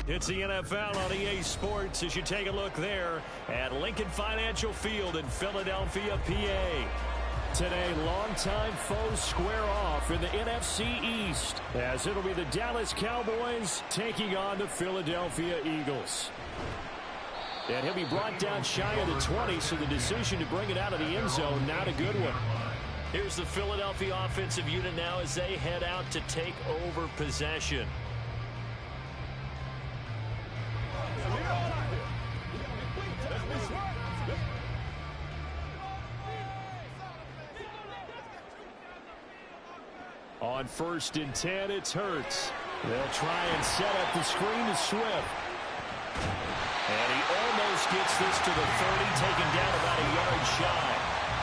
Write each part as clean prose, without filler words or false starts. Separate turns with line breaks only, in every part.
It's the NFL on EA Sports as you take a look there at Lincoln Financial Field in Philadelphia, PA. Today, longtime foes square off in the NFC East as it'll be the Dallas Cowboys taking on the Philadelphia Eagles. And he'll be brought down shy of the 20, so the decision to bring it out of the end zone, not a good one. Here's the Philadelphia offensive unit now as they head out to take over possession. On 1st and 10, it's Hurts. They'll try and set up the screen to Swift. And he almost gets this to the 30, taken down about a yard shy.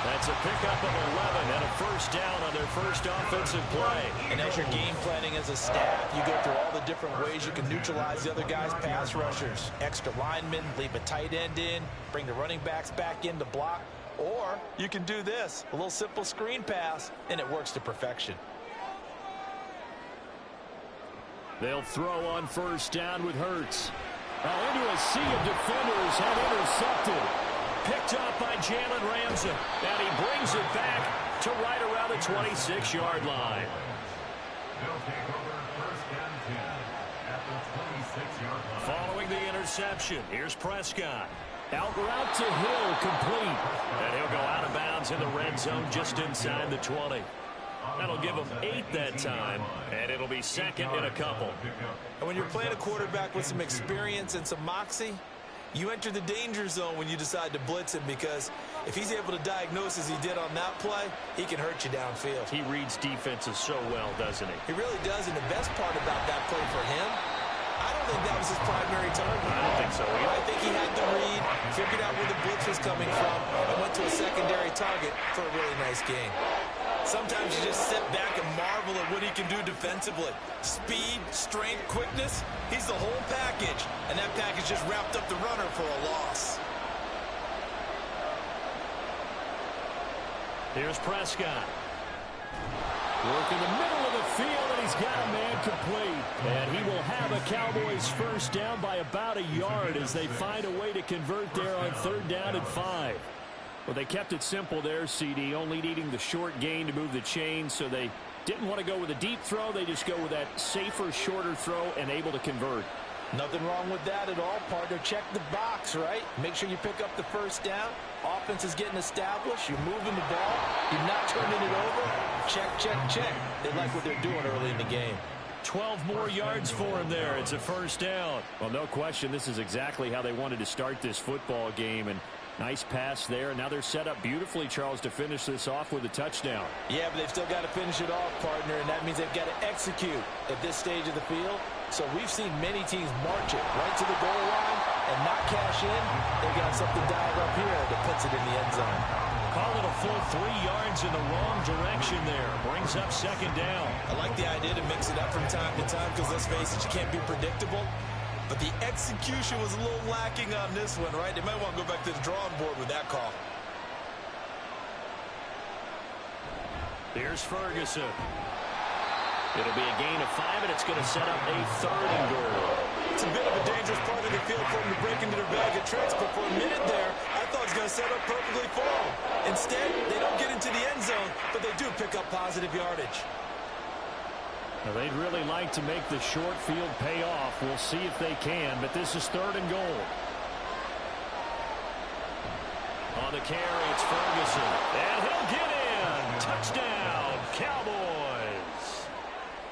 That's a pickup of 11 and a first down on their first offensive play.
And as you're game planning as a staff, you go through all the different ways you can neutralize the other guy's pass rushers. Extra linemen, leave a tight end in, bring the running backs back in to block. Or you can do this, a little simple screen pass, and it works to perfection.
They'll throw on first down with Hurts. Now into a sea of defenders and intercepted. Picked up by Jalen Ramsey. And he brings it back to right around the 26-yard line.
They'll take over 1st and 10 at the 26-yard line.
Following the interception, here's Prescott. Out route to Hill, complete. And he'll go out of bounds in the red zone just inside the 20. That'll give them 8 that time, and it'll be second and a couple.
And when you're playing a quarterback with some experience and some moxie, you enter the danger zone when you decide to blitz him, because if he's able to diagnose as he did on that play, he can hurt you downfield.
He reads defenses so well, doesn't he?
He really does, and the best part about that play for him, I don't think that was his primary target.
I don't think so either.
I think he had the read, figured out where the blitz was coming from, and went to a secondary target for a really nice gain. Sometimes you just sit back and marvel at what he can do defensively. Speed, strength, quickness, he's the whole package. And that package just wrapped up the runner for a loss.
Here's Prescott. Work in the middle of the field, and he's got a man complete. And he will have a Cowboys first down by about a yard as they find a way to convert there on 3rd down and 5. Well, they kept it simple there, CD, only needing the short gain to move the chain, so they didn't want to go with a deep throw. They just go with that safer, shorter throw and able to convert.
Nothing wrong with that at all, partner. Check the box, right? Make sure you pick up the first down. Offense is getting established. You're moving the ball. You're not turning it over. Check, check, check. They like what they're doing early in the game.
12 more yards for him there. It's a first down. Well, no question, this is exactly how they wanted to start this football game, and nice pass there. Now they're set up beautifully, Charles, to finish this off with a touchdown.
Yeah, but they've still got to finish it off, partner, and that means they've got to execute at this stage of the field. So we've seen many teams march it right to the goal line and not cash in. They've got something dialed up here that puts it in the end zone.
Call it a full 3 yards in the wrong direction there. Brings up second down.
I like the idea to mix it up from time to time because, let's face it, you can't be predictable. But the execution was a little lacking on this one, right? They might want to go back to the drawing board with that call.
Here's Ferguson. It'll be a gain of 5, and it's going to set up a 3rd and goal.
It's a bit of a dangerous part of the field for them to break into their bag of tricks, but for a minute there, I thought it was going to set up perfectly for them. Instead, they don't get into the end zone, but they do pick up positive yardage.
Now, they'd really like to make the short field pay off. We'll see if they can, but this is 3rd and goal. On the carry, it's Ferguson. And he'll get in. Touchdown, Cowboys.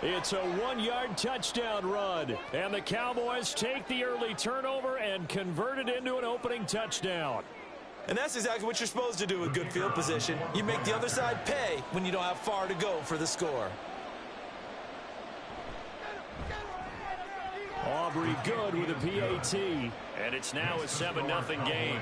It's a 1-yard touchdown run. And the Cowboys take the early turnover and convert it into an opening touchdown.
And that's exactly what you're supposed to do with good field position. You make the other side pay when you don't have far to go for the score.
Aubrey good with a PAT. And it's now a 7-0 game.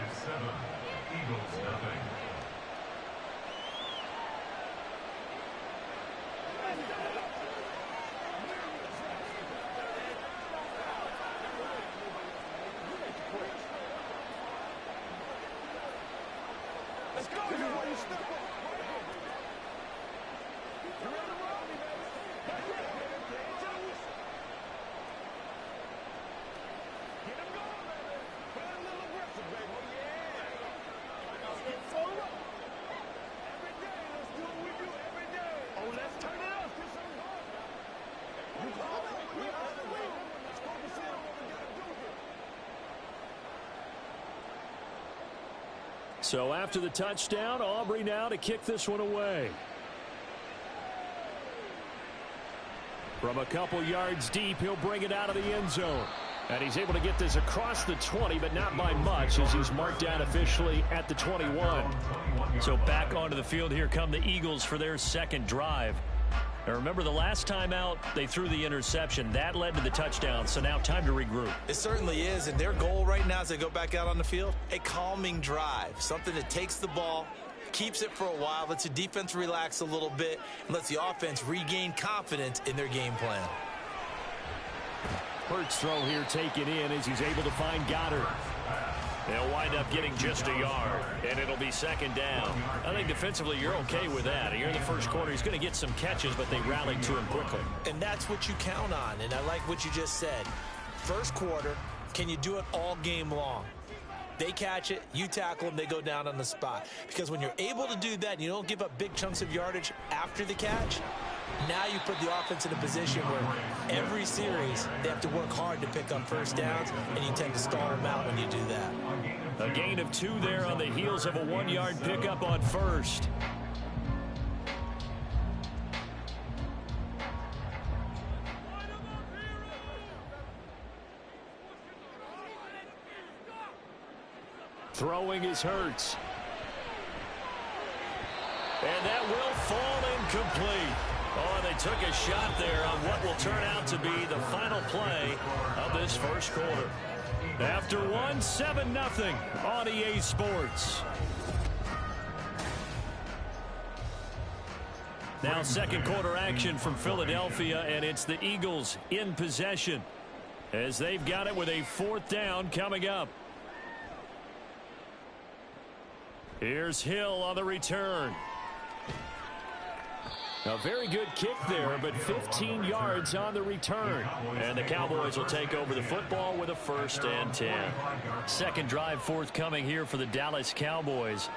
So after the touchdown, Aubrey now to kick this one away. From a couple yards deep, he'll bring it out of the end zone. And he's able to get this across the 20, but not by much, as he's marked down officially at the 21. So back onto the field here come the Eagles for their second drive. Now remember, the last time out, they threw the interception. That led to the touchdown, so now time to regroup.
It certainly is, and their goal right now as they go back out on the field, a calming drive, something that takes the ball, keeps it for a while, lets the defense relax a little bit, and lets the offense regain confidence in their game plan.
Hurts throw here taken in as he's able to find Goddard. They'll wind up getting just a yard, and it'll be second down. I think defensively you're okay with that. Here in the first quarter, he's going to get some catches, but they rallied to him quickly.
And that's what you count on, and I like what you just said. First quarter, can you do it all game long? They catch it, you tackle them, they go down on the spot. Because when you're able to do that and you don't give up big chunks of yardage after the catch, now you put the offense in a position where every series they have to work hard to pick up first downs, and you tend to stall them out when you do that.
A gain of 2 there on the heels of a 1-yard pickup on first. Throwing is Hurts. And that will fall incomplete. Oh, they took a shot there on what will turn out to be the final play of this first quarter. After 7-0 on EA Sports. Now second quarter action from Philadelphia, and it's the Eagles in possession as they've got it with a 4th down coming up. Here's Hill on the return. A very good kick there, but 15 yards on the return. And the Cowboys will take over the football with a 1st and 10. Second drive forthcoming here for the Dallas Cowboys.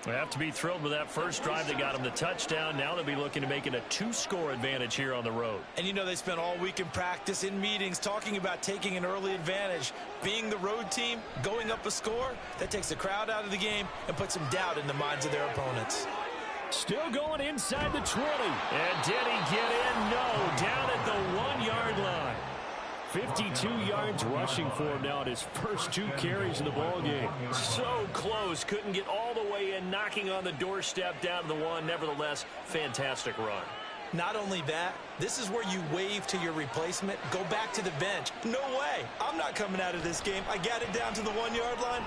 They have to be thrilled with that first drive that got them the touchdown. Now they'll be looking to make it a 2-score advantage here on the road.
And you know they spent all week in practice, in meetings, talking about taking an early advantage. Being the road team, going up a score, that takes the crowd out of the game and puts some doubt in the minds of their opponents.
Still going inside the 20. And did he get in? No. Down at the 1-yard line. 52 yards rushing for him now at his first 2 carries in the ballgame. So close. Couldn't get all the way in, knocking on the doorstep down to the 1. Nevertheless, fantastic run.
Not only that, this is where you wave to your replacement, go back to the bench. No way. I'm not coming out of this game. I got it down to the 1-yard line.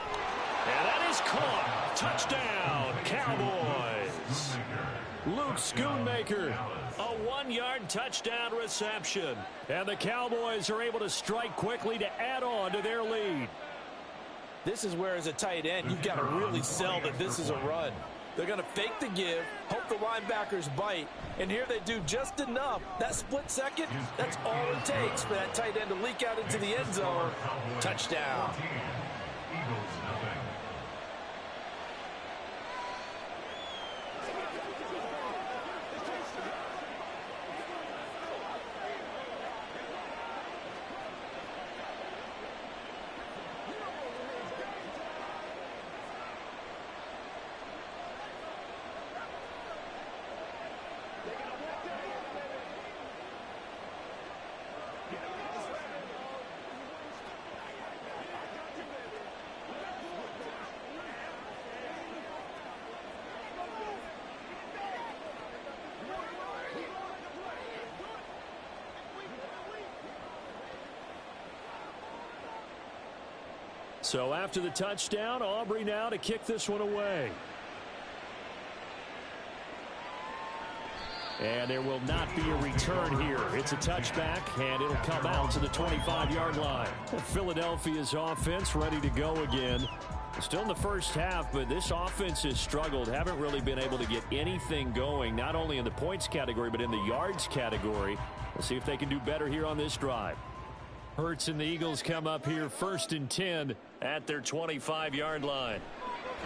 And that is caught. Touchdown, Cowboys. Luke Schoonmaker, a 1-yard touchdown reception. And the Cowboys are able to strike quickly to add on to their lead.
This is where, as a tight end, you've got to really sell that this is a run. They're going to fake the give, hope the linebackers bite, and here they do just enough. That split second, that's all it takes for that tight end to leak out into the end zone. Touchdown.
So after the touchdown, Aubrey now to kick this one away. And there will not be a return here. It's a touchback, and it'll come out to the 25-yard line. Philadelphia's offense ready to go again. Still in the first half, but this offense has struggled. Haven't really been able to get anything going, not only in the points category, but in the yards category. We'll see if they can do better here on this drive. Hurts and the Eagles come up here 1st and 10 at their 25-yard line.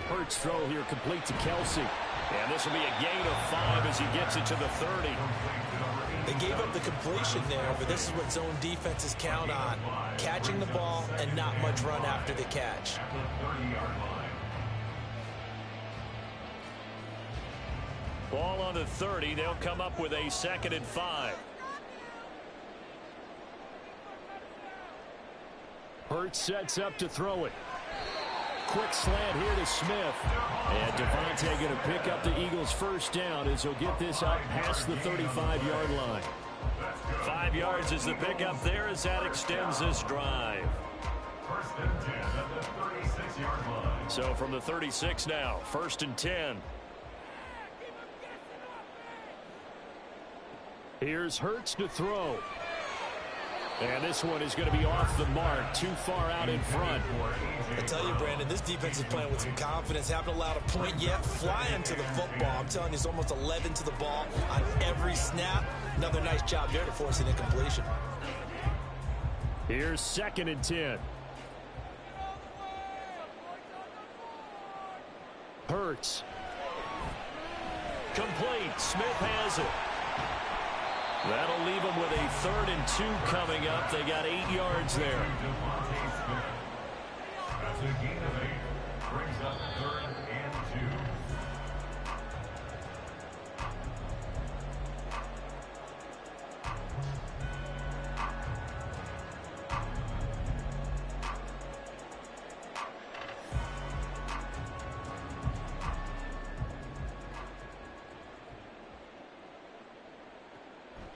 Hurts throw here complete to Kelsey. And this will be a gain of 5 as he gets it to the 30.
They gave up the completion there, but this is what zone defenses count on. Catching the ball and not much run after the catch.
Ball on the 30. They'll come up with a 2nd and 5. Hurts sets up to throw it. Quick slant here to Smith. And Devontae going to pick up the Eagles' first down as he'll get this up past the 35-yard line. 5 yards is the pickup there as that extends this drive.
1st and 10 at the 36-yard line.
So from the 36 now, 1st and 10. Here's Hurts to throw. And this one is going to be off the mark, too far out in front.
I tell you, Brandon, this defense is playing with some confidence. Haven't allowed a point yet. Flying to the football. I'm telling you, it's almost 11 to the ball on every snap. Another nice job there to force an incompletion.
Here's 2nd and 10. Hurts. Complete. Smith has it. That'll leave them with a 3rd and 2 coming up. They got 8 yards there.
That's a gain of 8. Brings up 3rd and 2.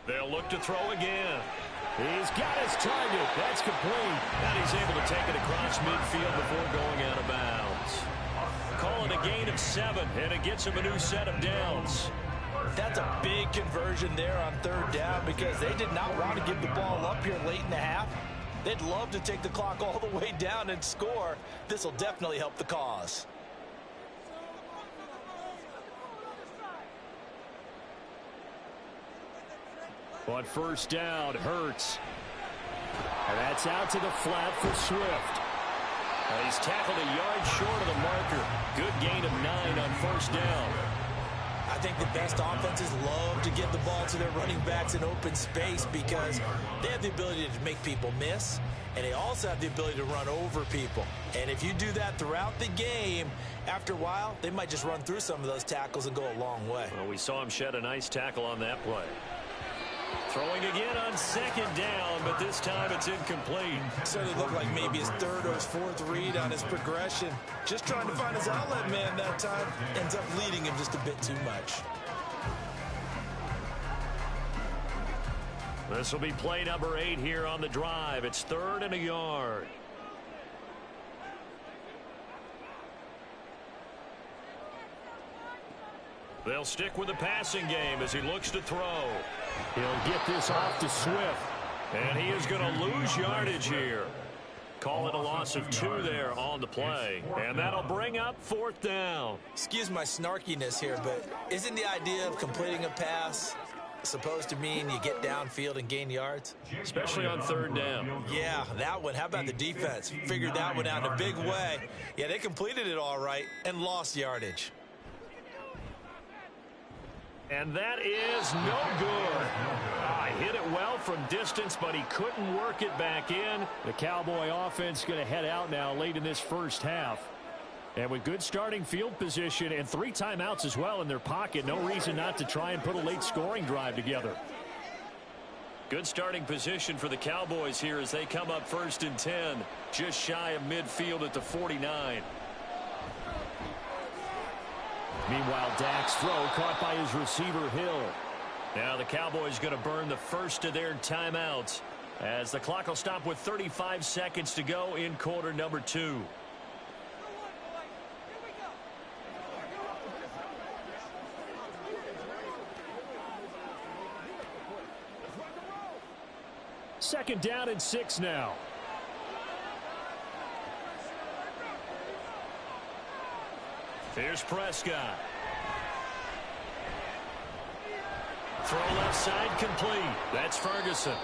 They'll look to throw again. He's got his target. That's complete. And he's able to take it across midfield before going out of bounds. Call it a gain of 7, and it gets him a new set of downs.
That's a big conversion there on 3rd down because they did not want to give the ball up here late in the half. They'd love to take the clock all the way down and score. This will definitely help the cause.
On 1st down, Hurts. And that's out to the flat for Swift. And he's tackled a yard short of the marker. Good gain of 9 on 1st down.
I think the best offenses love to get the ball to their running backs in open space because they have the ability to make people miss, and they also have the ability to run over people. And if you do that throughout the game, after a while, they might just run through some of those tackles and go a long way.
Well, we saw him shed a nice tackle on that play. Throwing again on 2nd down, but this time it's incomplete.
Certainly looked like maybe his 3rd or his 4th read on his progression. Just trying to find his outlet man that time. Ends up leading him just a bit too much.
This will be play number 8 here on the drive. It's 3rd and a yard. They'll stick with the passing game as he looks to throw. He'll get this off to Swift. And he is going to lose yardage here. Call it a loss of 2 there on the play. And that'll bring up 4th down.
Excuse my snarkiness here, but isn't the idea of completing a pass supposed to mean you get downfield and gain yards?
Especially on 3rd down.
Yeah, that one. How about the defense? Figured that one out in a big way. Yeah, they completed it all right and lost yardage.
And that is no good. Hit it well from distance, but he couldn't work it back in. The Cowboy offense going to head out now late in this first half. And with good starting field position and 3 timeouts as well in their pocket, no reason not to try and put a late scoring drive together. Good starting position for the Cowboys here as they come up 1st and 10, just shy of midfield at the 49. Meanwhile, Dak's throw caught by his receiver, Hill. Now the Cowboys going to burn the first of their timeouts as the clock will stop with 35 seconds to go in quarter number 2. Second down and 6 now. Here's Prescott. Throw left side complete. That's Ferguson.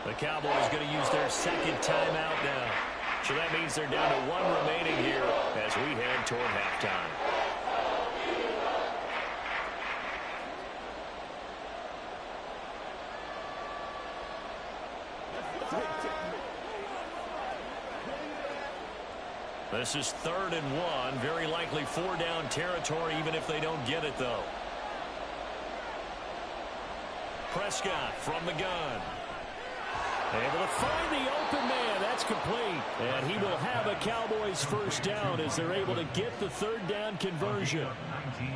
The Cowboys going to use their second timeout now. So that means they're down to 1 remaining here as we head toward halftime. This is 3rd and 1. Very likely 4-down territory even if they don't get it, though. Prescott from the gun. Able to find the open man. That's complete. And he will have a Cowboys first down as they're able to get the 3rd down conversion.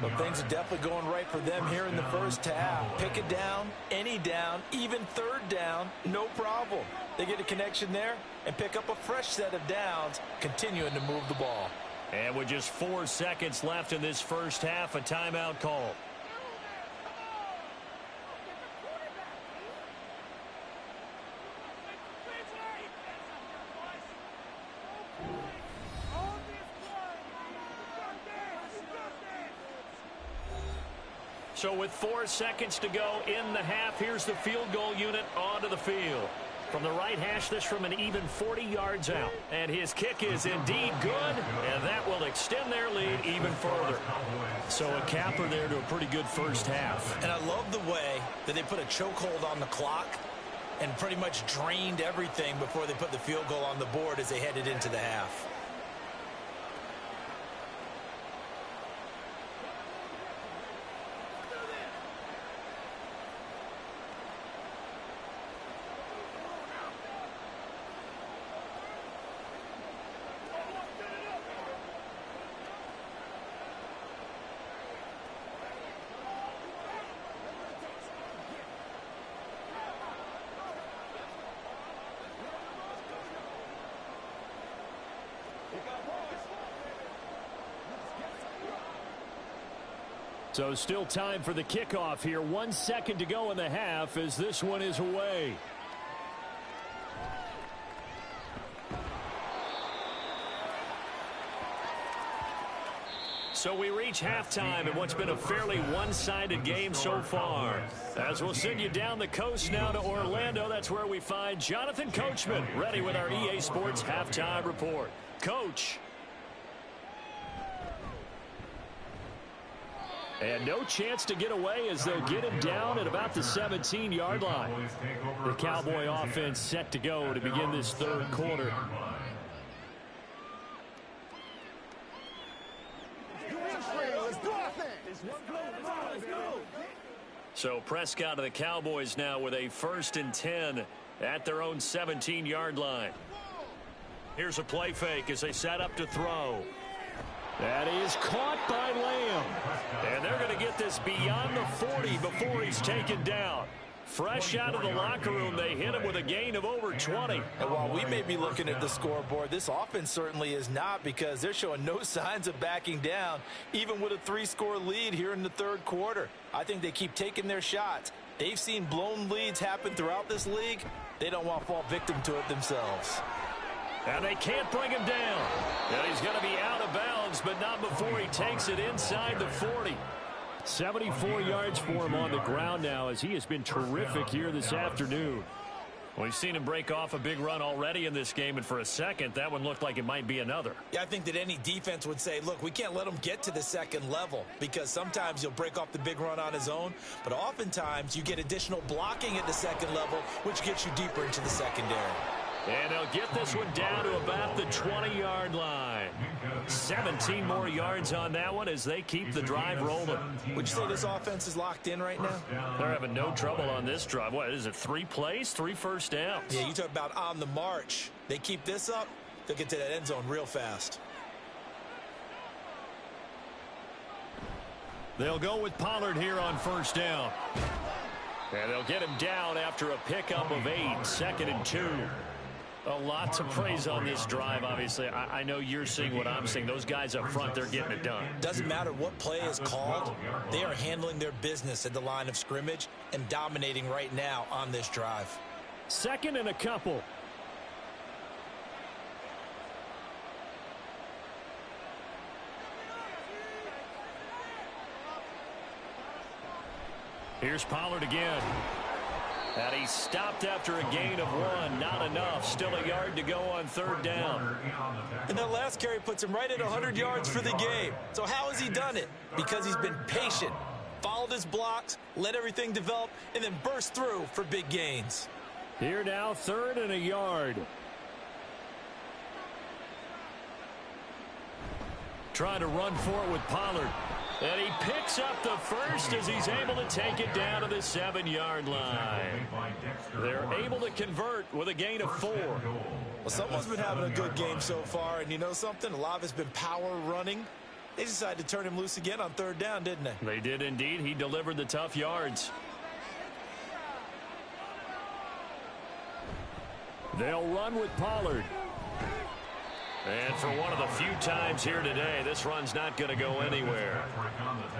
Well, things are definitely going right for them here in the first half. Pick it down, any down, even 3rd down, no problem. They get a connection there and pick up a fresh set of downs, continuing to move the ball.
And with just 4 seconds left in this first half, a timeout call. So with 4 seconds to go in the half, here's the field goal unit onto the field. From the right hash, this from an even 40 yards out. And his kick is indeed good, and that will extend their lead even further. So a capper there to a pretty good first half.
And I love the way that they put a chokehold on the clock and pretty much drained everything before they put the field goal on the board as they headed into the half.
So still time for the kickoff here. 1 second to go in the half as this one is away. So we reach halftime in what's been a fairly one-sided game so far. As we'll send you down the coast now to Orlando, that's where we find Jonathan Coachman ready with our EA Sports Halftime Report. Coach. And no chance to get away as they'll get him down at about the 17-yard line. The Cowboy offense set to go to begin this 3rd quarter. So Prescott of the Cowboys now with a 1st and 10 at their own 17-yard line. Here's a play fake as they set up to throw. That is caught by Lamb. And they're going to get this beyond the 40 before he's taken down. Fresh out of the locker room, they hit him with a gain of over 20.
And while we may be looking at the scoreboard, this offense certainly is not, because they're showing no signs of backing down, even with a 3-score lead here in the 3rd quarter. I think they keep taking their shots. They've seen blown leads happen throughout this league. They don't want to fall victim to it themselves.
And they can't bring him down. And he's going to be out of bounds, but not before he takes it inside the 40. 74 yards for him on the ground now, as he has been terrific here this afternoon. We've seen him break off a big run already in this game, and for a second, that one looked like it might be another.
Yeah, I think that any defense would say, look, we can't let him get to the 2nd level, because sometimes he'll break off the big run on his own, but oftentimes you get additional blocking at the 2nd level, which gets you deeper into the secondary.
And they'll get this one down to about the 20-yard line. 17 more yards on that one as they keep the drive rolling.
Would you say this offense is locked in right now?
They're having no trouble on this drive. What is it, 3 plays, 3 first downs?
Yeah, you talk about on the march. They keep this up, they'll get to that end zone real fast.
They'll go with Pollard here on 1st down. And they'll get him down after a pickup of 8, 2nd and 2. A lot to praise on this drive, obviously. I know you're seeing what I'm seeing. Those guys up front, they're getting it done.
Doesn't matter what play is called. They are handling their business at the line of scrimmage and dominating right now on this drive.
2nd and a couple. Here's Pollard again. And he stopped after a gain of 1. Not enough. Still a yard to go on third down.
And that last carry puts him right at 100 yards for the game. So how has he done it? Because he's been patient, followed his blocks, let everything develop, and then burst through for big gains.
Here now, 3rd and a yard. Trying to run for it with Pollard. And he picks up the first as he's able to take it down to the 7-yard line. They're able to convert with a gain of 4.
Well, someone's been having a good game so far, and you know something? A lot of it's been power running. They decided to turn him loose again on 3rd down, didn't they?
They did indeed. He delivered the tough yards. They'll run with Pollard. And for one of the few times here today, this run's not going to go anywhere.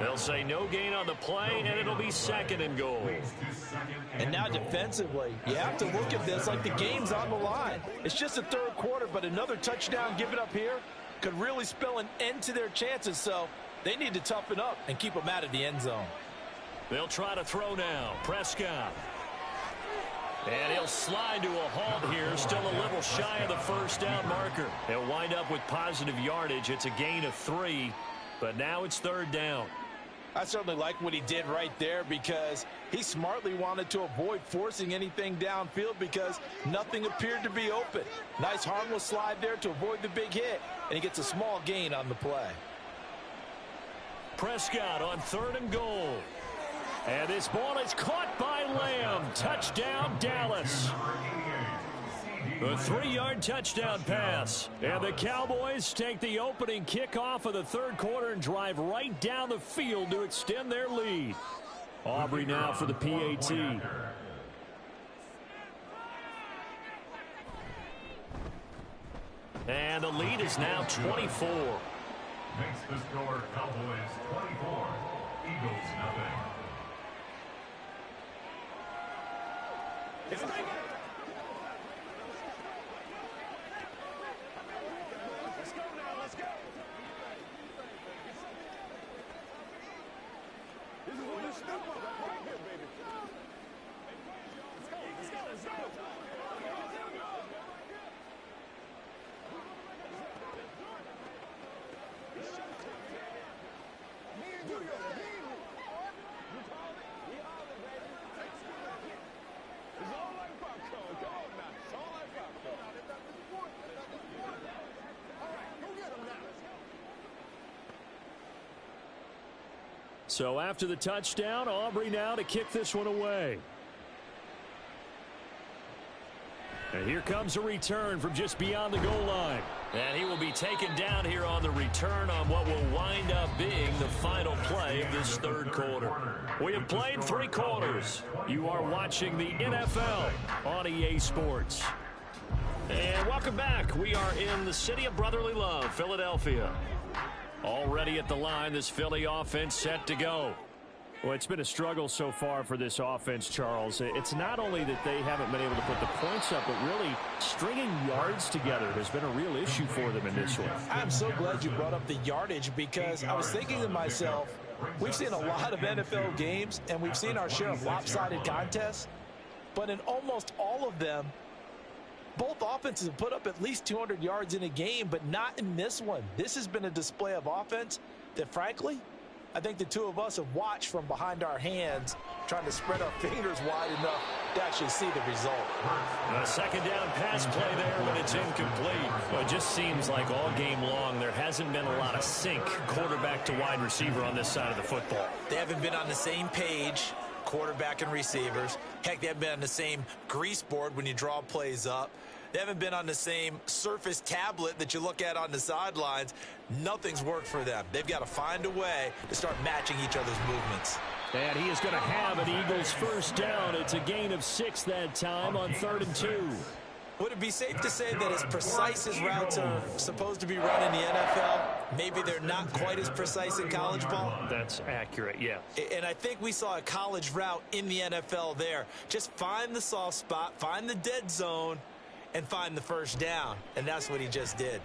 They'll say no gain on the play, and it'll be 2nd and goal.
And now defensively, you have to look at this like the game's on the line. It's just the 3rd quarter, but another touchdown given up here could really spell an end to their chances. So they need to toughen up and keep them out of the end zone.
They'll try to throw now. Prescott. And he'll slide to a halt here, still a little shy of the 1st down marker. They'll wind up with positive yardage. It's a gain of 3, but now it's 3rd down.
I certainly like what he did right there because he smartly wanted to avoid forcing anything downfield because nothing appeared to be open. Nice harmless slide there to avoid the big hit, and he gets a small gain on the play.
Prescott on 3rd and goal. And this ball is caught by Lamb. Touchdown, Dallas. A 3-yard touchdown pass. And the Cowboys take the opening kickoff of the 3rd quarter and drive right down the field to extend their lead. Aubrey now for the PAT. And the lead is now 24.
Makes the score Cowboys 24, Eagles nothing.
Let's go now, let's go. This is what you step up right here, baby. Let's go, let's go, let's go. Me and you, me and you. You call it? We holler, baby. It's all like popcorn. Come on now. It's all like popcorn. All right, go get him now.
So after the touchdown, Aubrey now to kick this one away. And here comes a return from just beyond the goal line. And he will be taken down here on the return on what will wind up being the final play of this 3rd quarter. We have played 3 quarters. You are watching the NFL on EA Sports. And welcome back. We are in the city of brotherly love, Philadelphia. Already at the line, this Philly offense set to go. Well, it's been a struggle so far for this offense, Charles. It's not only that they haven't been able to put the points up, but really stringing yards together has been a real issue for them in this one.
I'm so glad you brought up the yardage because I was thinking to myself, we've seen a lot of NFL games and we've seen our share of lopsided contests, but in almost all of them, both offenses have put up at least 200 yards in a game, but not in this one. This has been a display of offense that, frankly, I think the two of us have watched from behind our hands, trying to spread our fingers wide enough to actually see the result.
A 2nd down pass play there, but it's incomplete. Well, it just seems like all game long there hasn't been a lot of sync quarterback to wide receiver on this side of the football.
They haven't been on the same page, quarterback and receivers. Heck, they haven't been on the same grease board when you draw plays up. They haven't been on the same Surface tablet that you look at on the sidelines. Nothing's worked for them. They've got to find a way to start matching each other's movements.
And he is going to have an Eagles 1st down. It's a gain of 6 that time on 3rd and 2.
Would it be safe to say that as precise as routes are supposed to be run in the NFL, maybe they're not quite as precise in college ball?
That's accurate, yeah.
And I think we saw a college route in the NFL there. Just find the soft spot, find the dead zone, and find the 1st down. And that's what he just did.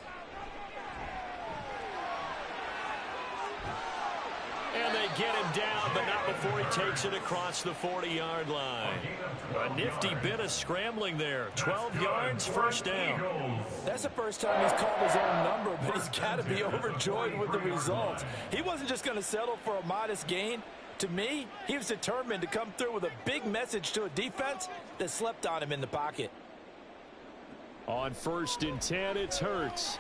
And they get him down, but not before he takes it across the 40-yard line. A nifty bit of scrambling there. 12 yards, first down.
That's the first time he's called his own number, but he's got to be overjoyed with the results. He wasn't just going to settle for a modest gain. To me, he was determined to come through with a big message to a defense that slept on him in the pocket.
On 1st and 10, it's Hurts.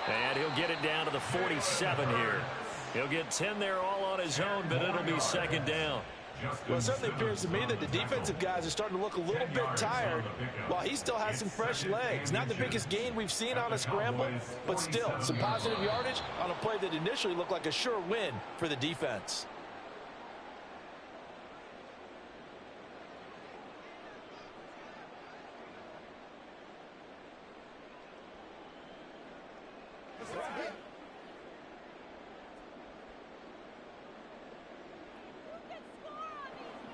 And he'll get it down to the 47 here. He'll get 10 there all on his own, but it'll be second down.
Well, it certainly appears to me that the defensive guys are starting to look a little bit tired while he still has some fresh legs. Not the biggest gain we've seen on a scramble, but still some positive yardage on a play that initially looked like a sure win for the defense.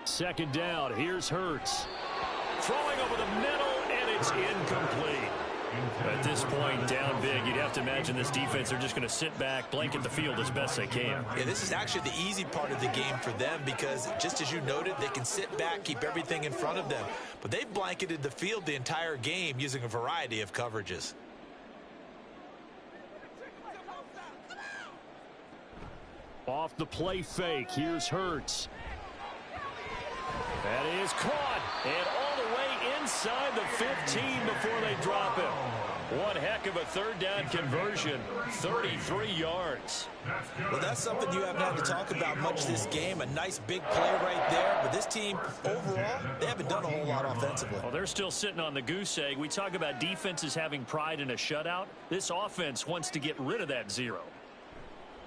Second down, here's Hurts. Throwing over the middle, and it's incomplete. At this point, down big, you'd have to imagine this defense are just going to sit back, blanket the field as best they can.
Yeah, this is actually the easy part of the game for them because, just as you noted, they can sit back, keep everything in front of them. But they've blanketed the field the entire game using a variety of coverages.
Off the play fake, here's Hurts. That is caught, and all the way inside the 15 before they drop him. One heck of a third down conversion, 33 yards.
Well, that's something you haven't had to talk about much this game. A nice big play right there. But this team, overall, they haven't done a whole lot offensively.
Well, they're still sitting on the goose egg. We talk about defenses having pride in a shutout. This offense wants to get rid of that zero.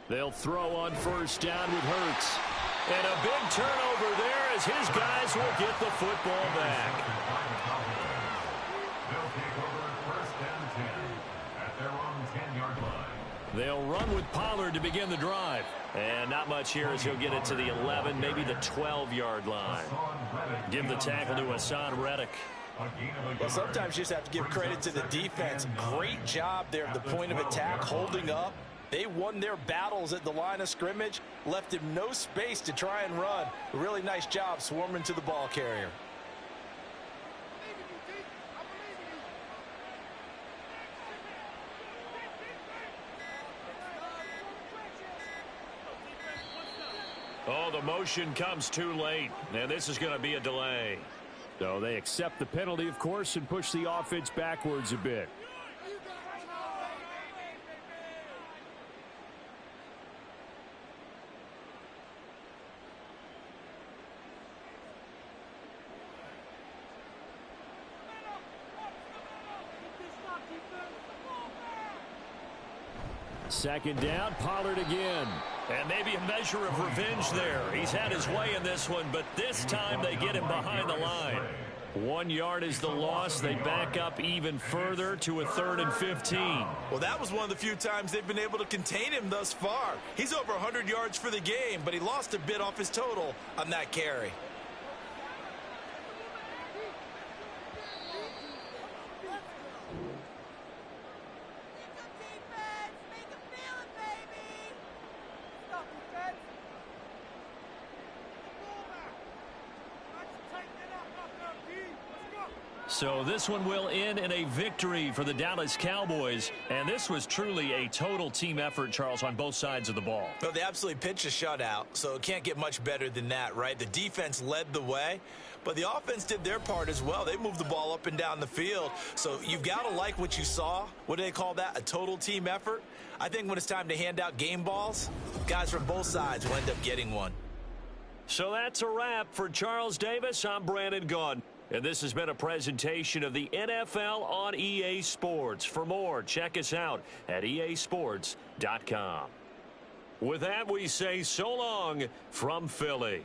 They'll throw on 1st down with Hurts. And a big turnover there as his guys will get the football back.
They'll take over 1st and 10 at their own 10-yard line.
They'll run with Pollard to begin the drive. And not much here as he'll get it to the 11, maybe the 12-yard line. Give the tackle to Hassan Reddick.
Well, sometimes you just have to give credit to the defense. Great job there at the point of attack, holding up. They won their battles at the line of scrimmage, left him no space to try and run. A really nice job swarming to the ball carrier.
Oh, the motion comes too late, and this is going to be a delay. So they accept the penalty, of course, and push the offense backwards a bit. Second down, Pollard again. And maybe a measure of revenge there. He's had his way in this one, but this time they get him behind the line. 1 yard is the loss. They back up even further to a 3rd and 15.
Well, that was one of the few times they've been able to contain him thus far. He's over 100 yards for the game, but he lost a bit off his total on that carry.
So this one will end in a victory for the Dallas Cowboys. And this was truly a total team effort, Charles, on both sides of the ball.
Well, they absolutely pitched a shutout, so it can't get much better than that, right? The defense led the way, but the offense did their part as well. They moved the ball up and down the field. So you've got to like what you saw. What do they call that? A total team effort? I think when it's time to hand out game balls, guys from both sides will end up getting one.
So that's a wrap for Charles Davis. I'm Brandon Gaudin. And this has been a presentation of the NFL on EA Sports. For more, check us out at easports.com. With that, we say so long from Philly.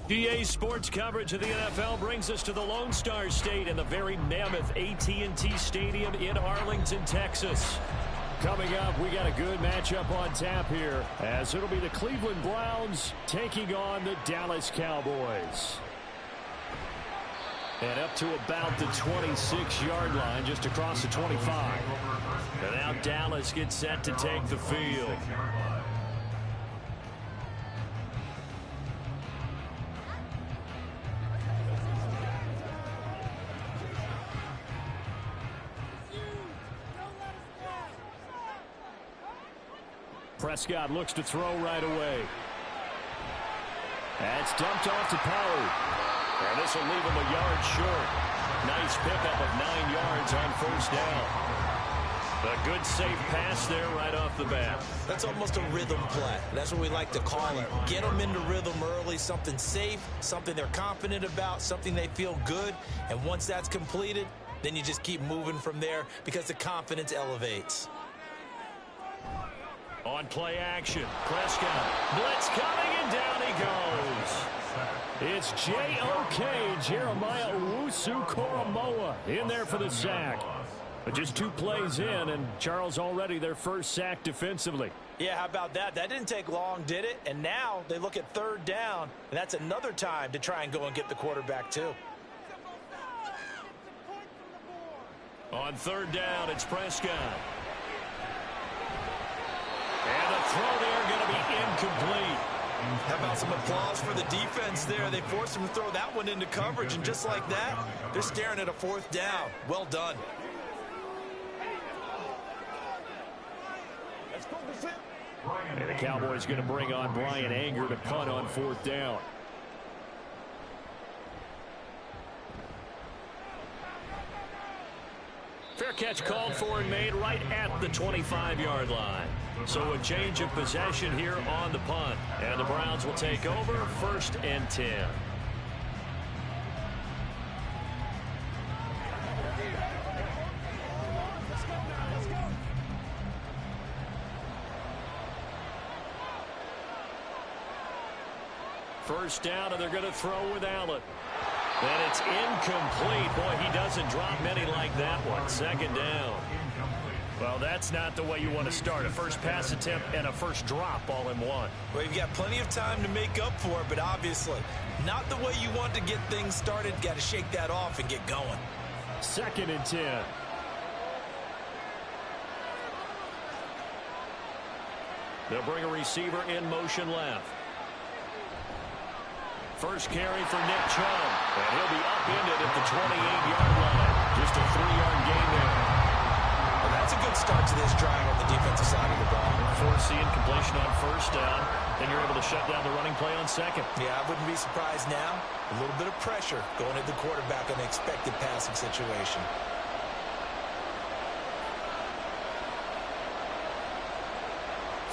GA Sports coverage of the NFL brings us to the Lone Star State and the very mammoth AT&T Stadium in Arlington, Texas. Coming up, we got a good matchup on tap here, as it'll be the Cleveland Browns taking on the Dallas Cowboys. And up to about the 26-yard line, just across the 25. And now Dallas gets set to take the field. Prescott looks to throw right away. That's dumped off to Pollard. And this will leave him a yard short. Nice pickup of 9 yards on first down. A good safe pass there right off the bat.
That's almost a rhythm play. That's what we like to call it. Get them into rhythm early, something safe, something they're confident about, something they feel good. And once that's completed, then you just keep moving from there because the confidence elevates.
On play action, Prescott. Blitz coming, and down he goes. It's J.O.K. Jeremiah Owusu-Koramoah in there for the sack. But just 2 plays in, and Charles already their first sack defensively.
Yeah, how about that? That didn't take long, did it? And now they look at 3rd down, and that's another time to try and go and get the quarterback too.
On 3rd down, it's Prescott. And the throw there going to be incomplete.
How about some applause for the defense there? They forced him to throw that one into coverage, and just like that, they're staring at a 4th down. Well done.
And the Cowboys going to bring on Brian Anger to punt on 4th down. Fair catch called for and made right at the 25-yard line. So a change of possession here on the punt. And the Browns will take over 1st and 10. First down, and they're going to throw with Allen. And it's incomplete. Boy, he doesn't drop many like that one. 2nd down. Well, that's not the way you want to start. A first pass attempt and a first drop all in one.
Well, you've got plenty of time to make up for it, but obviously not the way you want to get things started. Got to shake that off and get going.
2nd and 10. They'll bring a receiver in motion left. First carry for Nick Chubb, and he'll be upended at the 28-yard line. Just a 3-yard gain there.
Well, that's a good start to this drive on the defensive side of the ball.
Forcing completion on first down, then you're able to shut down the running play on 2nd.
Yeah, I wouldn't be surprised now. A little bit of pressure going at the quarterback on an expected passing situation.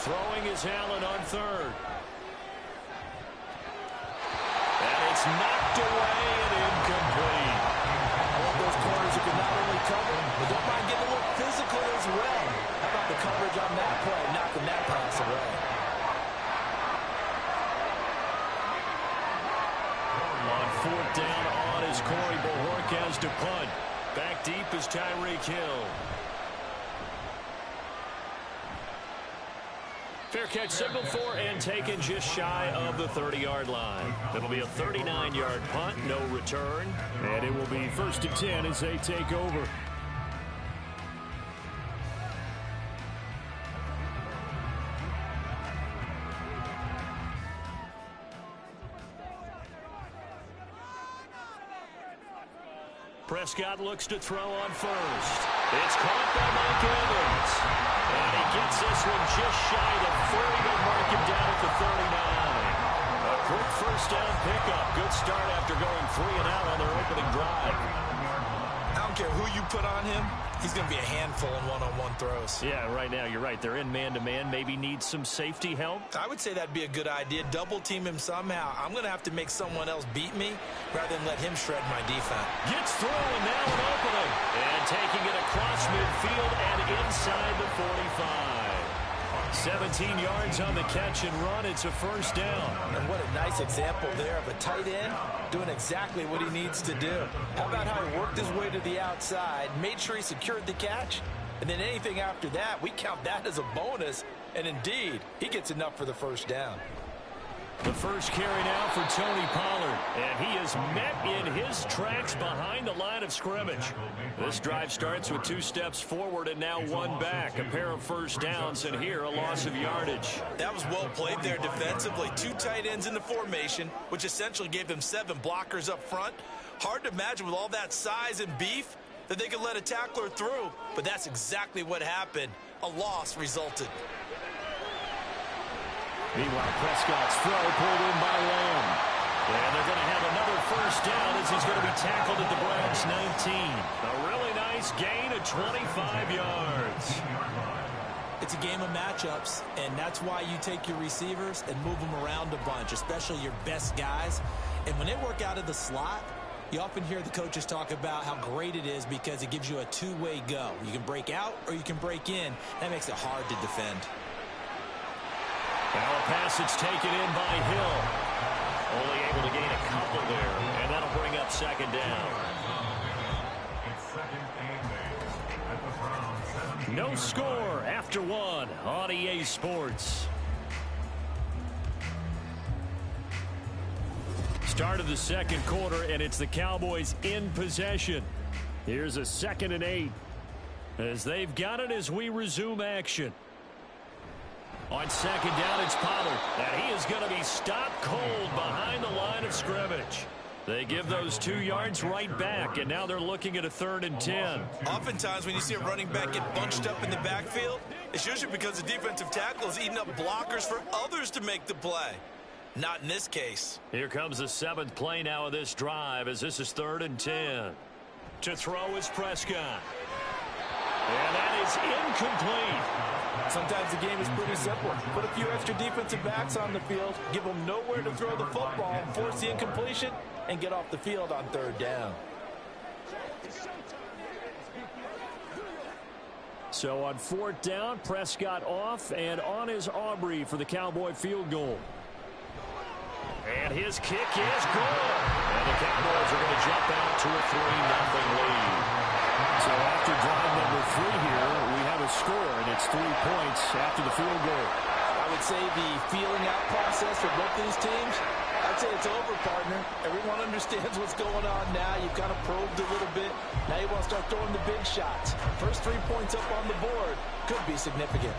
Throwing is Allen on 3rd. And it's knocked away and incomplete.
I love those corners who can not only cover, but don't mind getting a little physical as well. How about the coverage on that play, knocking that pass away?
On 4th down, on is Corey Bojorquez to punt. Back deep is Tyreek Hill. Fair catch signaled for and taken just shy of the 30-yard line. It'll be a 39-yard punt, no return. And it will be 1st and 10 as they take over. Prescott looks to throw on 1st. It's caught by Mike Evans. And he gets this one just shy of the 40 to mark him down at the 39. A quick first down pickup. Good start after going 3 and out on their opening drive.
I don't care who you put on him. He's going to be a handful in one-on-one throws.
Yeah, right now you're right. They're in man-to-man. Maybe need some safety help.
I would say that'd be a good idea. Double team him somehow. I'm going to have to make someone else beat me rather than let him shred my defense.
Gets through and now an opening. And taking it across midfield and inside the 45. 17 yards on the catch and run. It's a first down.
And what a nice example there of a tight end doing exactly what he needs to do. How about how he worked his way to the outside, made sure he secured the catch, and then anything after that, we count that as a bonus. And indeed, he gets enough for the first down.
The first carry now for Tony Pollard, and he is met in his tracks behind the line of scrimmage. This drive starts with 2 steps forward and now 1 back. A pair of first downs, and here a loss of yardage.
That was well played there defensively. 2 tight ends in the formation, which essentially gave them 7 blockers up front. Hard to imagine with all that size and beef that they could let a tackler through, but that's exactly what happened. A loss resulted.
Meanwhile, Prescott's throw pulled in by Lamb. And they're going to have another first down as he's going to be tackled at the Browns 19. A really nice gain of 25 yards.
It's a game of matchups, and that's why you take your receivers and move them around a bunch, especially your best guys. And when they work out of the slot, you often hear the coaches talk about how great it is because it gives you a two-way go. You can break out or you can break in. That makes it hard to defend.
Now a passage taken in by Hill. Only able to gain a couple there, and that'll bring up second down. No score after one on EA Sports. Start of the second quarter, and it's the Cowboys in possession. Here's a 2nd and 8 as they've got it as we resume action. On second down, it's Pollard, and he is going to be stopped cold behind the line of scrimmage. They give those 2 yards right back, and now they're looking at a 3rd and 10.
Oftentimes when you see a running back get bunched up in the backfield, it's usually because the defensive tackle is eating up blockers for others to make the play. Not in this case.
Here comes the 7th play now of this drive as this is 3rd and 10. To throw is Prescott. And that is incomplete.
Sometimes the game is pretty simple. Put a few extra defensive backs on the field, give them nowhere to throw the football, force the incompletion, and get off the field on 3rd down.
So on 4th down, Prescott off, and on is Aubrey for the Cowboy field goal. And his kick is good. And the Cowboys are going to jump out to a 3-0 lead. So after drive number 3 here, we have a score, and it's 3 points after the field goal.
I would say the feeling out process for both these teams, I'd say it's over, partner. Everyone understands what's going on now. You've kind of probed a little bit. Now you want to start throwing the big shots. First 3 points up on the board could be significant.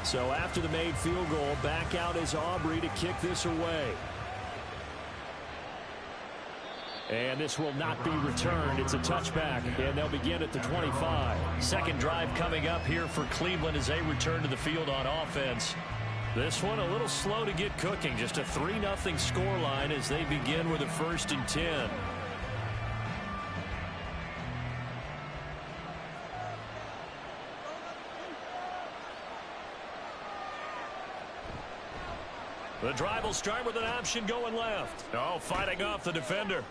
So after the made field goal, back out is Aubrey to kick this away. And this will not be returned. It's a touchback, and they'll begin at the 25. Second drive coming up here for Cleveland as they return to the field on offense. This one a little slow to get cooking. Just a 3-0 scoreline as they begin with a 1st and 10. The drive will start with an option going left. Oh, fighting off the defender.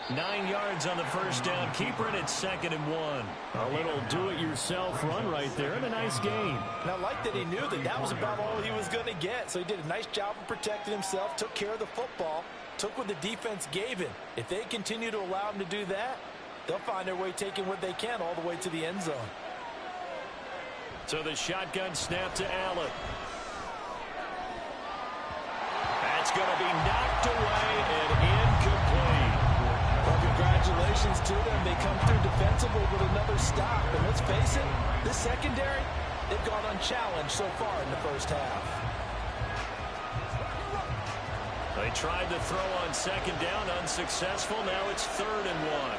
9 yards on the first down. Keeper, and it's 2nd and 1. A little do-it-yourself run right there, and a nice gain.
And I like that he knew that that was about all he was going to get. So he did a nice job of protecting himself, took care of the football, took what the defense gave him. If they continue to allow him to do that, they'll find their way taking what they can all the way to the end zone.
So the shotgun snap to Allen. That's going to be knocked away and incomplete.
Well, congratulations to them. They come through defensively with another stop. And let's face it, this secondary, they've gone unchallenged so far in the first half.
They tried to throw on second down, unsuccessful. Now it's 3rd and 1.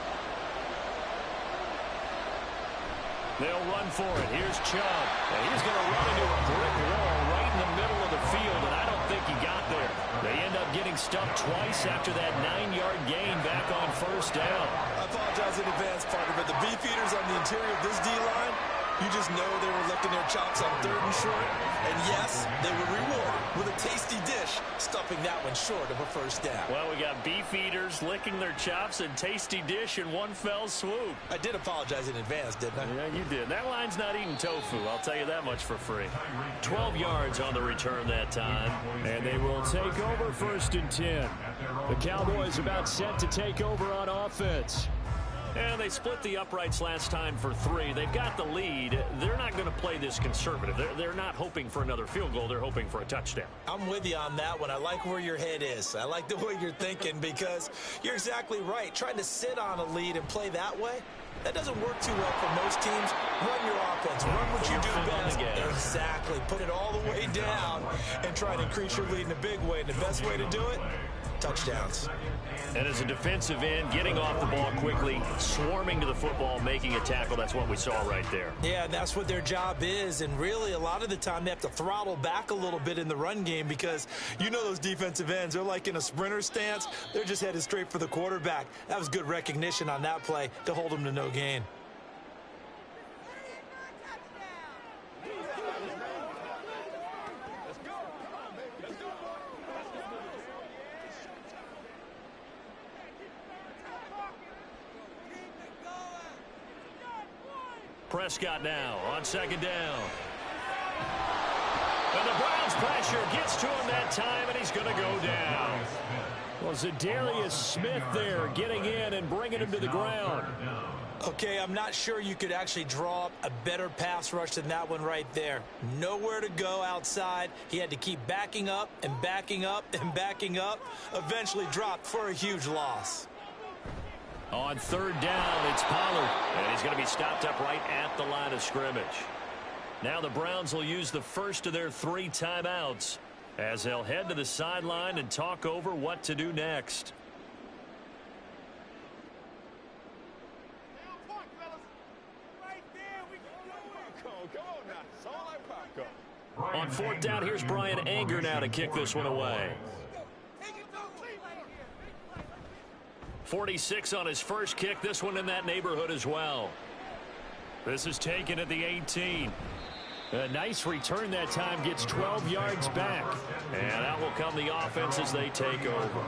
They'll run for it. Here's Chubb. And he's going to run into a brick wall right in the middle of the field, and I don't think he got there. They end up getting stumped twice after that 9-yard gain back on 1st down.
I apologize in advance, partner, but the beefeaters on the interior of this D-line, you just know they were licking their chops on 3rd and short. And yes, they were rewarded with a tasty dish, stuffing that one short of a 1st down.
Well, we got beefeaters licking their chops and tasty dish in one fell swoop.
I did apologize in advance, didn't I?
Yeah, you did. That line's not eating tofu. I'll tell you that much for free. 12 yards on the return that time. And they will take over 1st and 10. The Cowboys about set to take over on offense. And they split the uprights last time for 3. They've got the lead. They're not going to play this conservative. They're not hoping for another field goal. They're hoping for a touchdown.
I'm with you on that one. I like where your head is. I like the way you're thinking because you're exactly right. Trying to sit on a lead and play that way, that doesn't work too well for most teams. Run your offense. Run what you do best. Exactly. Put it all the way down and try to increase your lead in a big way. And the best way to do it, touchdowns.
And as a defensive end, getting off the ball quickly, swarming to the football, making a tackle, that's what we saw right there.
Yeah, that's what their job is. And really, a lot of the time, they have to throttle back a little bit in the run game because you know those defensive ends, they're like in a sprinter stance. They're just headed straight for the quarterback. That was good recognition on that play to hold them to no gain.
Prescott now on second down. And the Browns pressure gets to him that time, and he's going to go down. Well, Za'Darius Smith there getting in and bringing him to the ground.
Okay, I'm not sure you could actually draw up a better pass rush than that one right there. Nowhere to go outside. He had to keep backing up and backing up and backing up. Eventually dropped for a huge loss.
On third down, it's Pollard, and he's going to be stopped up right at the line of scrimmage. Now the Browns will use the first of their 3 timeouts as they'll head to the sideline and talk over what to do next. On fourth down, here's Brian Anger now to kick this one away. 46 on his first kick. This one in that neighborhood as well. This is taken at the 18. A nice return that time. Gets 12 yards back. And out will come the offense as they take over.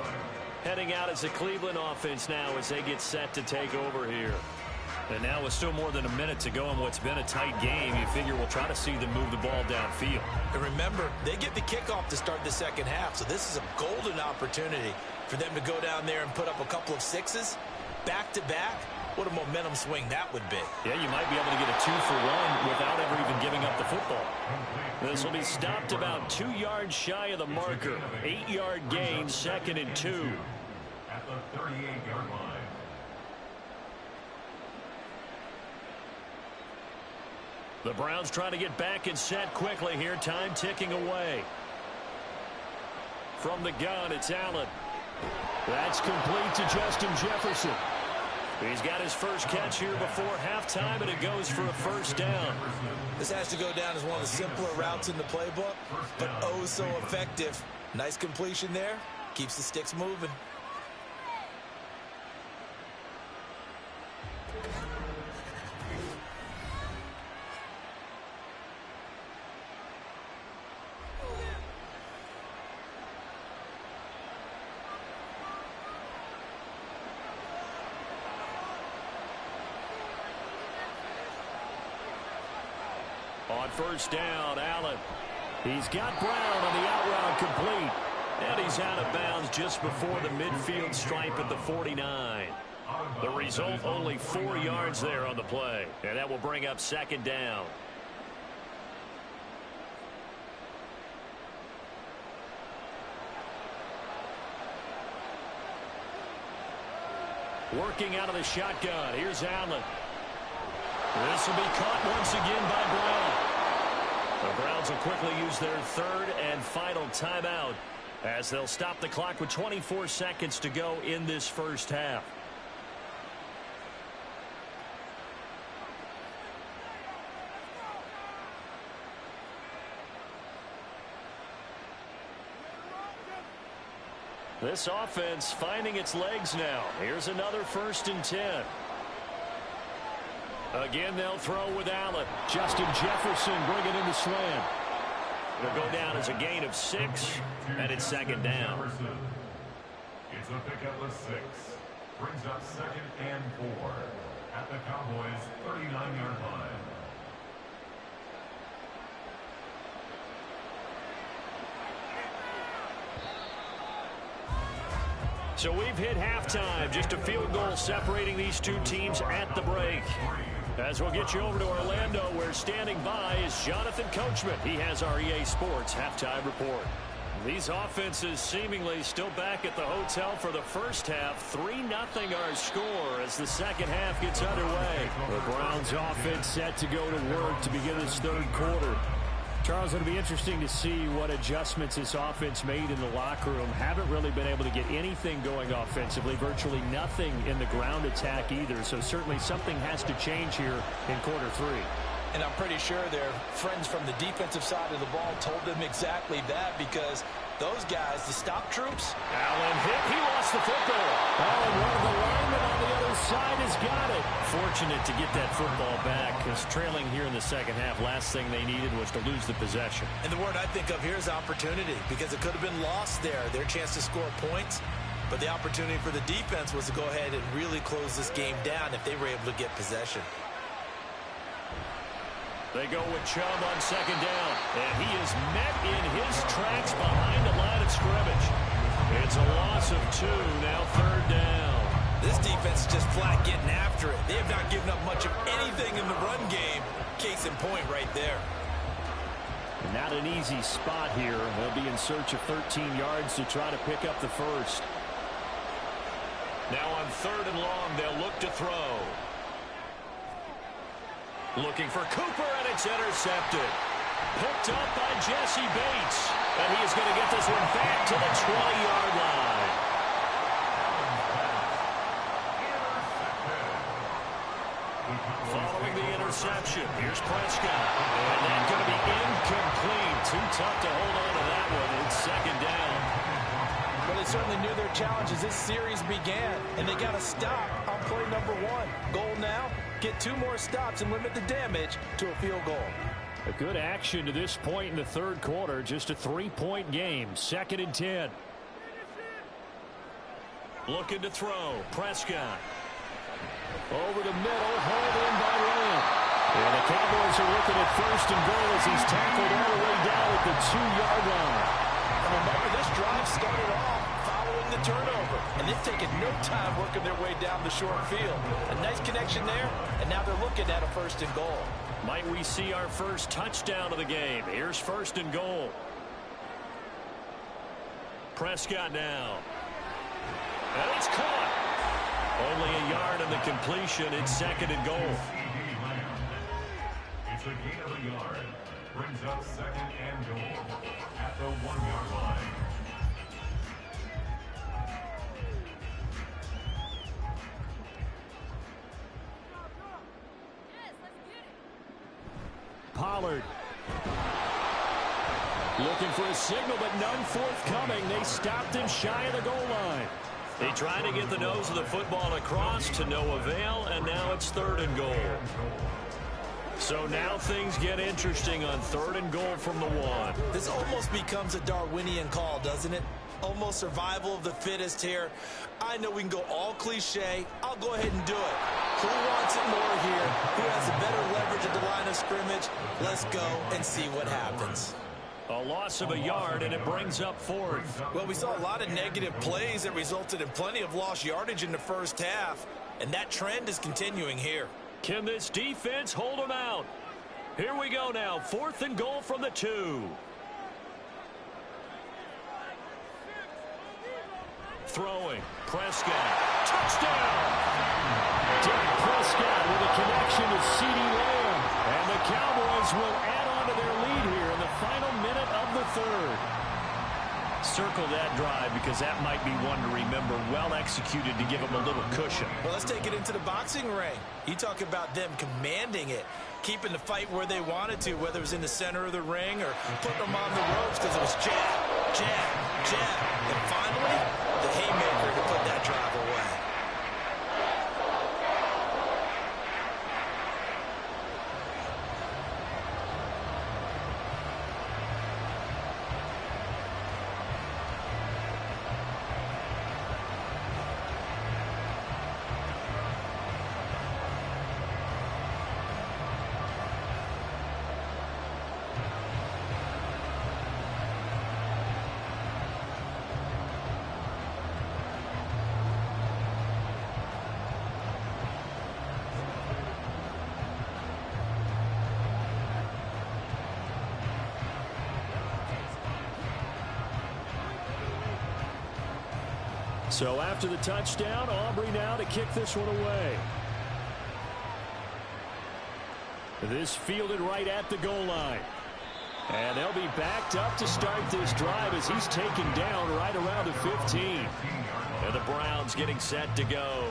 Heading out as the Cleveland offense now as they get set to take over here. And now with still more than a minute to go in what's been a tight game, you figure we'll try to see them move the ball downfield.
And remember, they get the kickoff to start the second half, so this is a golden opportunity for them to go down there and put up a couple of sixes back-to-back. What a momentum swing that would be.
Yeah, you might be able to get a 2-for-1 without ever even giving up the football. This will be stopped about 2 yards shy of the marker. 8-yard gain, 2nd and 2.
At the 38-yard line.
The Browns trying to get back and set quickly here. Time ticking away. From the gun, it's Allen. That's complete to Justin Jefferson. He's got his first catch here before halftime, and it goes for a first down.
This has to go down as one of the simpler routes in the playbook, but oh so effective. Nice completion there. Keeps the sticks moving.
On first down, Allen. He's got Brown on the out route complete. And he's out of bounds just before the midfield stripe at the 49. The result, only 4 yards there on the play. And that will bring up second down. Working out of the shotgun. Here's Allen. This will be caught once again by Brown. The Browns will quickly use their third and final timeout as they'll stop the clock with 24 seconds to go in this first half. This offense finding its legs now. Here's another 1st and 10. Again, they'll throw with Allen. Justin Jefferson bringing in the slam. It'll go down as a gain of 6, and it's second down.
It's a pickup of 6. Brings up 2nd and 4 at the Cowboys' 39-yard line.
So we've hit halftime. Just a field goal separating these two teams at the break. As we'll get you over to Orlando, where standing by is Jonathan Coachman. He has our EA Sports halftime report. These offenses seemingly still back at the hotel for the first half. 3-0 our score as the second half gets underway. The Browns offense set to go to work to begin this third quarter. Charles, it'll be interesting to see what adjustments this offense made in the locker room. Haven't really been able to get anything going offensively. Virtually nothing in the ground attack either. So certainly something has to change here in quarter three.
And I'm pretty sure their friends from the defensive side of the ball told them exactly that, because those guys, the stop troops.
Allen hit. He lost the football. Oh, and one of the linemen on the other side has got it. Fortunate to get that football back, because trailing here in the second half, last thing they needed was to lose the possession.
And the word I think of here is opportunity, because it could have been lost there, their chance to score points. But the opportunity for the defense was to go ahead and really close this game down if they were able to get possession.
They go with Chubb on second down, and he is met in his tracks behind the line of scrimmage. It's a loss of 2, now third down.
This defense is just flat getting after it. They have not given up much of anything in the run game. Case in point right there.
Not an easy spot here. They'll be in search of 13 yards to try to pick up the first. Now on third and long, they'll look to throw. Looking for Cooper, and it's intercepted. Picked up by Jesse Bates. And he is going to get this one back to the 20-yard line. Following the interception, here's Prescott. And that's going to be incomplete. Too tough to hold on to that one. It's second down.
Well, they certainly knew their challenge as this series began, and they got to stop on play number 1. Goal now, get 2 more stops and limit the damage to a field goal.
A good action to this point in the third quarter. Just a 3-point game. Second and 10. Looking to throw. Prescott. Over the middle. Hauled in by Lamb. And the Cowboys are looking at first and goal as he's tackled all the way down at the 2-yard line.
And remember, this drive started off following the turnover, and they've taken no time working their way down the short field. A nice connection there, and now they're looking at a first and goal.
Might we see our first touchdown of the game? Here's first and goal. Prescott now. And it's caught. Only a yard on the completion. It's second and goal.
It's a gain of a yard. Brings up second and goal at the 1-yard line.
Pollard. Looking for a signal, but none forthcoming. They stopped him shy of the goal line. They tried to get the nose of the football across to no avail, and now it's third and goal. So now things get interesting on third and goal from the 1.
This almost becomes a Darwinian call, doesn't it? Almost survival of the fittest here. I know we can go all cliche. I'll go ahead and do it. Who wants it more here? Who has a better leverage at the line of scrimmage? Let's go and see what happens.
A loss of a yard, and it brings up fourth.
Well, we saw a lot of negative plays that resulted in plenty of lost yardage in the first half, and that trend is continuing here.
Can this defense hold them out? Here we go now. Fourth and goal from the 2. Throwing. Prescott. Touchdown! Dak Prescott with a connection to CeeDee Lamb. And the Cowboys will add on to their lead here in the final minute of the third. Circle that drive, because that might be one to remember. Well executed to give them a little cushion.
Well, let's take it into the boxing ring. You talk about them commanding it, keeping the fight where they wanted to, whether it was in the center of the ring or putting them on the ropes, because it was jab, jab, jab. And finally, the haymaker to put that drive away.
So after the touchdown, Aubrey now to kick this one away. This fielded right at the goal line. And they'll be backed up to start this drive as he's taken down right around the 15. And the Browns getting set to go.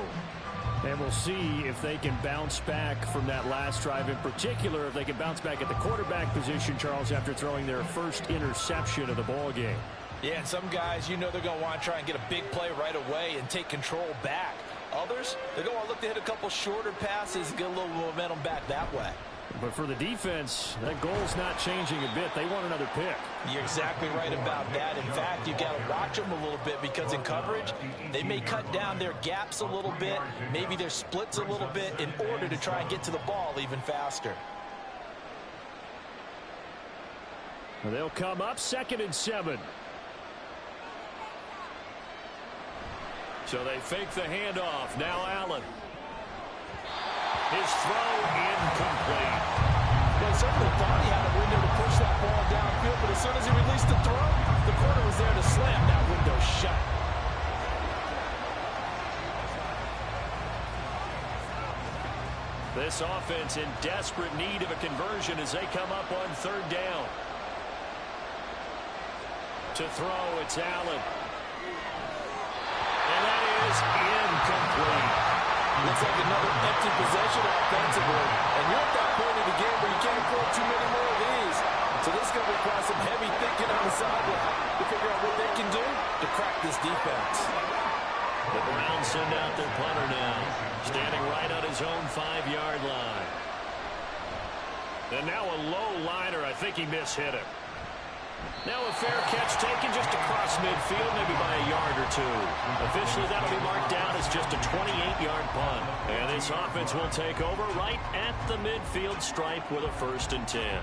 And we'll see if they can bounce back from that last drive, in particular if they can bounce back at the quarterback position, Charles, after throwing their first interception of the ball game.
Yeah, and some guys, you know they're going to want to try and get a big play right away and take control back. Others, they're going to look to hit a couple shorter passes and get a little momentum back that way.
But for the defense, that goal's not changing a bit. They want another pick.
You're exactly right about that. In fact, you've got to watch them a little bit because in coverage, they may cut down their gaps a little bit, maybe their splits a little bit in order to try and get to the ball even faster.
They'll come up 2nd and 7. So they fake the handoff. Now Allen. His throw incomplete.
Well, certainly thought he had a window to push that ball downfield, but as soon as he released the throw, the corner was there to slam that window shut.
This offense in desperate need of a conversion as they come up on 3rd down. To throw, it's Allen. And that is incomplete.
Looks like another empty possession offensively. And you're at that point in the game where you can't afford too many more of these. So this is going to require some heavy thinking on the sideline to figure out what they can do to crack this defense.
The Browns send out their punter now, standing right on his own 5-yard line. And now a low liner. I think he mishit it. Now a fair catch taken just across midfield, maybe by a yard or two. Officially, that'll be marked down as just a 28-yard punt. And this offense will take over right at the midfield stripe with a 1st and 10.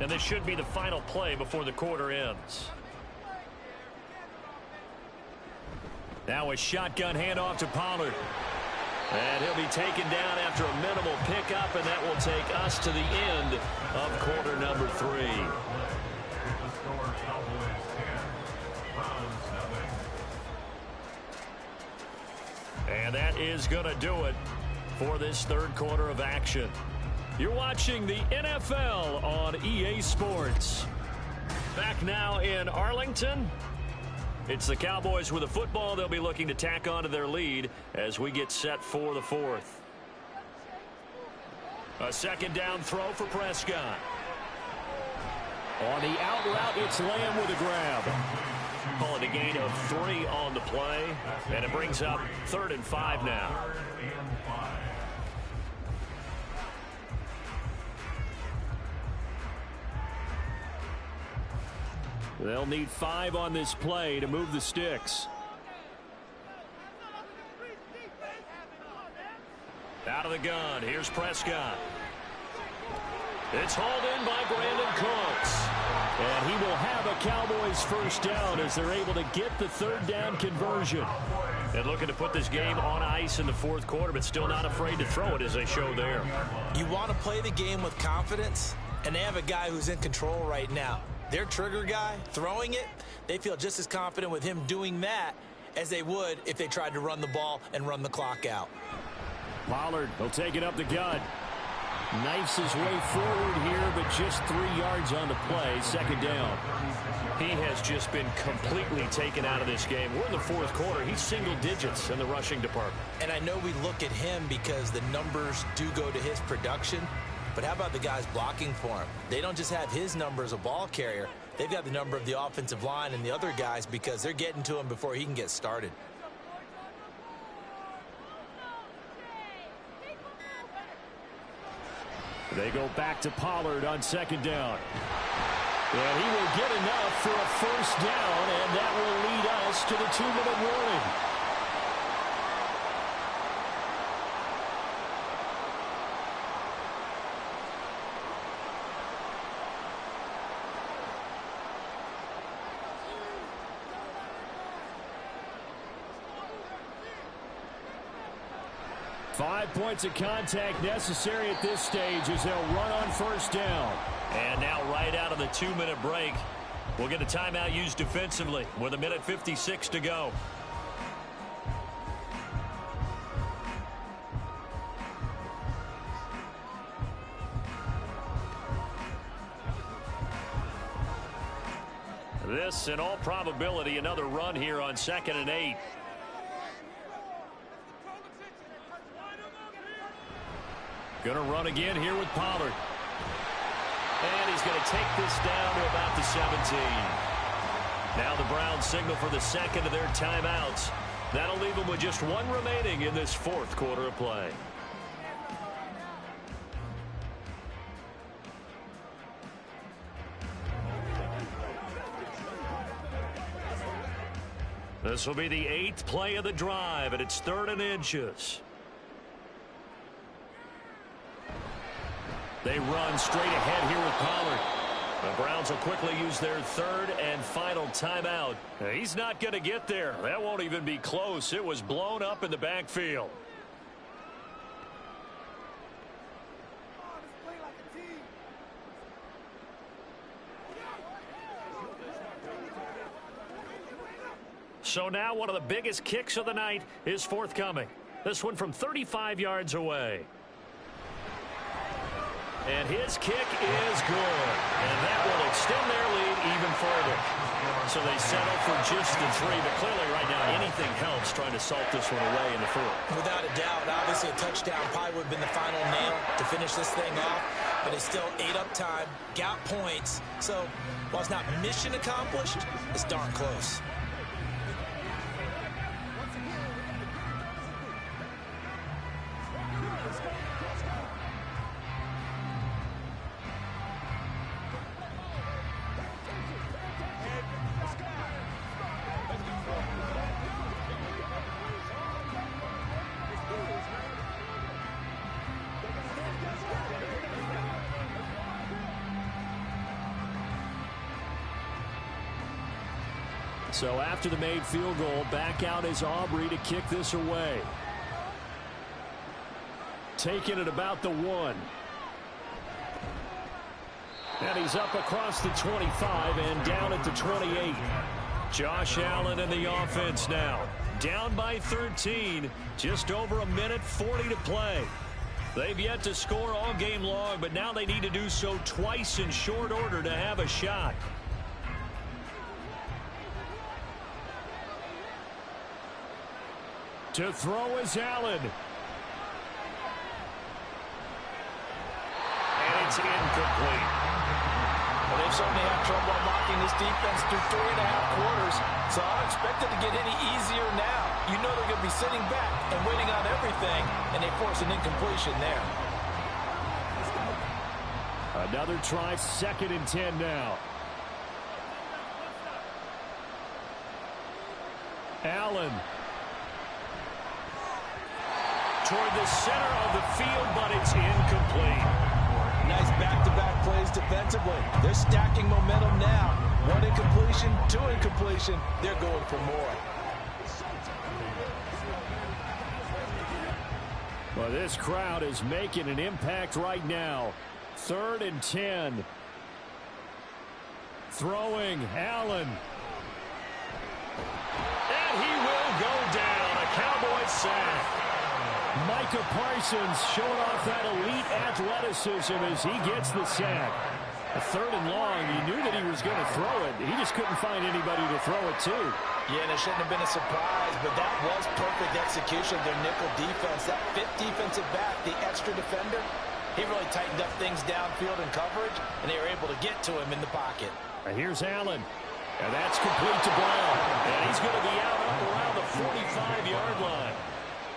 And this should be the final play before the quarter ends. Now a shotgun handoff to Pollard. And he'll be taken down after a minimal pickup, and that will take us to the end of quarter number 3. And that is going to do it for this 3rd quarter of action. You're watching the NFL on EA Sports. Back now in Arlington. It's the Cowboys with a football. They'll be looking to tack on to their lead as we get set for the 4th. A 2nd down throw for Prescott. On the out route, it's Lamb with a grab. Call it a gain of 3 on the play, and it brings up 3rd and 5 now. They'll need 5 on this play to move the sticks. Out of the gun, here's Prescott. It's hauled in by Brandon Cooks. And he will have a Cowboys 1st down as they're able to get the 3rd down conversion. And looking to put this game on ice in the 4th quarter, but still not afraid to throw it as they show there.
You want to play the game with confidence, and they have a guy who's in control right now. Their trigger guy, throwing it, they feel just as confident with him doing that as they would if they tried to run the ball and run the clock out.
Pollard will take it up the gut. Knifes his way forward here, but just 3 yards on the play. 2nd down. He has just been completely taken out of this game. We're in the 4th quarter. He's single digits in the rushing department.
And I know we look at him because the numbers do go to his production. But how about the guys blocking for him? They don't just have his number as a ball carrier. They've got the number of the offensive line and the other guys because they're getting to him before he can get started.
They go back to Pollard on 2nd down. And he will get enough for a 1st down, and that will lead us to the 2-minute warning. Five points of contact necessary at this stage as they'll run on 1st down. And now right out of the 2-minute break, We'll get a timeout used defensively with 1:56 to go. This, in all probability, another run here on 2nd and 8. Going to run again here with Pollard. And he's going to take this down to about the 17. Now the Browns signal for the second of their timeouts. That'll leave them with just one remaining in this fourth quarter of play. This will be the 8th play of the drive, and it's 3rd and inches. They run straight ahead here with Pollard. The Browns will quickly use their 3rd and final timeout. He's not going to get there. That won't even be close. It was blown up in the backfield. So now one of the biggest kicks of the night is forthcoming. This one from 35 yards away. And his kick is good. And that will extend their lead even further. So they settle for just the 3. But clearly right now anything helps trying to salt this one away in the 4th.
Without a doubt, obviously a touchdown probably would have been the final nail to finish this thing off. But it's still ate up time, got points. So while it's not mission accomplished, it's darn close.
So after the made field goal, back out is Aubrey to kick this away. Taking it about the 1. And he's up across the 25 and down at the 28. Josh Allen in the offense now. Down by 13. Just over 1:40 to play. They've yet to score all game long, but now they need to do so twice in short order to have a shot. To throw is Allen. And it's incomplete.
Well, they've certainly had trouble unlocking this defense through 3.5 quarters, so I don't expect it to get any easier now. You know they're going to be sitting back and waiting on everything, and they force an incompletion there.
Another try, 2nd and 10 now. Allen. Toward the center of the field, but it's incomplete.
Nice back-to-back plays defensively. They're stacking momentum now. 1 incompletion, 2 incompletion. They're going for more.
Well, this crowd is making an impact right now. 3rd and 10. Throwing, Allen. And he will go down. A Cowboys sack. Micah Parsons showing off that elite athleticism as he gets the sack. A 3rd and long. He knew that he was going to throw it. He just couldn't find anybody to throw it to.
Yeah, and it shouldn't have been a surprise, but that was perfect execution of their nickel defense. That 5th defensive back, the extra defender, he really tightened up things downfield in coverage, and they were able to get to him in the pocket.
And here's Allen. And that's complete to Brown. And he's going to be out up around the 45-yard line.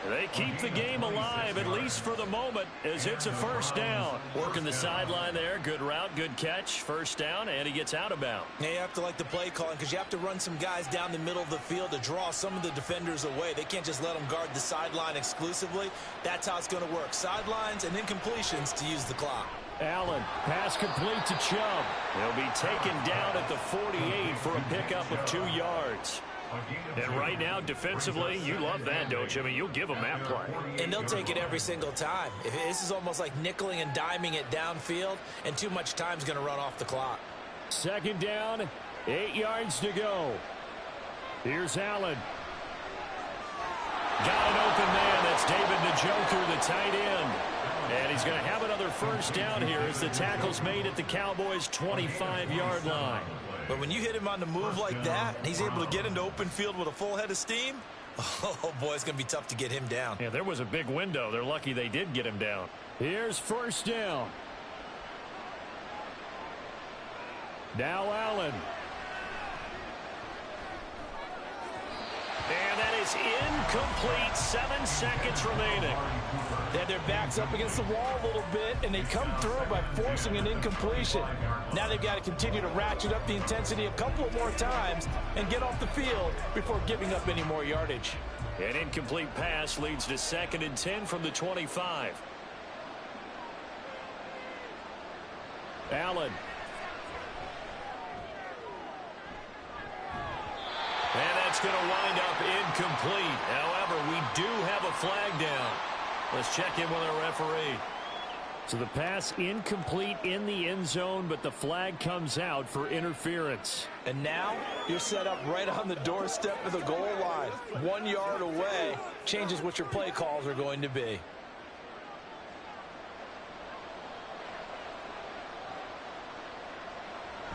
They keep the game alive, at least for the moment, as it's a 1st down. Working the sideline there. Good route, good catch. 1st down, and he gets out of bounds.
Yeah, you have to like the play calling because you have to run some guys down the middle of the field to draw some of the defenders away. They can't just let them guard the sideline exclusively. That's how it's going to work. Sidelines and incompletions to use the clock.
Allen, pass complete to Chubb. He'll be taken down at the 48 for a pickup of 2 yards. And right now, defensively, you love that, don't you? I mean, you'll give them that play.
And they'll take it every single time. This is almost like nickeling and diming it downfield, and too much time's going to run off the clock.
2nd down 8 yards to go. Here's Allen. Got an open man. That's David Njoku, the tight end. And he's going to have another first down here as the tackle's made at the Cowboys' 25-yard line.
But when you hit him on the move like that, and he's able to get into open field with a full head of steam, oh, boy, it's going to be tough to get him down.
Yeah, there was a big window. They're lucky they did get him down. Here's first down. Now Allen. And that is incomplete. 7 seconds remaining.
They had their backs up against the wall a little bit, and they come through by forcing an incompletion. Now they've got to continue to ratchet up the intensity a couple of more times and get off the field before giving up any more yardage.
An incomplete pass leads to 2nd and 10 from the 25. Allen. And that's going to wind up incomplete. However, we do have a flag down. Let's check in with our referee. So the pass incomplete in the end zone, but the flag comes out for interference.
And now you're set up right on the doorstep of the goal line. 1 yard away changes what your play calls are going to be.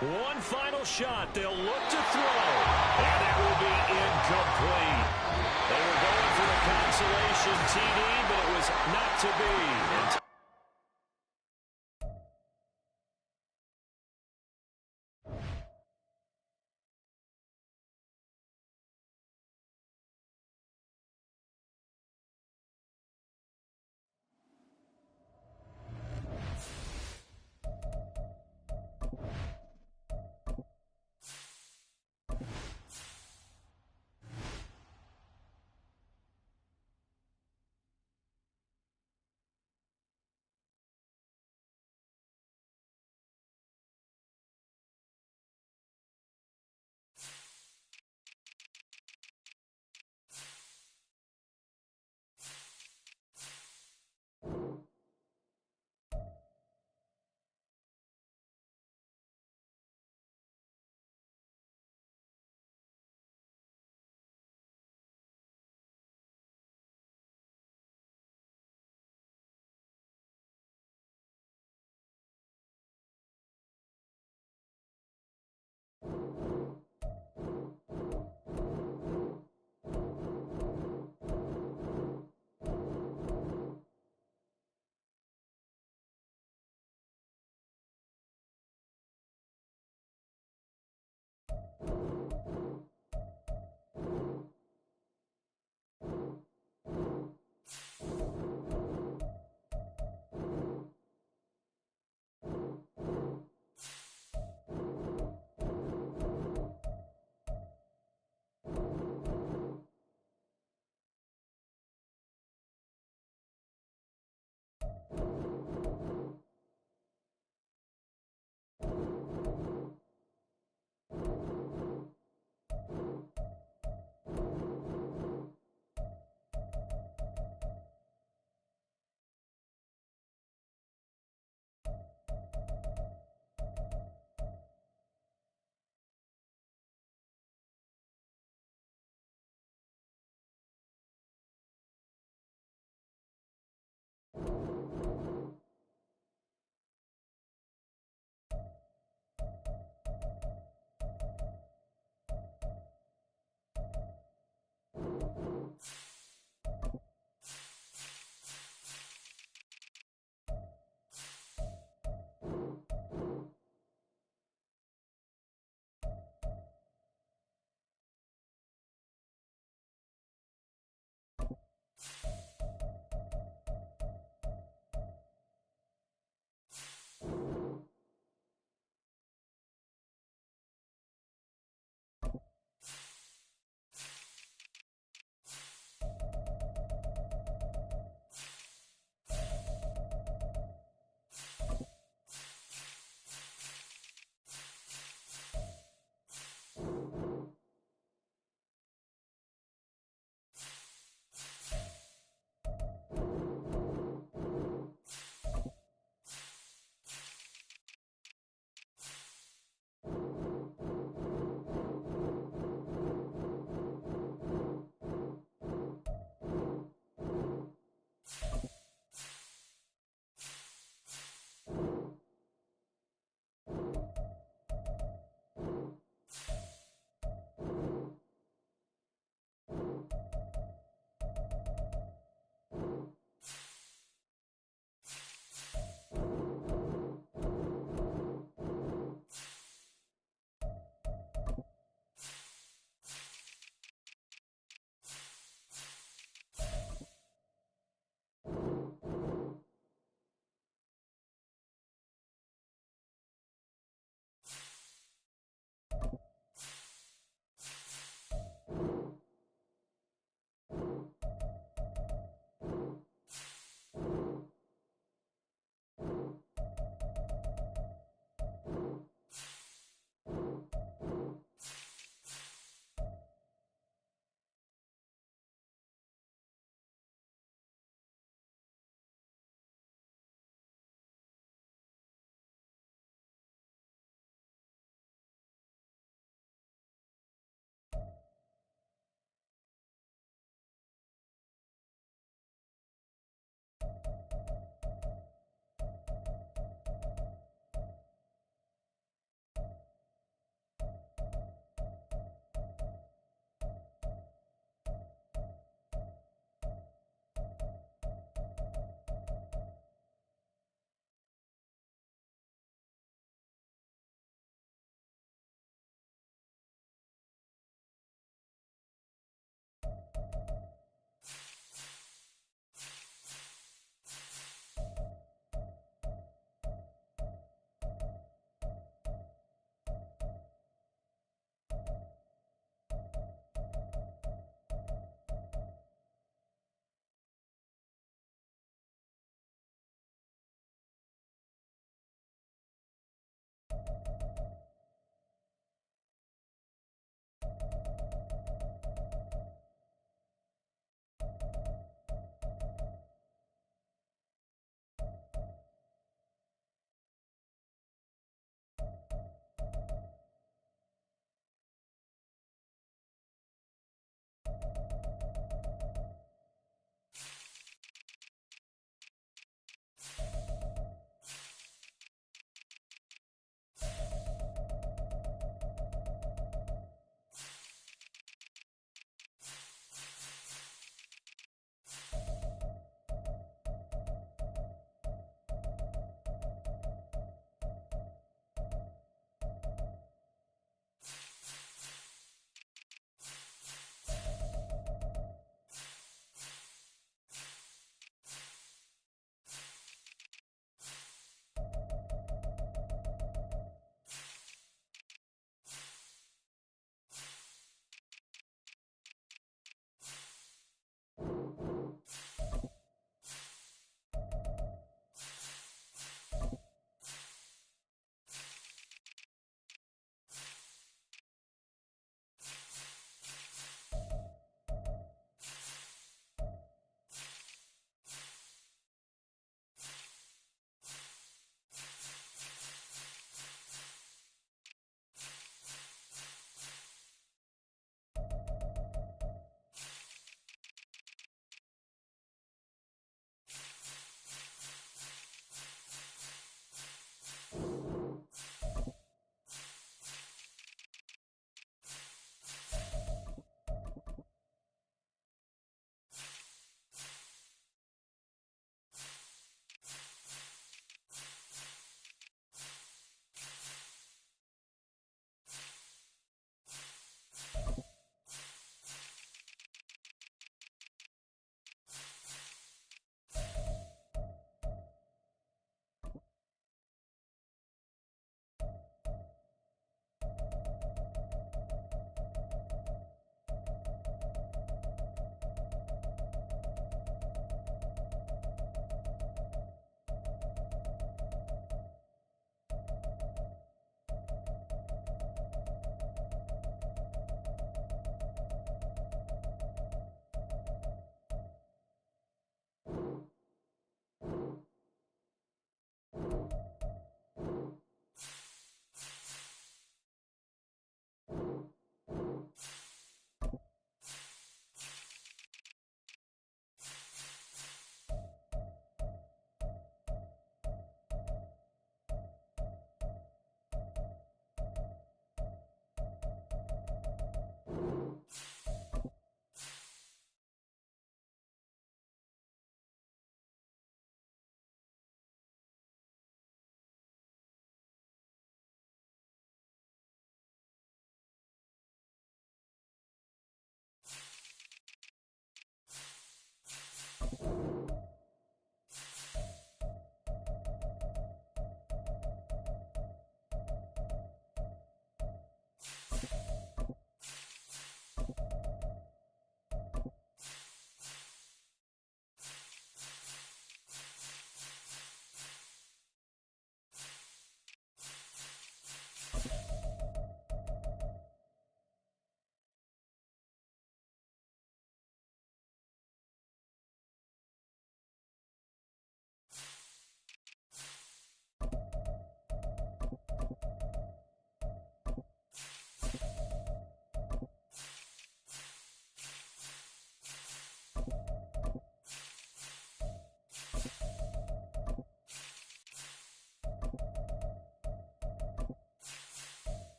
One final shot. They'll look to throw. And it will be incomplete. They were going for a consolation TD, but it was not to be.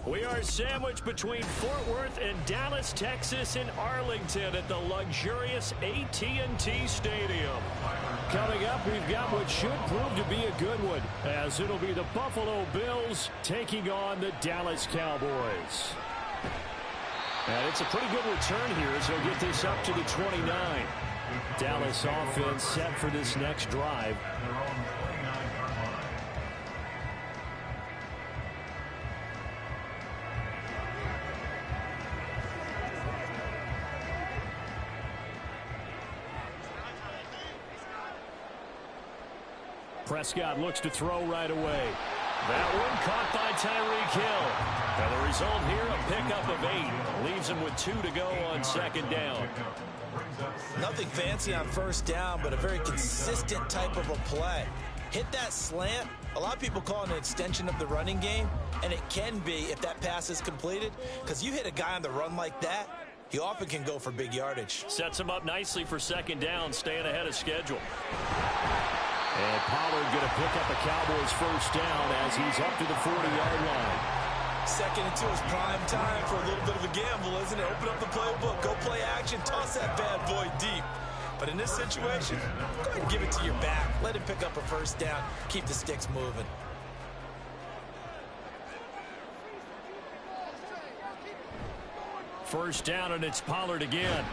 We are sandwiched between Fort Worth and Dallas, Texas, and Arlington at the luxurious AT&T Stadium. Coming up, we've got what should prove to be a good one, as it'll be the Buffalo Bills taking on the Dallas Cowboys. And it's a pretty good return here as they'll get this up to the 29. Dallas offense set for this next drive. Prescott looks to throw right away. That one caught by Tyreek Hill. And the result here, a pickup of 8. Leaves him with 2 to go on second down.
Nothing fancy on first down, but a very consistent type of a play. Hit that slant. A lot of people call it an extension of the running game, and it can be if that pass is completed, because you hit a guy on the run like that, he often can go for big yardage.
Sets him up nicely for second down, staying ahead of schedule. And Pollard going to pick up a Cowboys first down as he's up to the 40-yard line.
Second and 2 is prime time for a little bit of a gamble, isn't it? Open up the playbook, go play action, toss that bad boy deep. But in this situation, go ahead and give it to your back. Let him pick up a first down, keep the sticks moving.
First down, and it's Pollard again.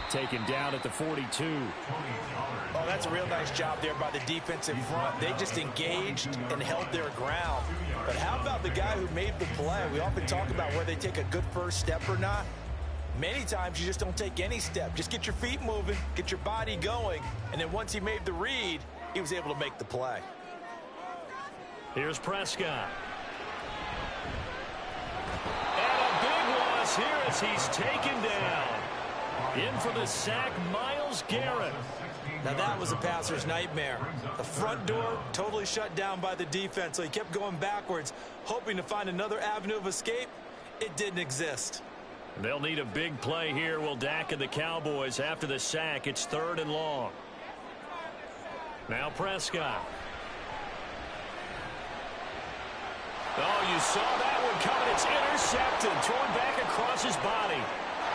Taken down at the 42.
Oh, that's a real nice job there by the defensive front. They just engaged and held their ground. But how about the guy who made the play? We often talk about whether they take a good first step or not. Many times you just don't take any step. Just get your feet moving, get your body going, and then once he made the read, he was able to make the play.
Here's Prescott. And a big loss here as he's taken down. In for the sack, Myles Garrett.
Now that was a passer's nightmare. The front door totally shut down by the defense, so he kept going backwards, hoping to find another avenue of escape. It didn't exist.
They'll need a big play here, will Dak and the Cowboys. After the sack, it's 3rd and long. Now Prescott. Oh, you saw that one coming. It's intercepted. Thrown back across his body.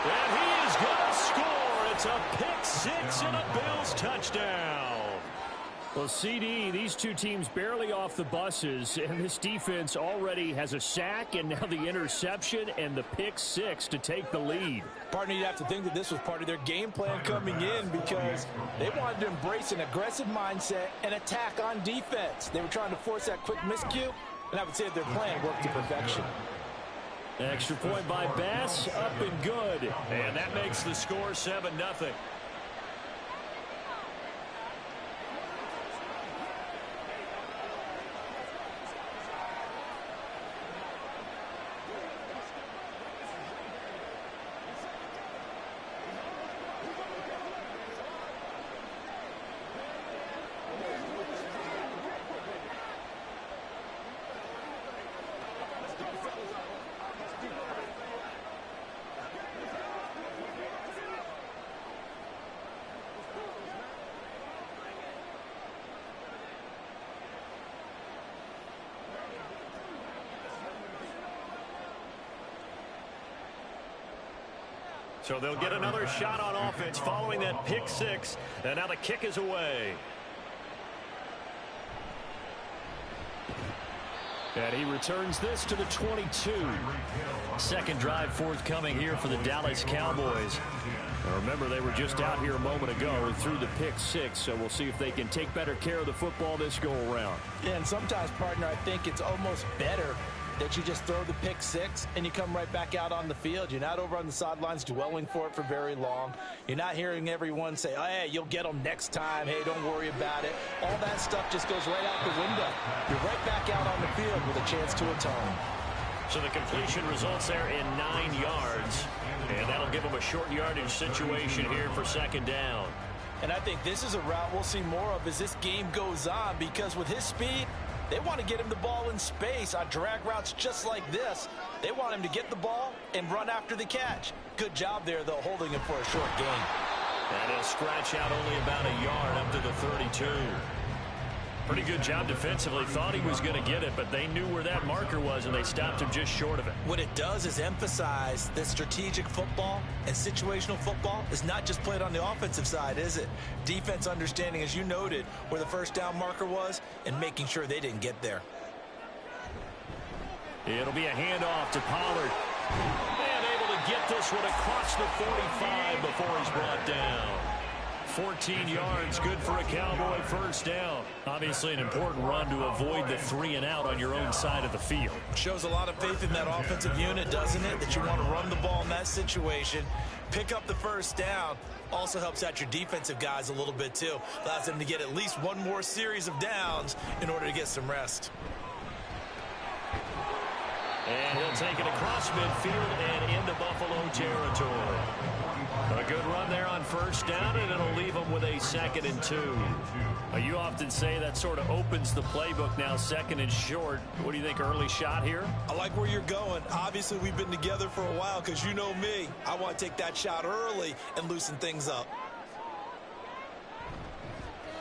And he is going to score. It's a pick 6 and a Bills touchdown. Well, CD, these two teams barely off the buses, and this defense already has a sack and now the interception and the pick 6 to take the lead.
Partner, you'd have to think that this was part of their game plan coming in because they wanted to embrace an aggressive mindset and attack on defense. They were trying to force that quick miscue, and I would say that their plan worked to perfection.
Extra point by Bass, up and good. And that makes the score 7-0. So they'll get another shot on offense following that pick six. And now the kick is away. And he returns this to the 22. Second drive forthcoming here for the Dallas Cowboys. Now remember, they were just out here a moment ago through the pick six, so we'll see if they can take better care of the football this go-around.
Yeah, and sometimes, partner, I think it's almost better that you just throw the pick six and you come right back out on the field. You're not over on the sidelines dwelling for it for very long. You're not hearing everyone say, oh, hey, you'll get them next time. Hey, don't worry about it. All that stuff just goes right out the window. You're right back out on the field with a chance to atone.
So the completion results there in 9 yards, and that'll give them a short yardage situation here for second down.
And I think this is a route we'll see more of as this game goes on, because with his speed, they want to get him the ball in space on drag routes just like this. They want him to get the ball and run after the catch. Good job there, though, holding him for a short gain.
And he'll scratch out only about a yard up to the 32. Pretty good job defensively. Thought he was going to get it, but they knew where that marker was, and they stopped him just short of it.
What it does is emphasize that strategic football and situational football is not just played on the offensive side, is it? Defense understanding, as you noted, where the first down marker was and making sure they didn't get there.
It'll be a handoff to Pollard. And able to get this one across the 45 before he's brought down. 14 yards, good for a Cowboy first down. Obviously an important run to avoid the 3-and-out on your own side of the field.
Shows a lot of faith in that offensive unit, doesn't it? That you want to run the ball in that situation. Pick up the first down. Also helps out your defensive guys a little bit too. Allows them to get at least one more series of downs in order to get some rest.
And he'll take it across midfield and into Buffalo territory. A good run there on first down, and it'll leave them with a 2nd and 2. You often say that sort of opens the playbook now, 2nd and short. What do you think, early shot here?
I like where you're going. Obviously, we've been together for a while because you know me. I want to take that shot early and loosen things up.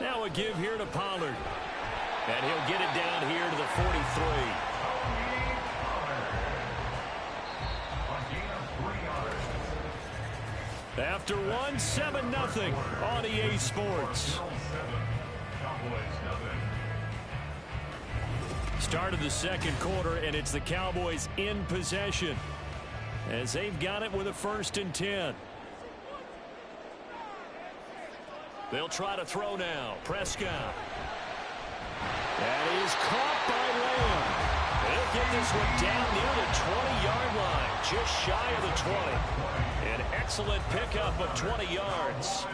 Now a give here to Pollard. And he'll get it down here to the 43. After 1, 7-0 on EA Sports. Start of the second quarter, and it's the Cowboys in possession as they've got it with a 1st and 10. They'll try to throw now. Prescott. That is caught by Lamb. They'll get this one down near the 20-yard line, just shy of the 20. An excellent pickup of 20 yards.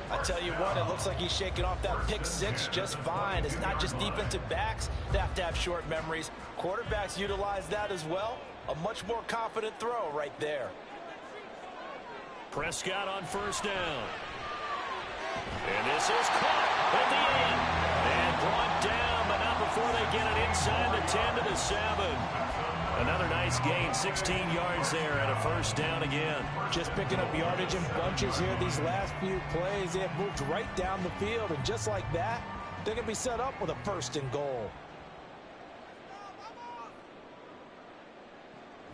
I tell you what, it looks like he's shaking off that pick six just fine. It's not just defensive backs that have to have short memories. Quarterbacks utilize that as well. A much more confident throw right there.
Prescott on first down. And this is caught at the end. And brought down, but not before they get it inside the 10 to the 7. Another nice gain, 16 yards there, and a 1st down again.
Just picking up yardage in bunches here these last few plays. They have moved right down the field, and just like that, they're going to be set up with a 1st and goal.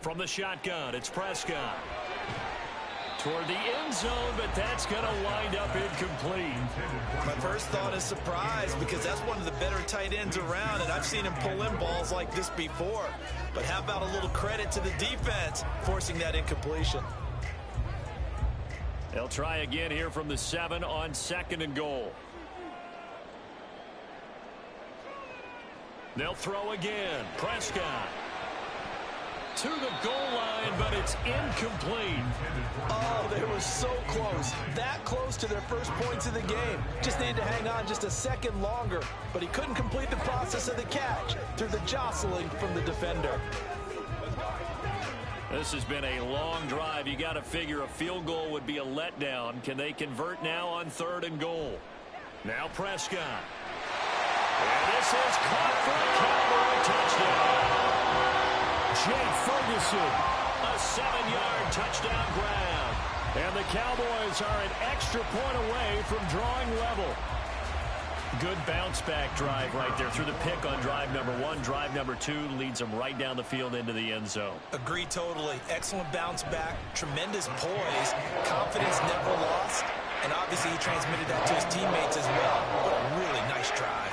From the shotgun, it's Prescott. Toward the end zone, but that's going to wind up incomplete.
My first thought is surprise, because that's one of the better tight ends around, and I've seen him pull in balls like this before. But how about a little credit to the defense forcing that incompletion?
They'll try again here from the 7 on 2nd and goal. They'll throw again. Prescott to the goal line, but it's incomplete.
Oh, they were so close. That close to their first points of the game. Just needed to hang on just a second longer, but he couldn't complete the process of the catch through the jostling from the defender.
This has been a long drive. You got to figure a field goal would be a letdown. Can they convert now on 3rd and goal? Now Prescott. And this is caught for a Cowboy touchdown. Jake Ferguson, a 7-yard touchdown grab. And the Cowboys are an extra point away from drawing level. Good bounce-back drive right there through the pick on drive number 1. Drive number 2 leads them right down the field into the end zone.
Agree totally. Excellent bounce back, tremendous poise, confidence never lost, and obviously he transmitted that to his teammates as well. What a really nice drive.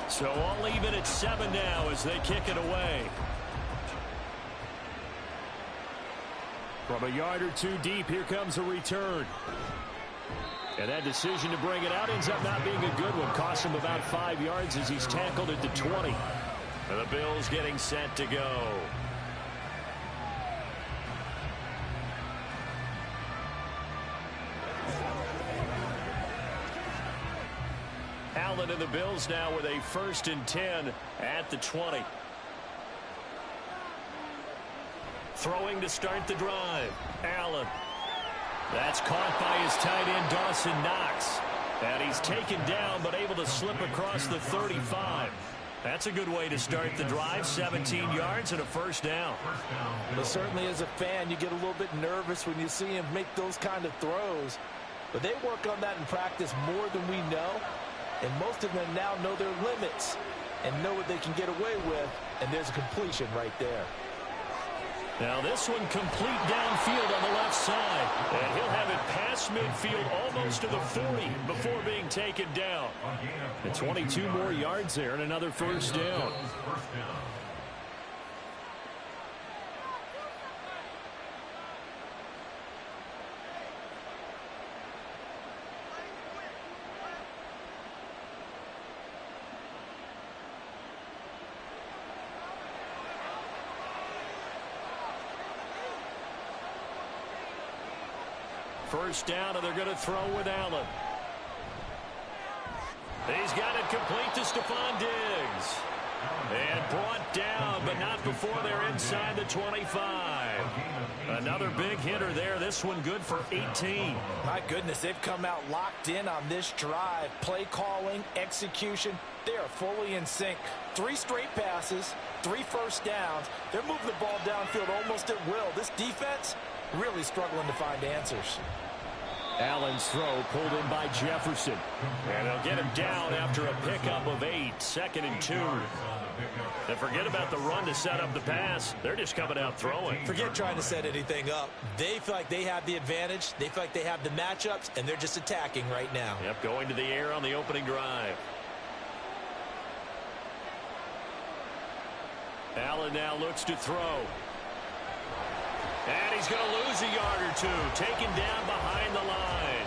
So all even at 7 now as they kick it away. From a yard or two deep, here comes a return. And that decision to bring it out ends up not being a good one. Costs him about 5 yards as he's tackled at the 20. And the Bills getting set to go. Allen and the Bills now with a 1st and 10 at the 20. Throwing to start the drive. Allen. That's caught by his tight end, Dawson Knox. And he's taken down but able to slip across the 35. That's a good way to start the drive. 17 yards and a 1st down.
But certainly as a fan, you get a little bit nervous when you see him make those kind of throws. But they work on that in practice more than we know. And most of them now know their limits and know what they can get away with. And there's a completion right there.
Now this one complete downfield on the left side. And he'll have it past midfield almost to the 40 before being taken down. And 22 more yards there and another 1st down. First down, and they're going to throw with Allen. He's got it complete to Stephon Diggs. And brought down, but not before they're inside the 25. Another big hitter there. This one good for 18.
My goodness, they've come out locked in on this drive. Play calling, execution, they are fully in sync. 3 straight passes, 3 first downs. They're moving the ball downfield almost at will. This defense really struggling to find answers.
Allen's throw pulled in by Jefferson. And they'll get him down after a pickup of 8. 2nd and 2. And forget about the run to set up the pass. They're just coming out throwing.
Forget trying to set anything up. They feel like they have the advantage. They feel like they have the matchups, and they're just attacking right now.
Yep, going to the air on the opening drive. Allen now looks to throw. And he's going to lose a yard or 2. Taken down behind the line.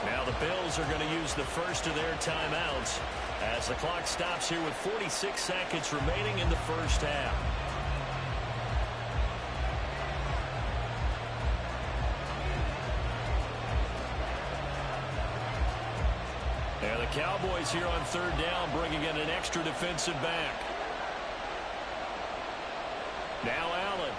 Now the Bills are going to use the first of their timeouts as the clock stops here with 46 seconds remaining in the first half. And the Cowboys here on 3rd down bringing in an extra defensive back. Now Allen.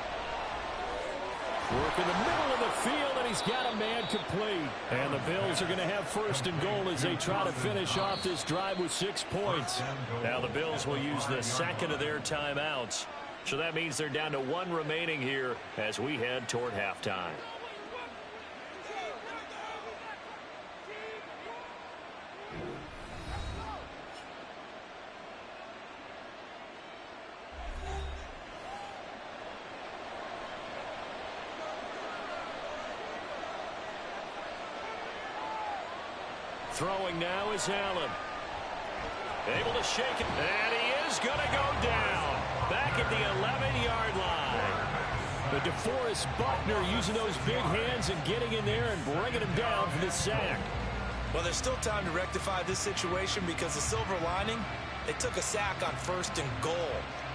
Work in the middle of the field, and he's got a man complete. And the Bills are going to have 1st and goal as they try to finish off this drive with 6 points. Now the Bills will use the 2nd of their timeouts. So that means they're down to 1 remaining here as we head toward halftime. Throwing now is Allen. Able to shake it, and he is going to go down. Back at the 11-yard line. But DeForest Buckner using those big hands and getting in there and bringing him down for the sack.
Well, there's still time to rectify this situation because the silver lining, They took a sack on 1st and goal.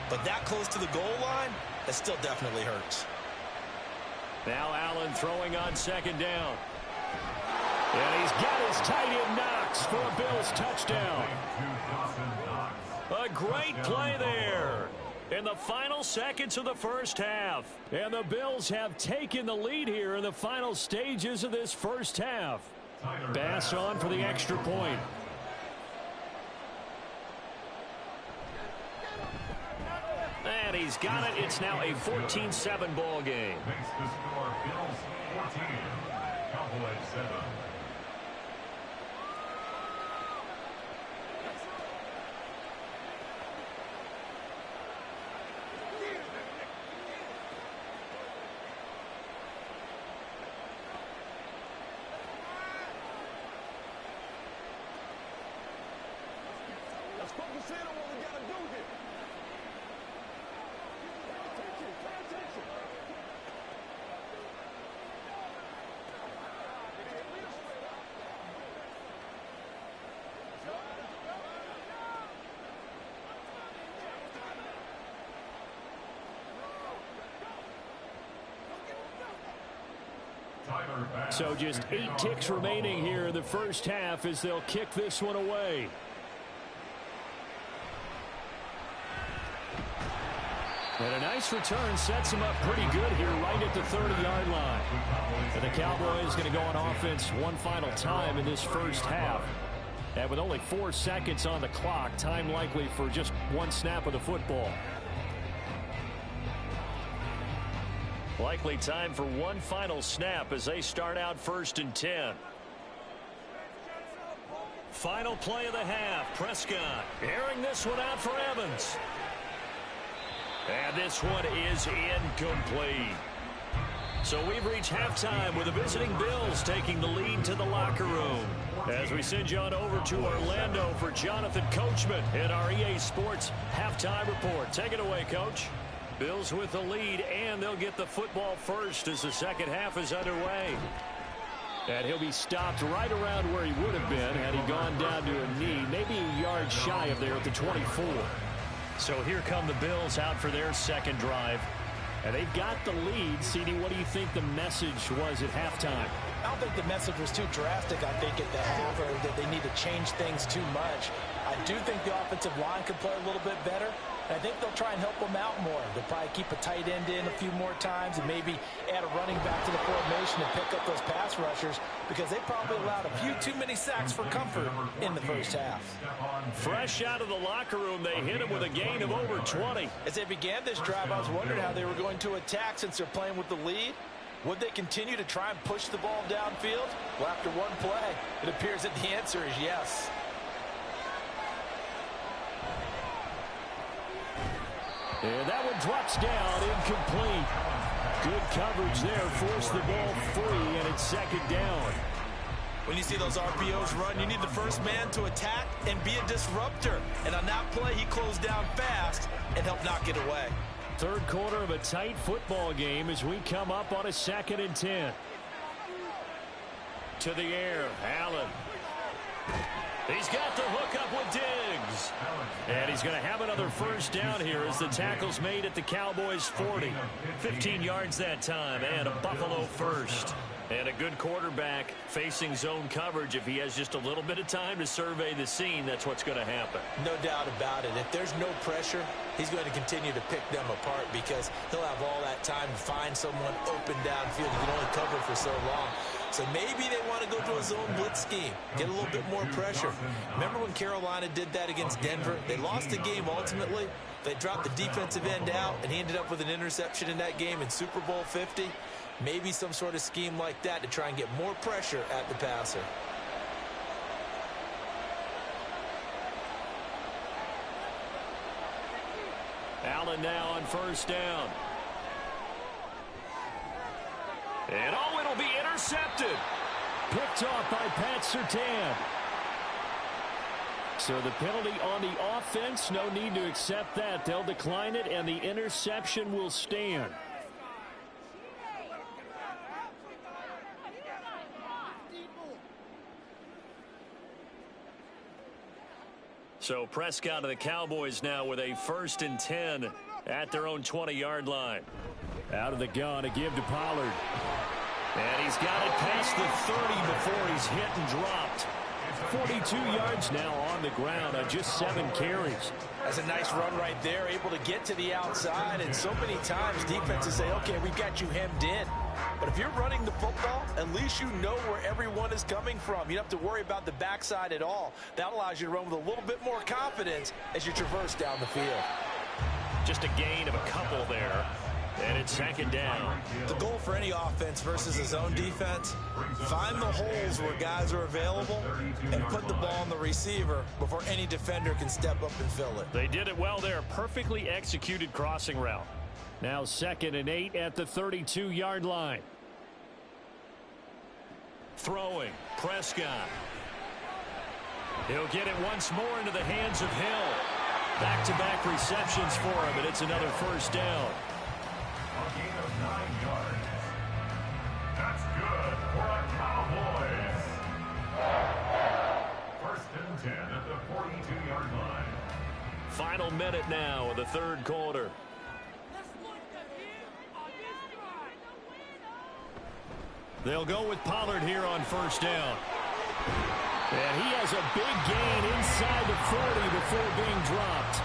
But that close to the goal line, that still definitely hurts.
Now Allen throwing on 2nd down. And he's got his tight end Knox for a Bills touchdown. A great play there in the final seconds of the first half. And the Bills have taken the lead here in the final stages of this first half. Bass on for the extra point. And he's got it. It's now a 14-7 ball game.
Makes the score Bills 14, Cowboys 7.
Let's focus in on what we got to do here. Pay attention.
So just 8 ticks remaining here in the first half as they'll kick this one away. And a nice return sets him up pretty good here right at the 30-yard line. And the Cowboys going to go on offense one final time in this first half. And with only 4 seconds on the clock, time likely for just one snap of the football. Likely time for one final snap as they start out 1st and 10. Final play of the half. Prescott airing this one out for Evans. And this one is incomplete. So we've reached halftime with the visiting Bills taking the lead to the locker room. As we send you on over to Orlando for Jonathan Coachman in our EA Sports Halftime Report. Take it away, Coach. Bills with the lead, and they'll get the football first as the second half is underway. And he'll be stopped right around where he would have been had he gone down to a knee, maybe a yard shy of there at the 24. So here come the Bills out for their second drive. And they've got the lead. CD, what do you think the message was at halftime?
I don't think the message was too drastic, I think, at the half, or that they need to change things too much. I do think the offensive line could play a little bit better. And I think they'll try and help them out more. They'll probably keep a tight end in a few more times and maybe add a running back to the formation and pick up those pass rushers because they probably allowed a few too many sacks for comfort in the first half.
Fresh out of the locker room, they hit him with a gain of over 20.
As they began this drive, I was wondering how they were going to attack since they're playing with the lead. Would they continue to try and push the ball downfield? Well, after one play, it appears that the answer is yes.
And that one drops down, incomplete. Good coverage there, forced the ball free, and it's second down.
When you see those RPOs run, you need the first man to attack and be a disruptor. And on that play, he closed down fast and helped knock it away.
Third quarter of a tight football game as we come up on a 2nd and 10. To the air, Allen. He's got the hook up with Diggs. And he's going to have another first down here as the tackle's made at the Cowboys 40. 15 yards that time and a Buffalo first. And a good quarterback facing zone coverage. If he has just a little bit of time to survey the scene, that's what's going to happen.
No doubt about it. If there's no pressure, he's going to continue to pick them apart because he'll have all that time to find someone open downfield. He can only cover for so long. So maybe they want to go to a zone blitz scheme, get a little bit more pressure. Remember when Carolina did that against Denver? They lost the game ultimately. They dropped the defensive end out, and he ended up with an interception in that game in Super Bowl 50. Maybe some sort of scheme like that to try and get more pressure at the passer.
Allen now on first down. And oh, it'll be intercepted. Picked off by Pat Surtain. So the penalty on the offense, no need to accept that. They'll decline it, and the interception will stand. So Prescott of the Cowboys now with a 1st and 10 at their own 20-yard line. Out of the gun, a give to Pollard. And he's got it past the 30 before he's hit and dropped. 42 yards now on the ground on just 7 carries.
That's a nice run right there, able to get to the outside. And so many times defenses say, okay, we've got you hemmed in. But if you're running the football, at least you know where everyone is coming from. You don't have to worry about the backside at all. That allows you to run with a little bit more confidence as you traverse down the field.
Just a gain of a couple there. And it's 2nd down.
The goal for any offense versus a zone defense, find the holes where guys are available and put the ball on the receiver before any defender can step up and fill it.
They did it well there. Perfectly executed crossing route. Now 2nd and 8 at the 32-yard line. Throwing, Prescott. He'll get it once more into the hands of Hill. Back-to-back receptions for him, and it's another 1st down.
A gain of 9 yards. That's good for the Cowboys. 1st and 10 at the 42-yard line.
Final minute now of the 3rd quarter. They'll go with Pollard here on 1st down. And he has a big gain inside the 40 before being dropped.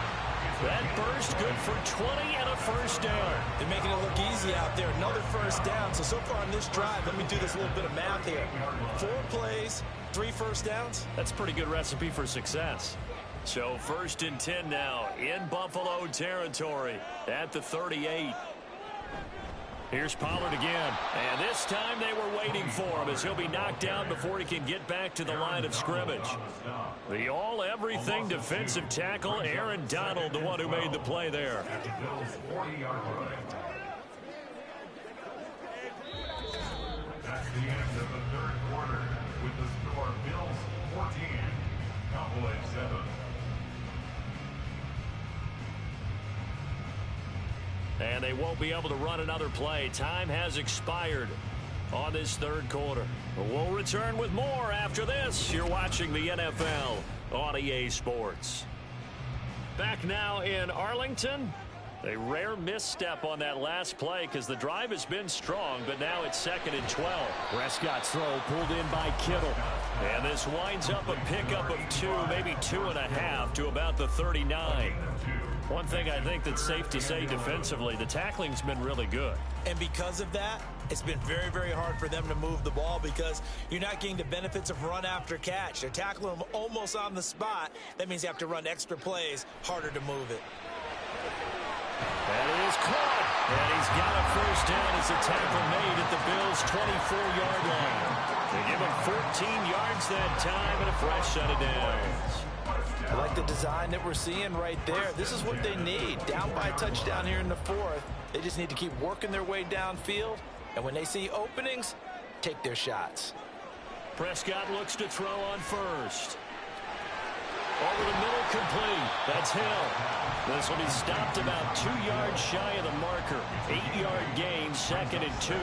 That burst good for 20 and a 1st down.
They're making it look easy out there. Another 1st down. So far on this drive, let me do this little bit of math here. 4 plays, 3 1st downs.
That's a pretty good recipe for success. So 1st and 10 now in Buffalo territory at the 38. Here's Pollard again. And this time they were waiting for him as he'll be knocked down before he can get back to the line of scrimmage. The all-everything defensive tackle, Aaron Donald, the one who made the play there.
At the Bills' 40-yard line. That's the end of the 3rd quarter with the score Bills 14, Cowboys 7.
And they won't be able to run another play. Time has expired on this 3rd quarter. We'll return with more after this. You're watching the NFL on EA Sports. Back now in Arlington. A rare misstep on that last play because the drive has been strong, but now it's 2nd and 12. Prescott's throw pulled in by Kittle. And this winds up a pickup of 2, maybe 2.5 to about the 39. One thing I think that's safe to say defensively, the tackling's been really good.
And because of that, it's been very, very hard for them to move the ball because you're not getting the benefits of run after catch. They're tackling them almost on the spot. That means you have to run extra plays, harder to move it.
And it is caught. And he's got a 1st down as a tackle made at the Bills' 24-yard line. They give him 14 yards that time and a fresh set of downs.
I like the design that we're seeing right there. This is what they need. Down by a touchdown here in the 4th. They just need to keep working their way downfield. And when they see openings, take their shots.
Prescott looks to throw on 1st. Over the middle, complete. That's Hill. This will be stopped about 2 yards shy of the marker. 8-yard gain, 2nd and 2.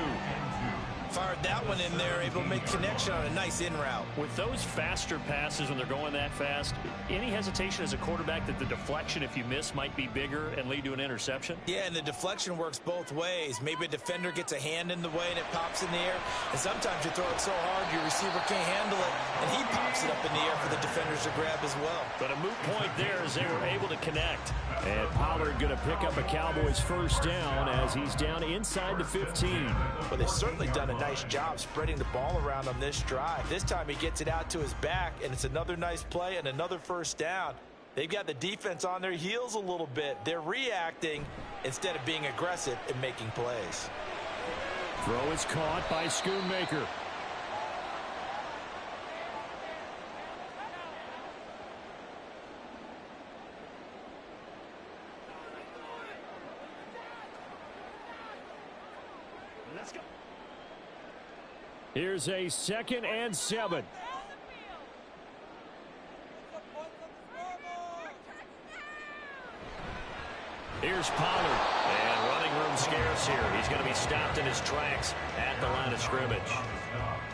Fired that one in there, able to make connection on a nice in route.
With those faster passes when they're going that fast, any hesitation as a quarterback that the deflection, if you miss, might be bigger and lead to an interception?
Yeah, and the deflection works both ways. Maybe a defender gets a hand in the way and it pops in the air. And sometimes you throw it so hard your receiver can't handle it, and he pops it up in the air for the defenders to grab as well.
But a moot point there as they were able to connect. And Pollard going to pick up a Cowboys 1st down as he's down inside the 15.
Well, they've certainly done a nice job spreading the ball around on this drive. This time he gets it out to his back, and it's another nice play and another 1st down. They've got the defense on their heels a little bit. They're reacting instead of being aggressive and making plays.
Throw is caught by Schoonmaker. Let's go. Here's a 2nd and 7. Here's Pollard. And running room scarce here. He's going to be stopped in his tracks at the line of scrimmage.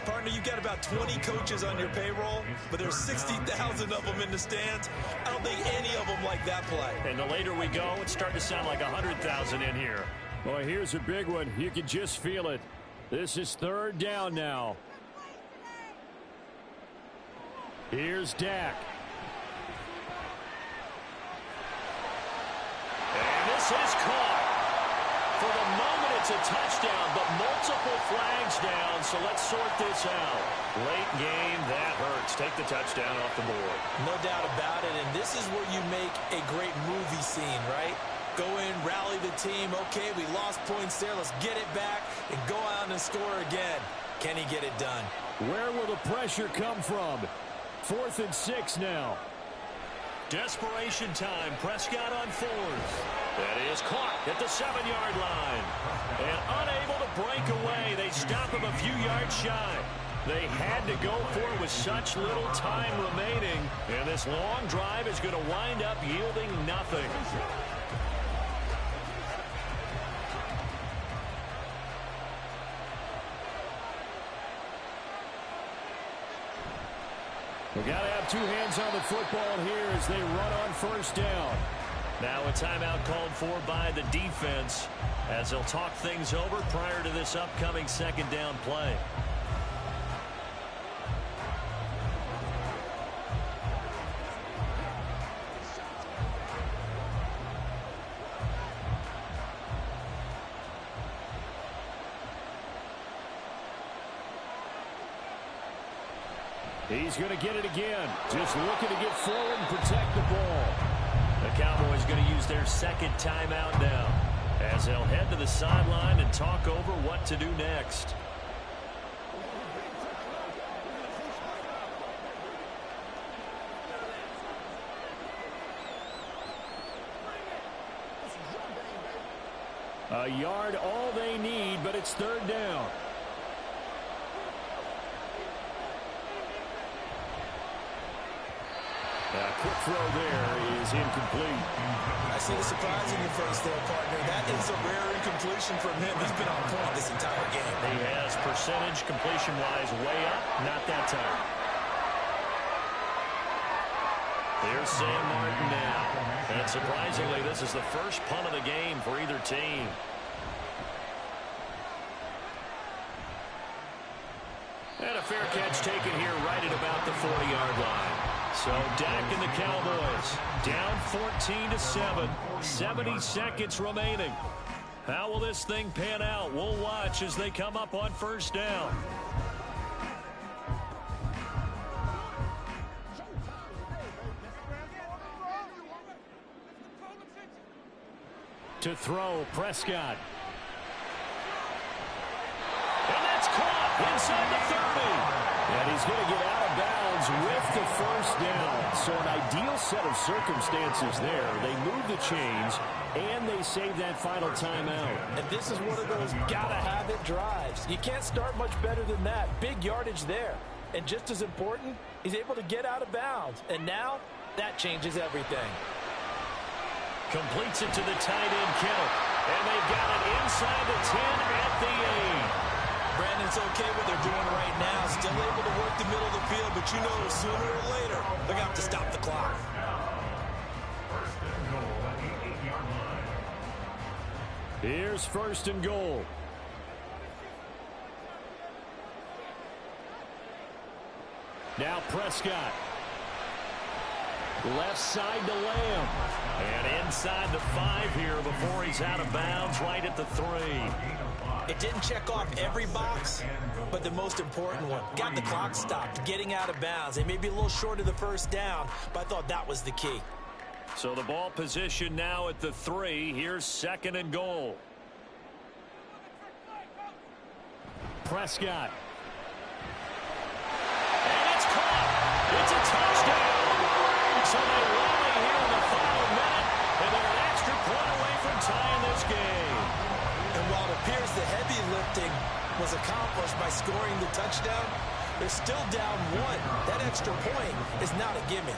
Partner, you got about 20 coaches on your payroll, but there's 60,000 of them in the stands. I don't think any of them like that play.
And the later we go, it's starting to sound like 100,000 in here. Boy, here's a big one. You can just feel it. This is third down now. Here's Dak. And this is caught. For the moment, it's a touchdown, but multiple flags down, so let's sort this out. Late game, that hurts. Take the touchdown off the board.
No doubt about it, and this is where you make a great movie scene, right? Go in, rally the team. Okay, we lost points there. Let's get it back and go out and score again. Can he get it done?
Where will the pressure come from? 4th and 6 now. Desperation time. Prescott on 4th. That is caught at the 7-yard line. And unable to break away. They stop him a few yards shy. They had to go for it with such little time remaining. And this long drive is going to wind up yielding nothing. We got to have two hands on the football here as they run on first down. Now a timeout called for by the defense as they'll talk things over prior to this upcoming second down play. He's going to get it again. Just looking to get forward and protect the ball. The Cowboys going to use their second timeout now as they'll head to the sideline and talk over what to do next. A yard all they need, but it's third down. Quick throw there is incomplete.
I see the surprise in your face there, partner. That is a rare incompletion from him. He's been on point this entire game.
He has percentage completion-wise way up. Not that time. There's Sam Martin now. And surprisingly, this is the first punt of the game for either team. And a fair catch taken here right at about the 40-yard line. So Dak and the Cowboys down 14-7. 70 seconds remaining. How will this thing pan out? We'll watch as they come up on first down. To throw, Prescott. And that's caught inside the 30. And he's going to get out of bounds with the first down. So an ideal set of circumstances there. They move the chains, and they save that final timeout.
And this is one of those gotta-have-it drives. You can't start much better than that. Big yardage there. And just as important, he's able to get out of bounds. And now, that changes everything.
Completes it to the tight end, Kittle. And they've got it inside the 10 at the 8.
Brandon, it's okay what they're doing right now. Still able to work the middle of the field, but you know sooner or later they're going to have to stop the clock.
First and goal at the 8-yard line.
Here's first and goal. Now Prescott. Left side to Lamb. And inside the 5 here before he's out of bounds right at the 3.
It didn't check off every box, but the most important one. Got the clock stopped, getting out of bounds. They may be a little short of the first down, but I thought that was the key.
So the ball position now at the 3. Here's second and goal. Prescott. And it's caught. It's a touchdown. So they rally here in the final minute, and they're an extra point away from tying this game.
And while it appears the heavy lifting was accomplished by scoring the touchdown, they're still down 1. That extra point is not a gimme.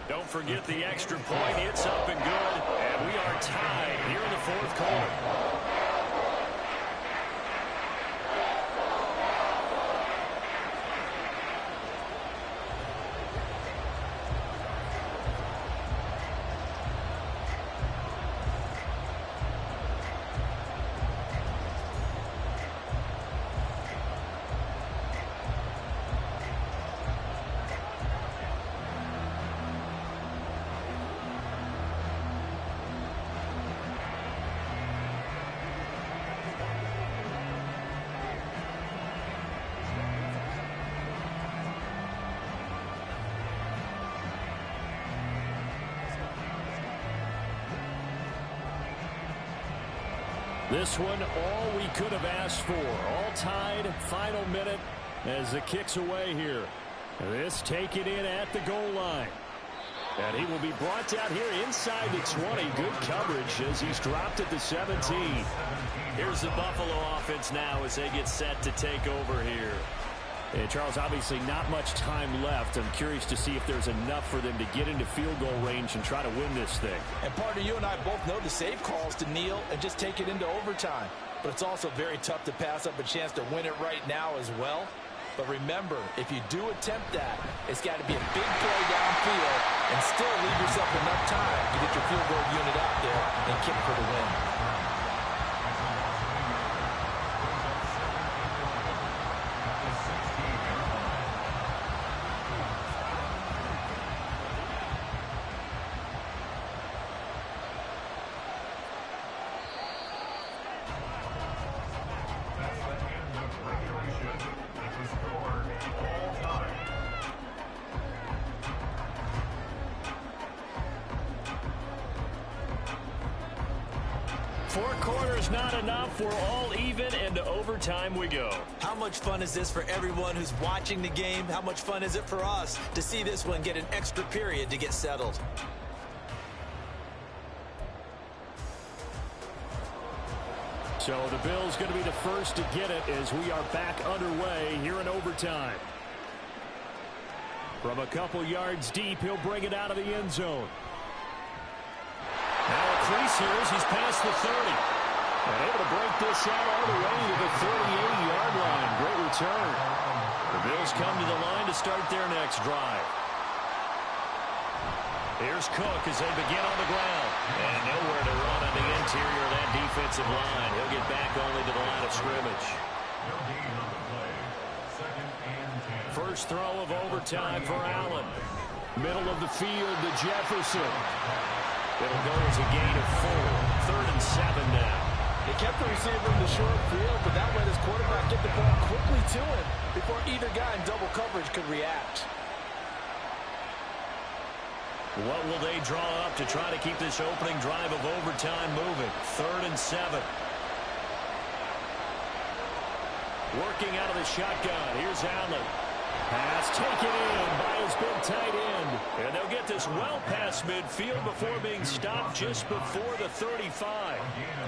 Don't forget the extra point. It's up and good. And we are tied here in the 4th quarter. This one, all we could have asked for. All tied, final minute as the kick's away here. This taken in at the goal line. And he will be brought down here inside the 20. Good coverage as he's dropped at the 17.
Here's the Buffalo offense now as they get set to take over here.
And Charles, obviously not much time left. I'm curious to see if there's enough for them to get into field goal range and try to win this thing.
And partner, you and I both know the save calls to kneel and just take it into overtime. But it's also very tough to pass up a chance to win it right now as well. But remember, if you do attempt that, it's got to be a big play downfield and still leave yourself enough time to get your field goal unit out there and kick for the win.
Four quarters not enough. We're all even, and to overtime we go.
How much fun is this for everyone who's watching the game? How much fun is it for us to see this one get an extra period to get settled?
So the Bills going to be the first to get it as we are back underway here in overtime. From a couple yards deep, he'll bring it out of the end zone. Now a crease here as he's past the 30. And able to break this out all the way to the 38-yard line. Great return. The Bills come to the line to start their next drive. Here's Cook as they begin on the ground. And nowhere to run on the interior of that defensive line. He'll get back only to the line of scrimmage. First throw of overtime for Allen. Middle of the field to Jefferson. It'll go as a gain of 4. 3rd and 7 now.
They kept the receiver in the short field, but that let his quarterback get the ball quickly to him before either guy in double coverage could react.
What will they draw up to try to keep this opening drive of overtime moving? 3rd and 7. Working out of the shotgun. Here's Allen. Pass taken in by his big tight end. And they'll get this well past midfield before being stopped just before the 35.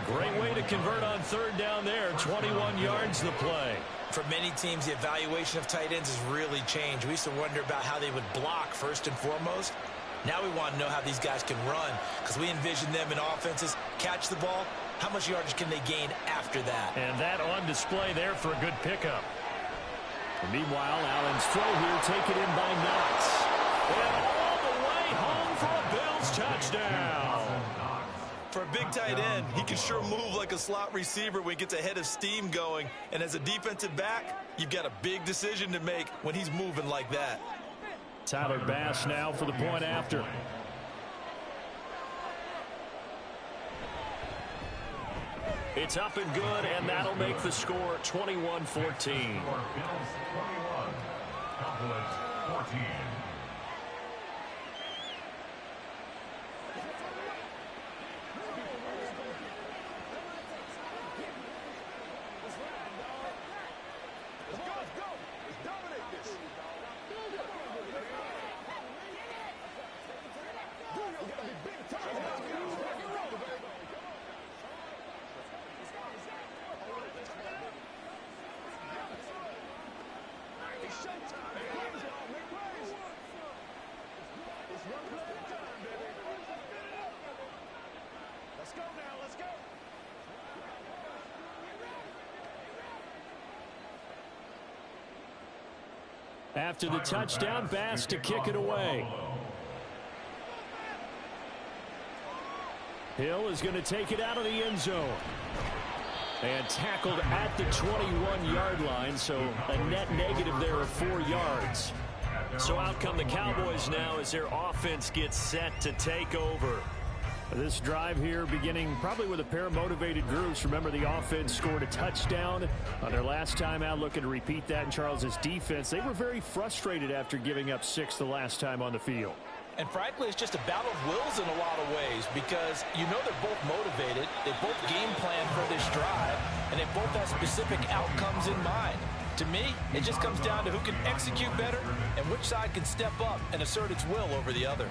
Great way to convert on 3rd down there. 21 yards the play.
For many teams, the evaluation of tight ends has really changed. We used to wonder about how they would block first and foremost. Now we want to know how these guys can run because we envision them in offenses catch the ball. How much yardage can they gain after that?
And that on display there for a good pickup. And meanwhile, Allen's throw here taken in by Knox. And all the way home for a Bills touchdown.
For a big tight end, he can sure move like a slot receiver when he gets a head of steam going. And as a defensive back, you've got a big decision to make when he's moving like that.
Tyler Bass now for the point after. It's up and good, and that'll make the score 21-14.
Bills 21, Cowboys 14.
After the touchdown, Bass to kick it away. Hill is going to take it out of the end zone. And tackled at the 21-yard line, so a net negative there of 4 yards. So out come the Cowboys now as their offense gets set to take over. This drive here beginning probably with a pair of motivated groups. Remember, the offense scored a touchdown on their last time out, looking to repeat that in Charles's defense. They were very frustrated after giving up 6 the last time on the field.
And frankly, it's just a battle of wills in a lot of ways because you know they're both motivated, they both game plan for this drive, and they both have specific outcomes in mind. To me, it just comes down to who can execute better and which side can step up and assert its will over the other.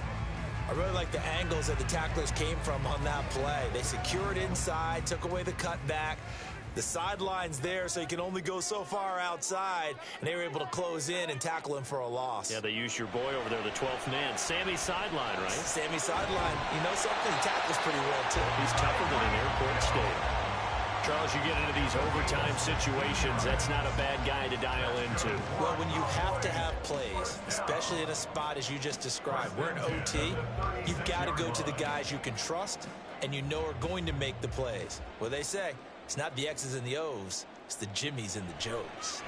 I really like the angles that the tacklers came from on that play. They secured inside, took away the cutback. The sideline's there, so you can only go so far outside, and they were able to close in and tackle him for a loss.
Yeah, they used your boy over there, the 12th man. Sammy Sideline, right?
Sammy Sideline. You know something? He tackles pretty well, too.
He's tougher than an airport stadium. Charles, you get into these overtime situations, that's not a bad guy to dial into.
Well, when you have to have plays, especially in a spot as you just described, we're in OT, you've got to go to the guys you can trust and you know are going to make the plays. Well, they say, it's not the X's and the O's, it's the Jimmys and the Joes.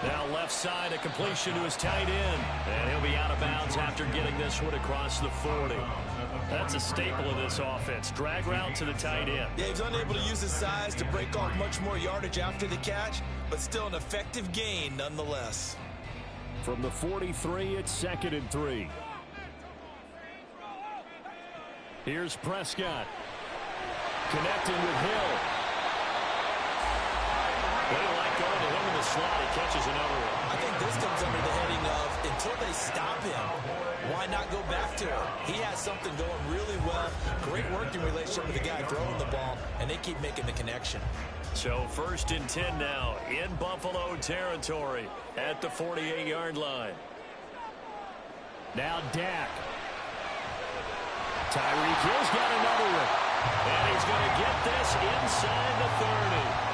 Now left side, a completion to his tight end. And he'll be out of bounds after getting this one across the 40. That's a staple of this offense. Drag route to the tight end.
Yeah, he's unable to use his size to break off much more yardage after the catch, but still an effective gain nonetheless.
From the 43, it's 2nd and 3. Here's Prescott. Connecting with Hill. They don't like going to him in the slot. He catches another one.
I think this comes under the heading of until they stop him, why not go back to him? He has something going really well. Great working relationship with the guy throwing the ball, and they keep making the connection.
So 1st and 10 now in Buffalo territory at the 48-yard line. Now Dak. Tyreek Hill's got another one. And he's going to get this inside the 30.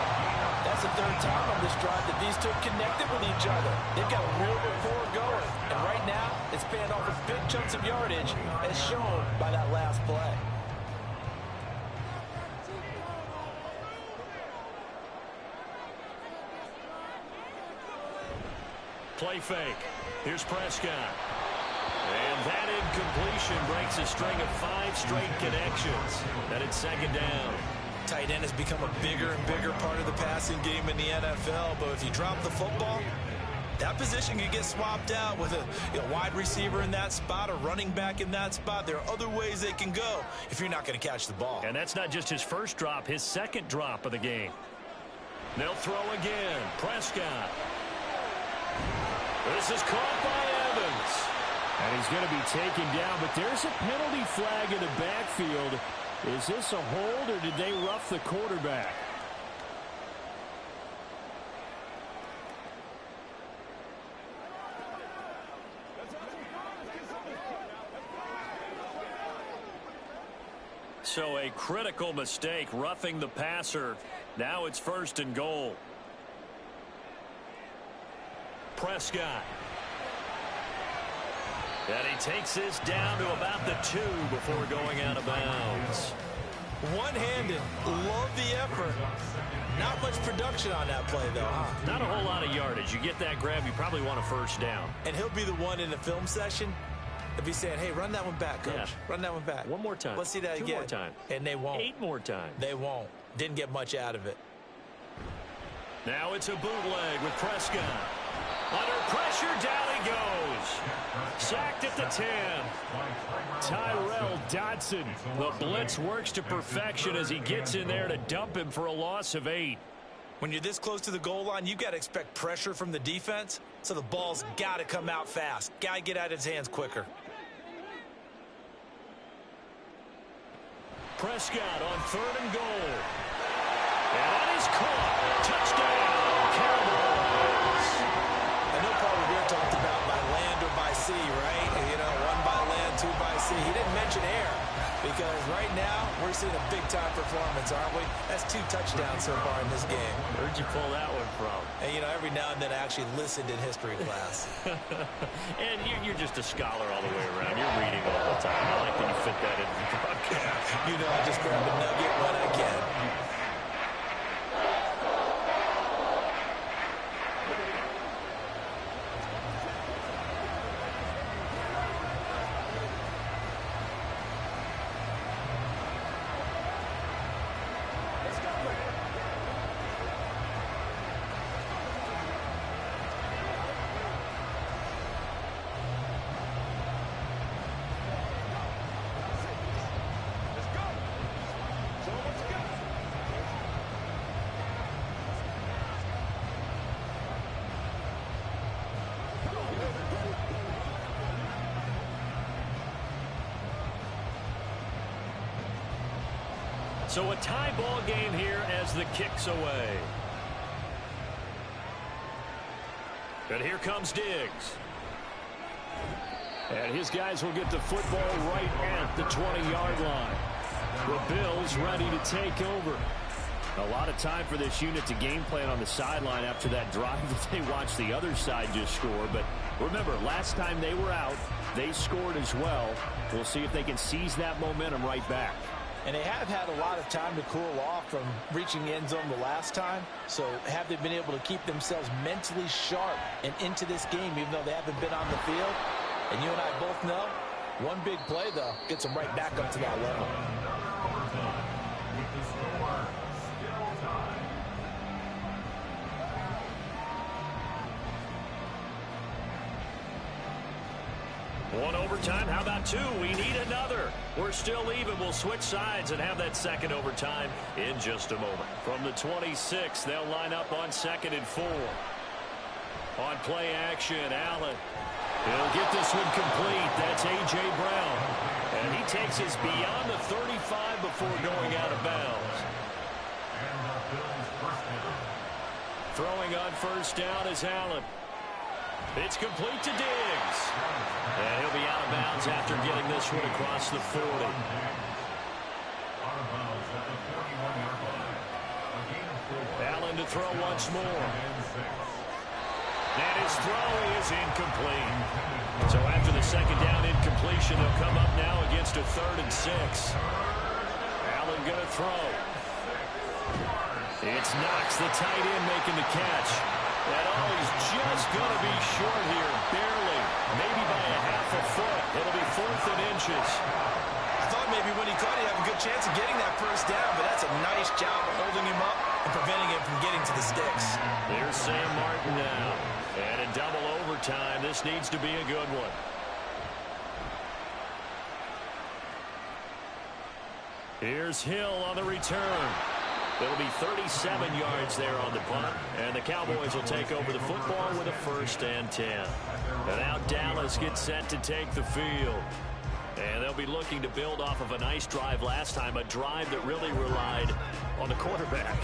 That's the third time on this drive that these two connected with each other. They've got a real rapport going. And right now, it's paying off with big chunks of yardage, as shown by that last play.
Play fake. Here's Prescott. And that incompletion breaks a string of 5 straight connections. And it's 2nd down.
Tight end has become a bigger and bigger part of the passing game in the NFL, but if you drop the football, that position can get swapped out with a wide receiver in that spot, a running back in that spot. There are other ways they can go if you're not going to catch the ball.
And that's not just his first drop, his 2nd drop of the game. They'll throw again. Prescott. This is caught by Evans. And he's going to be taken down, but there's a penalty flag in the backfield. Is this a hold, or did they rough the quarterback? So a critical mistake, roughing the passer. Now it's 1st and goal. Prescott. And he takes this down to about the 2 before going out of bounds.
One-handed. Love the effort. Not much production on that play, though, huh?
Not a whole lot of yardage. You get that grab, you probably want a 1st down.
And he'll be the one in the film session if he's saying, hey, run that one back, coach.
Yeah.
Run that one back.
One more time.
Let's see that
2
again.
more time.
And they won't.
8 more times.
They won't. Didn't get much out of it.
Now it's a bootleg with Prescott. Under pressure, down he goes. Sacked at the 10. Tyrel Dodson. The blitz works to perfection as he gets in there to dump him for a loss of 8.
When you're this close to the goal line, you've got to expect pressure from the defense, so the ball's got to come out fast. Got to get out of his hands quicker.
Prescott on 3rd and goal. And that is caught. Touchdown, Cowboys.
I know Paul Revere talked about by land or by sea, right? You know, 1 by land, 2 by sea. He didn't mention air because right now we're seeing a big-time performance, aren't we? That's 2 touchdowns so far in this game.
Where'd you pull that one from?
And, you know, every now and then I actually listened in history class.
And you're just a scholar all the way around. You're reading all the time. I like that you fit that into the broadcast.
You know, I just grab a nugget when I can.
So a tie ball game here as the kick's away. And here comes Diggs. And his guys will get the football right at the 20-yard line. The Bills ready to take over. A lot of time for this unit to game plan on the sideline after that drive that they watched the other side just score. But remember, last time they were out, they scored as well. We'll see if they can seize that momentum right back.
And they have had a lot of time to cool off from reaching the end zone the last time. So have they been able to keep themselves mentally sharp and into this game, even though they haven't been on the field? And you and I both know, one big play, though, gets them right back up to that level.
One overtime, how about two? We need another. We're still even. We'll switch sides and have that second overtime in just a moment. From the 26, they'll line up on 2nd and 4. On play action, Allen. He'll get this one complete. That's A.J. Brown. And he takes us beyond the 35 before going out of bounds. Throwing on first down is Allen. It's complete to Diggs. And he'll be out of bounds after getting this one across the 40. Allen to throw once more. And his throw is incomplete. So after the second down incompletion, they'll come up now against a 3rd and 6. Allen going to throw. It's Knox, the tight end, making the catch. And oh, he's just going to be short here, barely, maybe by a half a foot. It'll be 4th and inches.
I thought maybe when he caught it, he'd have a good chance of getting that first down, but that's a nice job of holding him up and preventing him from getting to the sticks.
There's Sam Martin now. And in double overtime, this needs to be a good one. Here's Hill on the return. It'll be 37 yards there on the punt, and the Cowboys will take over the football with a 1st and 10. And now Dallas gets set to take the field. And they'll be looking to build off of a nice drive last time, a drive that really relied on the quarterback.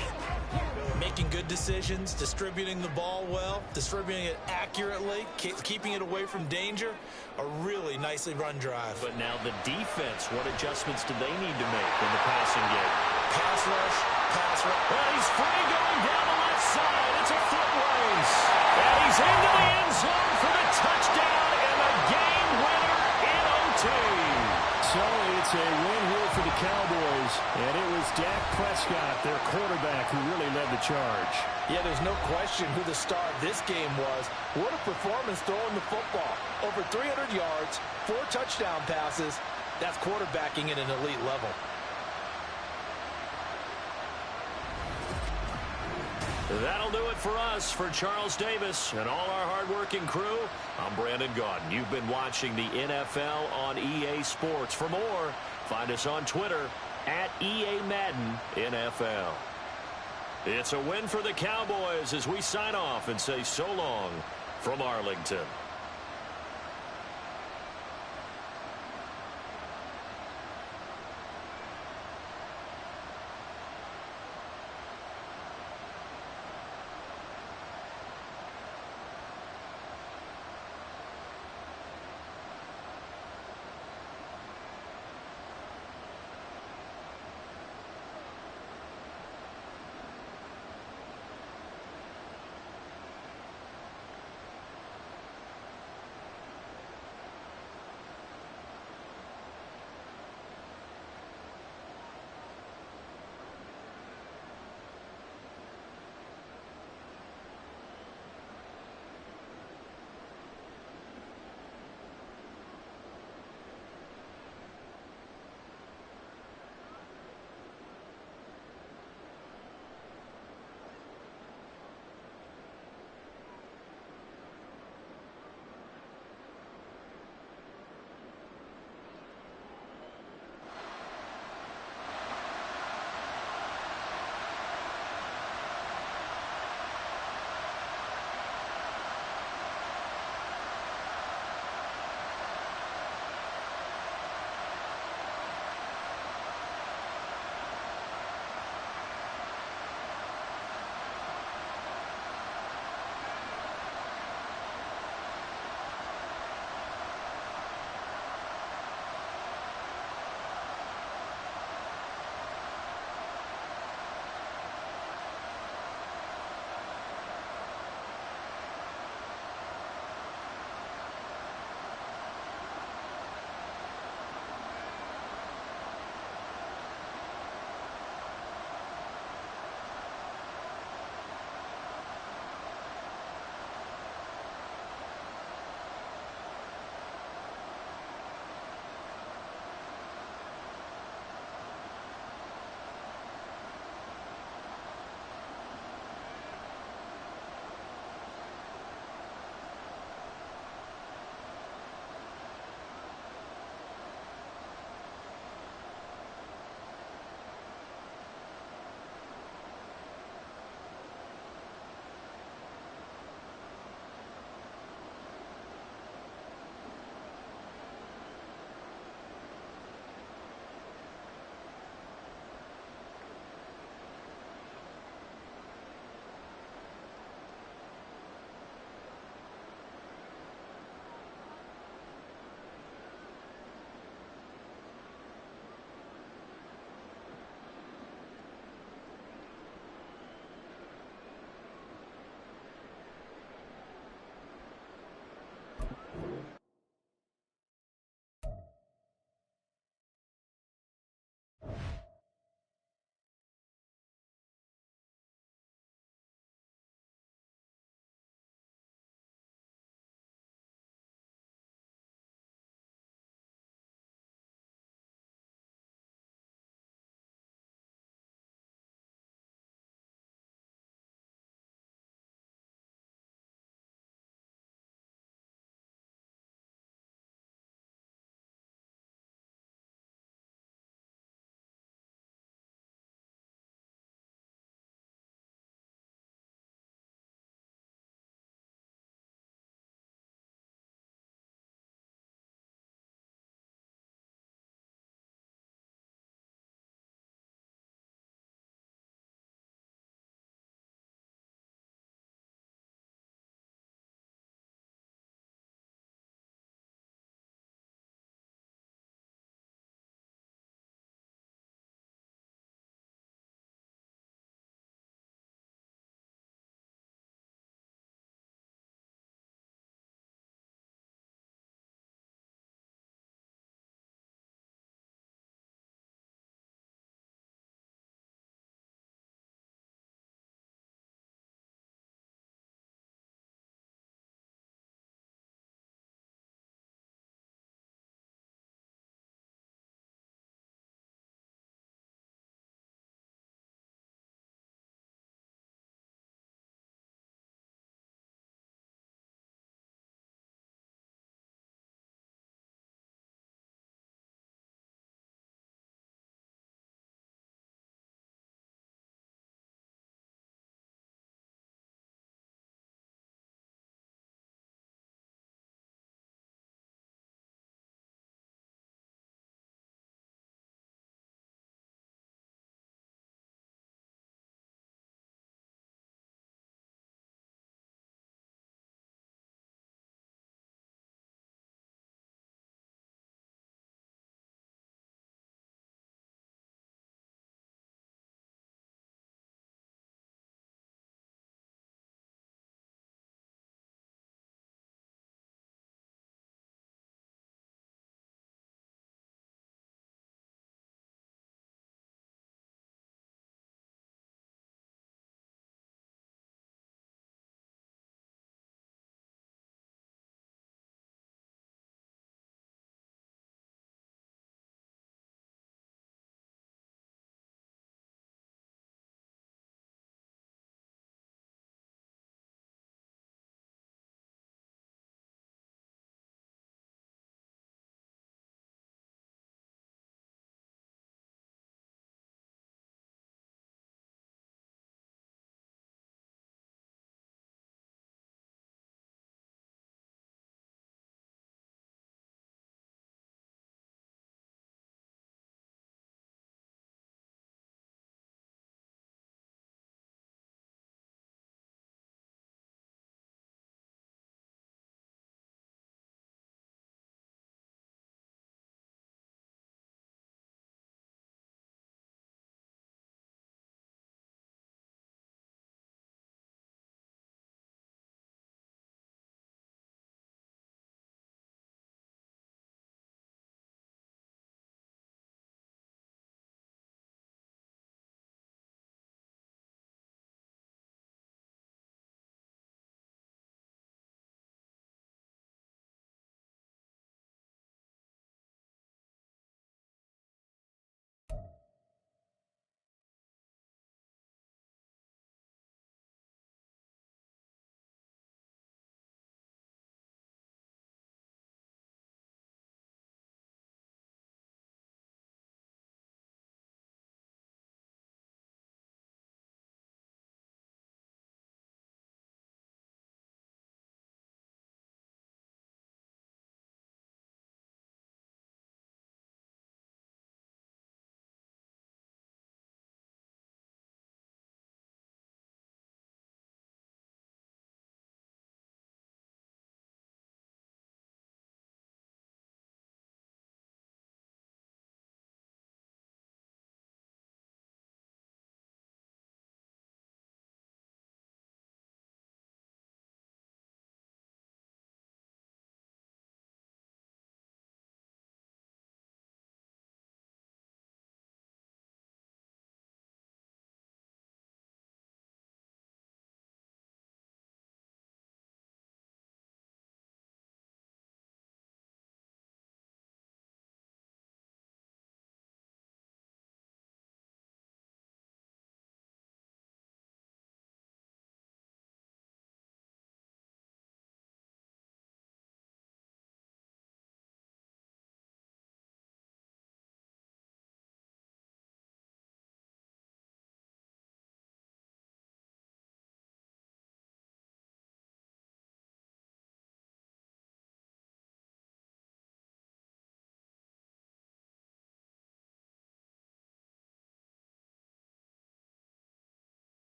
Making good decisions, distributing the ball well, distributing it accurately, keeping it away from danger. A really nicely run drive.
But now the defense, what adjustments do they need to make in the passing game?
Pass rush, pass rush.
Well, he's free going down the left side. It's a foot race. And he's into the end zone for the touchdown and the game winner in OT. So it's a win here for the Cowboys. And it was Dak Prescott, their quarterback, who really led the charge.
Yeah, there's no question who the star of this game was. What a performance throwing the football. Over 300 yards, 4 touchdown passes. That's quarterbacking at an elite level.
That'll do it for us. For Charles Davis and all our hardworking crew, I'm Brandon Gaudin. You've been watching the NFL on EA Sports. For more, find us on Twitter at EA Madden NFL. It's a win for the Cowboys as we sign off and say so long from Arlington.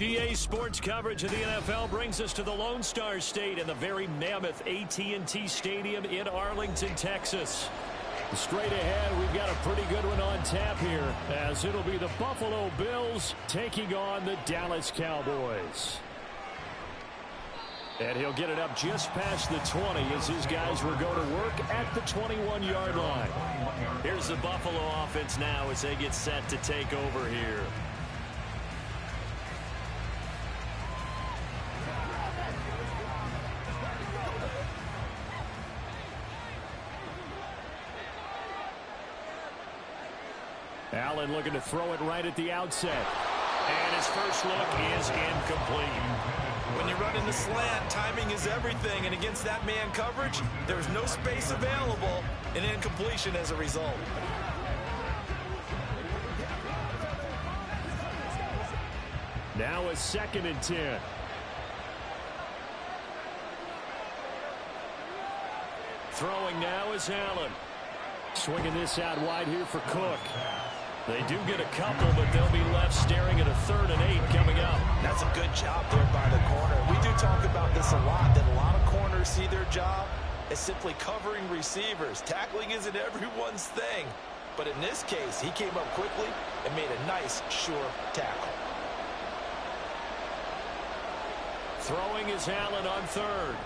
EA Sports coverage of the NFL brings us to the Lone Star State and the very mammoth AT&T Stadium in Arlington, Texas. Straight ahead, we've got a pretty good one on tap here, as it'll be the Buffalo Bills taking on the Dallas Cowboys. And he'll get it up just past the 20 as his guys will go to work at the 21-yard line.
Here's the Buffalo offense now as they get set to take over here.
Allen looking to throw it right at the outset.
And his first look is incomplete. When you run in the slant, timing is everything. And against that man coverage, there's no space available. An incompletion as a result.
Now a 2nd and 10. Throwing now is Allen. Swinging this out wide here for Cook. They do get a couple, but they'll be left staring at a 3rd and 8 coming up.
That's a good job there by the corner. We do talk about this a lot, that a lot of corners see their job as simply covering receivers. Tackling isn't everyone's thing. But in this case, he came up quickly and made a nice, sure tackle.
Throwing is Allen on 3rd.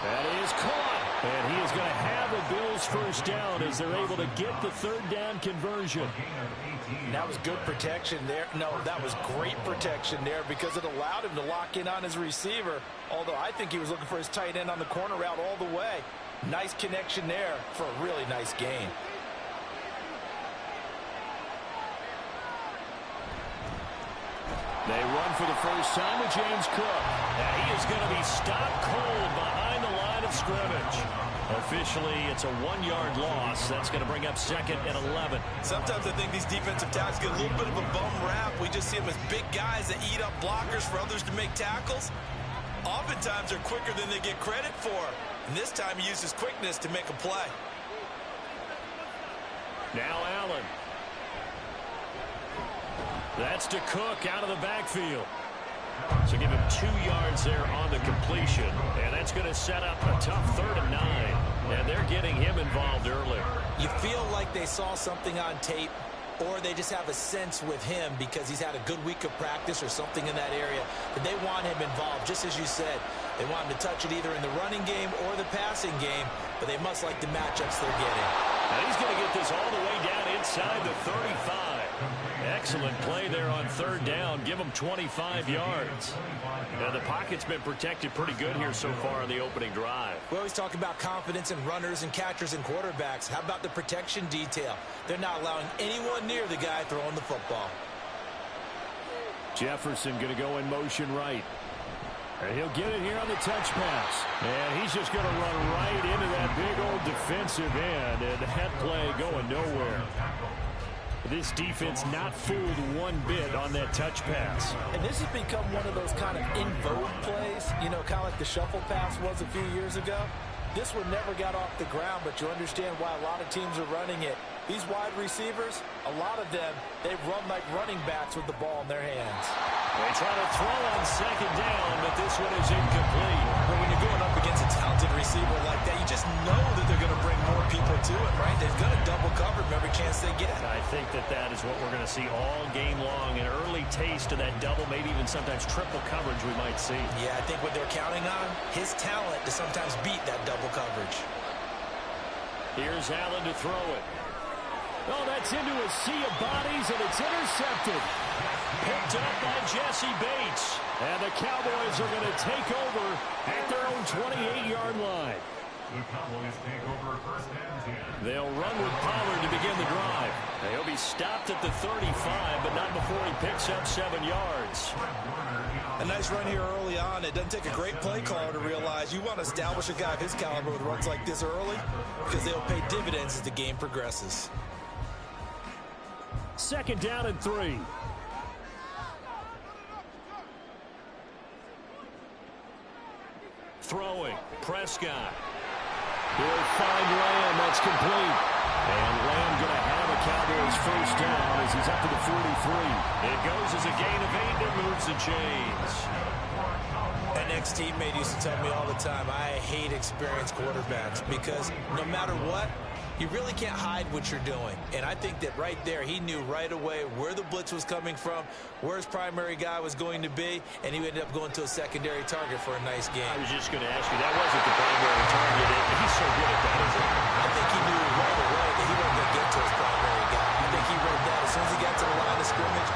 That is caught. And he is going to have a Bills first down as they're able to get the 3rd down conversion.
That was good protection there. No, that was great protection there because it allowed him to lock in on his receiver. Although I think he was looking for his tight end on the corner route all the way. Nice connection there for a really nice gain.
They run for the first time with James Cook. And he is going to be stopped cold behind the line of scrimmage. Officially, it's a 1-yard loss. That's going to bring up 2nd and 11.
Sometimes I think these defensive tackles get a little bit of a bum rap. We just see them as big guys that eat up blockers for others to make tackles. Oftentimes, they're quicker than they get credit for. And this time, he uses quickness to make a play.
Now Allen. That's to Cook out of the backfield. So give him 2 yards there on the completion. And that's going to set up a tough 3rd and 9. And they're getting him involved early.
You feel like they saw something on tape, or they just have a sense with him because he's had a good week of practice or something in that area. But they want him involved, just as you said. They want him to touch it either in the running game or the passing game, but they must like the matchups they're getting.
Now he's going to get this all the way down inside the 35. Excellent play there on 3rd down. Give him 25 yards. Now the pocket's been protected pretty good here so far on the opening drive.
We always talk about confidence in runners and catchers and quarterbacks. How about the protection detail? They're not allowing anyone near the guy throwing the football.
Jefferson going to go in motion right. And he'll get it here on the touch pass. And he's just going to run right into that big old defensive end. And that play going nowhere. This defense not fooled one bit on that touch pass.
And this has become one of those kind of in vogue plays, you know, kind of like the shuffle pass was a few years ago. This one never got off the ground, but you understand why a lot of teams are running it. These wide receivers, a lot of them, they run like running backs with the ball in their hands.
They try to throw on 2nd down, but this one is incomplete.
But when you're going up against a talented receiver like that, you just know that they're going to bring more people to it, right? They're going to double cover him every chance they get.
I think that is what we're going to see all game long. An early taste of that double, maybe even sometimes triple coverage we might see.
Yeah, I think what they're counting on, his talent to sometimes beat that double coverage.
Here's Allen to throw it. Oh, that's into a sea of bodies, and it's intercepted. Picked up by Jesse Bates. And the Cowboys are going to take over at their own 28-yard line.
The Cowboys take over first and 10.
They'll run with Pollard to begin the drive. He'll be stopped at the 35, but not before he picks up 7 yards.
A nice run here early on. It doesn't take a great play caller to realize you want to establish a guy of his caliber with runs like this early because they'll pay dividends as the game progresses.
2nd down and 3. Throwing. Prescott. He'll find Lamb. That's complete. And Lamb going to have a Cowboys first down as he's up to the 43. It goes as a gain of 8 and moves the chains.
An ex-teammate used to tell me all the time, I hate experienced quarterbacks because no matter what, you really can't hide what you're doing. And I think that right there, he knew right away where the blitz was coming from, where his primary guy was going to be, and he ended up going to a secondary target for a nice game.
I was just going to ask you, that wasn't the primary target. He's so good at that, isn't he?
I think he knew right away that he wasn't going to get to his primary guy. I think he read that as soon as he got to the line of scrimmage,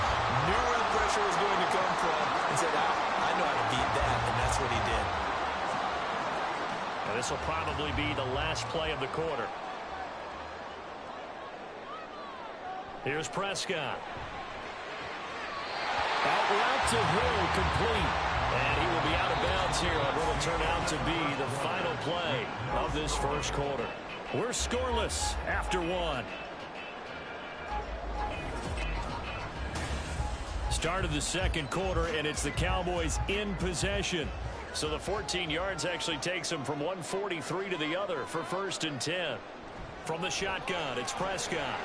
knew where the pressure was going to come from, and said, I know how to beat that, and that's what he did.
Now, this will probably be the last play of the quarter. Here's Prescott. Out route to Hill, complete. And he will be out of bounds here on what will turn out to be the final play of this first quarter. We're scoreless after 1. Start of the second quarter, and it's the Cowboys in possession. So the 14 yards actually takes them from 143 to the other for 1st and 10. From the shotgun, it's Prescott.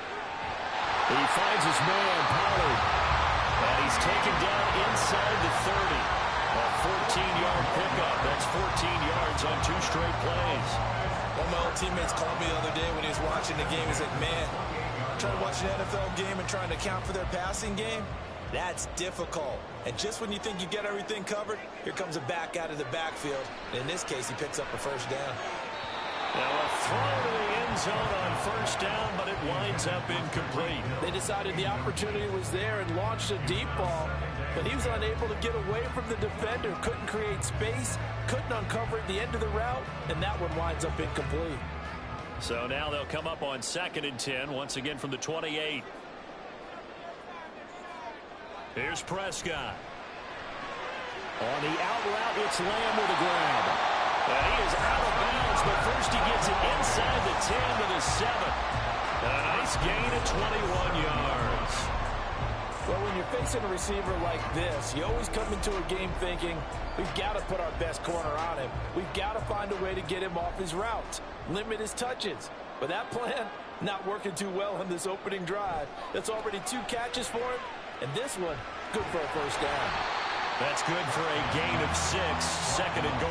He finds his man, Pollard. And he's taken down inside the 30. A 14-yard pickup. That's 14 yards on 2 straight plays.
One of my old teammates called me the other day when he was watching the game. He's like, man, trying to watch an NFL game and trying to account for their passing game, that's difficult. And just when you think you get everything covered, here comes a back out of the backfield. And in this case, he picks up a first down.
Now a throw to the end zone on 1st down, but it winds up incomplete.
They decided the opportunity was there and launched a deep ball, but he was unable to get away from the defender, couldn't create space, couldn't uncover at the end of the route, and that one winds up incomplete.
So now they'll come up on 2nd and 10, once again from the 28. Here's Prescott. On the out route, it's Lamb with a grab. And he is out of bounds, but first he gets it inside the 10 to the 7. A nice gain of 21 yards.
Well, when you're facing a receiver like this, you always come into a game thinking, we've got to put our best corner on him. We've got to find a way to get him off his routes, limit his touches. But that plan, not working too well on this opening drive. That's already 2 catches for him, and this one, good for a first down.
That's good for a gain of 6, 2nd and goal.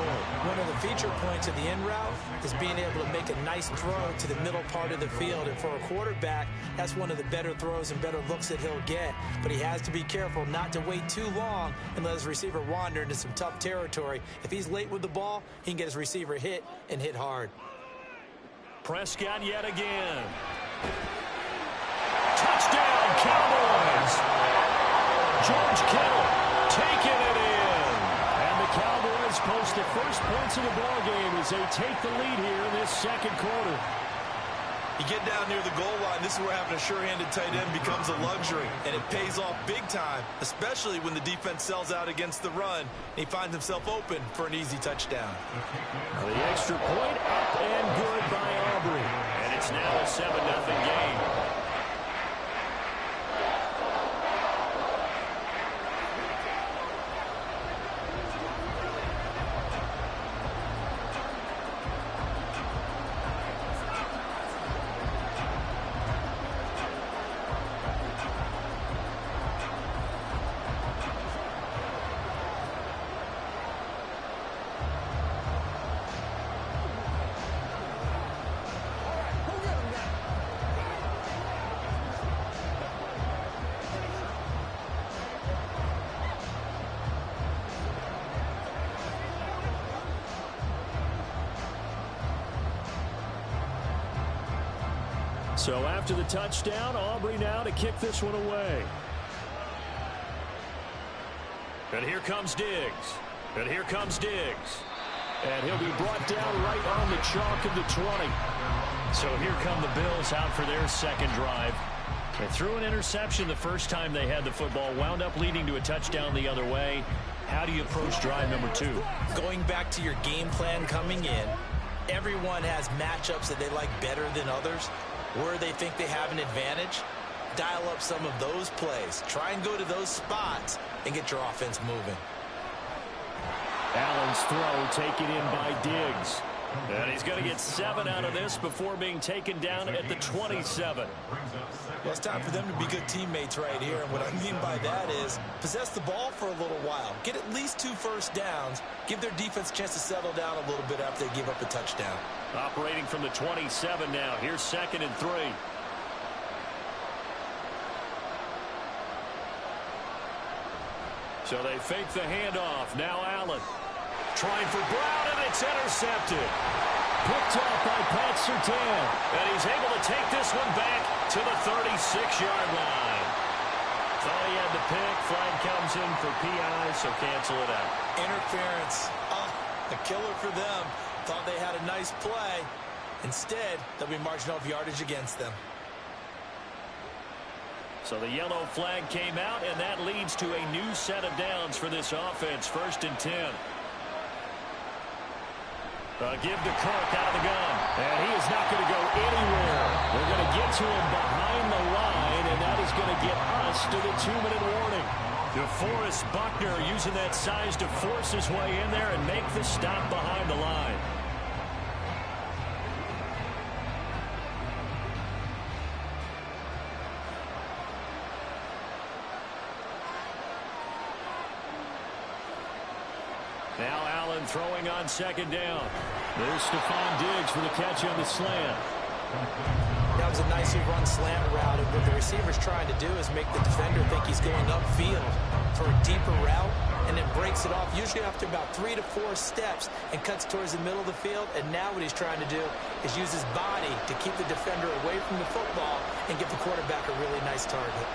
One of the feature points of the end route is being able to make a nice throw to the middle part of the field. And for a quarterback, that's one of the better throws and better looks that he'll get. But he has to be careful not to wait too long and let his receiver wander into some tough territory. If he's late with the ball, he can get his receiver hit and hit hard.
Prescott yet again. Touchdown, Cowboys! George Kittle taking it in. And the Cowboys post the first points of the ball game as they take the lead here in this second quarter.
You get down near the goal line, this is where having a sure-handed tight end becomes a luxury, and it pays off big time, especially when the defense sells out against the run, and he finds himself open for an easy touchdown.
The extra point up and good by Aubrey. And it's now a 7-0 game. So after the touchdown, Aubrey now to kick this one away. And here comes Diggs. And here comes Diggs. And he'll be brought down right on the chalk of the 20. So here come the Bills out for their second drive. They threw an interception the first time they had the football, wound up leading to a touchdown the other way. How do you approach drive number 2?
Going back to your game plan coming in, everyone has matchups that they like better than others, where they think they have an advantage. Dial up some of those plays. Try and go to those spots and get your offense moving.
Allen's throw taken in by Diggs. And he's going to get 7 out of this before being taken down at the 27.
Well, it's time for them to be good teammates right here. And what I mean by that is possess the ball for a little while. Get at least 2 first downs. Give their defense a chance to settle down a little bit after they give up a touchdown.
Operating from the 27 now. Here's 2nd and 3. So they fake the handoff. Now Allen. Trying for Brown, and it's intercepted. Picked off by Pat Surtain. And he's able to take this one back to the 36-yard line. Thought he had the pick. Flag comes in for PI, so cancel it out.
Interference. A killer for them. Thought they had a nice play. Instead, they'll be marching off yardage against them.
So the yellow flag came out, and that leads to a new set of downs for this offense. 1st and 10. Give to Kirk out of the gun. And he is not going to go anywhere. They're going to get to him behind the line, and that is going to get us to the 2-minute warning. DeForest Buckner using that size to force his way in there and make the stop behind the line. Now Allen throwing on 2nd down. There's Stephon Diggs for the catch on the slant.
That was a nicely run slant route. And what the receiver's trying to do is make the defender think he's going upfield for a deeper route and then breaks it off, usually after about 3 to 4 steps, and cuts towards the middle of the field. And now what he's trying to do is use his body to keep the defender away from the football and give the quarterback a really nice target.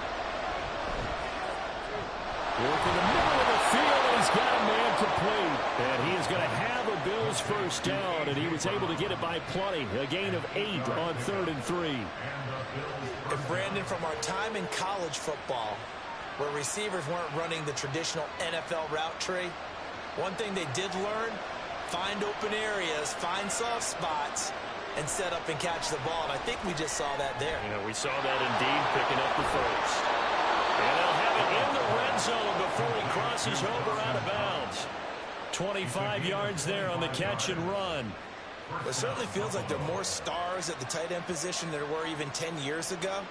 Working the middle of the field, and he's got a man complete. And he is going to have a Bills first down, and he was able to get it by plenty. A gain of 8 on 3rd and 3.
And Brandon, from our time in college football, where receivers weren't running the traditional NFL route tree, one thing they did learn, find open areas, find soft spots, and set up and catch the ball. And I think we just saw that there.
We saw that indeed, picking up the first. And they'll have it in the red zone before he crosses over out of bounds. 25 yards there on the catch and run.
It certainly feels like there are more stars at the tight end position than there were even 10 years ago.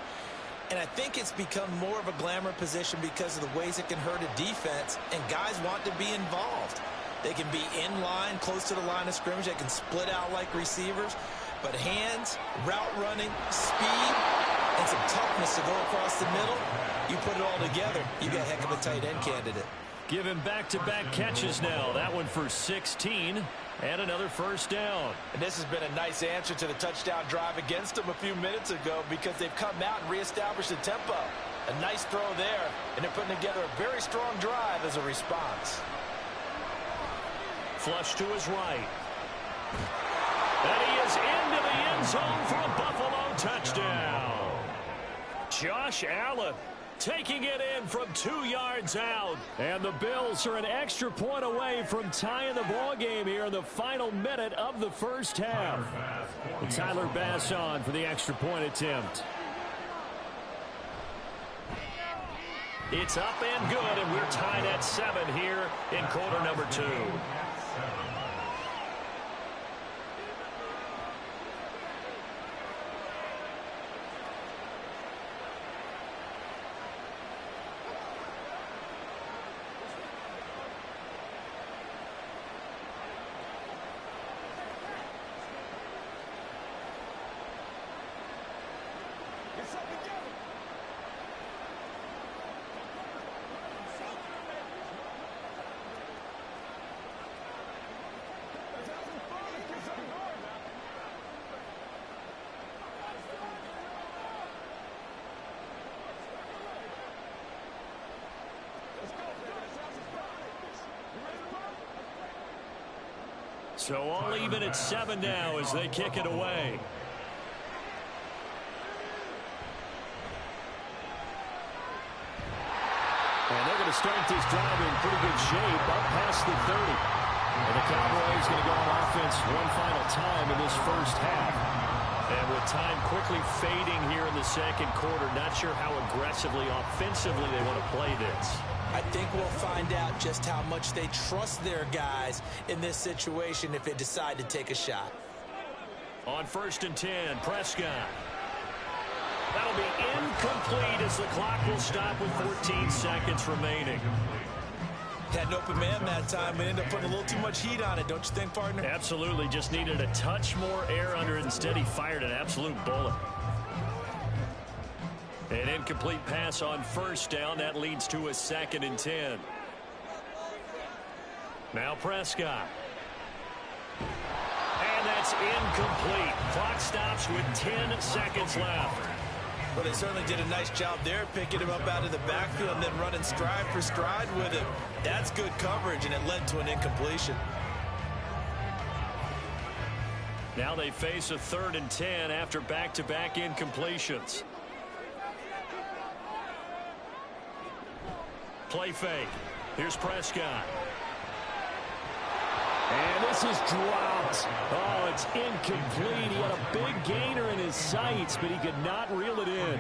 And I think it's become more of a glamour position because of the ways it can hurt a defense, and guys want to be involved. They can be in line, close to the line of scrimmage. They can split out like receivers. But hands, route running, speed, and some toughness to go across the middle, you put it all together, you got a heck of a tight end candidate.
Give him back-to-back catches now. That one for 16 and another first down.
And this has been a nice answer to the touchdown drive against them a few minutes ago because they've come out and reestablished the tempo. A nice throw there, and they're putting together a very strong drive as a response.
Flush to his right. And he is into the end zone for a Buffalo touchdown. Josh Allen taking it in from 2 yards out. And the Bills are an extra point away from tying the ball game here in the final minute of the first half. And Tyler Bass on for the extra point attempt. It's up and good, and we're tied at 7 here in quarter number 2. So all even at 7 now as they kick it away. And they're going to start this drive in pretty good shape up past the 30. And the Cowboys going to go on offense one final time in this first half. And with time quickly fading here in the second quarter, not sure how aggressively, offensively they want to play this.
I think we'll find out just how much they trust their guys in this situation if they decide to take a shot.
On 1st and 10, Prescott. That'll be incomplete as the clock will stop with 14 seconds remaining.
Had an open man that time, but ended up putting a little too much heat on it, don't you think, partner?
Absolutely. Just needed a touch more air under it. Instead, he fired an absolute bullet. An incomplete pass on 1st down. That leads to a 2nd and 10. Now Prescott. And that's incomplete. Clock stops with 10 seconds left.
Well, they certainly did a nice job there, picking him up out of the backfield and then running stride for stride with him. That's good coverage, and it led to an incompletion.
Now they face a 3rd and 10 after back-to-back incompletions. Play fake. Here's Prescott. And this is dropped. Oh, it's incomplete. He had a big gainer in his sights, but he could not reel it in.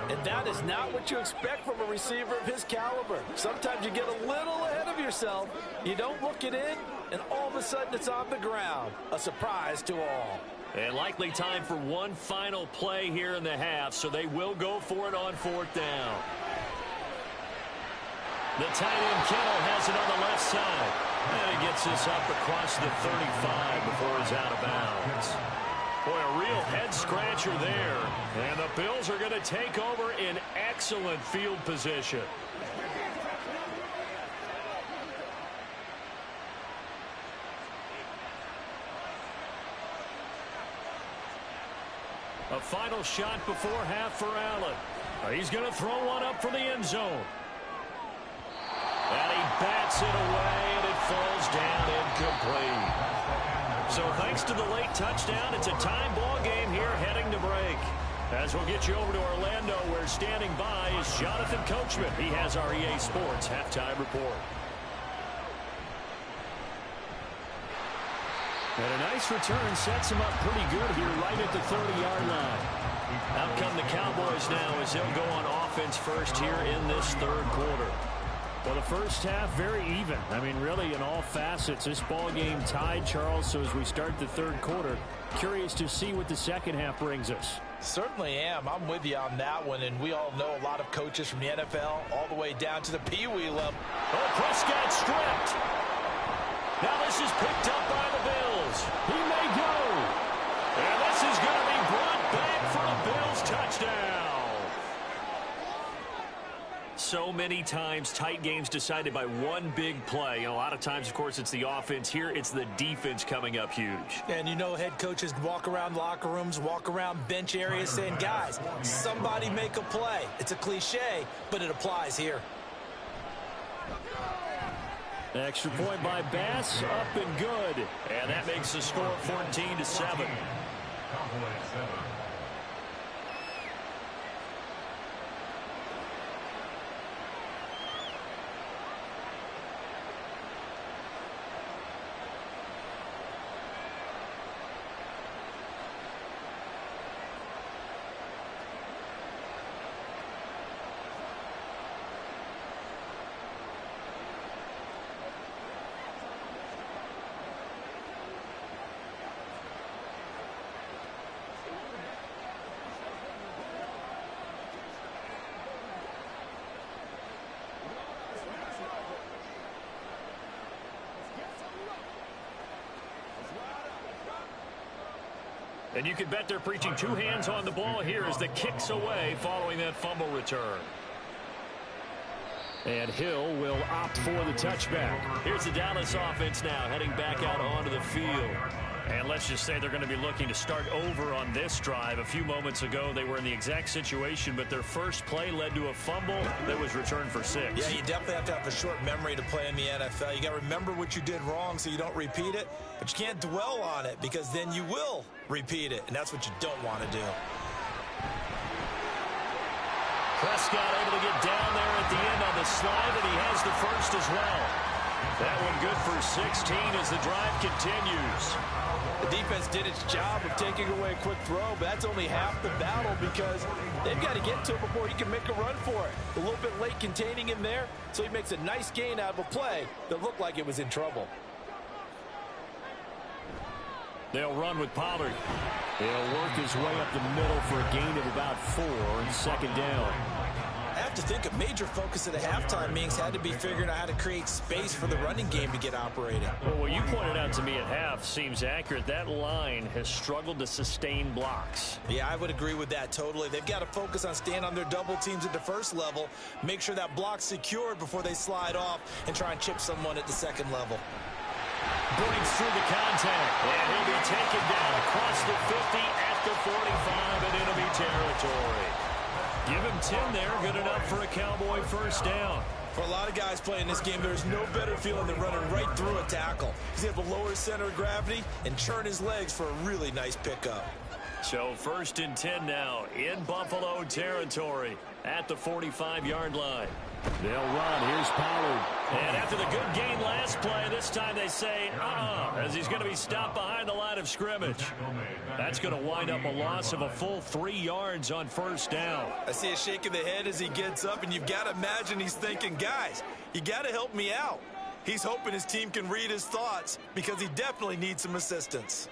And that is not what you expect from a receiver of his caliber. Sometimes you get a little ahead of yourself. You don't look it in, and all of a sudden it's on the ground. A surprise to all.
And likely time for one final play here in the half, so they will go for it on 4th down. The tight end Kittle has it on the left side. And he gets this up across the 35 before he's out of bounds. Boy, a real head-scratcher there. And the Bills are going to take over in excellent field position. A final shot before half for Allen. He's going to throw one up for the end zone. And he bats it away, and it falls down incomplete. So thanks to the late touchdown, it's a time ball game here heading to break. As we'll get you over to Orlando, where standing by is Jonathan Coachman. He has our EA Sports halftime report. And a nice return sets him up pretty good here right at the 30-yard line. Out come the Cowboys now as they'll go on offense first here in this 3rd quarter. Well, the first half, very even. I mean, really, in all facets, this ball game tied, Charles. So as we start the 3rd quarter, curious to see what the second half brings us.
Certainly am. I'm with you on that one, and we all know a lot of coaches from the NFL all the way down to the Pee Wee level.
Oh, Prescott stripped. Now this is picked up by the Bills. He may go. And this is going to be brought back for a Bills touchdown. So many times tight games decided by one big play. You know, a lot of times, of course, it's the offense. Here, it's the defense coming up huge.
And you know, head coaches walk around locker rooms, walk around bench areas saying, guys, somebody make a play. It's a cliche, but it applies here.
Extra point by Bass, up and good. And that makes the score 14-7.
Cowboys 7.
And you can bet they're preaching two hands on the ball here as the kick's away following that fumble return. And Hill will opt for the touchback. Here's the Dallas offense now heading back out onto the field. And let's just say they're going to be looking to start over on this drive. A few moments ago, they were in the exact situation, but their first play led to a fumble that was returned for 6.
Yeah, you definitely have to have a short memory to play in the NFL. You got to remember what you did wrong so you don't repeat it, but you can't dwell on it because then you will repeat it, and that's what you don't want to do.
Prescott able to get down there at the end on the slide, and he has the first as well. That one good for 16 as the drive continues.
The defense did its job of taking away a quick throw, but that's only half the battle because they've got to get to it before he can make a run for it. A little bit late containing him there, so he makes a nice gain out of a play that looked like it was in trouble.
They'll run with Pollard. He'll work his way up the middle for a gain of about 4 and second down.
I have to think a major focus at the halftime meetings had to be figuring out how to create space for the running game to get operating.
Well, what you pointed out to me at half seems accurate. That line has struggled to sustain blocks.
Yeah, I would agree with that totally. They've got to focus on staying on their double teams at the first level, make sure that block's secured before they slide off, and try and chip someone at the second level.
Breaks through the contact, and he'll be taken down across the 50 at the 45 in enemy territory. Give him 10 there, good enough for a Cowboy first down.
For a lot of guys playing this game, there's no better feeling than running right through a tackle. He's able to lower his center of gravity and churn his legs for a really nice pickup.
So 1st and 10 now in Buffalo territory at the 45-yard line. They'll run. Here's Pollard. And after the good gain last play, this time they say, as he's going to be stopped behind the line of scrimmage. That's going to wind up a loss of a full 3 yards on first down.
I see a shake of the head as he gets up, and you've got to imagine he's thinking, guys, you got to help me out. He's hoping his team can read his thoughts because he definitely needs some assistance.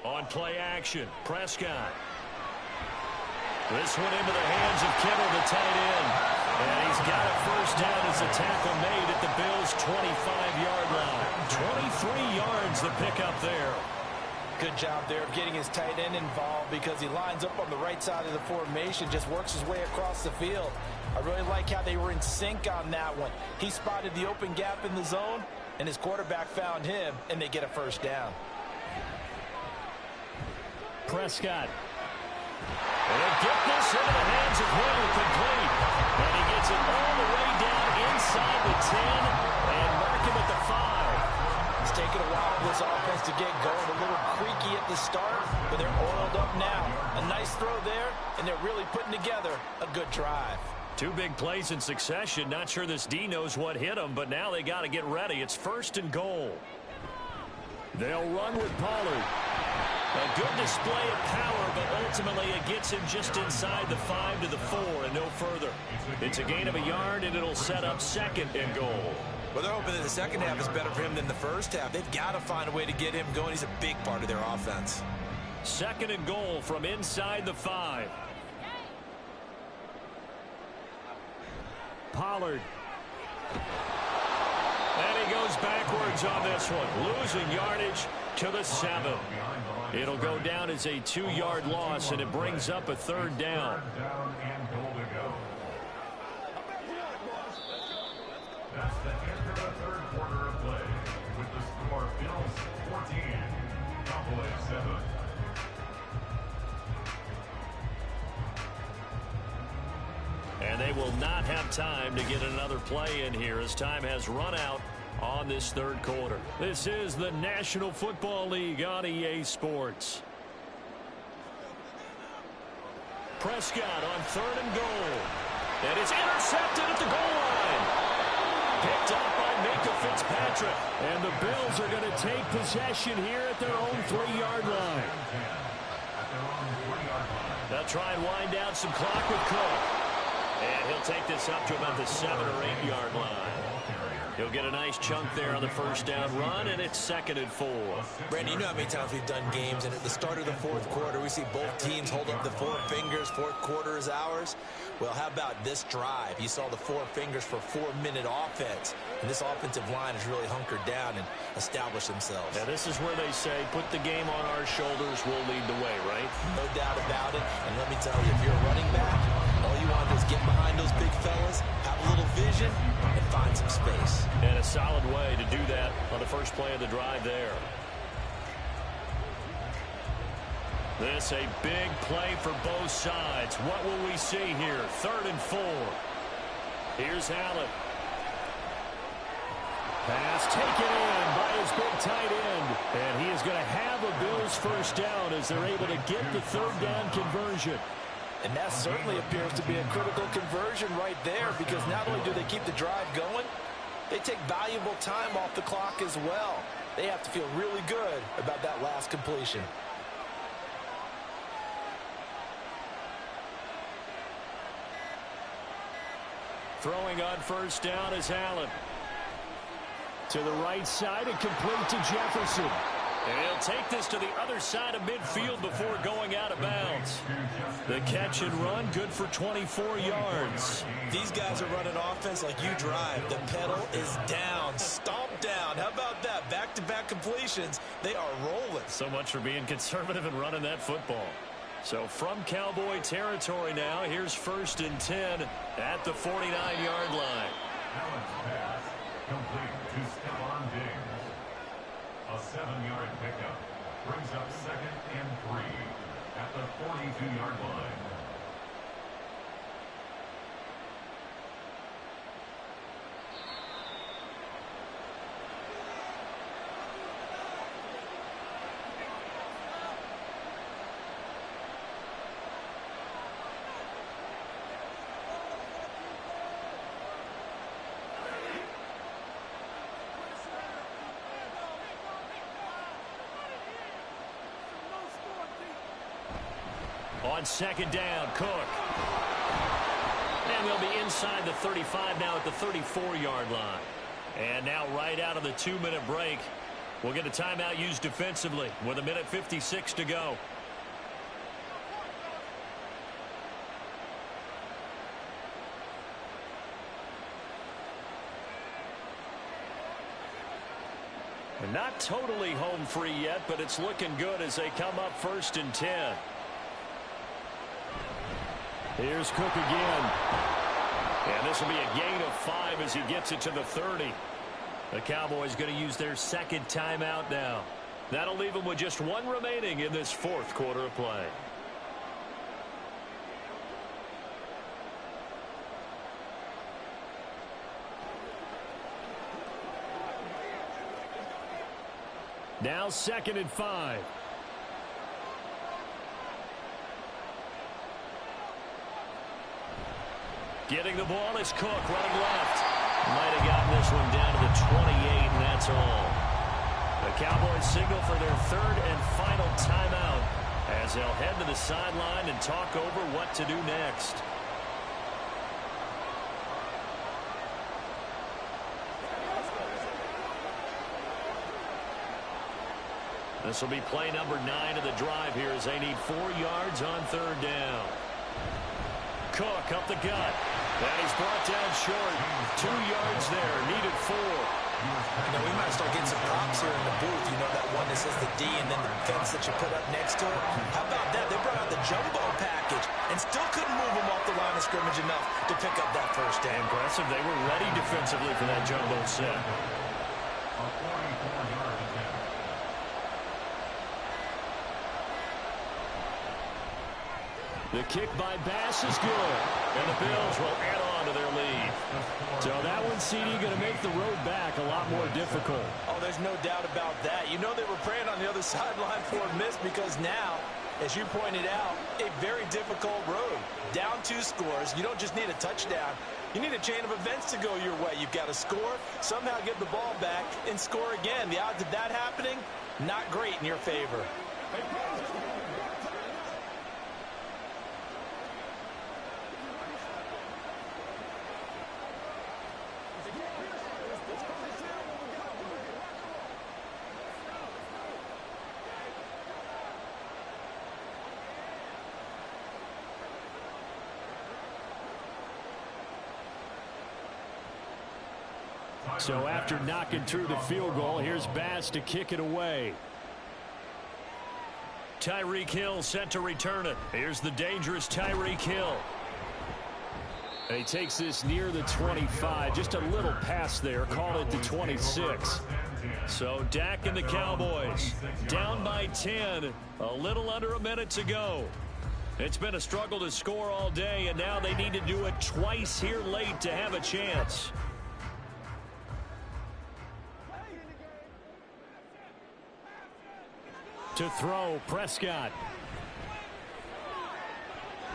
On play action, Prescott. This one into the hands of Kittle, the tight end. And he's got a first down as the tackle made at the Bills' 25-yard line. 23 yards the pickup there.
Good job there of getting his tight end involved because he lines up on the right side of the formation, just works his way across the field. I really like how they were in sync on that one. He spotted the open gap in the zone, and his quarterback found him, and they get a first down.
Prescott. And he'll get this into the hands of Hill, complete. And he gets it all the way down inside the 10 and mark him at the 5.
It's taken a while for this offense to get going. A little creaky at the start, but they're oiled up now. A nice throw there, and they're really putting together a good drive.
2 big plays in succession. Not sure this D knows what hit him, but now they got to get ready. It's 1st and goal. They'll run with Pollard. A good display of power, but ultimately it gets him just inside the 5 to the 4 and no further. It's a gain of a yard, and it'll set up 2nd and goal.
Well, they're hoping that the second half is better for him than the first half. They've got to find a way to get him going. He's a big part of their offense.
2nd and goal from inside the 5. Pollard. And he goes backwards on this one, losing yardage to the 7. It'll go down as a 2-yard loss, and it brings up a 3rd down.
That's the end of the 3rd quarter of play, with the score Bills 14, Cowboys 7.
And they will not have time to get another play in here as time has run out on this 3rd quarter. This is the National Football League on EA Sports. Prescott on 3rd and goal. And it's intercepted at the goal line. Picked up by Minkah Fitzpatrick. And the Bills are going to take possession here at their own 3-yard line. They'll try and wind down some clock with Cook. And he'll take this up to about the 7 or 8-yard line. He'll get a nice chunk there on the first down run, and it's 2nd and 4.
Brandon, you know how many times we've done games, and at the start of the 4th quarter, we see both teams hold up the 4 fingers, 4th quarter is ours. Well, how about this drive? You saw the 4 fingers for 4-minute offense, and this offensive line has really hunkered down and established themselves.
Now, this is where they say, put the game on our shoulders, we'll lead the way, right?
No doubt about it, and let me tell you, if you're a running back, all you want to do is get behind those big fellas, have a little vision,
solid way to do that on the first play of the drive there. This a big play for both sides. What will we see here? 3rd and 4. Here's Allen. Pass taken in by his big tight end. And he is going to have a Bills first down as they're able to get the 3rd down conversion.
And that certainly appears to be a critical conversion right there, because not only do they keep the drive going, they take valuable time off the clock as well. They have to feel really good about that last completion.
Throwing on first down is Allen. To the right side and complete to Jefferson. And he'll take this to the other side of midfield before going out of bounds. The catch and run, good for 24 yards.
These guys are running offense like you drive. The pedal is down, stomp down. How about that? Back-to-back completions. They are rolling.
So much for being conservative and running that football. So from Cowboy territory now, here's 1st and 10 at the 49-yard line.
Allen's pass complete to Stephon Diggs. A 7-yard pickup brings up 2nd and 3 at the 42-yard line.
On 2nd down, Cook. And they'll be inside the 35 now at the 34-yard line. And now right out of the 2-minute break, we'll get a timeout used defensively with 1:56 to go. And not totally home free yet, but it's looking good as they come up 1st and 10. Here's Cook again. And this will be a gain of 5 as he gets it to the 30. The Cowboys going to use their 2nd timeout now. That'll leave them with just 1 remaining in this 4th quarter of play. Now 2nd and 5. Getting the ball is Cook running left. Might have gotten this one down to the 28, and that's all. The Cowboys signal for their 3rd and final timeout as they'll head to the sideline and talk over what to do next. This will be play number 9 of the drive here as they need 4 yards on 3rd down. Cook up the gut. And he's brought down short. 2 yards there. Needed 4.
You know, we might start getting some props here in the booth. You know, that one that says the D and then the fence that you put up next to it. How about that? They brought out the jumbo package and still couldn't move them off the line of scrimmage enough to pick up that first down.
Impressive. They were ready defensively for that jumbo set.
A 44-yard attempt.
The kick by Bass is good. And the Bills will add on to their lead. So that one, CD, going to make the road back a lot more difficult.
Oh, there's no doubt about that. You know they were praying on the other sideline for a miss, because now, as you pointed out, a very difficult road. Down 2 scores. You don't just need a touchdown. You need a chain of events to go your way. You've got to score, somehow get the ball back, and score again. The odds of that happening, not great in your favor.
So after knocking through the field goal, here's Bass to kick it away. Tyreek Hill set to return it. Here's the dangerous Tyreek Hill. And he takes this near the 25. Just a little pass there. Call it the 26. So Dak and the Cowboys down by 10. A little under a minute to go. It's been a struggle to score all day, and now they need to do it twice here late to have a chance. To throw, Prescott.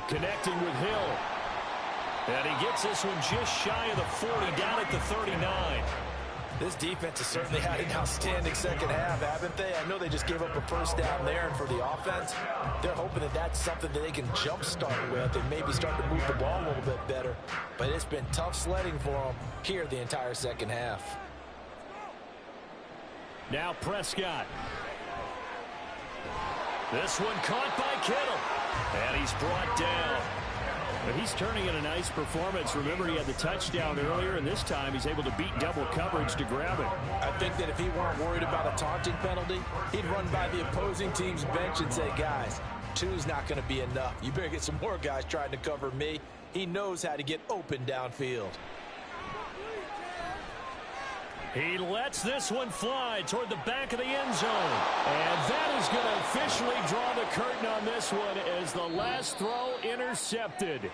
Connecting with Hill. And he gets this one just shy of the 40, down at the 39.
This defense has certainly had an outstanding second half, haven't they? I know they just gave up a first down there, and for the offense, they're hoping that that's something that they can jumpstart with and maybe start to move the ball a little bit better. But it's been tough sledding for them here the entire second half.
Now Prescott. This one caught by Kittle. And he's brought down. But he's turning in a nice performance. Remember, he had the touchdown earlier, and this time he's able to beat double coverage to grab it.
I think that if he weren't worried about a taunting penalty, he'd run by the opposing team's bench and say, guys, two's not going to be enough. You better get some more guys trying to cover me. He knows how to get open downfield.
He lets this one fly toward the back of the end zone. And that is going to officially draw the curtain on this one as the last throw intercepted.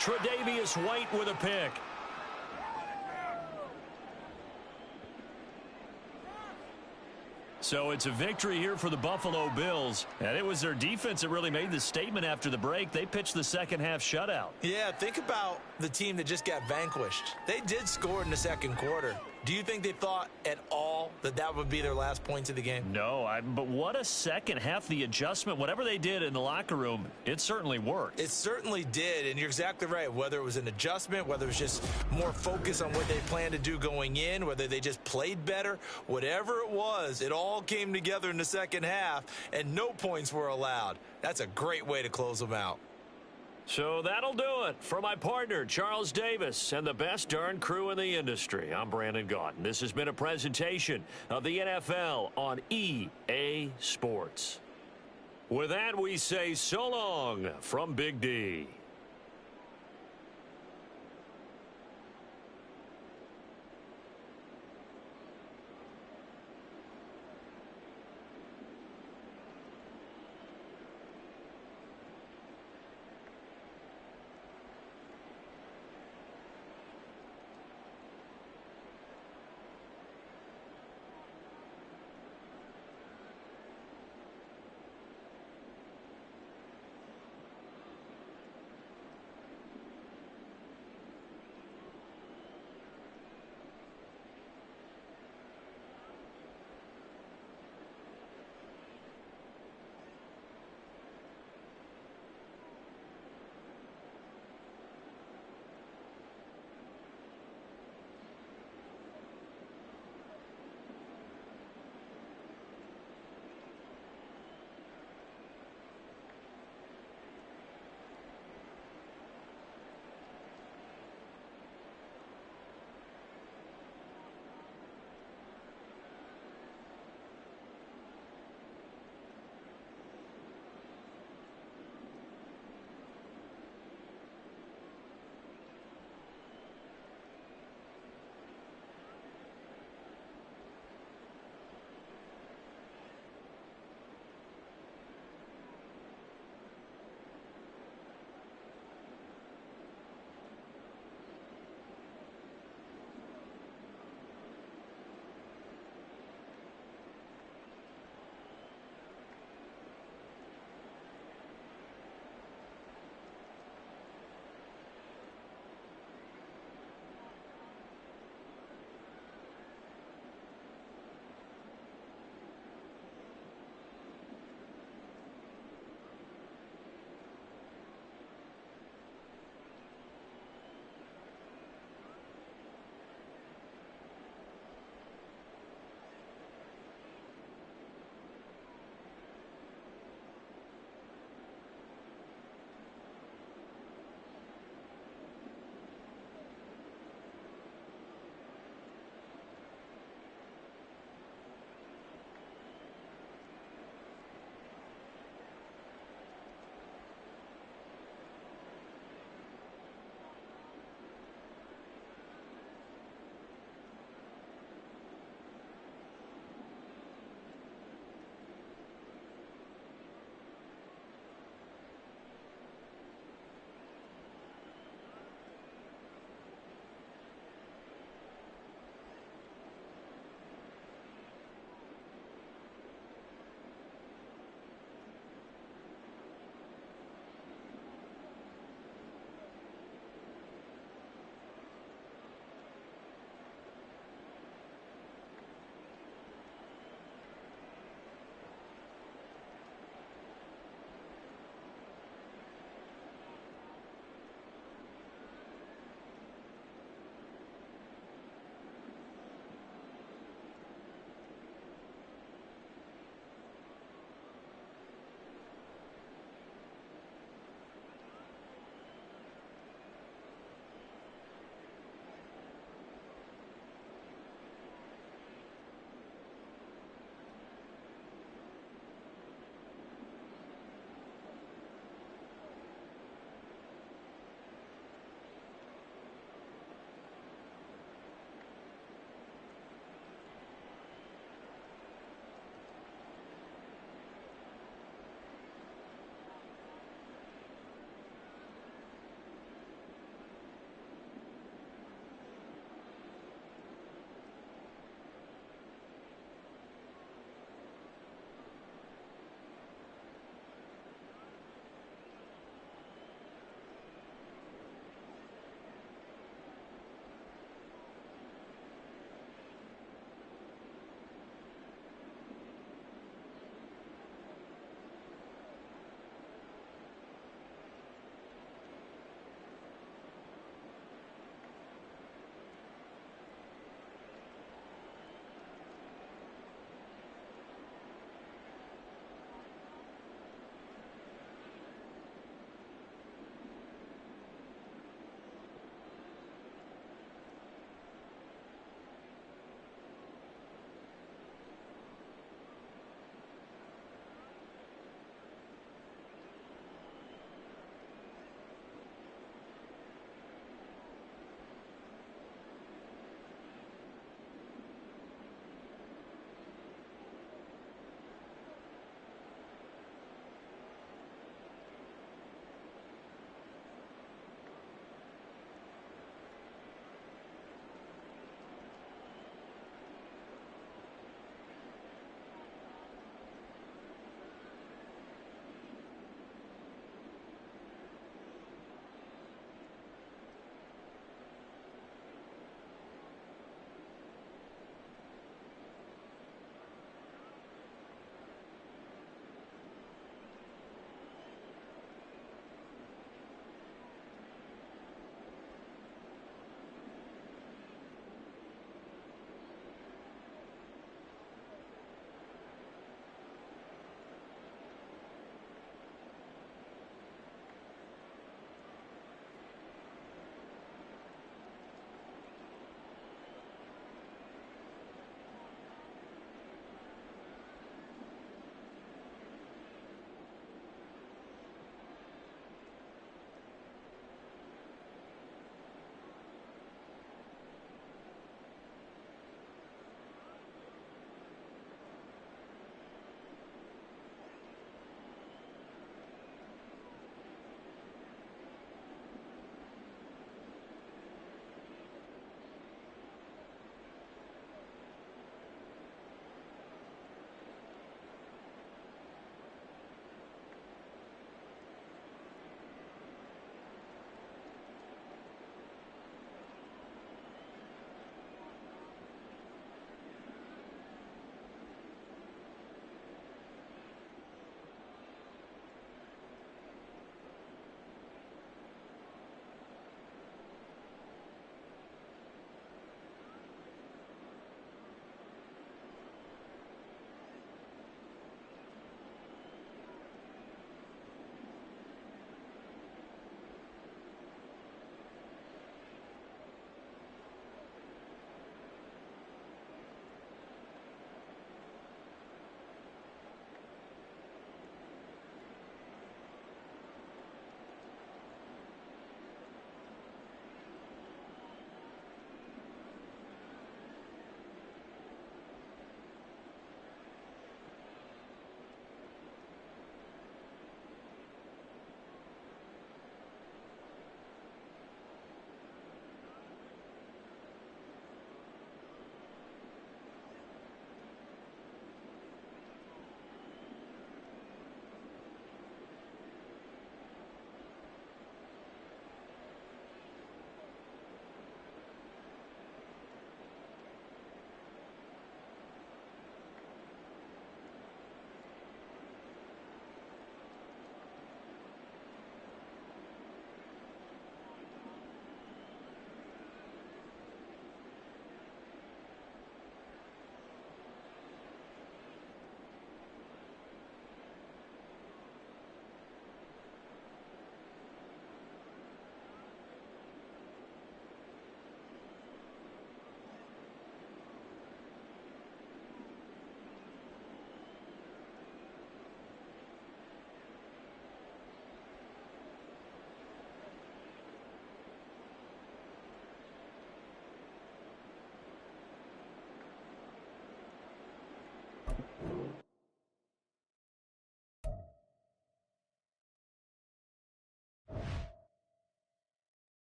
Tre'Davious White with a pick. So it's a victory here for the Buffalo Bills. And it was their defense that really made the statement after the break. They pitched the second half shutout.
Yeah, think about the team that just got vanquished. They did score in the second quarter. Do you think they thought at all that that would be their last points of the game?
No, but what a second half. The adjustment, whatever they did in the locker room, it certainly worked.
It certainly did, and you're exactly right. Whether it was an adjustment, whether it was just more focus on what they planned to do going in, whether they just played better, whatever it was, it all came together in the second half, and no points were allowed. That's a great way to close them out.
So that'll do it for my partner, Charles Davis, and the best darn crew in the industry. I'm Brandon Gaudin. This has been a presentation of the NFL on EA Sports. With that, we say so long from Big D.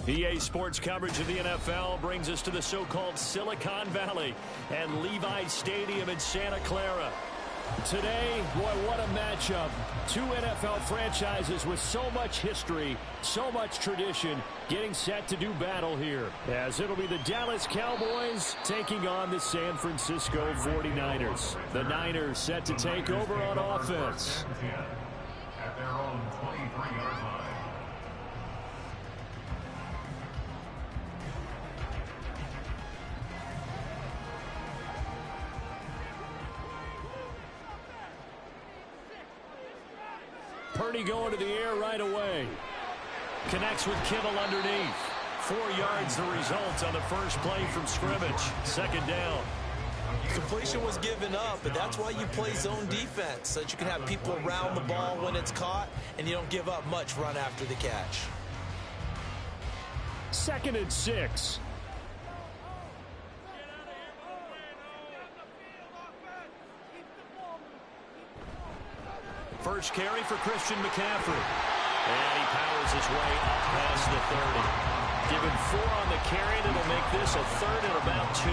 EA Sports coverage of the NFL brings us to the so-called Silicon Valley and Levi's Stadium in Santa Clara. Today, boy, what a matchup. Two NFL franchises with so much history, so much tradition, getting set to do battle here. As it'll be the Dallas Cowboys taking on the San Francisco 49ers. The Niners set to take over on offense.
At their own 23-yard line.
Purdy going to the air right away. Connects with Kittle underneath. 4 yards the result on the first play from scrimmage. Second down.
Completion was given up, but that's why you play zone defense, so that you can have people around the ball when it's caught, and you don't give up much run after the catch.
2nd and 6. First carry for Christian McCaffrey. And he powers his way up past the 30. Given 4 on the carry, that'll make this a 3rd and about 2.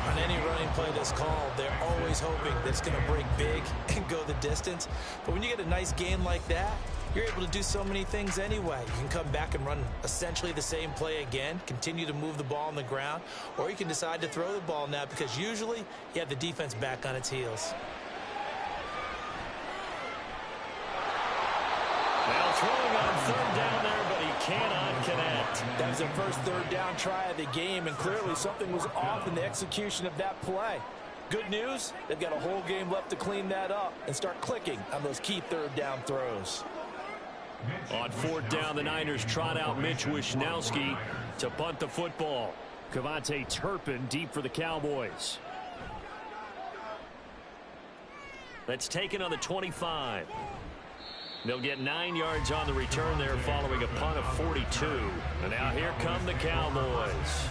On any running play that's called, they're always hoping that it's going to break big and go the distance. But when you get a nice gain like that, you're able to do so many things anyway. You can come back and run essentially the same play again, continue to move the ball on the ground, or you can decide to throw the ball now because usually you have the defense back on its heels.
Now throwing on 3rd down there, but he cannot connect.
That was their first 3rd down try of the game, and clearly something was off in the execution of that play. Good news, they've got a whole game left to clean that up and start clicking on those key 3rd down throws.
On 4th down, the Niners trot out Mitch Wishnowsky to punt the football. Kevontae Turpin deep for the Cowboys. That's taken on the 25. They'll get 9 yards on the return there following a punt of 42. And now here come the Cowboys.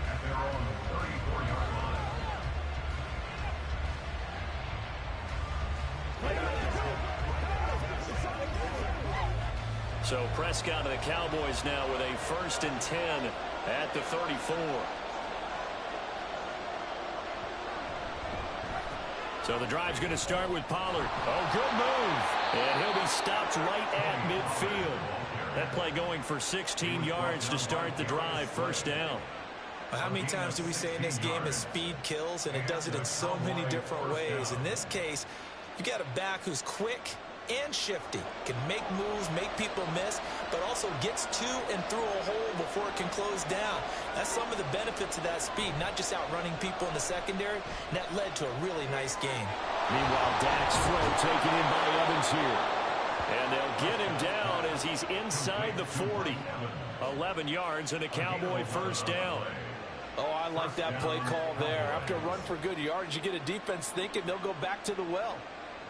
At their own 34-yard line.
So Prescott and the Cowboys now with a 1st and 10 at the 34. So the drive's going to start with Pollard. Oh, good move. And he'll be stopped right at midfield. That play going for 16 yards to start the drive. First down.
Well, how many times do we say in this game that speed kills, and it does it in so many different ways. In this case, you got a back who's quick and shifty, can make moves, make people miss, but also gets to and through a hole before it can close down. That's some of the benefits of that speed, not just outrunning people in the secondary, and that led to a really nice gain.
Meanwhile, Dak's throw taken in by Evans here. And they'll get him down as he's inside the 40. 11 yards and a Cowboy first down.
Oh, I like that play call there. After a run for good yards, you get a defense thinking they'll go back to the well.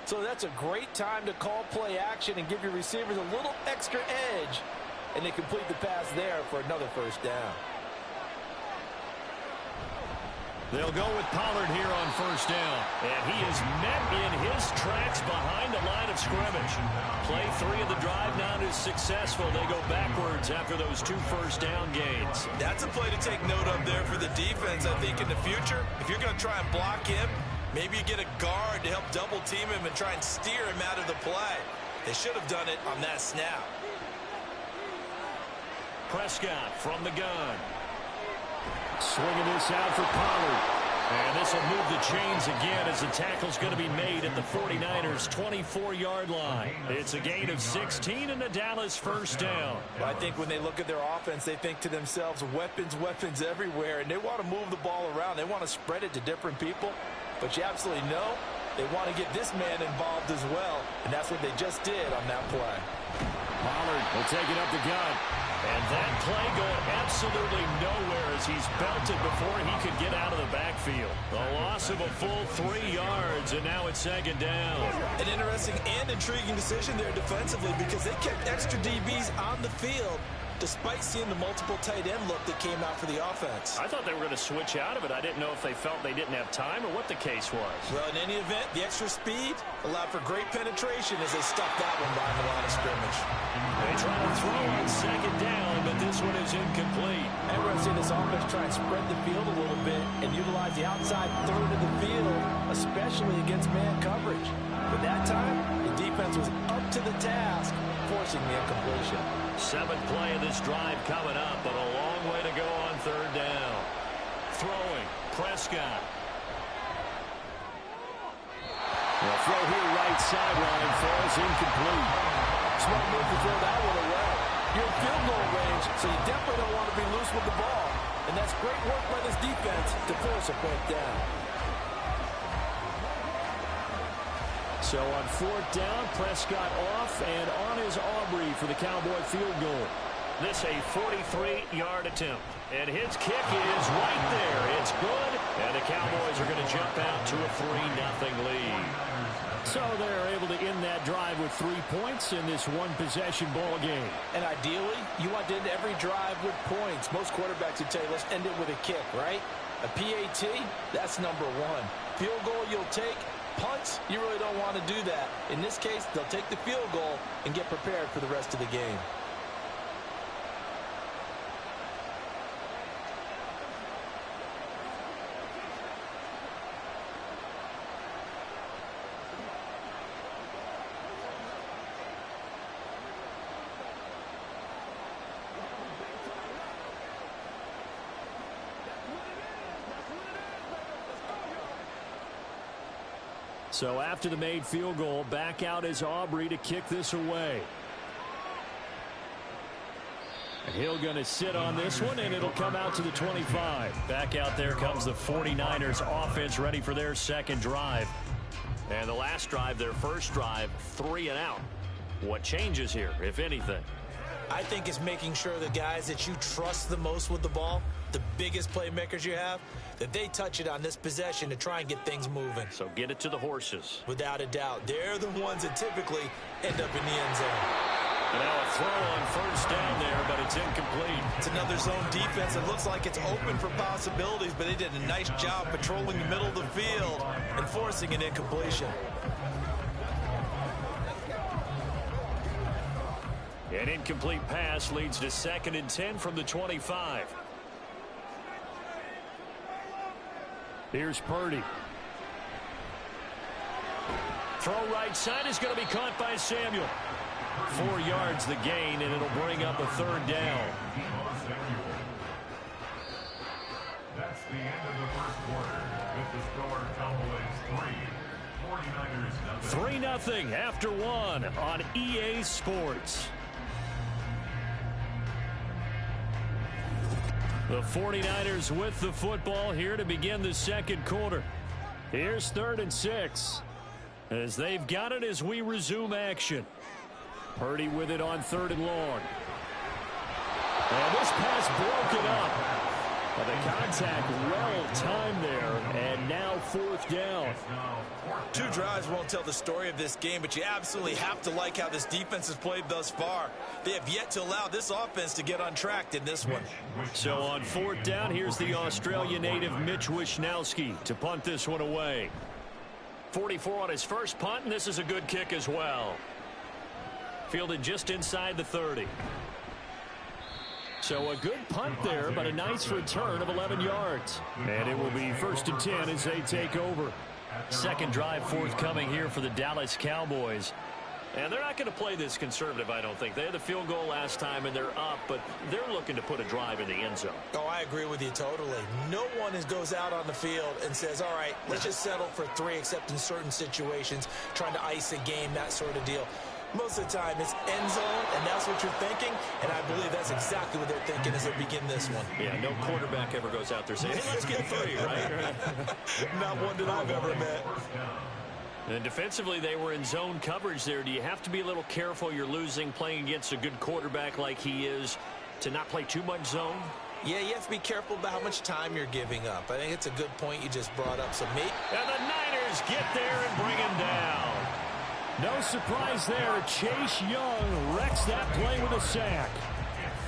So that's a great time to call play action and give your receivers a little extra edge. And they complete the pass there for another first down.
They'll go with Pollard here on first down. And he is met in his tracks behind the line of scrimmage. Play 3 of the drive now is successful. They go backwards after those 2 first down gains.
That's a play to take note of there for the defense, I think, in the future. If you're going to try and block him, maybe you get a guard to help double team him and try and steer him out of the play. They should have done it on that snap.
Prescott from the gun. Swinging this out for Pollard. And this will move the chains again as the tackle's going to be made at the 49ers' 24-yard line. It's a gain of 16 and a Dallas first down.
Well, I think when they look at their offense, they think to themselves, weapons, weapons everywhere. And they want to move the ball around. They want to spread it to different people. But you absolutely know they want to get this man involved as well. And that's what they just did on that play.
Pollard will take it up the gut. And that play going absolutely nowhere as he's belted before he could get out of the backfield. A loss of a full 3 yards, and now it's second down.
An interesting and intriguing decision there defensively because they kept extra DBs on the field despite seeing the multiple tight end look that came out for the offense.
I thought they were going to switch out of it. I didn't know if they felt they didn't have time or what the case was.
Well, in any event, the extra speed allowed for great penetration as they stuck that one behind the line of scrimmage.
They try to throw on second down, but this one is incomplete.
And we're going to see this offense try and spread the field a little bit and utilize the outside third of the field, especially against man coverage. But that time, the defense was up to the task, forcing the incompletion.
7th play of this drive coming up, but a long way to go on third down. Throwing, Prescott. The throw here right sideline falls incomplete.
Smart move to throw that one away. You're in field goal range, so you definitely don't want to be loose with the ball. And that's great work by this defense to force a fourth down.
So on 4th down, Prescott off, and on is Aubrey for the Cowboy field goal. This a 43-yard attempt. And his kick is right there. It's good, and the Cowboys are going to jump out to a 3-0 lead. So they're able to end that drive with 3 points in this one-possession ball game.
And ideally, you want to end every drive with points. Most quarterbacks would tell you, let's end it with a kick, right? A PAT, that's number 1. Field goal you'll take. Punts, you really don't want to do that. In this case, they'll take the field goal and get prepared for the rest of the game.
So after the made field goal, back out is Aubrey to kick this away. And he'll going to sit on this one, and it'll come out to the 25. Back out there comes the 49ers offense ready for their second drive. And the last drive, their first drive, 3 and out. What changes here, if anything?
I think it's making sure the guys that you trust the most with the ball, the biggest playmakers you have, that they touch it on this possession to try and get things moving.
So get it to the horses.
Without a doubt. They're the ones that typically end up in the end zone.
And now a throw on first down there, but it's incomplete.
It's another zone defense. It looks like it's open for possibilities, but they did a nice job patrolling the middle of the field and forcing an incompletion.
An incomplete pass leads to 2nd and 10 from the 25. Here's Purdy. Throw right side is going to be caught by Samuel. 4 yards the gain, and it'll bring up a 3rd down.
That's the end of the first quarter. With the score, Cowboys 3, 49ers 0.
3-0 after 1 on EA Sports. The 49ers with the football here to begin the second quarter. Here's 3rd and 6. As they've got it as we resume action. Purdy with it on 3rd and long. And this pass broken up. But the contact well timed there, and now 4th down.
2 drives won't tell the story of this game, but you absolutely have to like how this defense has played thus far. They have yet to allow this offense to get on track in this one.
So on 4th down, here's the Australia native Mitch Wishnowsky to punt this one away. 44 on his first punt, and this is a good kick as well. Fielded just inside the 30. So a good punt there, but a nice return of 11 yards. And it will be 1st and 10 as they take over. Second drive forthcoming here for the Dallas Cowboys. And they're not going to play this conservative, I don't think. They had the field goal last time, and they're up, but they're looking to put a drive in the end zone.
Oh, I agree with you totally. No one goes out on the field and says, all right, let's just settle for 3, except in certain situations, trying to ice a game, that sort of deal. Most of the time, it's end zone, and that's what you're thinking, and I believe that's exactly what they're thinking as they begin this one.
Yeah, no quarterback ever goes out there saying, hey, let's get 3, right?
Not one that I've ever met.
And defensively, they were in zone coverage there. Do you have to be a little careful you're losing playing against a good quarterback like he is to not play too much zone?
Yeah, you have to be careful about how much time you're giving up. I think it's a good point you just brought up. So
And the Niners get there and bring him down. No surprise there. Chase Young wrecks that play with a sack.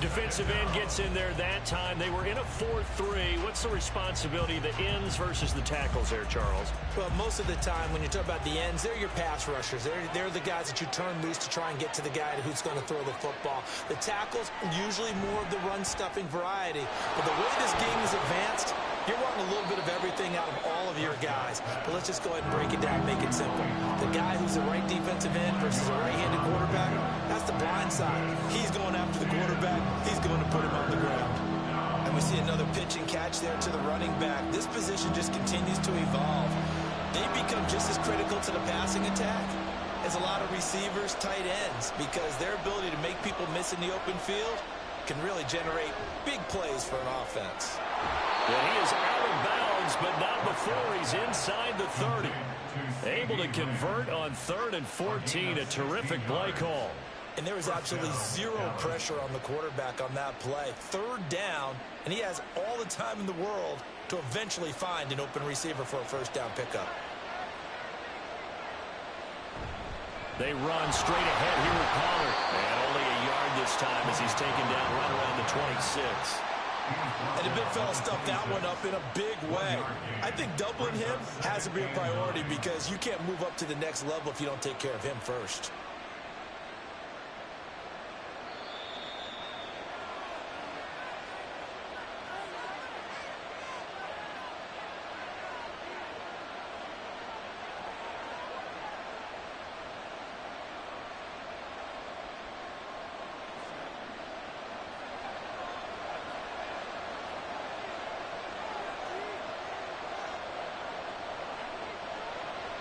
Defensive end gets in there that time. They were in a 4-3. What's the responsibility of the ends versus the tackles there, Charles?
Well, most of the time when you talk about the ends, they're your pass rushers. They're the guys that you turn loose to try and get to the guy who's going to throw the football. The tackles, usually more of the run-stuffing variety. But the way this game is advanced, you're wanting a little bit of everything out of all of your guys. But let's just go ahead and break it down, make it simple. The guy who's the right defensive end versus a right-handed quarterback, that's the blind side. He's going after the quarterback. He's going to put him on the ground. And we see another pitch and catch there to the running back. This position just continues to evolve. They become just as critical to the passing attack as a lot of receivers, tight ends, because their ability to make people miss in the open field can really generate big plays for an offense.
Yeah, he is out of bounds, but not before he's inside the 30. Able to convert on 3rd and 14. A terrific play call.
And there was absolutely zero pressure on the quarterback on that play. 3rd down, and he has all the time in the world to eventually find an open receiver for a first down pickup.
They run straight ahead here with Pollard. And only a yard this time as he's taken down right around the 26.
And the big fella stuffed that one up in a big way. I think doubling him has to be a priority because you can't move up to the next level if you don't take care of him first.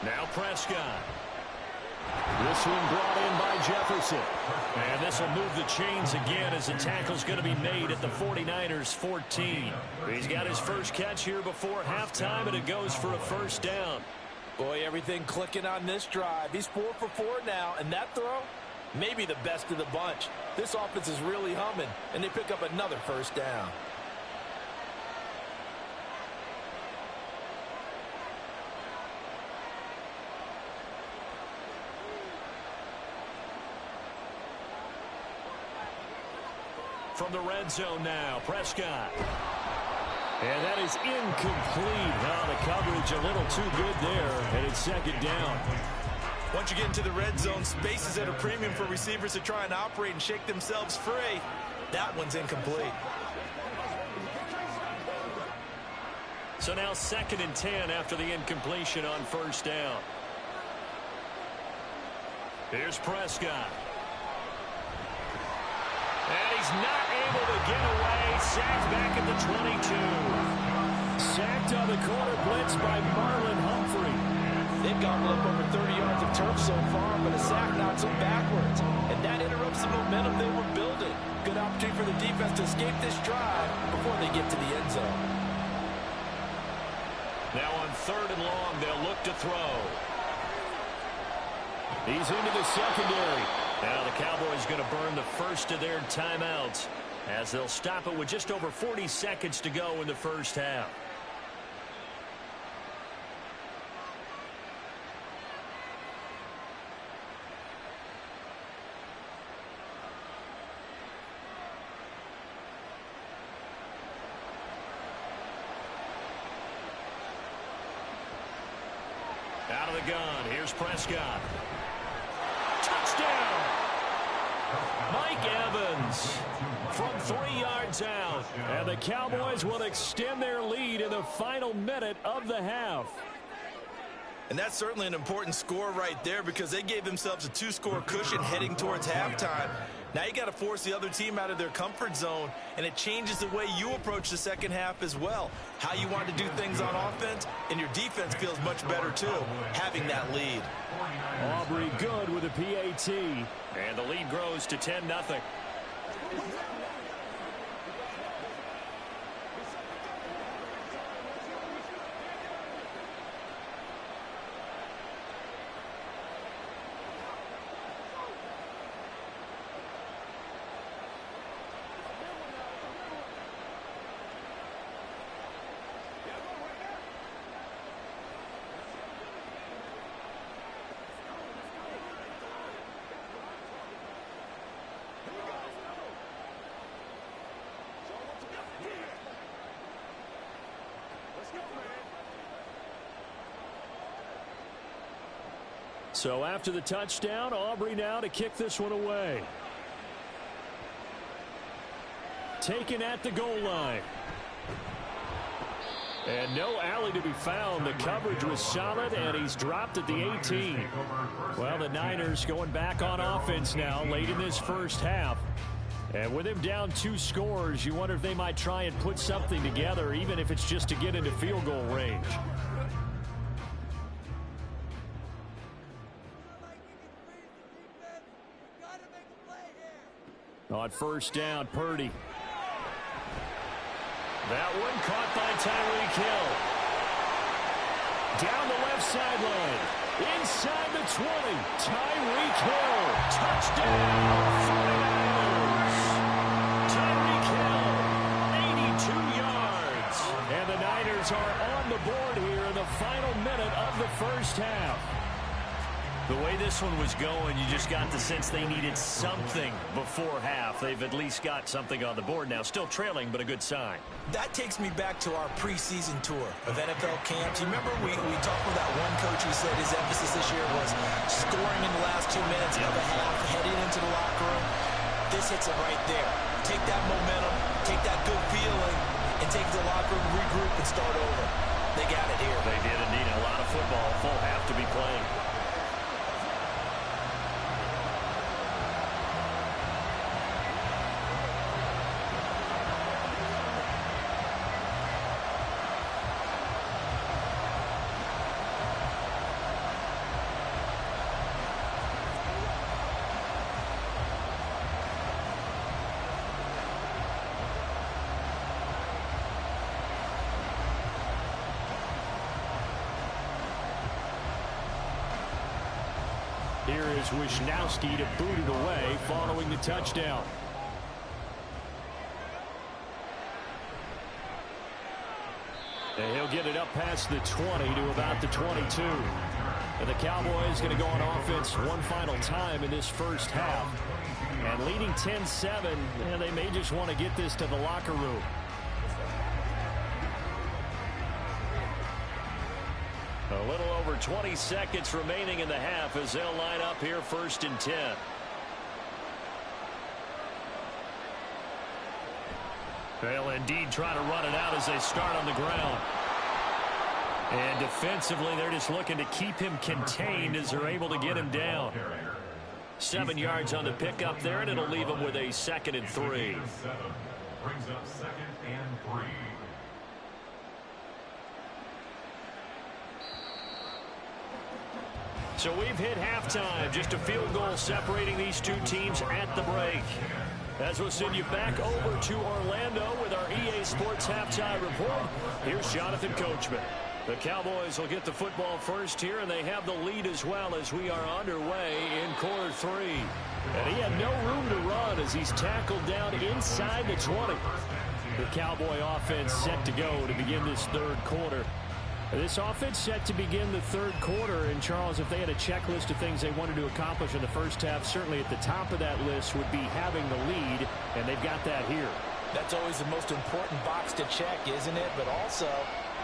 Now Prescott. This one brought in by Jefferson. And this will move the chains again as the tackle's going to be made at the 49ers 14. He's got his first catch here before halftime, and it goes for a first down.
Boy, everything clicking on this drive. He's 4 for 4 now, and that throw, maybe the best of the bunch. This offense is really humming, and they pick up another first down.
From the red zone now, Prescott. And that is incomplete. Now the coverage a little too good there, and it's 2nd down.
Once you get into the red zone, space is at a premium for receivers to try and operate and shake themselves free. That one's incomplete.
So now 2nd and 10 after the incompletion on first down. Here's Prescott. And he's not able to get away. Sacked back at the 22. Sacked on the corner blitz by Marlon Humphrey.
They've gobbled up over 30 yards of turf so far, but a sack knocks them backwards. And that interrupts the momentum they were building. Good opportunity for the defense to escape this drive before they get to the end zone.
Now on 3rd and long, they'll look to throw. He's into the secondary. Now the Cowboys going to burn the first of their timeouts as they'll stop it with just over 40 seconds to go in the first half. Out of the gun, here's Prescott. Touchdown! Mike Evans from 3 yards out. And the Cowboys will extend their lead in the final minute of the half.
And that's certainly an important score right there because they gave themselves a 2-score cushion heading towards halftime. Now you got to force the other team out of their comfort zone, and it changes the way you approach the second half as well. How you want to do things on offense, and your defense feels much better too, having that lead.
Aubrey good with a PAT, and the lead grows to 10-0. So after the touchdown, Aubrey now to kick this one away. Taken at the goal line. And no alley to be found. The coverage was solid, and he's dropped at the 18. Well, the Niners going back on offense now late in this first half. And with him down 2 scores, you wonder if they might try and put something together, even if it's just to get into field goal range. On first down, Purdy. That one caught by Tyreek Hill. Down the left sideline. Inside the 20. Tyreek Hill. Touchdown. 49ers. Tyreek Hill. 82 yards. And the Niners are on the board here in the final minute of the first half.
The way this one was going, you just got the sense they needed something before half. They've at least got something on the board now. Still trailing, but a good sign.
That takes me back to our preseason tour of NFL camps. You remember we talked with that one coach who said his emphasis this year was scoring in the last 2 minutes of a half, heading into the locker room. This hits it right there. Take that momentum, take that good feeling, and take it to the locker room, regroup, and start over. They got it here.
They did indeed. A lot of football, full half to be playing.
Here is Wisnowski to boot it away following the touchdown. And he'll get it up past the 20 to about the 22. And the Cowboys going to go on offense one final time in this first half. And leading 10-7, and they may just want to get this to the locker room. A little over 20 seconds remaining in the half as they'll line up here first and 10. They'll indeed try to run it out as they start on the ground. And defensively, they're just looking to keep him contained as they're able to get him down. 7 yards on the pickup there, and it'll leave him with a 2nd and 3.
Brings up 2nd and 3.
So we've hit halftime. Just a field goal separating these two teams at the break. As we'll send you back over to Orlando with our EA Sports Halftime Report, here's Jonathan Coachman. The Cowboys will get the football first here, and they have the lead as well as we are underway in quarter 3. And he had no room to run as he's tackled down inside the 20. The Cowboy offense set to go to begin this third quarter. This offense set to begin the third quarter, and Charles, if they had a checklist of things they wanted to accomplish in the first half, certainly at the top of that list would be having the lead, and they've got that here.
That's always the most important box to check, isn't it? But also,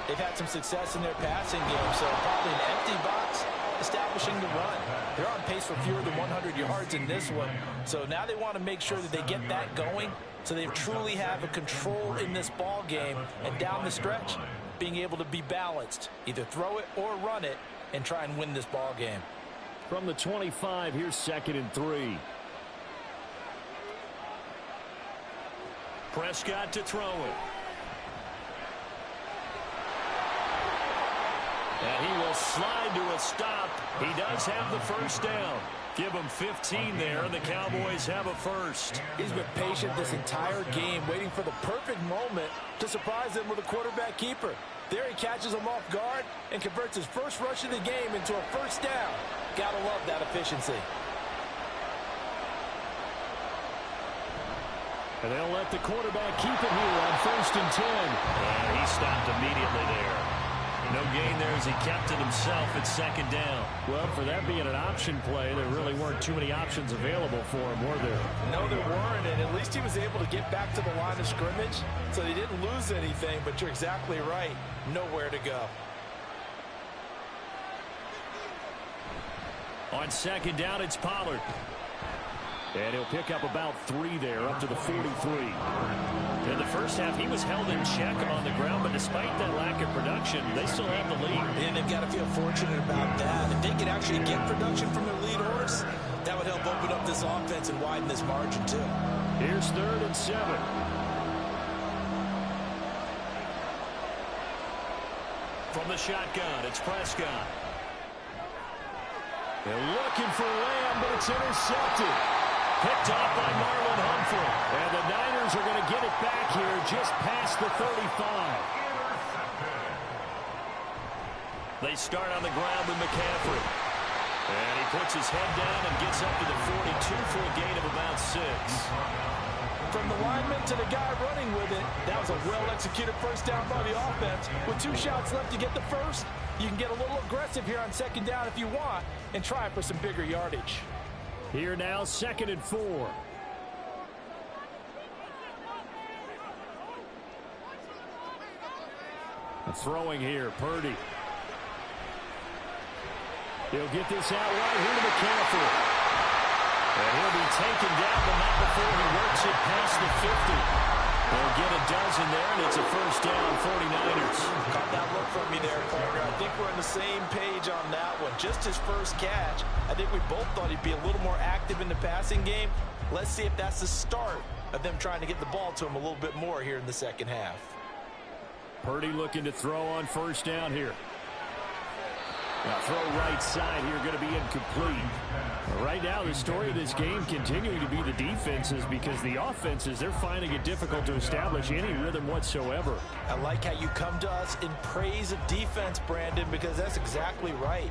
they've had some success in their passing game, so probably an empty box establishing the run. They're on pace for fewer than 100 yards in this one, so now they want to make sure that they get that going so they truly have a control in this ball game, and down the stretch, being able to be balanced, either throw it or run it, and try and win this ball game.
From the 25, here's 2nd and 3. Prescott to throw it. And he will slide to a stop. He does have the first down. Give him 15 there, and the Cowboys have a first.
He's been patient this entire game, waiting for the perfect moment to surprise them with a quarterback keeper. There he catches him off guard and converts his first rush of the game into a first down. Gotta love that efficiency.
And they'll let the quarterback keep it here on 1st and 10.
And he stopped immediately there. No gain there as he kept it himself at second down.
Well, for that being an option play, there really weren't too many options available for him, were there?
No, there weren't, and at least he was able to get back to the line of scrimmage, so they didn't lose anything, but you're exactly right. Nowhere to go.
On second down, it's Pollard. And he'll pick up about 3 there, up to the 43.
In the first half, he was held in check on the ground, but despite that lack of production, they still have the lead.
And they've got to feel fortunate about that. If they could actually get production from their lead horse, that would help open up this offense and widen this margin, too.
Here's 3rd and 7.
From the shotgun, it's Prescott.
They're looking for Lamb, but it's intercepted. Picked off by Marlon Humphrey. And the Niners are going to get it back here just past the 35.
They start on the ground with McCaffrey. And he puts his head down and gets up to the 42 for a gain of about 6.
From the lineman to the guy running with it, that was a well-executed first down by the offense. With 2 shots left to get the first, you can get a little aggressive here on second down if you want and try for some bigger yardage.
Here now, 2nd and 4. Throwing here, Purdy. He'll get this out right here to McCaffrey. And he'll be taken down, but not before he works it past the 50. They'll get a dozen there, and it's a first down, 49ers.
Caught that look from me there, partner. I think we're on the same page on that one. Just his first catch, I think we both thought he'd be a little more active in the passing game. Let's see if that's the start of them trying to get the ball to him a little bit more here in the second half.
Purdy looking to throw on first down here. Now throw right side here, going to be incomplete. Right now, the story of this game continuing to be the defenses, because the offenses, they're finding it difficult to establish any rhythm whatsoever.
I like how you come to us in praise of defense, Brandon, because that's exactly right.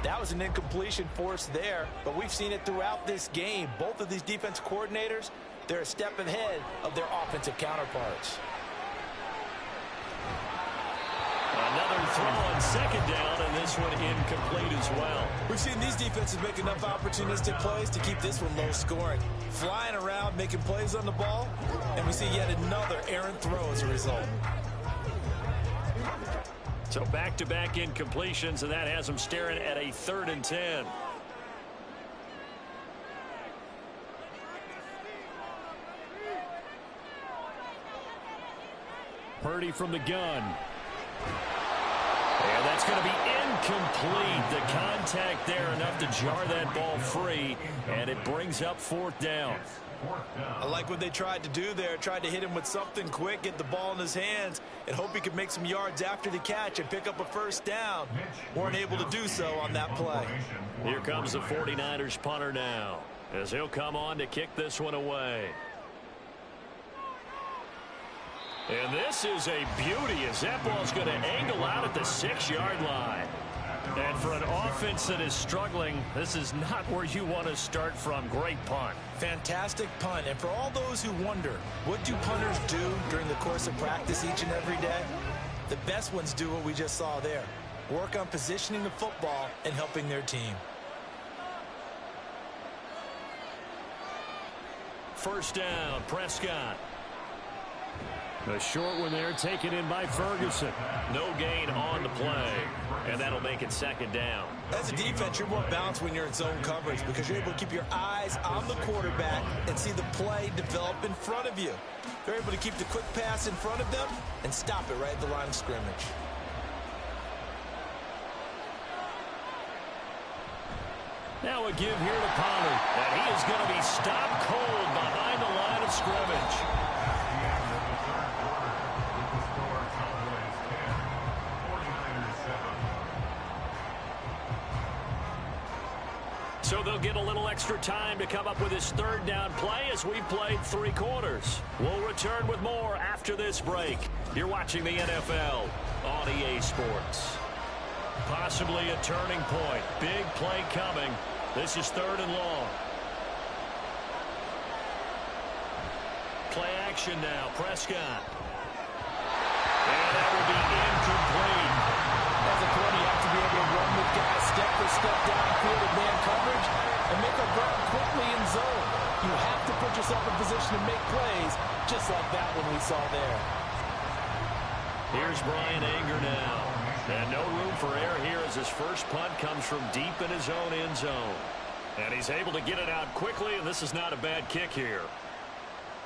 That was an incompletion forced there, but we've seen it throughout this game. Both of these defense coordinators, they're a step ahead of their offensive counterparts.
Another throw on second down, and this one incomplete as well.
We've seen these defenses make enough opportunistic plays to keep this one low scoring. Flying around, making plays on the ball, and we see yet another errant throw as a result.
So back-to-back incompletions, and that has them staring at a 3rd and 10.
Purdy from the gun. And that's going to be incomplete. The contact there enough to jar that ball free, and it brings up 4th down.
I like what they tried to do there. Tried to hit him with something quick, get the ball in his hands, and hope he could make some yards after the catch and pick up a first down. Weren't able to do so on that play.
Here comes the 49ers punter now, as he'll come on to kick this one away. And this is a beauty, as that ball's going to angle out at the 6-yard line. And for an offense that is struggling, this is not where you want to start from. Great punt.
Fantastic punt. And for all those who wonder, what do punters do during the course of practice each and every day? The best ones do what we just saw there. Work on positioning the football and helping their team.
First down, Prescott.
A short one there, taken in by Ferguson.
No gain on the play, and that'll make it 2nd down.
As a defense, you're more balanced when you're in zone coverage because you're able to keep your eyes on the quarterback and see the play develop in front of you. They're able to keep the quick pass in front of them and stop it right at the line of scrimmage.
Now a give here to Pollard.
And he is going to be stopped cold behind the line of scrimmage. So they'll get a little extra time to come up with his 3rd down play as we've played 3 quarters. We'll return with more after this break. You're watching the NFL on EA Sports. Possibly a turning point. Big play coming. This is 3rd and long. Play action now. Prescott. And that will be incomplete.
saw there.
Here's Bryan Anger now. And no room for error here as his first punt comes from deep in his own end zone. And he's able to get it out quickly, and this is not a bad kick here.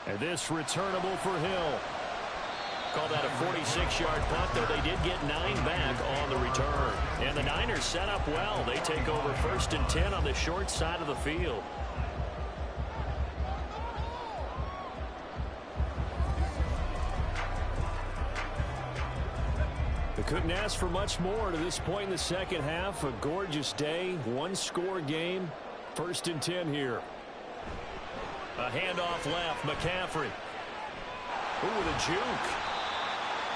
And this returnable for Hill. Call that a 46-yard punt, though they did get 9 back on the return. And the Niners set up well. They take over 1st and 10 on the short side of the field. They couldn't ask for much more to this point in the second half. A gorgeous day, one-score game. 1st and 10 here. A handoff left, McCaffrey. Ooh, with a juke.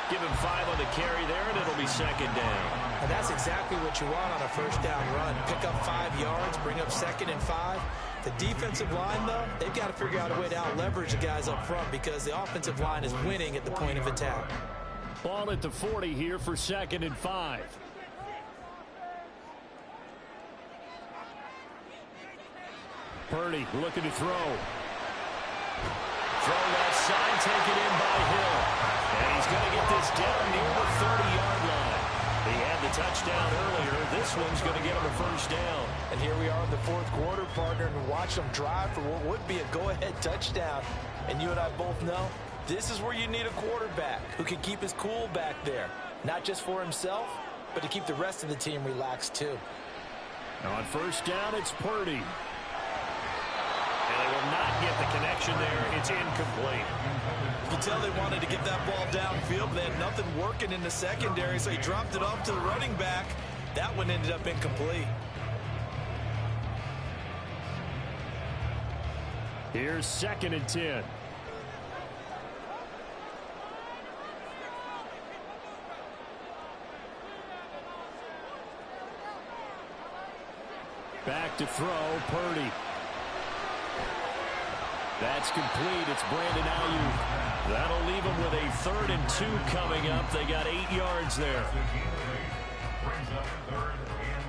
Give him 5 on the carry there, and it'll be 2nd down.
And that's exactly what you want on a 1st down run. Pick up 5 yards, bring up 2nd and 5. The defensive line, though, they've got to figure out a way to out-leverage the guys up front because the offensive line is winning at the point of attack.
Ball at the 40 here for 2nd and 5. Purdy looking to throw. Throw left side, taken in by Hill. And he's going to get this down near the 30-yard line. He had the touchdown earlier. This one's going to get him a 1st down.
And here we are in the 4th quarter, partner, and watch them drive for what would be a go-ahead touchdown. And you and I both know this is where you need a quarterback who can keep his cool back there. Not just for himself, but to keep the rest of the team relaxed too.
On 1st down, it's Purdy. And they will not get the connection there. It's incomplete.
You can tell they wanted to get that ball downfield, but they had nothing working in the secondary, so he dropped it off to the running back. That one ended up incomplete.
Here's 2nd and 10. Back to throw, Purdy. That's complete. It's Brandon Ayuk. That'll leave them with a 3rd and 2 coming up. They got 8 yards there.
Brings up 3rd and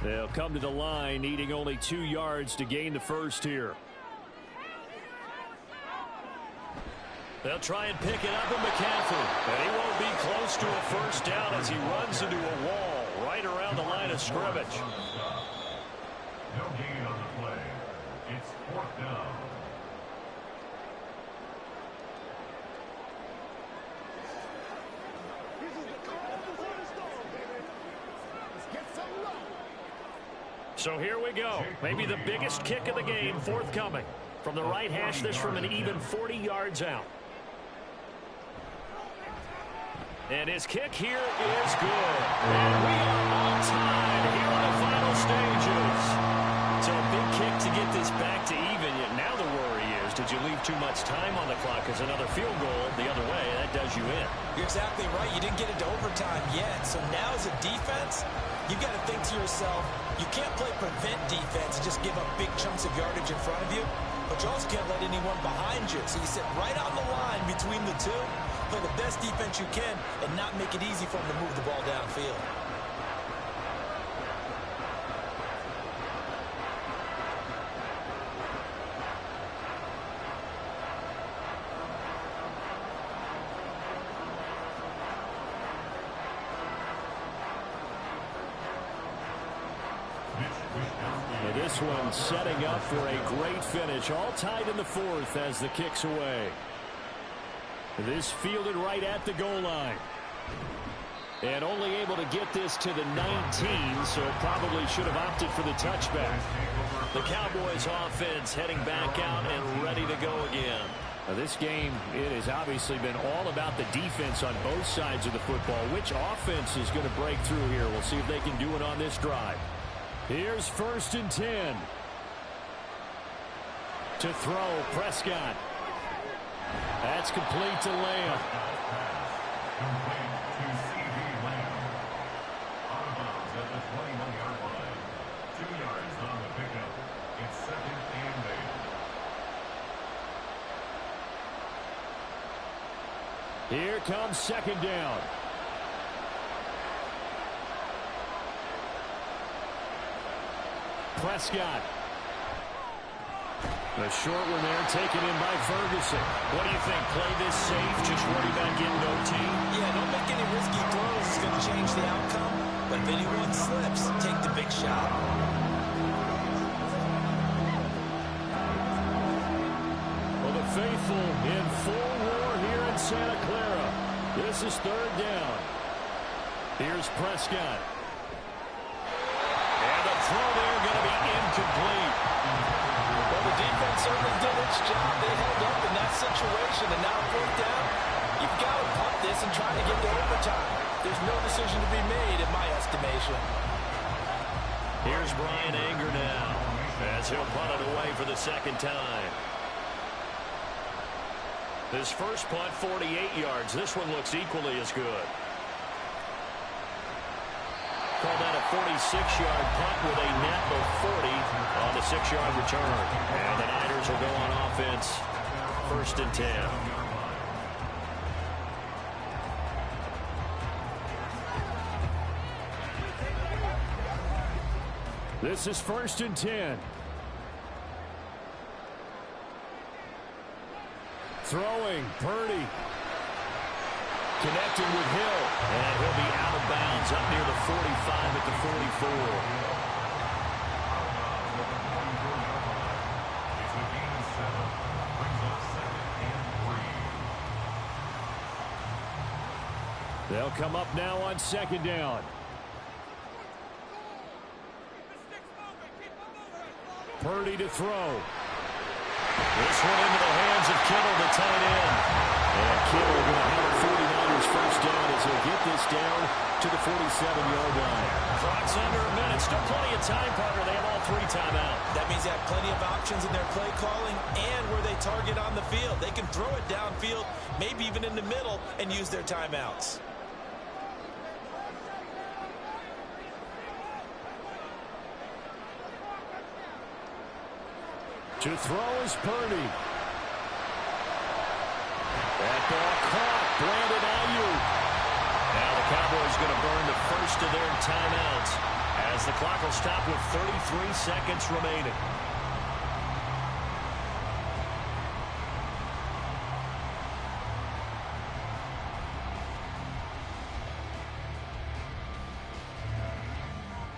2.
They'll come to the line, needing only 2 yards to gain the 1st here. They'll try and pick it up with McCaffrey. And he won't be close to a 1st down as he runs into a wall right around the line of scrimmage.
No gain on the play. It's 4th down.
This is the call before the storm, baby. Let's get some love.
So here we go. Maybe the biggest kick of the game forthcoming. From the right hash, this from an even 40 yards out. And his kick here is good. And we are on time here in the final stages. So a big kick to get this back to even. Yet now the worry is, did you leave too much time on the clock? Because another field goal the other way, that does you in.
You're exactly right. You didn't get into overtime yet. So now as a defense, you've got to think to yourself, you can't play prevent defense and just give up big chunks of yardage in front of you. But you also can't let anyone behind you. So you sit right on the line between the two, play the best defense you can, and not make it easy for them to move the ball downfield.
This one setting up for a great finish. All tied in the 4th as the kick's away. This fielded right at the goal line. And only able to get this to the 19, so probably should have opted for the touchback. The Cowboys offense heading back out and ready to go again. Now this game, it has obviously been all about the defense on both sides of the football. Which offense is going to break through here? We'll see if they can do it on this drive. Here's 1st and 10. To throw, Prescott. That's complete to Lamb.
Complete to C.D. Lamb. Out of bounds at the 21-yard line. 2 yards on the pickup. It's 2nd and 8.
Here comes 2nd down.
Prescott. The short one there taken in by Ferguson.
What do you think? Play this safe, just worry about getting OT?
Yeah, don't make any risky throws. It's going to change the outcome. But if anyone slips, take the big shot.
Well, the faithful in full war here in Santa Clara. This is third down. Here's Prescott.
And the throw there going to be incomplete.
Well, the defense certainly did its job. They held up in that situation, and now fourth down, you've got to punt this and try to get to overtime. There's no decision to be made, in my estimation.
Here's Brian Anger now, as he'll punt it away for the second time. His first punt, 48 yards. This one looks equally as good. Call that a 46-yard punt with a net of 40 on the 6-yard return. And the Niners will go on offense, 1st and 10.
This is 1st and 10. Throwing, Purdy. Connecting with Hill.
And he'll be out of bounds up near the 45 at the 44.
It's a gain of 7. Brings up 2nd and 3.
They'll come up now on 2nd down. Purdy to throw.
This one into the hands of Kittle, the tight end.
And Kittle going to have a 49ers first down as he'll get this down to the 47-yard line.
Clock's under a minute. Still plenty of time, Parker. They have all 3 timeouts.
That means they have plenty of options in their play calling and where they target on the field. They can throw it downfield, maybe even in the middle, and use their timeouts.
To throw is Purdy. That ball caught. Brandon Ayuk.
Now the Cowboys going to burn the first of their timeouts as the clock will stop with 33 seconds remaining.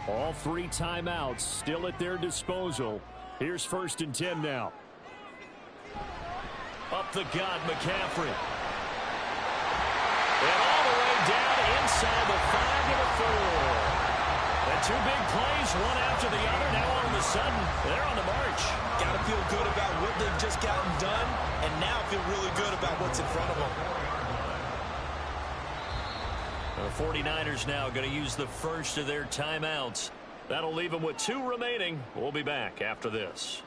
All 3 timeouts still at their disposal. Here's 1st and 10 now.
Up the gut, McCaffrey. And all the way down inside the 5 to the 4. And 2 big plays, one after the other. Now all of a sudden, they're on the march.
Got to feel good about what they've just gotten done, and now feel really good about what's in front of them.
The 49ers now going to use the first of their timeouts. That'll leave them with 2 remaining. We'll be back after this.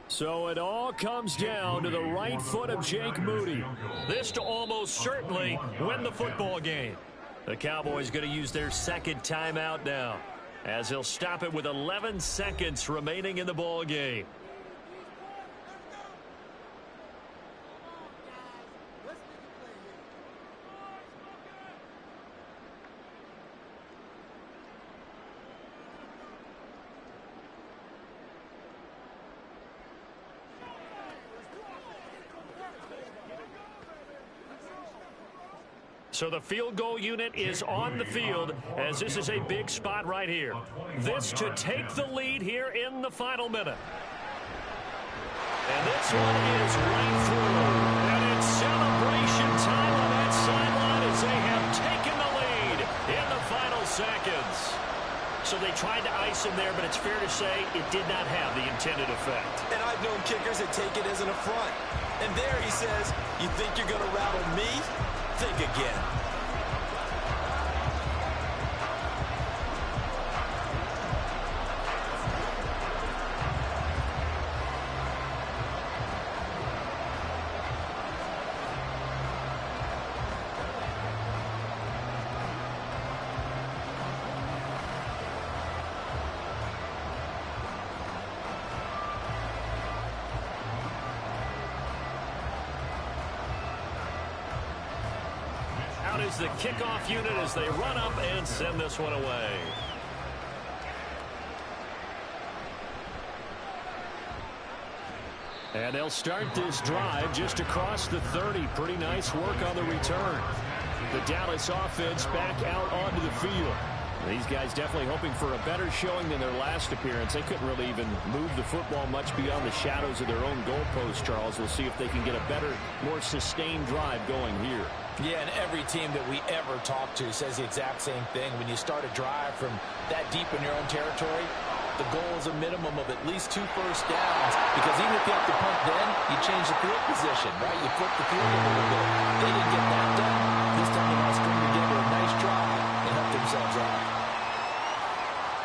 So it all comes down to the right foot of Jake Moody.
This to almost certainly win the football game. The Cowboys going to use their 2nd timeout now, as he'll stop it with 11 seconds remaining in the ball game. So the field goal unit is on the field, as this is a big spot right here. This to take the lead here in the final minute. And this one is right through. And it's celebration time on that sideline as they have taken the lead in the final seconds. So they tried to ice him there, but it's fair to say it did not have the intended effect.
And I've known kickers that take it as an affront. And there he says, you think you're going to rattle me? Think again.
out is the kickoff unit as they run up and send this one away. And they'll start this drive just across the 30. Pretty nice work on the return. The Dallas offense back out onto the field. These guys definitely hoping for a better showing than their last appearance. They couldn't really even move the football much beyond the shadows of their own goalpost, Charles. We'll see if they can get a better, more sustained drive going here.
Yeah, and every team that we ever talk to says the exact same thing. When you start a drive from that deep in your own territory, the goal is a minimum of at least 2 first downs, because even if you have to punt then, you change the field position, right? You flip the field a little bit. They didn't get that done. This time they want to string together a nice drive and help themselves out.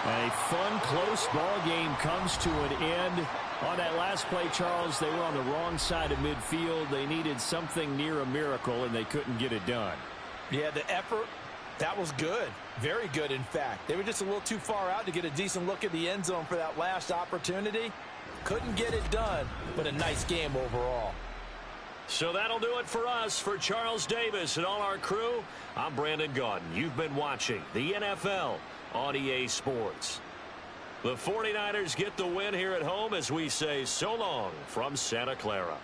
A fun, close ball game comes to an end. On that last play, Charles, they were on the wrong side of midfield. They needed something near a miracle, and they couldn't get it done.
Yeah, the effort, that was good. Very good, in fact. They were just a little too far out to get a decent look at the end zone for that last opportunity. Couldn't get it done, but a nice game overall.
So that'll do it for us. For Charles Davis and all our crew, I'm Brandon Gaudin. You've been watching the NFL on EA Sports. The 49ers get the win here at home as we say so long from Santa Clara.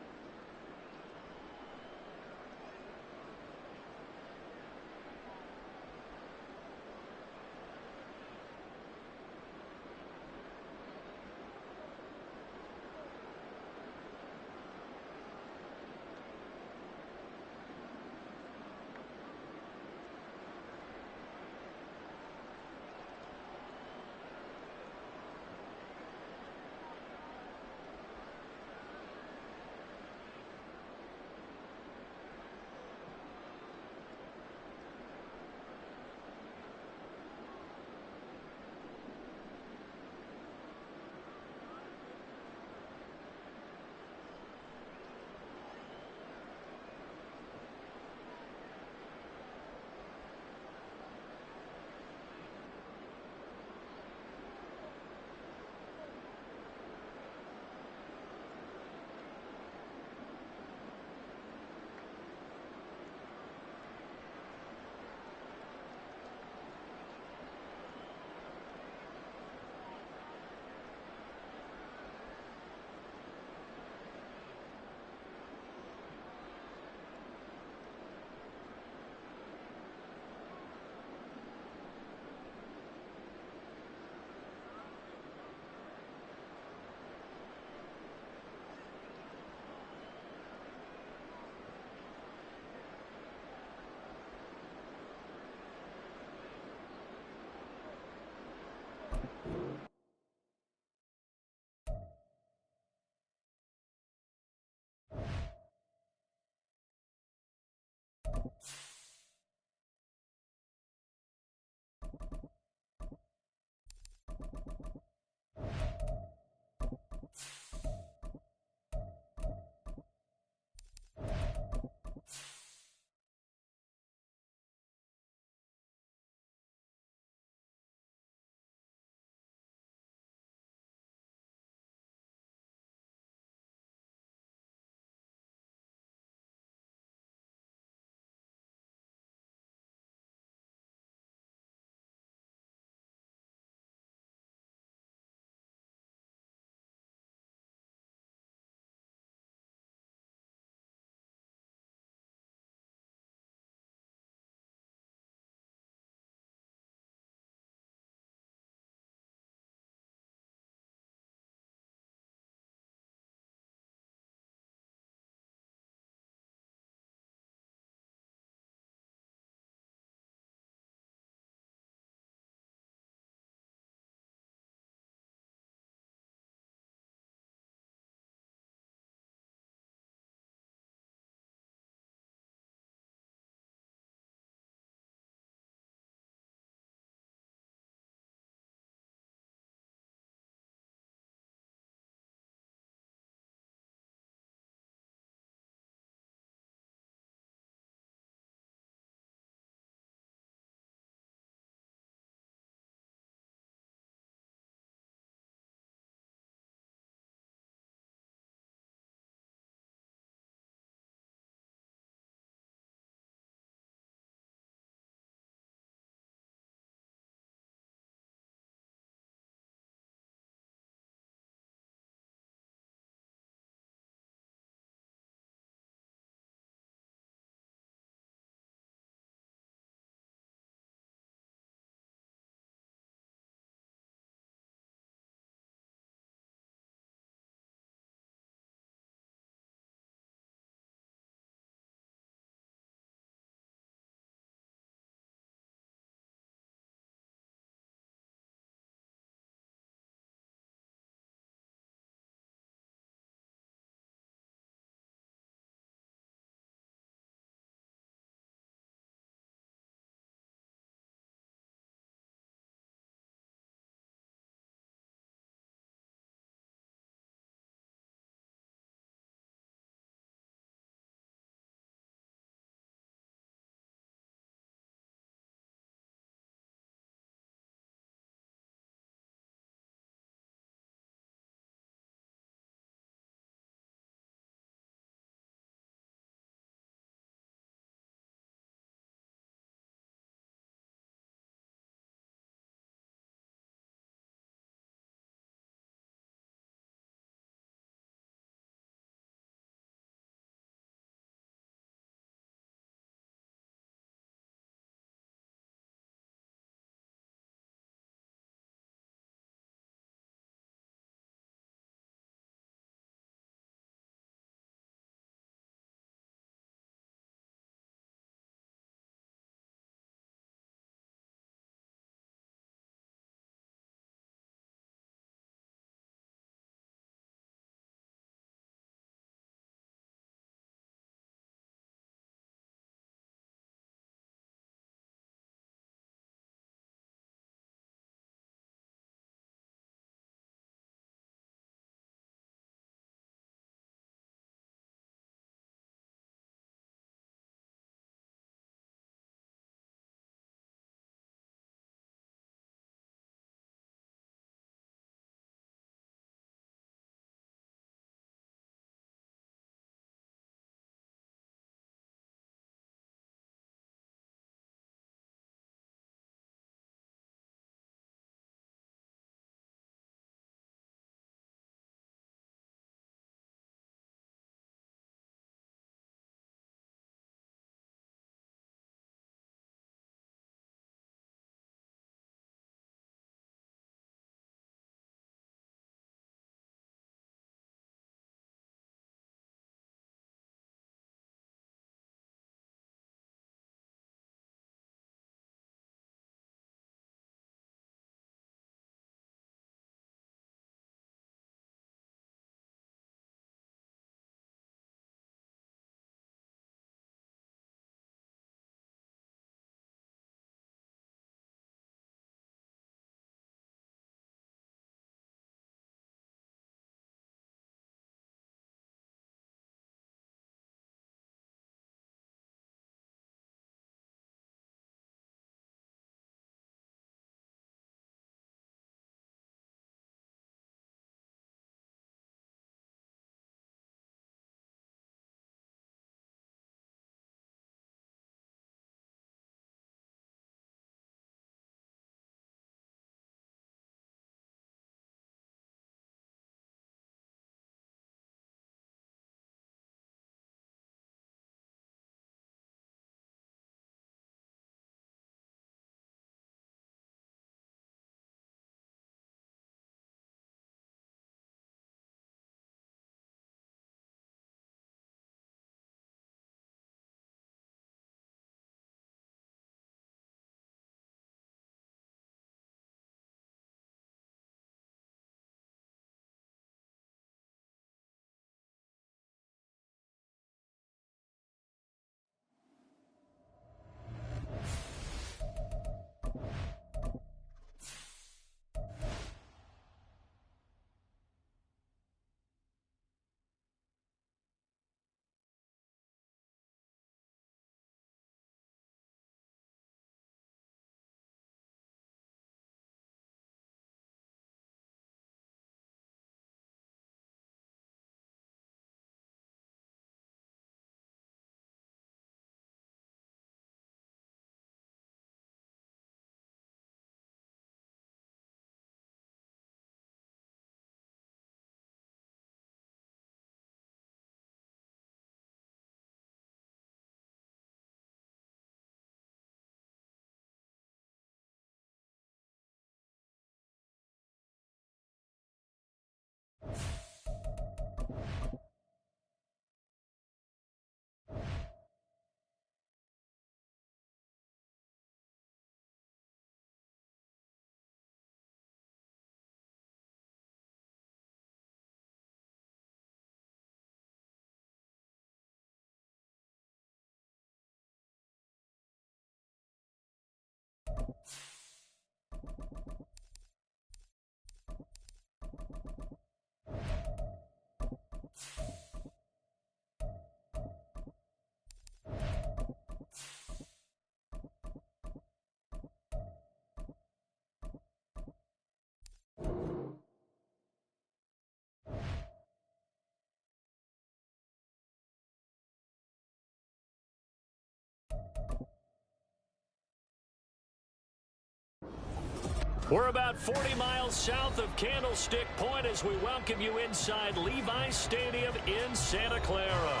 We're about 40 miles south of Candlestick Point as we welcome you inside Levi's Stadium in Santa Clara.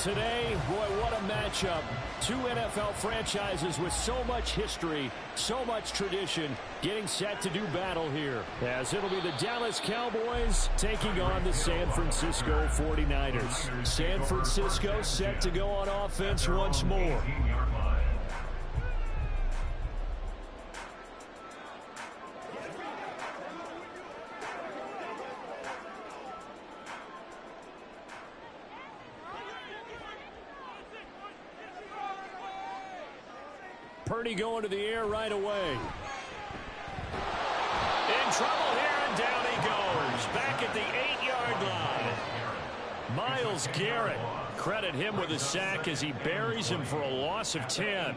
Today, boy, what a matchup. Two NFL franchises with so much history, so much tradition, getting set to do battle here. As it'll be the Dallas Cowboys taking on the San Francisco 49ers. San Francisco set to go on offense once more. Purdy going to the air right away. In trouble here, and down he goes. Back at the 8-yard line. Myles Garrett, credit him with a sack as he buries him for a loss of 10.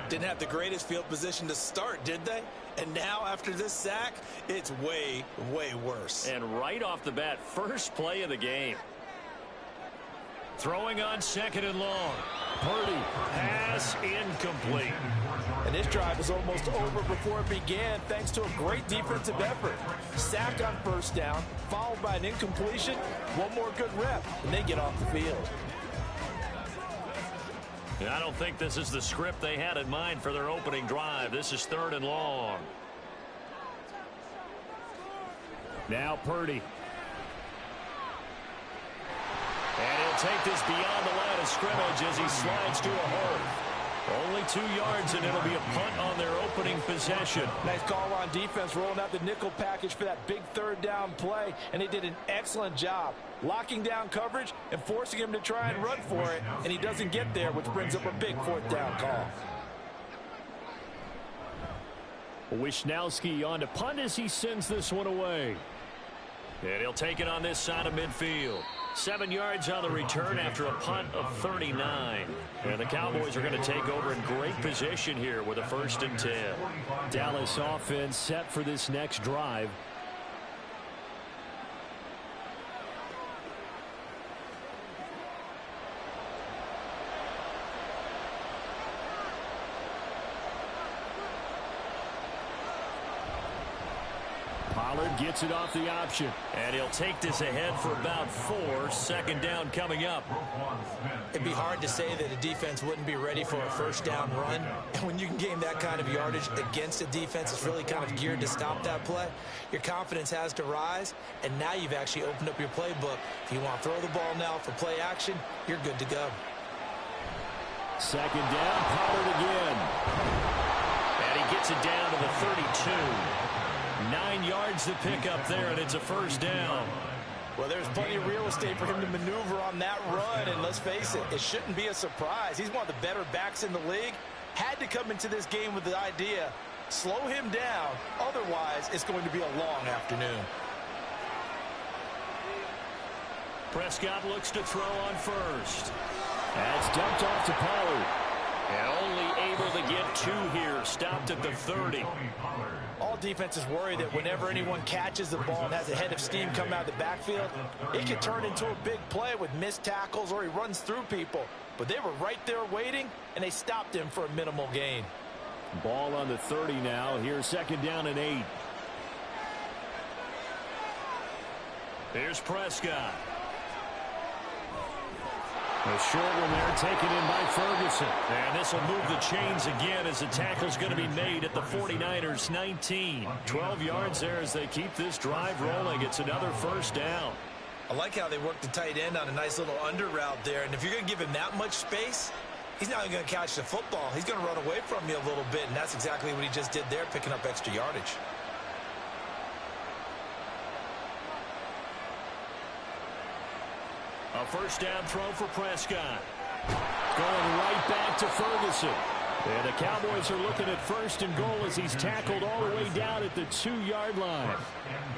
Didn't have the greatest field position to start, did they? And now, after this sack, it's way, way worse.
And right off the bat, first play of the game. Throwing on 2nd and long. Purdy, pass incomplete.
And this drive was almost over before it began thanks to a great defensive effort. Sack on 1st down, followed by an incompletion. One more good rep, and they get off the field.
I don't think this is the script they had in mind for their opening drive. This is 3rd and long. Now Purdy. And he'll take this beyond the line of scrimmage as he slides to a hole. Only 2 yards, and it'll be a punt on their opening possession.
Nice call on defense, rolling out the nickel package for that big 3rd down play, and they did an excellent job locking down coverage and forcing him to try and run for it, and he doesn't get there, which brings up a big 4th down call.
Wishnowski on to punt as he sends this one away. And he'll take it on this side of midfield. 7 yards on the return after a punt of 39. And the Cowboys are going to take over in great position here with a 1st and 10. Dallas offense set for this next drive. Pollard gets it off the option. And he'll take this ahead for about 4. 2nd down coming up.
It'd be hard to say that a defense wouldn't be ready for a 1st down run. And when you can gain that kind of yardage against a defense that's really kind of geared to stop that play, your confidence has to rise. And now you've actually opened up your playbook. If you want to throw the ball now for play action, you're good to go.
2nd down, Pollard again. And he gets it down to the 32. 9 yards to pick up there, and it's a 1st down.
Well, there's plenty of real estate for him to maneuver on that run, and let's face it, it shouldn't be a surprise. He's one of the better backs in the league. Had to come into this game with the idea, slow him down, otherwise it's going to be a long afternoon.
Prescott looks to throw on 1st. That's dumped off to Pollard. And only able to get 2 here, stopped at the 30.
All defenses worry that whenever anyone catches the ball and has a head of steam come out of the backfield, it can turn into a big play with missed tackles or he runs through people. But they were right there waiting, and they stopped him for a minimal gain.
Ball on the 30 now. Here's 2nd down and 8. Here's Prescott. A short one there, taken in by Ferguson. And this will move the chains again as the tackle's going to be made at the 49ers 19. 12 yards there as they keep this drive rolling. It's another 1st down.
I like how they work the tight end on a nice little under route there. And if you're going to give him that much space, he's not going to catch the football. He's going to run away from you a little bit, and that's exactly what he just did there, picking up extra yardage.
A 1st down throw for Prescott. Going right back to Ferguson. And the Cowboys are looking at 1st and goal as he's tackled all the way down at the 2-yard line.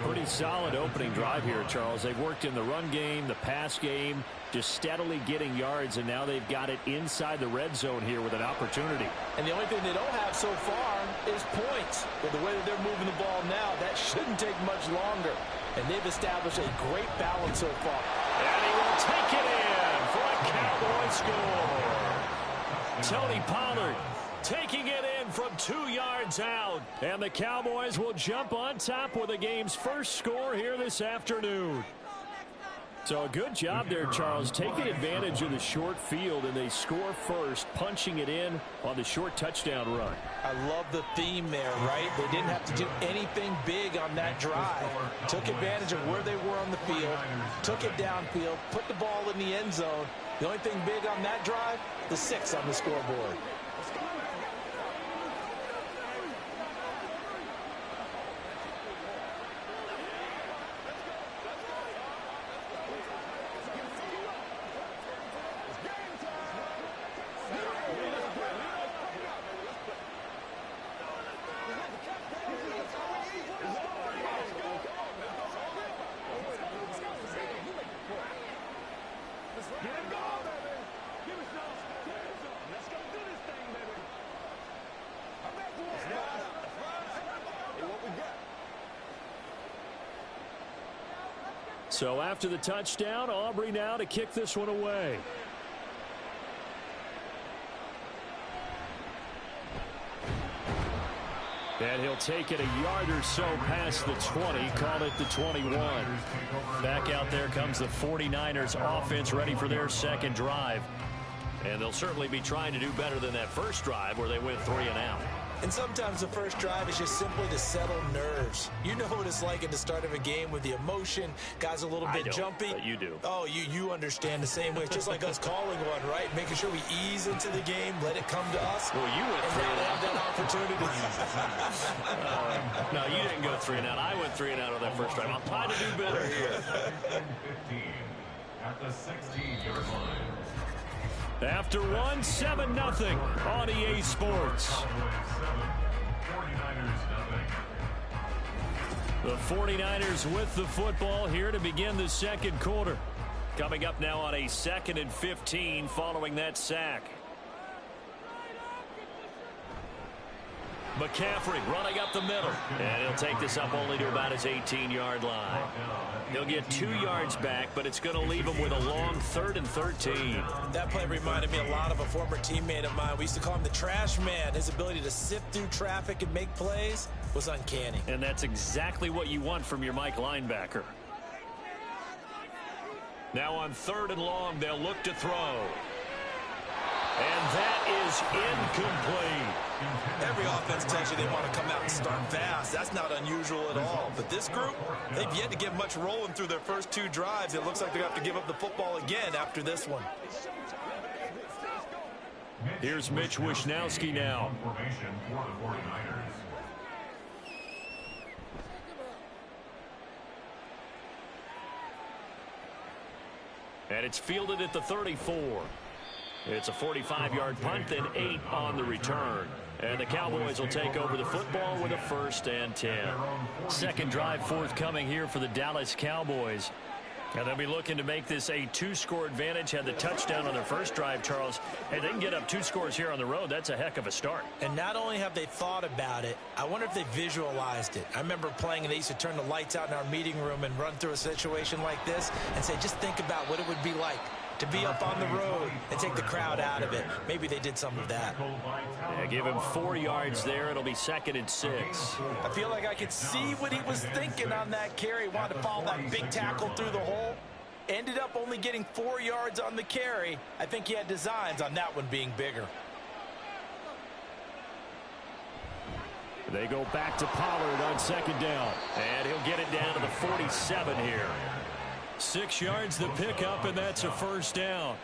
Pretty solid opening drive here, Charles. They've worked in the run game, the pass game, just steadily getting yards, and now they've got it inside the red zone here with an opportunity.
And the only thing they don't have so far is points. With the way that they're moving the ball now, that shouldn't take much longer. And they've established a great balance so far.
And he will take it in for a Cowboy score. Tony Pollard taking it in from 2 yards out. And the Cowboys will jump on top with the game's first score here this afternoon. So a good job there, Charles, taking advantage of the short field, and they score first, punching it in on the short touchdown run.
I love the theme there, right? They didn't have to do anything big on that drive. Took advantage of where they were on the field, took it downfield, put the ball in the end zone. The only thing big on that drive, the 6 on the scoreboard.
So after the touchdown, Aubrey now to kick this one away. And he'll take it a yard or so past the 20, call it the 21. Back out there comes the 49ers offense, ready for their second drive. And they'll certainly be trying to do better than that first drive where they went 3 and out.
And sometimes the first drive is just simply to settle nerves. You know what it's like at the start of a game with the emotion. Guys a little bit jumpy.
But you do.
Oh, you understand the same way. It's just like us calling one, right? Making sure we ease into the game, let it come to us.
Well, you went 3 and out.
That opportunity.
No, you didn't go 3 and out. I went 3 and out on that first drive. I'll try to do better here.
15 at the 16-yard line.
After one, 7-0 on EA Sports. The 49ers with the football here to begin the second quarter. Coming up now on a 2nd and 15 following that sack. McCaffrey running up the middle. And he'll take this up only to about his 18-yard line. He'll get 2 yards back, but it's going to leave him with a long 3rd and 13.
That play reminded me a lot of a former teammate of mine. We used to call him the trash man. His ability to sift through traffic and make plays was uncanny.
And that's exactly what you want from your Mike linebacker. Now on 3rd and long, they'll look to throw. And that is incomplete.
Every offense tells you they want to come out and start fast. That's not unusual at all. But this group, they've yet to get much rolling through their first 2 drives. It looks like they're going to have to give up the football again after this one.
Here's Mitch Wishnowsky now.
Formation for the 49ers.
And it's fielded at the 34. It's a 45-yard punt, then 8 on the return. And the Cowboys will take over the football with a 1st and 10. Second drive forthcoming here for the Dallas Cowboys. And they'll be looking to make this a 2-score advantage. Had the touchdown on their first drive, Charles. Hey, they can get up 2 scores here on the road. That's a heck of a start.
And not only have they thought about it, I wonder if they visualized it. I remember playing, and they used to turn the lights out in our meeting room and run through a situation like this and say, just think about what it would be like to be up on the road and take the crowd out of it. Maybe they did some of that.
Yeah, give him 4 yards there. It'll be 2nd and 6.
I feel like I could see what he was thinking on that carry. Wanted to follow that big tackle through the hole. Ended up only getting 4 yards on the carry. I think he had designs on that one being bigger.
They go back to Pollard on 2nd down. And he'll get it down to the 47 here. 6 yards the pickup, and that's a 1st down.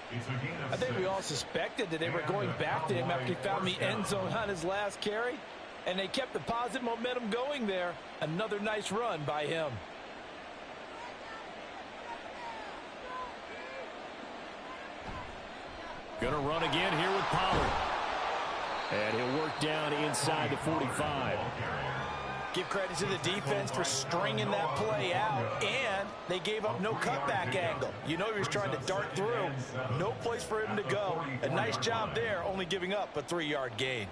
I think we all suspected that they were going back to him after he found the end zone on his last carry. And they kept the positive momentum going there. Another nice run by him.
Gonna run again here with Pollard. And he'll work down inside the 45.
Give credit to the defense for stringing that play out, and they gave up no cutback angle. You know he was trying to dart through. No place for him to go. A nice job there, only giving up a 3-yard gain.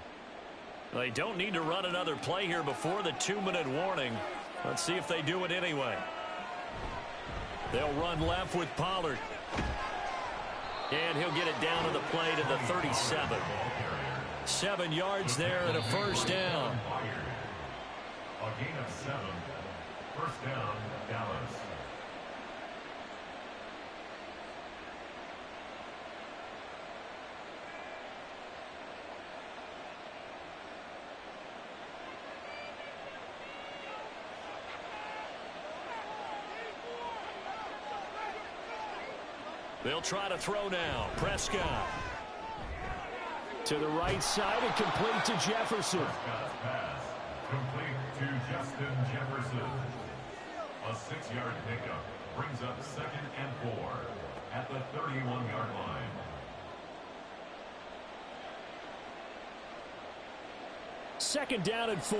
They don't need to run another play here before the 2-minute warning. Let's see if they do it anyway. They'll run left with Pollard. And he'll get it down to the play to the 37. 7 yards there and a first down.
A gain of 7. First down, Dallas.
They'll try to throw now. Prescott. To the right side and complete to Jefferson.
Prescott's pass complete to Justin Jefferson. A 6-yard pickup brings up 2nd and 4 at the 31-yard line.
Second down and 4.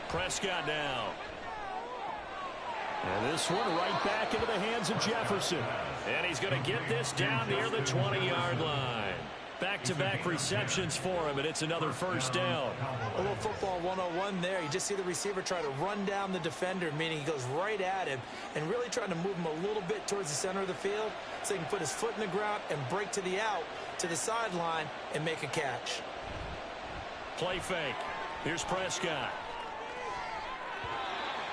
Prescott now. And this one right back into the hands of Jefferson. And he's going to get this down near the 20-yard line. Back-to-back receptions for him, and it's another first down.
A little football 101 there. You just see the receiver try to run down the defender, meaning he goes right at him and really trying to move him a little bit towards the center of the field so he can put his foot in the ground and break to the out, to the sideline, and make a catch.
Play fake. Here's Prescott.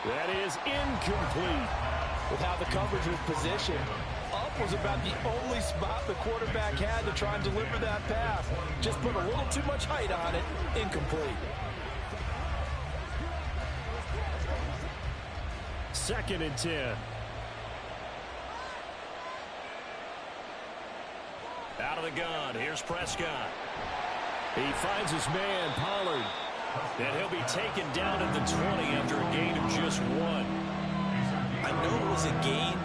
That is incomplete.
With how the coverage was positioned, up was about the only spot the quarterback had to try and deliver that pass. Just put a little too much height on it. Incomplete.
Second and 10. Out of the gun. Here's Prescott. He finds his man, Pollard. And he'll be taken down at the 20 after a gain of just 1.
I know it was a gain,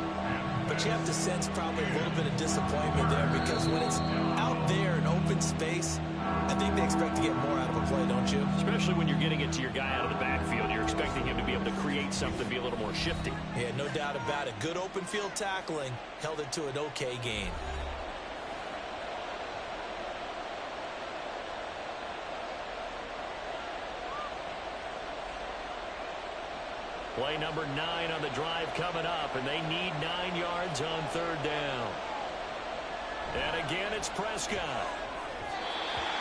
but you have to sense probably a little bit of disappointment there because when it's out there in open space, I think they expect to get more out of a play, don't you?
Especially when you're getting it to your guy out of the backfield. You're expecting him to be able to create something, be a little more shifty.
Yeah, no doubt about it. Good open field tackling held it to an okay gain.
Play number 9 on the drive coming up, and they need 9 yards on third down. And again, it's Prescott.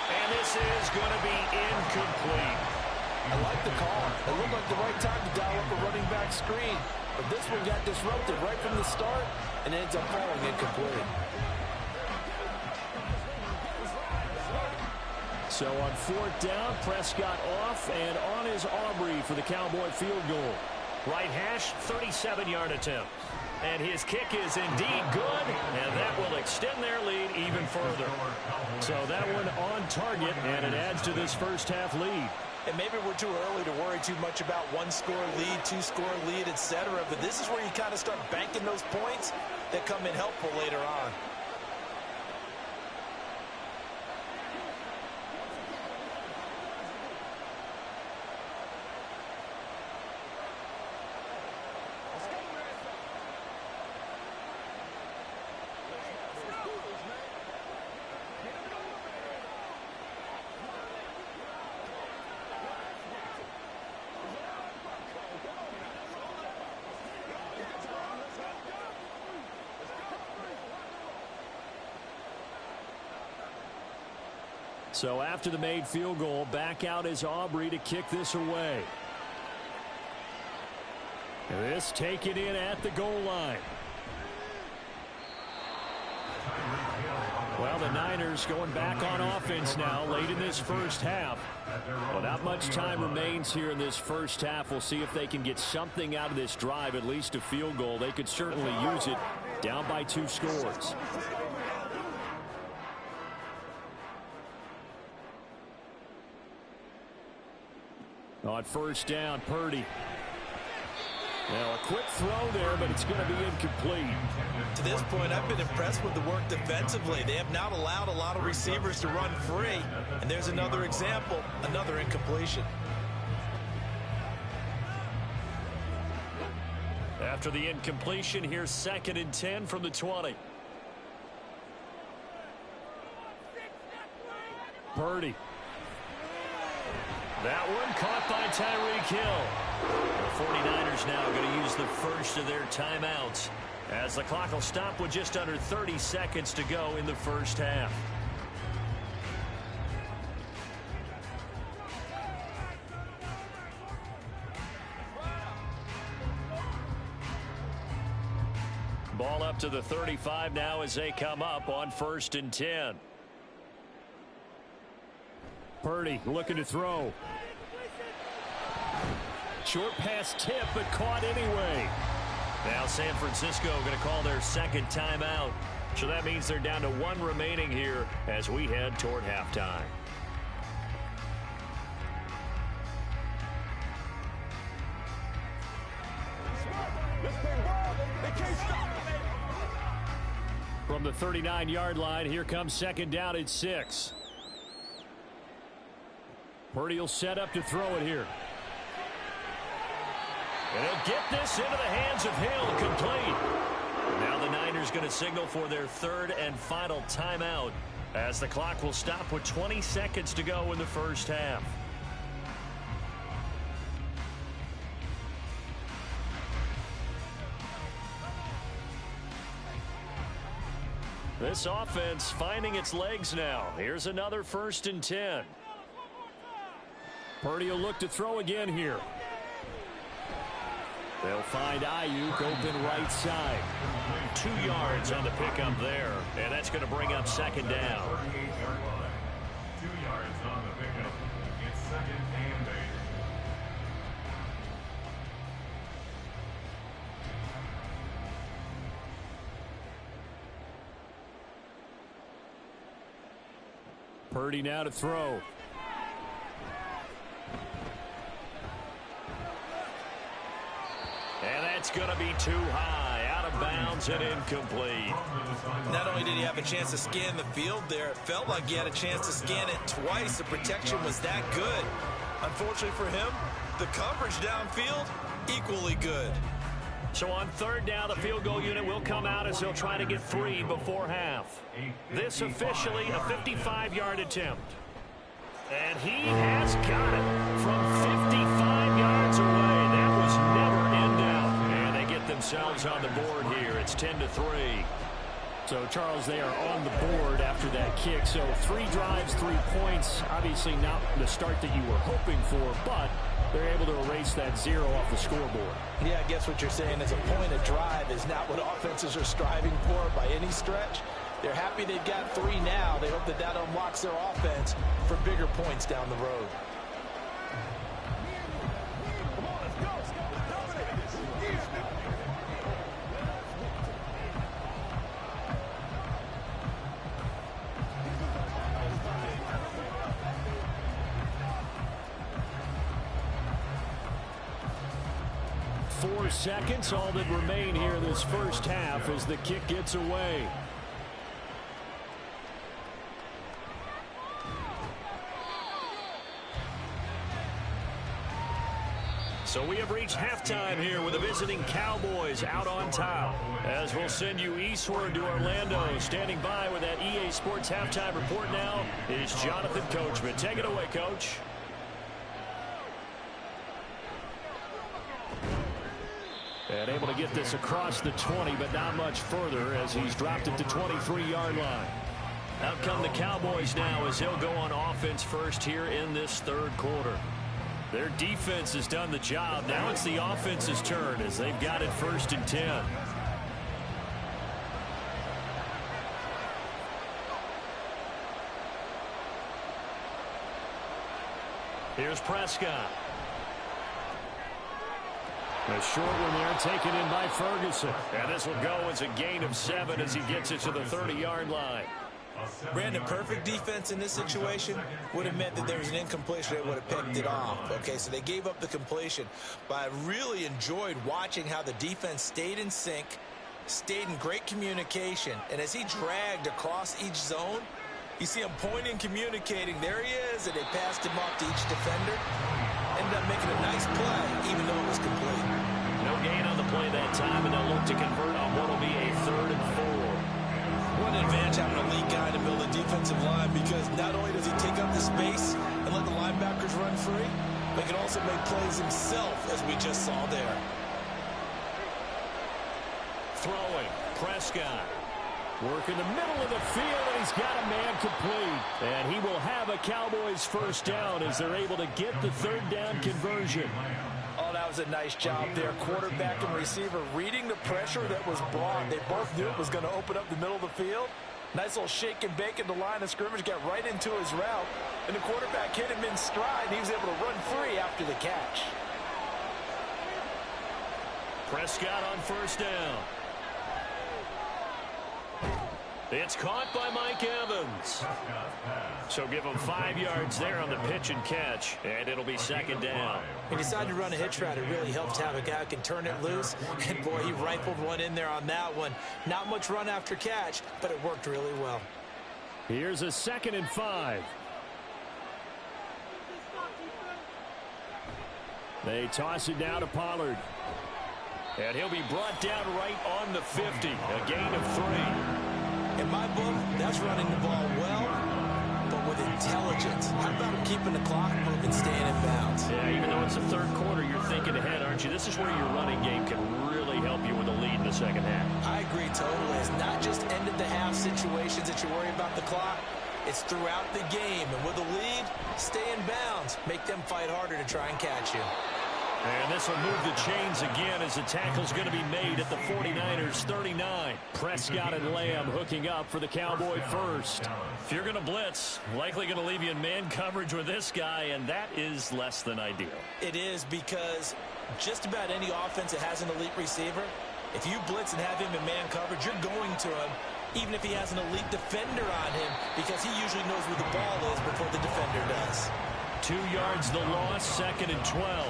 And this is going to be incomplete.
I like the call. It looked like the right time to dial up a running back screen. But this one got disrupted right from the start and ends up falling incomplete.
So on fourth down, Prescott off, and on is Aubrey for the Cowboy field goal. Right hash, 37-yard attempt. And his kick is indeed good, and that will extend their lead even further. So that one on target, and it adds to this first half lead.
And maybe we're too early to worry too much about one-score lead, two-score lead, etc. But this is where you kind of start banking those points that come in helpful later on.
So after the made field goal, back out is Aubrey to kick this away. And this taken in at the goal line. Well, the Niners going back on offense now late in this first half. Well, not much time remains here in this first half. We'll see if they can get something out of this drive, at least a field goal. They could certainly use it, down by 2 scores. On first down, Purdy. Now a quick throw there, but it's going to be incomplete.
To this point, I've been impressed with the work defensively. They have not allowed a lot of receivers to run free. And there's another example, another incompletion.
After the incompletion, here's 2nd and 10 from the 20. Purdy. That one caught by Tyreek Hill. The 49ers now going to use the first of their timeouts as the clock will stop with just under 30 seconds to go in the first half. Ball up to the 35 now as they come up on 1st and 10. Purdy looking to throw. Short pass tip, but caught anyway. Now San Francisco going to call their second timeout. So that means they're down to 1 remaining here as we head toward halftime. From the 39-yard line, here comes 2nd down at 6. Purdy will set up to throw it here. And he'll get this into the hands of Hill, complete. Now the Niners going to signal for their 3rd and final timeout as the clock will stop with 20 seconds to go in the first half. This offense finding its legs now. Here's another 1st and 10. Purdy will look to throw again here. They'll find Ayuk open right side. 2 yards on the pickup there, and that's going to bring up 2nd down.
2 yards on the pickup. It's 2nd and 8.
Purdy now to throw. And that's going to be too high, out of bounds and incomplete.
Not only did he have a chance to scan the field there, it felt like he had a chance to scan it twice. The protection was that good. Unfortunately for him, the coverage downfield, equally good.
So on 3rd down, the field goal unit will come out as they'll try to get 3 before half. This officially a 55-yard attempt. And he has got it from 55 yards away. That was never in doubt. And they get themselves on the board here. It's 10-3. So, Charles, they are on the board after that kick. So 3 drives, 3 points. Obviously not the start that you were hoping for, but they're able to erase that 0 off the scoreboard.
Yeah, I guess what you're saying is a point of drive is not what offenses are striving for by any stretch. They're happy they've got 3 now. They hope that that unlocks their offense for bigger points down the road.
4 seconds, all that remain here this first half as the kick gets away. So we have reached halftime here with the visiting Cowboys out on top. As we'll send you eastward to Orlando. Standing by with that EA Sports halftime report now is Jonathan Coachman. Take it away, Coach. And able to get this across the 20, but not much further as he's dropped it to 23-yard line. Out come the Cowboys now as they'll go on offense first here in this 3rd quarter. Their defense has done the job. Now it's the offense's turn as they've got it 1st and 10. Here's Prescott. A short one there taken in by Ferguson. And this will go as a gain of 7 as he gets it to the 30-yard line.
Brandon, perfect defense in this situation would have meant that there was an incompletion. They would have picked it off. Okay, so they gave up the completion. But I really enjoyed watching how the defense stayed in sync, stayed in great communication. And as he dragged across each zone, you see him pointing, communicating. There he is, and they passed him off to each defender. Ended up making a nice play, even though it was complete.
No gain on the play that time, and they'll look to convert on what will be a 3rd and 4.
What an advantage having a lead guy to build a defensive line, because not only does he take up the space and let the linebackers run free, but he can also make plays himself, as we just saw there.
throwing. Prescott. Working the middle of the field, and he's got a man complete. And he will have a Cowboys first down as they're able to get the third down conversion.
Oh, that was a nice job there. Quarterback and receiver reading the pressure that was brought. They both knew it was going to open up the middle of the field. Nice little shake and bake at the line of scrimmage, got right into his route. And the quarterback hit him in stride, and he was able to run free after the catch.
Prescott on first down. It's caught by Mike Evans. So give him 5 yards there on the pitch and catch, and it'll be second down.
He decided to run a hitch route. It really helps to have a guy who can turn it loose. And, boy, he rifled one in there on that one. Not much run after catch, but it worked really well.
Here's a 2nd and 5. They toss it down to Pollard. And he'll be brought down right on the 50. A gain of 3.
In my book, that's running the ball well, but with intelligence. How about him keeping the clock moving, staying in bounds?
Yeah, even though it's the third quarter, you're thinking ahead, aren't you? This is where your running game can really help you with a lead in the second half.
I agree totally. It's not just end-of-the-half situations that you worry about the clock. It's throughout the game. And with a lead, stay in bounds. Make them fight harder to try and catch you.
And this will move the chains again as the tackle's going to be made at the 49ers 39. Prescott and Lamb hooking up for the Cowboy first. If you're going to blitz, likely going to leave you in man coverage with this guy, and that is less than ideal.
It is, because just about any offense that has an elite receiver, if you blitz and have him in man coverage, you're going to him, even if he has an elite defender on him, because he usually knows where the ball is before the defender does.
2 yards the loss, 2nd and 12.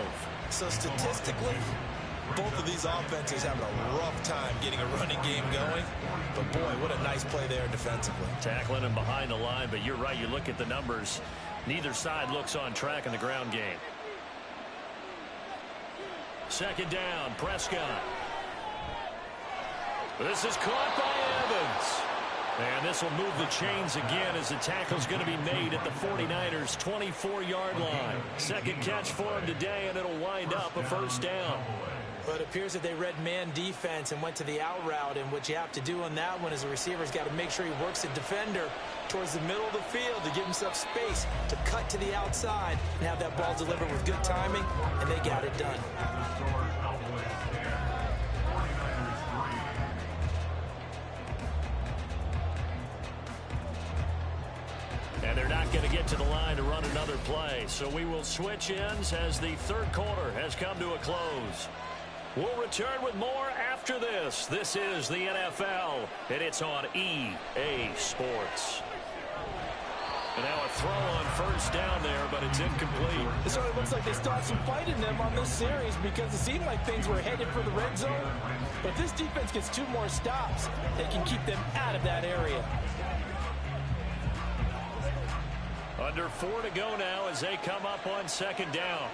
So statistically, both of these offenses having a rough time getting a running game going. But, boy, what a nice play there defensively.
Tackling him behind the line, but you're right. You look at the numbers. Neither side looks on track in the ground game. 2nd down, Prescott. This is caught by Evans. And this will move the chains again as the tackle's going to be made at the 49ers 24-yard line. Second catch for him today, and it'll wind up a first down.
But it appears that they read man defense and went to the out route. And what you have to do on that one is the receiver's got to make sure he works the defender towards the middle of the field to give himself space to cut to the outside and have that ball delivered with good timing, and they got it done.
And they're not going to get to the line to run another play. So we will switch ends as the third quarter has come to a close. We'll return with more after this. This is the NFL, and it's on EA Sports. And now a throw on first down there, but it's incomplete.
It sort of looks like they started some fight in them on this series because it seemed like things were headed for the red zone. But if this defense gets 2 more stops, they can keep them out of that area.
Under 4 to go now as they come up on 2nd down.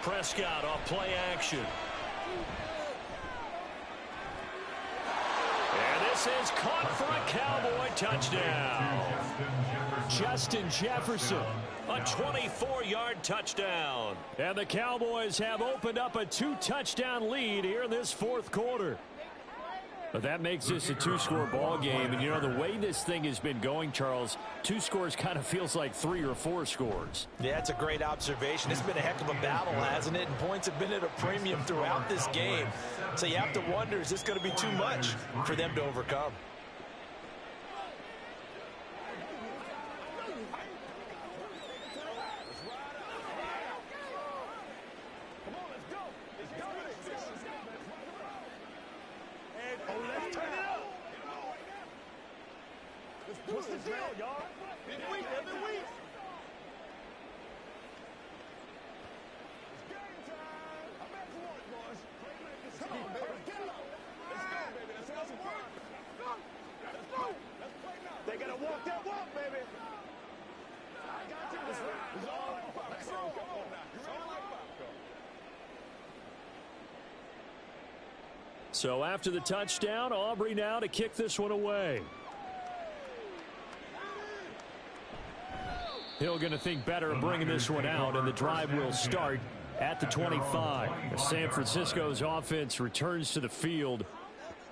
Prescott off play action. And this is caught for a Cowboy touchdown. Justin Jefferson, a 24-yard touchdown. And the Cowboys have opened up a 2-touchdown lead here in this fourth quarter. But that makes this a 2-score ball game. And, you know, the way this thing has been going, Charles, 2 scores kind of feels like 3 or 4 scores.
Yeah, that's a great observation. It's been a heck of a battle, hasn't it? And points have been at a premium throughout this game. So you have to wonder, is this going to be too much for them to overcome?
What's the deal, y'all? Midweek, every week. It's game time. I'm back to work, boys. Come on, baby. Get it up. Let's go, baby. Let's have some fun. Let's go. Let's play now. They gotta walk that walk, baby. I got you. It's all like popcorn. Come on now. It's all like popcorn.
So after the touchdown, Aubrey now to kick this one away. Hill going to think better of bringing this one out, and the drive will start at the 25. San Francisco's offense returns to the field.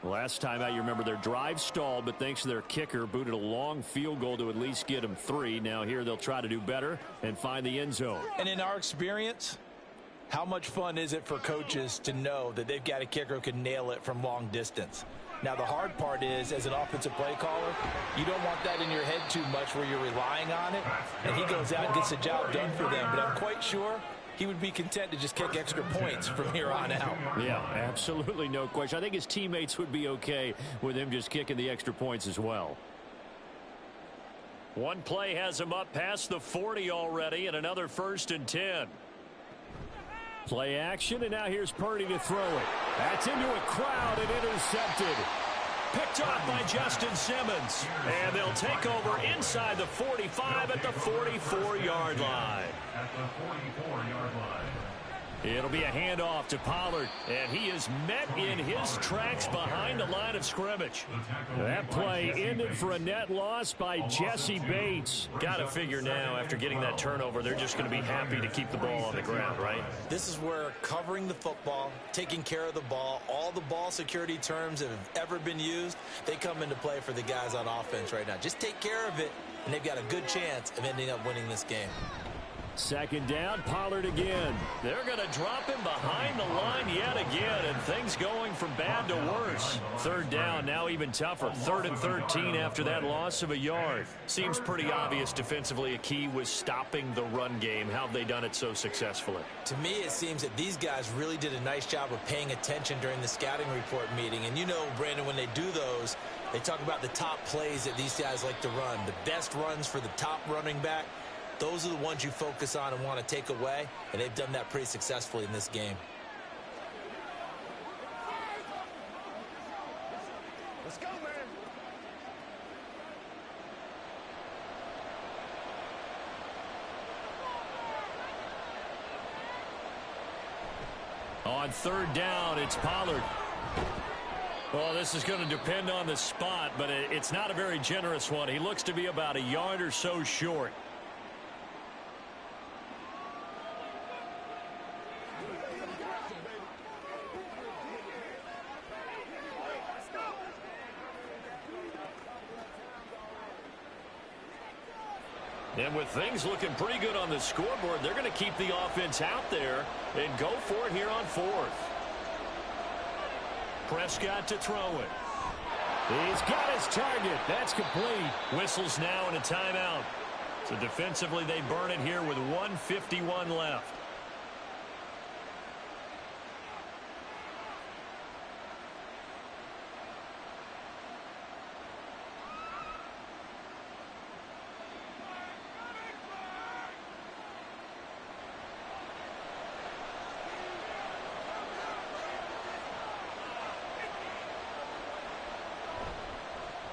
Last time out, you remember their drive stalled, but thanks to their kicker, booted a long field goal to at least get them 3. Now here they'll try to do better and find the end zone.
And in our experience, how much fun is it for coaches to know that they've got a kicker who can nail it from long distance? Now, the hard part is, as an offensive play caller, you don't want that in your head too much where you're relying on it, and he goes out and gets the job done for them. But I'm quite sure he would be content to just kick extra points from here on out.
Yeah, absolutely no question. I think his teammates would be okay with him just kicking the extra points as well.
One play has him up past the 40 already, and another 1st and 10.
Play action, and now here's Purdy to throw it. That's into a crowd and intercepted.
Picked off by Justin Simmons. And they'll take over inside the 45 at the 44-yard line.
At the 44-yard line.
It'll be a handoff to Pollard, and he is met in his tracks behind the line of scrimmage. That play ended for a net loss by Jesse Bates.
Got to figure now, after getting that turnover, they're just going to be happy to keep the ball on the ground, right?
This is where covering the football, taking care of the ball, all the ball security terms that have ever been used, they come into play for the guys on offense right now. Just take care of it, and they've got a good chance of ending up winning this game.
2nd down, Pollard again.
They're going to drop him behind the line yet again, and things going from bad to worse. 3rd down, now even tougher. 3rd and 13 after that loss of a yard. Seems pretty obvious defensively a key was stopping the run game. How have they done it so successfully?
To me, it seems that these guys really did a nice job of paying attention during the scouting report meeting. And you know, Brandon, when they do those, they talk about the top plays that these guys like to run, the best runs for the top running back. Those are the ones you focus on and want to take away, and they've done that pretty successfully in this game.
Let's go, man.
On 3rd down, it's Pollard.
Well, this is going to depend on the spot, but it's not a very generous one. He looks to be about a yard or so short. And with things looking pretty good on the scoreboard, they're going to keep the offense out there and go for it here on 4th. Prescott to throw it.
He's got his target. That's complete.
Whistles now and a timeout. So defensively, they burn it here with 1:51 left.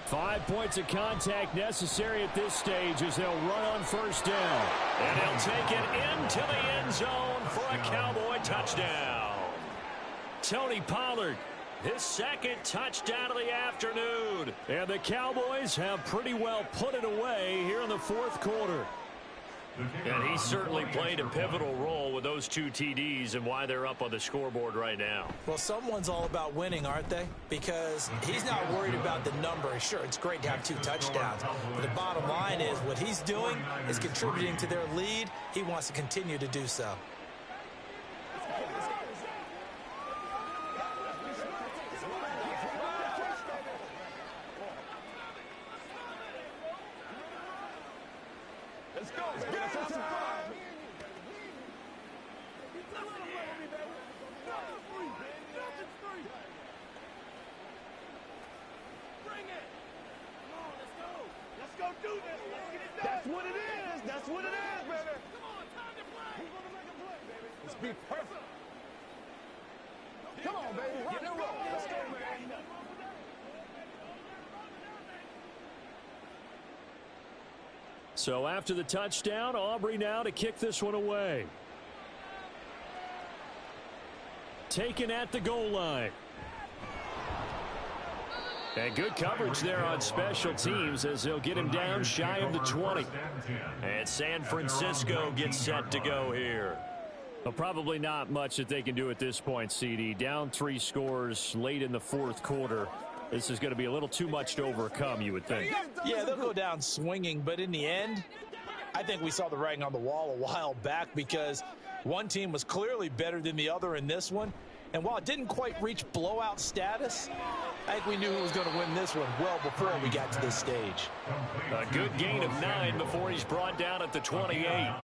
Five points of contact necessary at this stage as they'll run on 1st down.
And he'll take it into the end zone for a Cowboy touchdown.
Tony Pollard, his 2nd touchdown of the afternoon. And the Cowboys have pretty well put it away here in the 4th quarter.
And he certainly played a pivotal role with those 2 TDs and why they're up on the scoreboard right now.
Well, someone's all about winning, aren't they? Because he's not worried about the number. Sure, it's great to have 2 touchdowns. But the bottom line is what he's doing is contributing to their lead. He wants to continue to do so.
Let's go, baby. Let's have some fun. Bring it. Come on, let's go. Let's go do this. Let's get it done. That's what it is. That's what it is, baby. Come on, time to play. Who's going to make a play, baby? Let's be perfect. Come on, baby. Rock and roll. Let's go, man.
So after the touchdown, Aubrey now to kick this one away. Taken at the goal line. And good coverage there on special teams as they'll get him down shy of the 20.
And San Francisco gets set to go here.
Well, probably not much that they can do at this point, CD. Down 3 scores late in the fourth quarter. This is going to be a little too much to overcome, you would think.
Yeah, they'll go down swinging, but in the end, I think we saw the writing on the wall a while back because one team was clearly better than the other in this one. And while it didn't quite reach blowout status, I think we knew who was going to win this one well before we got to this stage.
A good gain of 9 before he's brought down at the 28.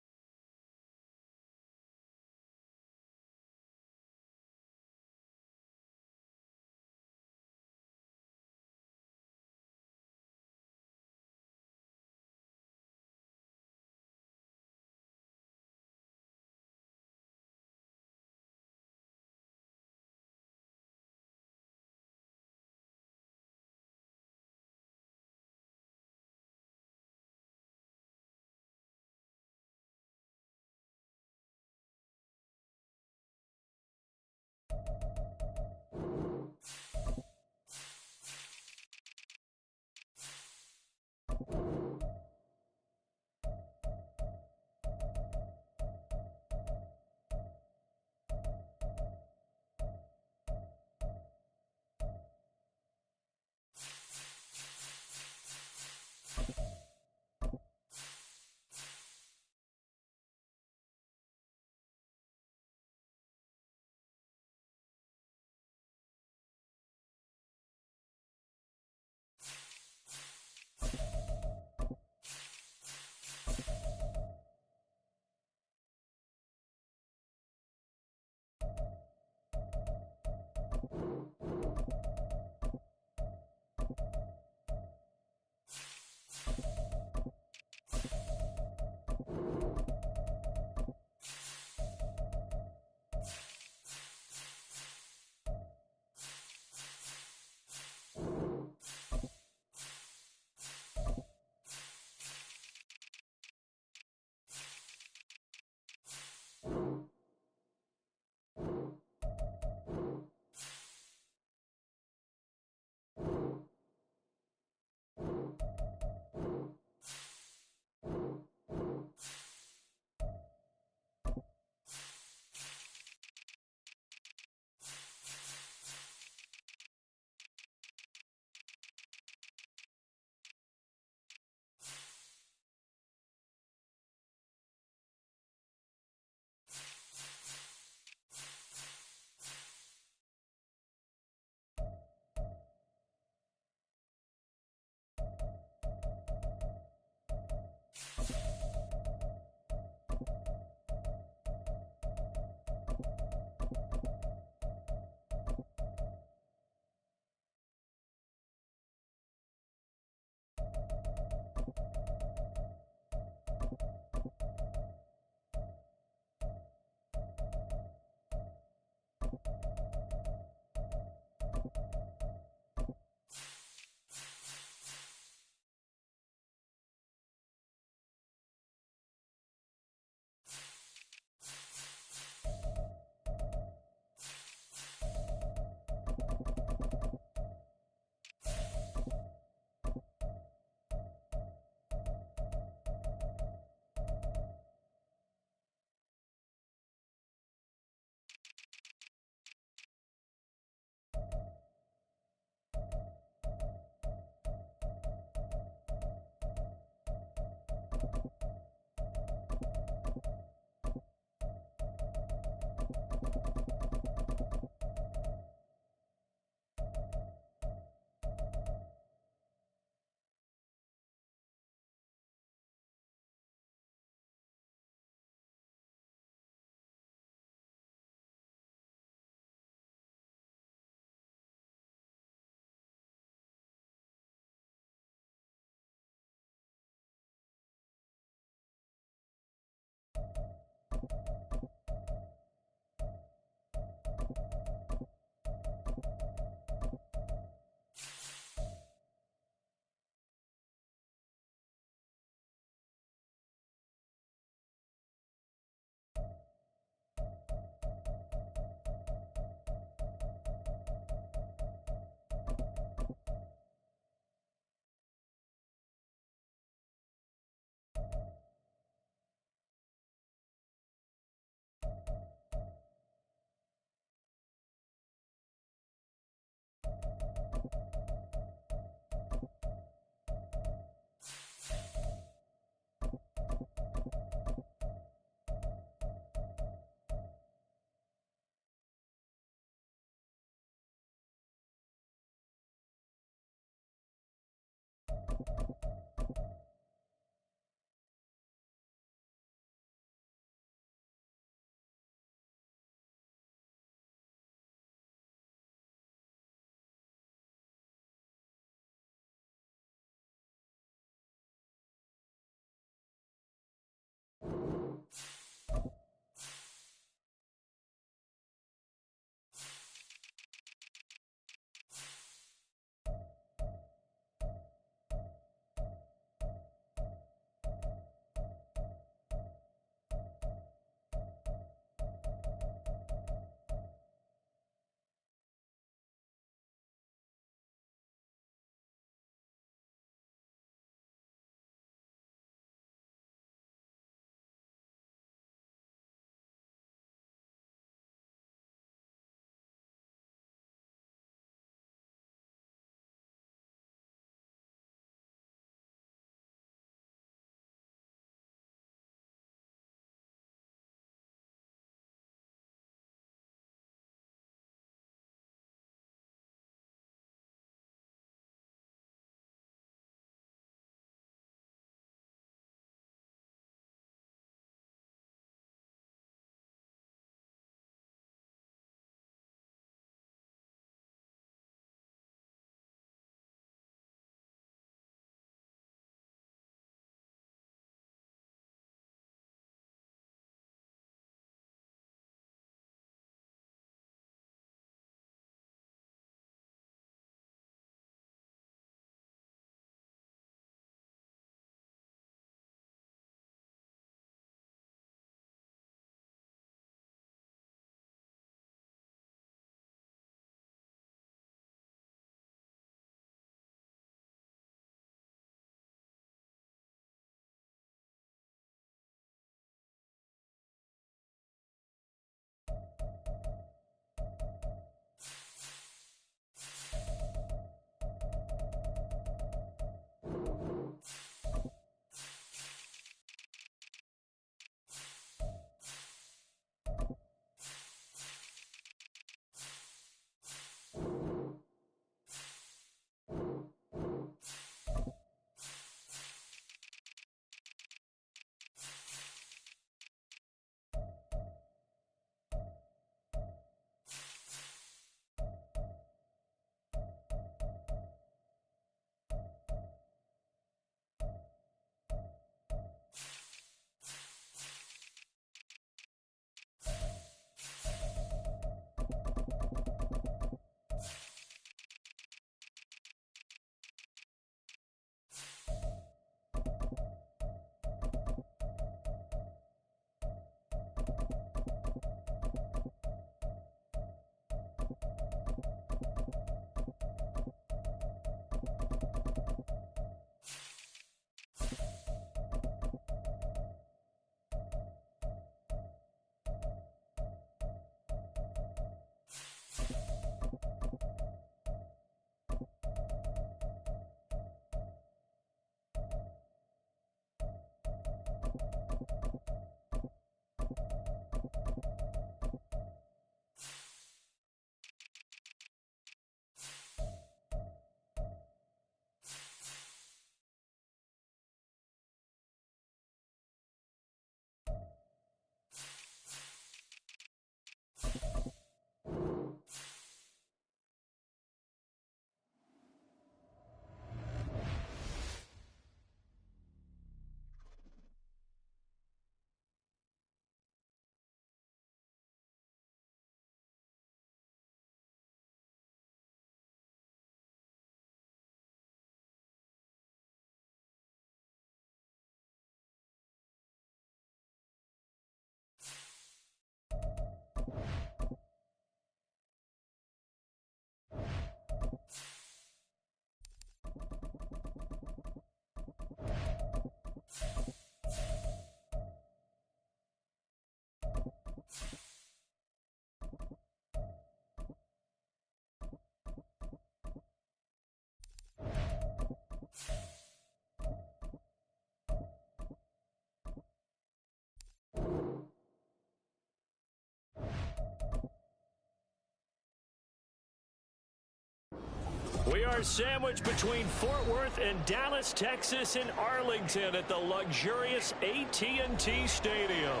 We are sandwiched between Fort Worth and Dallas, Texas, and Arlington at the luxurious AT&T Stadium.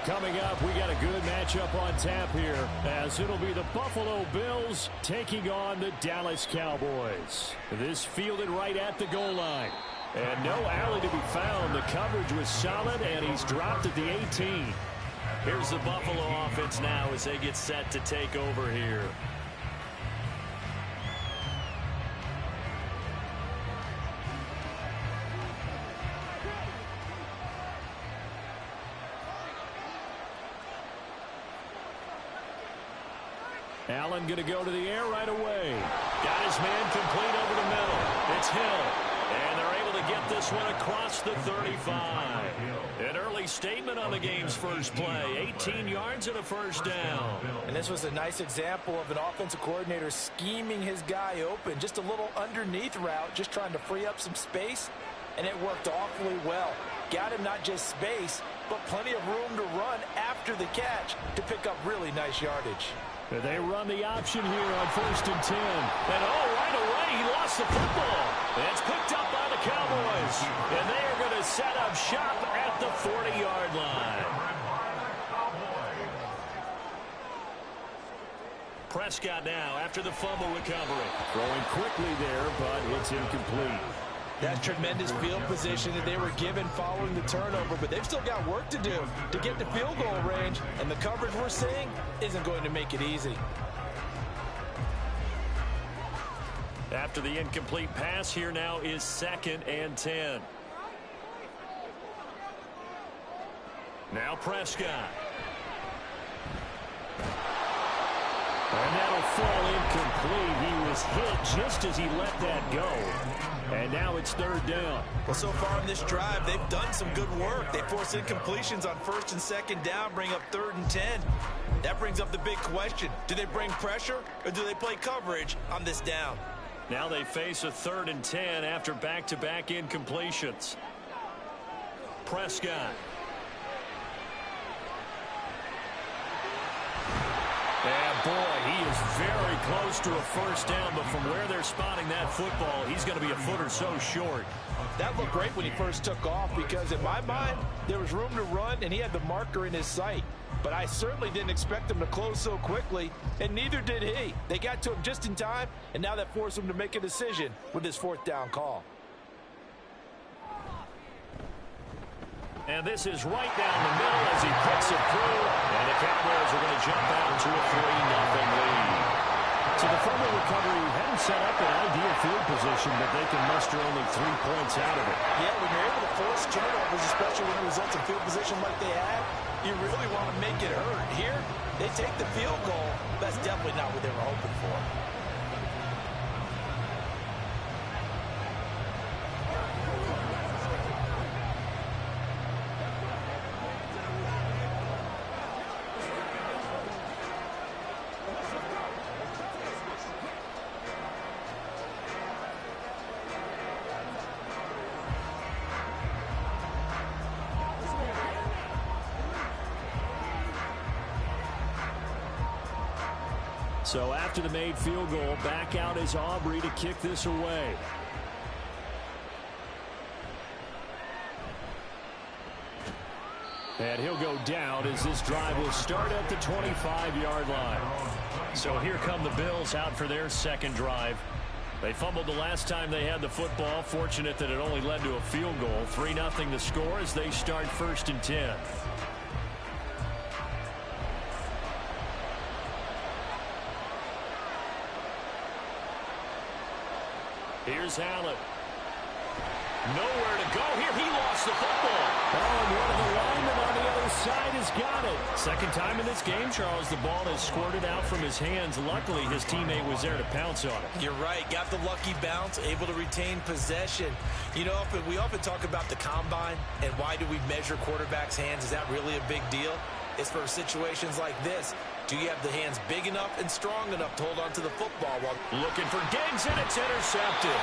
Coming up, we got a good matchup on tap here, as it'll be the Buffalo Bills taking on the Dallas Cowboys. This fielded right at the goal line. And no alley to be found. The coverage was solid, and he's dropped at the 18.
Here's the Buffalo offense now as they get set to take over here.
Allen going to go to the air right away. Got his man complete over the middle. It's Hill. And they're able to get this one across the 35. An early statement on the game's first play. 18 yards and a first down.
And this was a nice example of an offensive coordinator scheming his guy open. Just a little underneath route, just trying to free up some space. And it worked awfully well. Got him not just space, but plenty of room to run after the catch to pick up really nice yardage.
They run the option here on 1st and 10. And right away, he lost the football. It's picked up by the Cowboys. And they are going to set up shop at the 40-yard line.
Prescott now after the fumble recovery.
Throwing quickly there, but it's incomplete.
That's tremendous field position that they were given following the turnover, but they've still got work to do to get to field goal range, and the coverage we're seeing isn't going to make it easy.
After the incomplete pass, here now is 2nd and 10. Now Prescott.
And that'll fall incomplete. He was hit just as he let that go. And now it's 3rd down.
Well, so far in this drive, they've done some good work. They force incompletions on 1st and 2nd down, bring up 3rd and 10. That brings up the big question. Do they bring pressure or do they play coverage on this down?
Now they face a 3rd and 10 after back-to-back incompletions. Prescott.
And boy, he is very close to a first down, but from where they're spotting that football, he's going to be a foot or so short.
That looked great when he first took off because in my mind, there was room to run and he had the marker in his sight. But I certainly didn't expect him to close so quickly, and neither did he. They got to him just in time, and now that forced him to make a decision with his 4th down call.
And this is right down the middle as he puts it through. And the Cowboys are going to jump out to a 3-0 lead. So the fumble recovery hadn't set up an ideal field position, but they can muster only 3 points out of it.
Yeah, when you're able to force turnovers, especially when it results in field position like they had, you really want to make it hurt. Here, they take the field goal. That's definitely not what they were hoping for.
So after the made field goal, back out is Aubrey to kick this away. And he'll go down as this drive will start at the 25-yard line. So here come the Bills out for their 2nd drive. They fumbled the last time they had the football. Fortunate that it only led to a field goal. 3-0 the score as they start 1st and 10. Here's Allen. Nowhere to go here. He lost the football. Oh, and one of the linemen on the other side has got it. 2nd time in this game, Charles, the ball has squirted out from his hands. Luckily, his teammate was there to pounce on it.
You're right. Got the lucky bounce, able to retain possession. You know, we often talk about the combine and why do we measure quarterbacks' hands. Is that really a big deal? It's for situations like this. Do you have the hands big enough and strong enough to hold on to the football while
looking for Diggs, and it's intercepted?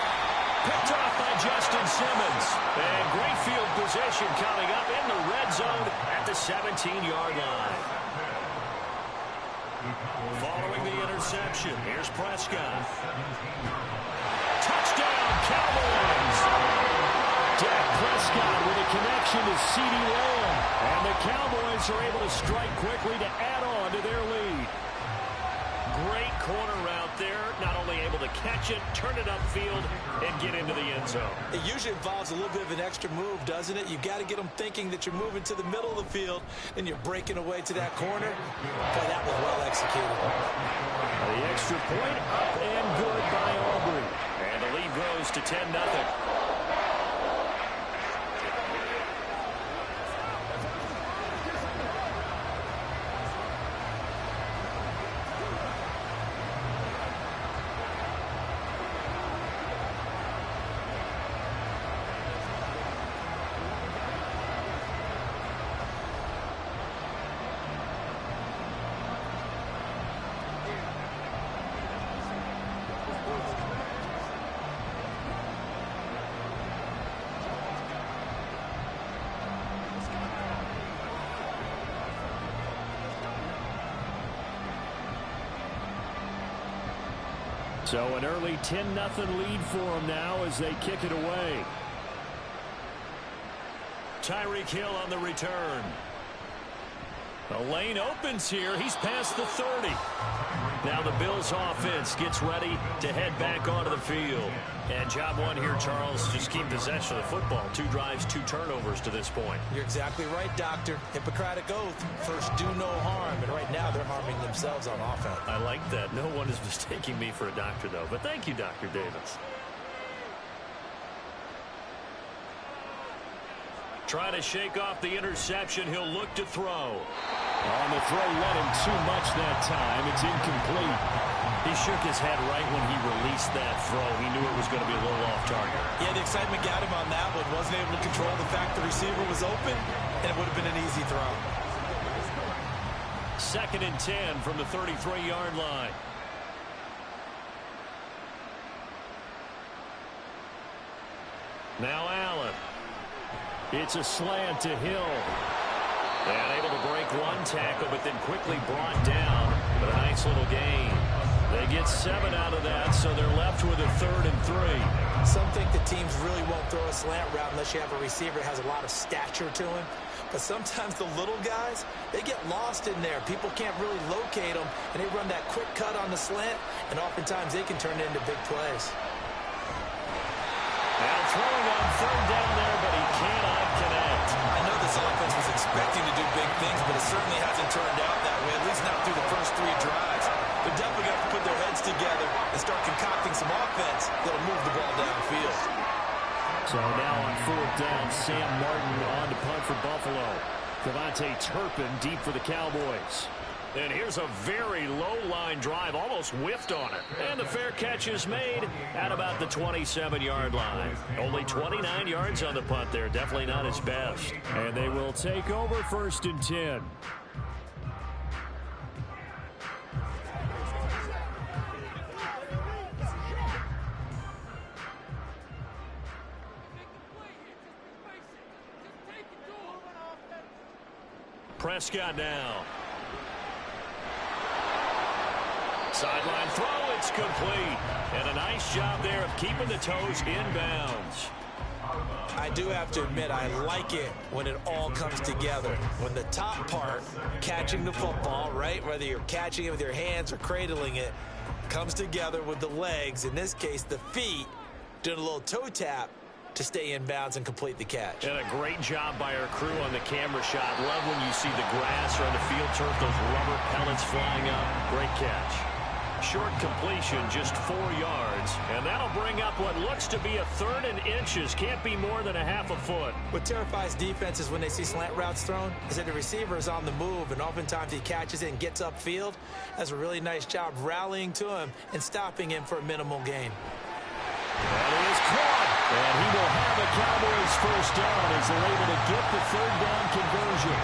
Picked off by Justin Simmons. And great field position coming up in the red zone at the 17-yard line. Following the interception, here's Prescott. Touchdown, Cowboys! Dak Prescott with a connection to CeeDee Lamb. And the Cowboys are able to strike quickly to add on to their lead. Great corner route there. Not only able to catch it, turn it upfield, and get into the end zone.
It usually involves a little bit of an extra move, doesn't it? You've got to get them thinking that you're moving to the middle of the field and you're breaking away to that corner. Boy, that was well executed.
The extra point up and good by Aubrey. And the lead grows to 10-0. So an early 10-0 lead for them now as they kick it away. Tyreek Hill on the return. The lane opens here. He's past the 30. Now the Bills offense gets ready to head back onto the field. And job one here, Charles, just keep possession of the football. 2 drives, 2 turnovers to this point.
You're exactly right, Doctor. Hippocratic oath. First, do no harm. And right now, they're harming themselves on offense.
I like that. No one is mistaking me for a doctor, though. But thank you, Dr. Davis. Trying to shake off the interception. He'll look to throw. On the throw, led him too much that time. It's incomplete. He shook his head right when he released that throw. He knew it was going to be a little off target.
Yeah, the excitement got him on that one. Wasn't able to control the fact the receiver was open, and it would have been an easy throw.
2nd and 10 from the 33-yard line. Now Allen. It's a slant to Hill. And able to break one tackle, but then quickly brought down. But a nice little gain. They get 7 out of that, so they're left with a 3rd and 3.
Some think the teams really won't throw a slant route unless you have a receiver that has a lot of stature to him. But sometimes the little guys, they get lost in there. People can't really locate them, and they run that quick cut on the slant, and oftentimes they can turn it into big plays.
Now throwing on 3rd down there, but he cannot connect.
I know this offense was expecting to do big things, but it certainly hasn't turned out that way, at least not through the first 3 drives. They're definitely going to have to put their heads together and start concocting some offense that'll move the ball downfield.
So now on 4th down, Sam Martin on to punt for Buffalo. Devontae Turpin deep for the Cowboys. And here's a very low-line drive, almost whiffed on it. And the fair catch is made at about the 27-yard line. Only 29 yards on the punt there. Definitely not his best. And they will take over 1st and 10. Prescott now. Sideline throw, it's complete. And a nice job there of keeping the toes inbounds.
I do have to admit, I like it when it all comes together. When the top part, catching the football, right, whether you're catching it with your hands or cradling it, comes together with the legs, in this case the feet, doing a little toe tap to stay in bounds and complete the catch.
And a great job by our crew on the camera shot. Love when you see the grass or on the field turf, those rubber pellets flying up. Great catch. Short completion, just 4 yards. And that'll bring up what looks to be a 3rd and inches. Can't be more than a half a foot.
What terrifies defenses when they see slant routes thrown is that the receiver is on the move, and oftentimes he catches it and gets upfield. Does a really nice job rallying to him and stopping him for a minimal gain.
And he is caught. And he will have a Cowboys 1st down as they're able to get the 3rd down conversion.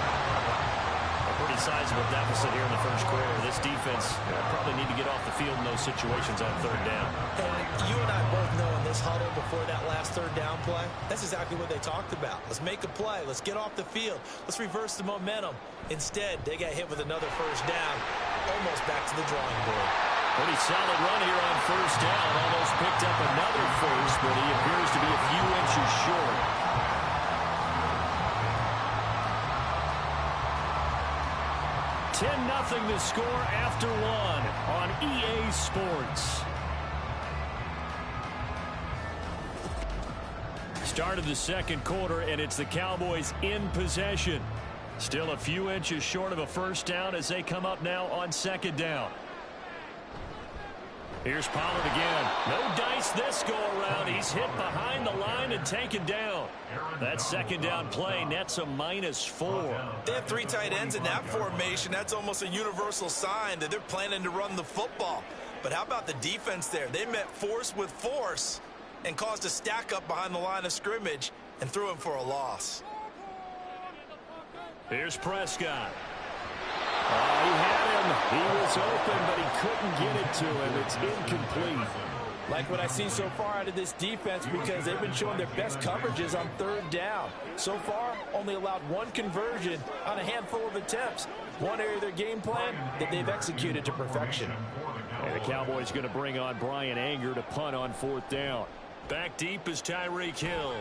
A pretty sizable deficit here in the 1st quarter. This defense probably need to get off the field in those situations on 3rd down.
And you and I both know in this huddle before that last 3rd down play, that's exactly what they talked about. Let's make a play. Let's get off the field. Let's reverse the momentum. Instead, they got hit with another 1st down. almost back to the drawing board.
Pretty solid run here on first down. Almost picked up another first, but he appears to be a few inches short. $10-0 the score after one on EA Sports. Start of the second quarter, and it's the Cowboys in possession. Still a few inches short of a first down as they come up now on second down. Here's Pollard again. No dice this go-around. He's hit behind the line and taken down. That second down play nets a -4.
They have 3 tight ends in that formation. That's almost a universal sign that they're planning to run the football. But how about the defense there? They met force with force and caused a stack up behind the line of scrimmage and threw him for a loss.
Here's Prescott. He had him. He was open, but he couldn't get it to him. It's incomplete.
Like what I see so far out of this defense, because they've been showing their best coverages on third down. So far, only allowed 1 conversion on a handful of attempts. One area of their game plan that they've executed to perfection.
And the Cowboys going to bring on Brian Anger to punt on fourth down. Back deep is Tyreek Hill.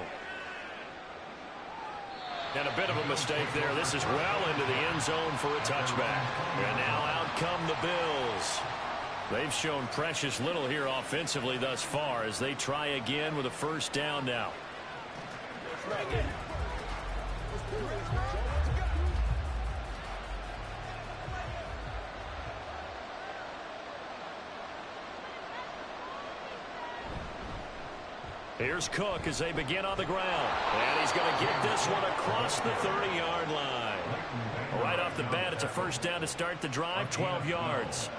And a bit of a mistake there. This is well into the end zone for a touchback. And now out come the Bills. They've shown precious little here offensively thus far as they try again with a first down now. Here's Cook as they begin on the ground. And he's going to get this one across the 30-yard line. Right off the bat, it's a first down to start the drive, 12 yards.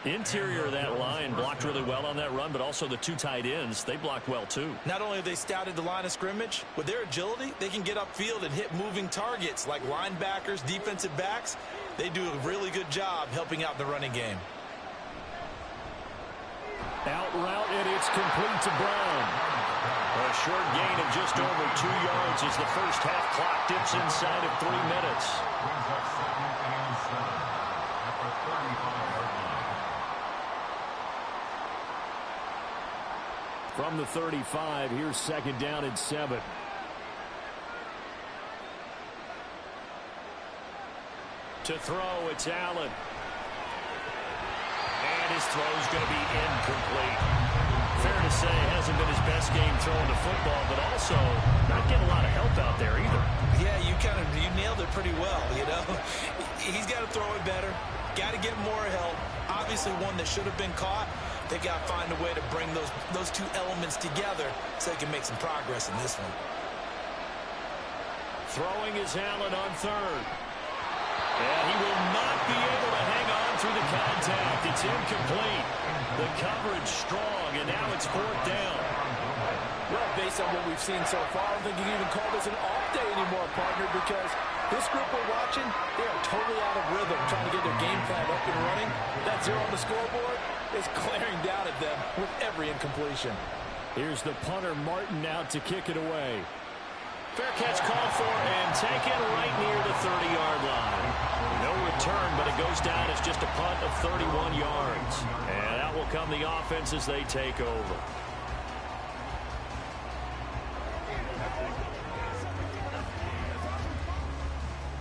Interior of that line blocked really well on that run, but also the 2 tight ends, they blocked well too.
Not only have they scouted the line of scrimmage, with their agility, they can get upfield and hit moving targets like linebackers, defensive backs. They do a really good job helping out the running game.
Out route, and it's complete to Brown. A short gain of just over 2 yards as the first half clock dips inside of 3 minutes.
Brings up 2nd and 7 at the 35-yard line.
From the 35, here's second down and 7. To throw, it's Allen. And his throw's going to be incomplete. Fair to say, hasn't been his best game throwing the football, but also not getting a lot of help out there either.
Yeah, you nailed it pretty well, you know. He's got to throw it better. Got to get more help. Obviously one that should have been caught. They got to find a way to bring those 2 elements together so they can make some progress in this one.
Throwing is Allen on third. And he will not be able to hang on through the contact. It's incomplete. The coverage strong, and now it's fourth down.
Well, based on what we've seen so far, I don't think you can even call this an off day anymore, partner, because this group we're watching, they are totally out of rhythm, trying to get their game plan up and running. That 0 on the scoreboard is glaring down at them with every incompletion.
Here's the punter, Martin, out to kick it away. Fair catch called for and taken right near the 30-yard line. No return, but it goes down as just a punt of 31 yards. And out will come the offense as they take over.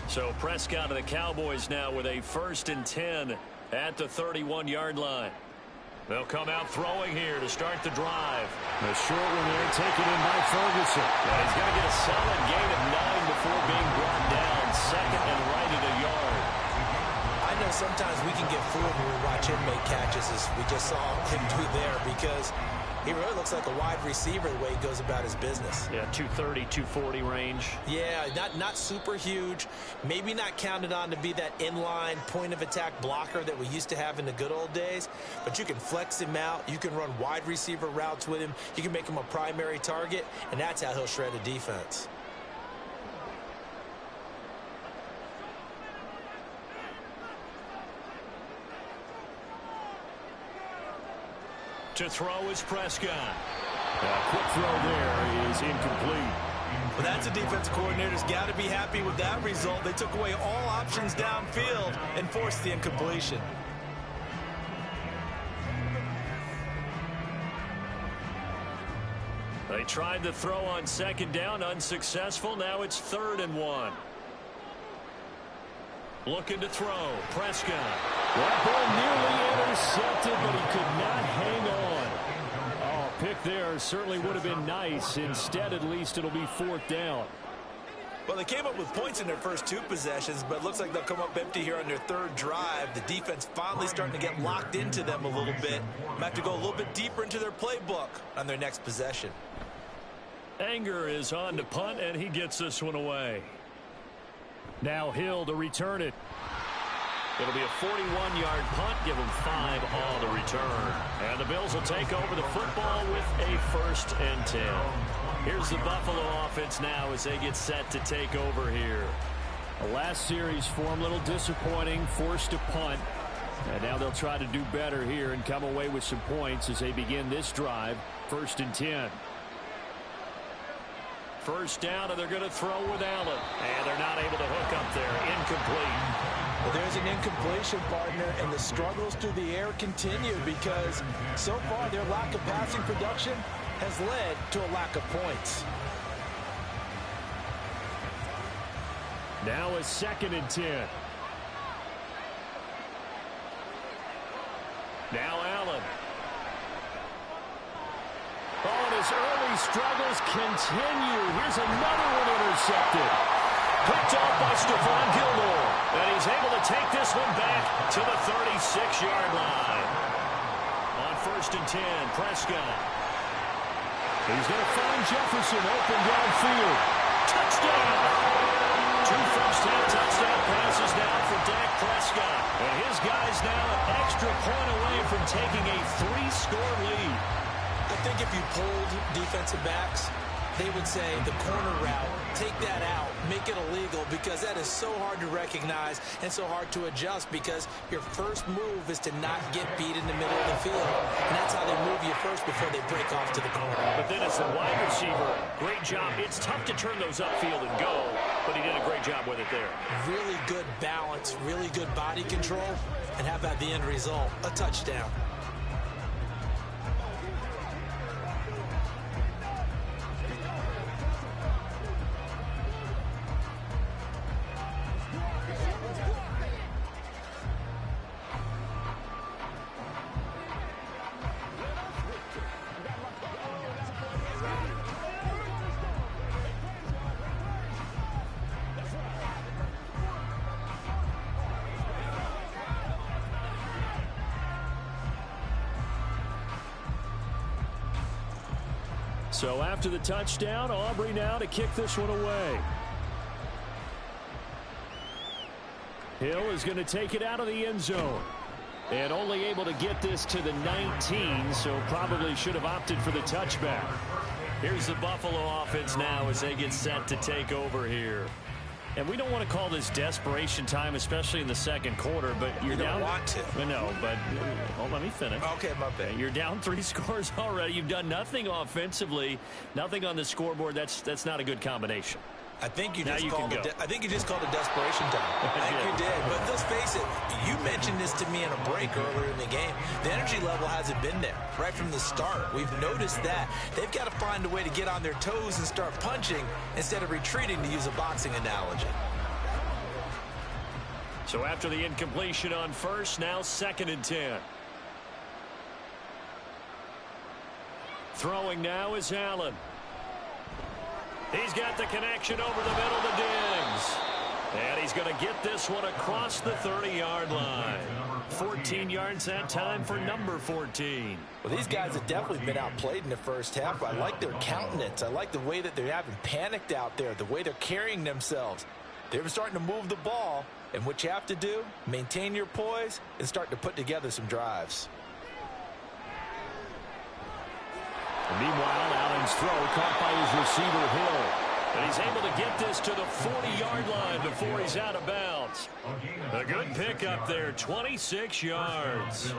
So Prescott of the Cowboys now with a 1st and 10 at the 31-yard line. They'll come out throwing here to start the drive. The short one there taken in by Ferguson. And he's going to get a solid gain of 9 before being brought down. Second and right at a yard.
I know sometimes we can get fooled when we watch him make catches, as we just saw him do there, because he really looks like a wide receiver the way he goes about his business.
Yeah, 230, 240 range.
Yeah, not super huge. Maybe not counted on to be that inline point-of-attack blocker that we used to have in the good old days. But you can flex him out. You can run wide receiver routes with him. You can make him a primary target, and that's how he'll shred a defense.
To throw is Prescott. A quick throw there is incomplete.
Well, that's a defensive coordinator's got to be happy with that result. They took away all options downfield and forced the incompletion.
They tried the throw on second down, unsuccessful. Now it's 3rd and 1. Looking to throw. Prescott.
That ball nearly intercepted, but he could not hang on. Oh, pick there certainly would have been nice. Instead, at least it'll be 4th down.
Well, they came up with points in their first 2 possessions, but it looks like they'll come up empty here on their 3rd drive. The defense finally starting to get locked into them a little bit. Might have to go a little bit deeper into their playbook on their next possession.
Anger is on to punt, and he gets this one away.
Now Hill to return it.
It'll be a 41-yard punt. Give him 5 on the return. And the Bills will take over the football with a 1st and 10. Here's the Buffalo offense now as they get set to take over here.
The last series for him, a little disappointing, forced to punt. And now they'll try to do better here and come away with some points as they begin this drive. 1st and 10.
First down, and they're going to throw with Allen. And they're not able to hook up there. Incomplete.
Well, there's an incompletion, partner, and the struggles through the air continue because so far their lack of passing production has led to a lack of points.
Now a 2nd and 10. Now Allen. Oh, and his early struggles continue. Here's another one intercepted.
Picked off by Stephon Gilmore. And he's able to take this one back to the 36-yard line. On 1st and 10, Prescott.
He's going to find Jefferson open downfield.
Touchdown! 2 first-half touchdown passes now for Dak Prescott. And his guys now an extra point away from taking a 3-score lead.
I think if you polled defensive backs, they would say the corner route, take that out, make it illegal, because that is so hard to recognize and so hard to adjust because your first move is to not get beat in the middle of the field. And that's how they move you first before they break off to the corner.
But then as the wide receiver, great job. It's tough to turn those upfield and go, but he did a great job with it there.
Really good balance, really good body control, and how about the end result? A touchdown.
So after the touchdown, Aubrey now to kick this one away. Hill is going to take it out of the end zone. And only able to get this to the 19, so probably should have opted for the touchback.
Here's the Buffalo offense now as they get set to take over here. And we don't want to call this desperation time, especially in the 2nd quarter, but you're down.
You don't want to.
No, but let me finish.
Okay, my bad.
You're down 3 scores already. You've done nothing offensively, nothing on the scoreboard. That's not a good combination.
I think you
Now
just
you
called
can go.
I think you just called it desperation time. I think you did. But let's face it, you mentioned this to me in a break earlier in the game. The energy level hasn't been there right from the start. We've noticed that. They've got to find a way to get on their toes and start punching instead of retreating, to use a boxing analogy.
So after the incompletion on first, now 2nd and 10. Throwing now is Allen. He's got the connection over the middle to Diggs. And he's going to get this one across the 30-yard line. 14 yards that time for number 14.
Well, these guys have definitely been outplayed in the first half. I like their countenance. I like the way that they haven't panicked out there, the way they're carrying themselves. They're starting to move the ball, and what you have to do, maintain your poise and start to put together some drives.
And meanwhile, Allen's throw caught by his receiver, Hill.
And he's able to get this to the 40-yard line before he's out of bounds. A good pickup there, 26 yards.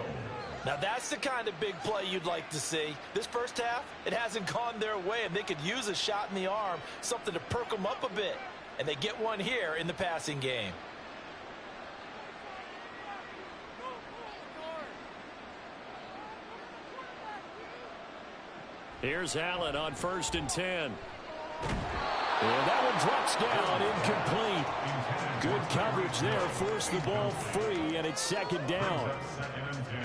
Now that's the kind of big play you'd like to see. This first half, it hasn't gone their way, and they could use a shot in the arm, something to perk them up a bit. And they get one here in the passing game.
Here's Allen on 1st and 10. And that one drops down, incomplete. Good coverage there, forced the ball free, and it's 2nd down.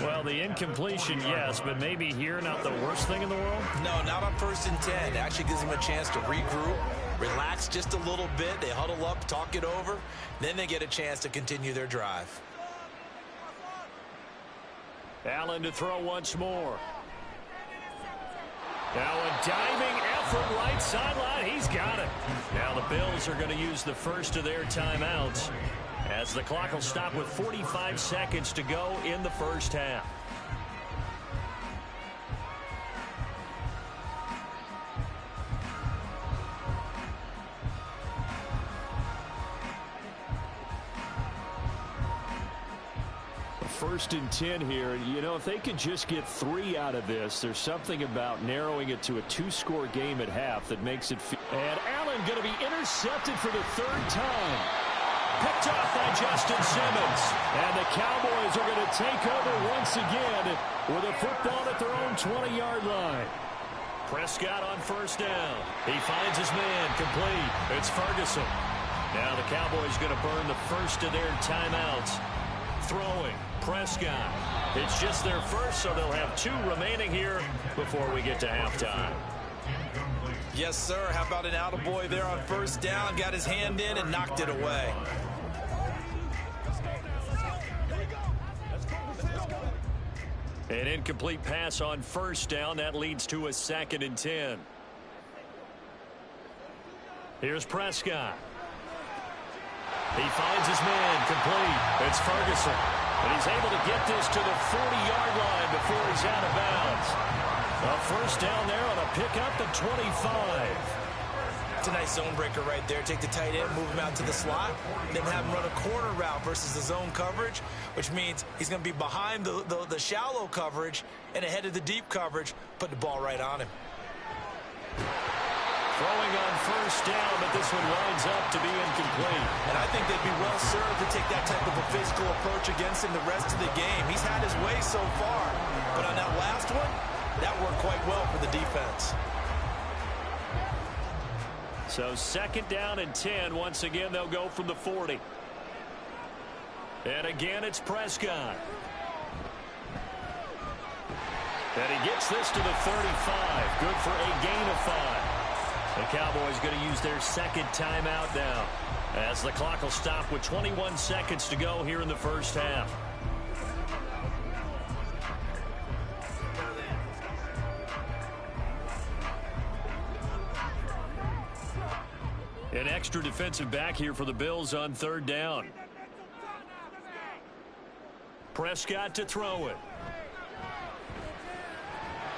Well, the incompletion, yes, but maybe here not the worst thing in the world?
No, not on 1st and 10. It actually gives them a chance to regroup, relax just a little bit. They huddle up, talk it over. Then they get a chance to continue their drive.
Allen to throw once more. Now a diving effort right sideline. He's got it. Now the Bills are going to use the first of their timeouts as the clock will stop with 45 seconds to go in the first half. First and 10 here. You know, if they could just get 3 out of this, there's something about narrowing it to a 2-score game at half that makes it. And Allen going to be intercepted for the 3rd time. Picked off by Justin Simmons. And the Cowboys are going to take over once again with a football at their own 20-yard line. Prescott on 1st down. He finds his man complete. It's Ferguson. Now the Cowboys going to burn the first of their timeouts. Throwing. Prescott. It's just their first, so they'll have 2 remaining here before we get to halftime.
Yes, sir. How about an attaboy there on 1st down? Got his hand in and knocked it away.
An incomplete pass on 1st down. That leads to a 2nd and 10. Here's Prescott. He finds his man complete. It's Ferguson. And he's able to get this to the 40-yard line before he's out of bounds. A 1st down there on a pickup at 25.
It's a nice zone breaker right there. Take the tight end, move him out to the slot, then have him run a corner route versus the zone coverage, which means he's going to be behind the shallow coverage and ahead of the deep coverage. Put the ball right on him.
Throwing on 1st down, but this one winds up to be incomplete.
And I think they'd be well served to take that type of a physical approach against him the rest of the game. He's had his way so far, but on that last one, that worked quite well for the defense.
So 2nd down and 10. Once again, they'll go from the 40. And again, it's Prescott. And he gets this to the 35. Good for a gain of 5. The Cowboys going to use their 2nd timeout now as the clock will stop with 21 seconds to go here in the first half. An extra defensive back here for the Bills on 3rd down. Prescott to throw it.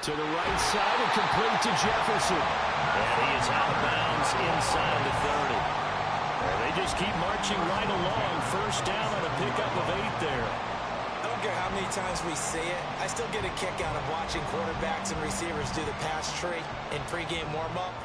To the right side and complete to Jefferson. And he is out of bounds inside the 30. And they just keep marching right along. 1st down on a pickup of 8 there.
I don't care how many times we see it. I still get a kick out of watching quarterbacks and receivers do the pass tree in pregame warm-up.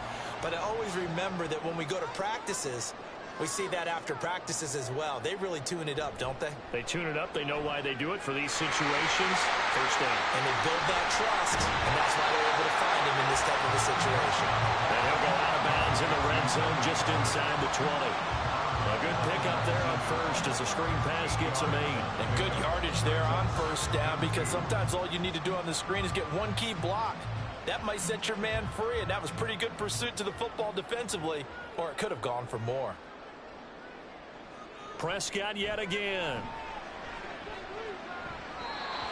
But I always remember that when we go to practices, we see that after practices as well. They really tune it up, don't they?
They tune it up. They know why they do it for these situations. 1st down.
And they build that trust, and that's why they're able to find him in this type of a situation.
And he'll go out of bounds in the red zone just inside the 20. A good pickup there on 1st as the screen pass gets a main.
And good yardage there on 1st down, because sometimes all you need to do on the screen is get one key block. That might set your man free, and that was pretty good pursuit to the football defensively, or it could have gone for more.
Prescott yet again.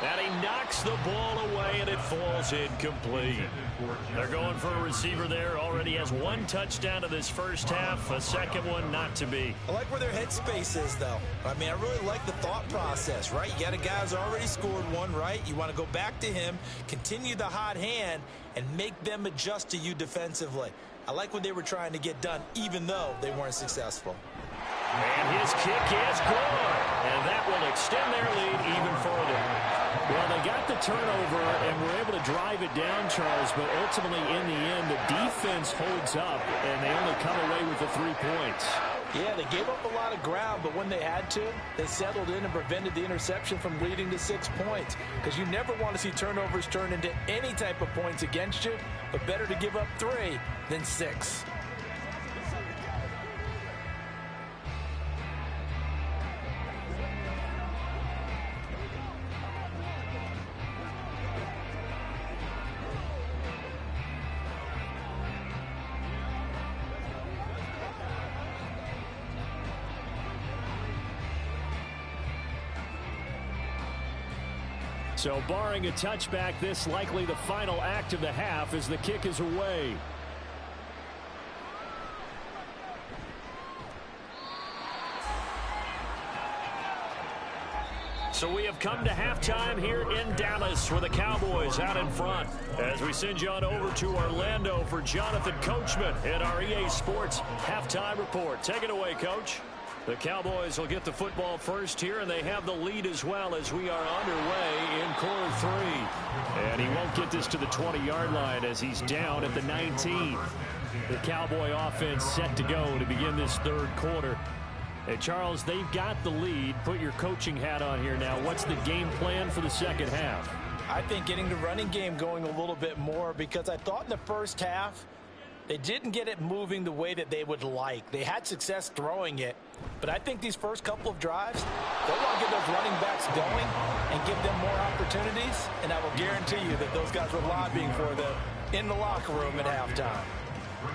And he knocks the ball away, and it falls incomplete. They're going for a receiver there. Already has 1 touchdown to this first half. A 2nd one not to be.
I like where their headspace is, though. I mean, I really like the thought process, right? You got a guy who's already scored 1, right? You want to go back to him, continue the hot hand, and make them adjust to you defensively. I like what they were trying to get done, even though they weren't successful.
And his kick is good. And that will extend their lead even further. Well, they got the turnover and were able to drive it down, Charles, but ultimately in the end, the defense holds up, and they only come away with the 3 points.
Yeah, they gave up a lot of ground, but when they had to, they settled in and prevented the interception from leading to 6 points. Because you never want to see turnovers turn into any type of points against you, but better to give up 3 than 6.
So barring a touchback, this likely the final act of the half as the kick is away. So we have come to halftime here in Dallas with the Cowboys out in front. As we send you on over to Orlando for Jonathan Coachman in our EA Sports Halftime Report. Take it away, Coach. The Cowboys will get the football first here, and they have the lead as well as we are underway in quarter 3. And he won't get this to the 20-yard line as he's down at the 19. The Cowboy offense set to go to begin this third quarter. Hey, Charles, they've got the lead. Put your coaching hat on here now. What's the game plan for the second half?
I think getting the running game going a little bit more, because I thought in the first half they didn't get it moving the way that they would like. They had success throwing it, but I think these first couple of drives, they want to get those running backs going and give them more opportunities, and I will guarantee you that those guys were lobbying for them in the locker room at halftime.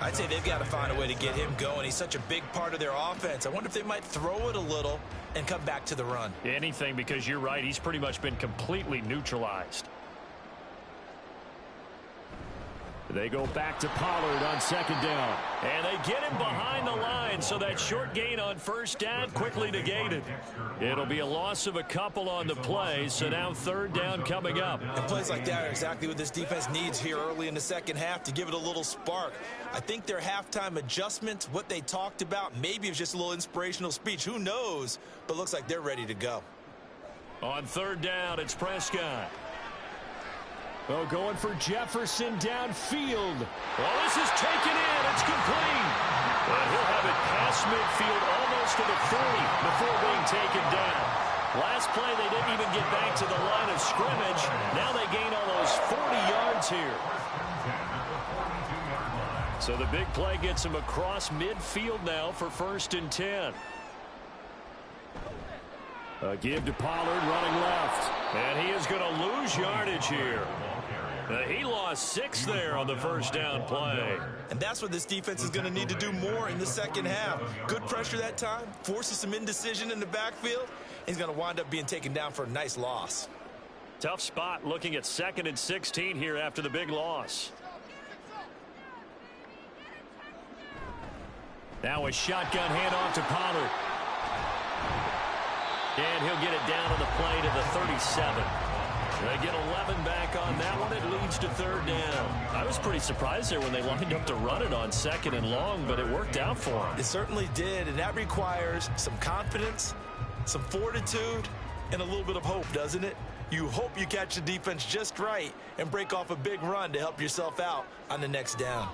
I'd say they've got to find a way to get him going. He's such a big part of their offense. I wonder if they might throw it a little and come back to the run.
Anything, because you're right. He's pretty much been completely neutralized. They go back to Pollard on second down. And they get him behind the line, so that short gain on first down quickly negated. It'll be a loss of a couple on the play, so now third down coming up.
And plays like that are exactly what this defense needs here early in the second half to give it a little spark. I think their halftime adjustments, what they talked about, maybe it was just a little inspirational speech. Who knows? But looks like they're ready to go.
On third down, it's Prescott. Oh, going for Jefferson downfield. Well, this is taken in. It's complete. And he'll have it past midfield almost to the 40 before being taken down. Last play, they didn't even get back to the line of scrimmage. Now they gain almost 40 yards here. So the big play gets him across midfield now for 1st and 10. A give to Pollard running left. And he is going to lose yardage here. He lost 6 there on the first down play.
And that's what this defense is going to need to do more in the second half. Good pressure that time, forces some indecision in the backfield. He's going to wind up being taken down for a nice loss.
Tough spot looking at 2nd and 16 here after the big loss. Now a shotgun handoff to Pollard. And he'll get it down on the play to the 37. They get 11 back on that one. It leads to third down. I was pretty surprised there when they lined up to run it on 2nd and long, but it worked out for them.
It certainly did, and that requires some confidence, some fortitude, and a little bit of hope, doesn't it? You hope you catch the defense just right and break off a big run to help yourself out on the next down.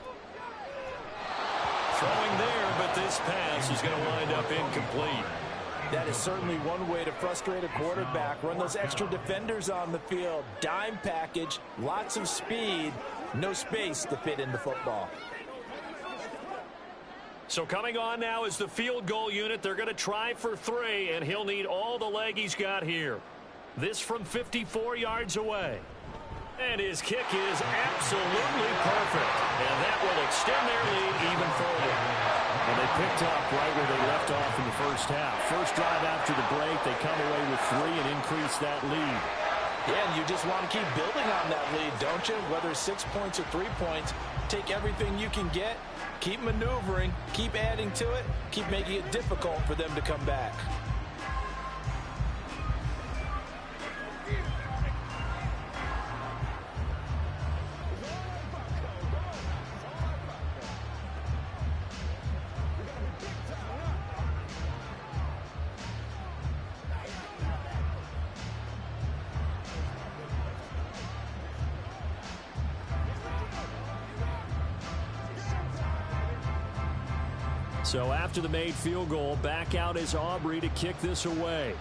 Throwing there, but this pass is going to wind up incomplete.
That is certainly one way to frustrate a quarterback. Run those extra defenders on the field. Dime package, lots of speed, no space to fit into football.
So coming on now is the field goal unit. They're going to try for 3, and he'll need all the leg he's got here. This from 54 yards away. And his kick is absolutely perfect. And that will extend their lead even further. And they picked up right where they left off in the first half. First drive after the break, they come away with 3 and increase that lead.
Yeah, and you just want to keep building on that lead, don't you? Whether 6 points or 3 points, take everything you can get, keep maneuvering, keep adding to it, keep making it difficult for them to come back.
So after the made field goal, back out is Aubrey to kick this away.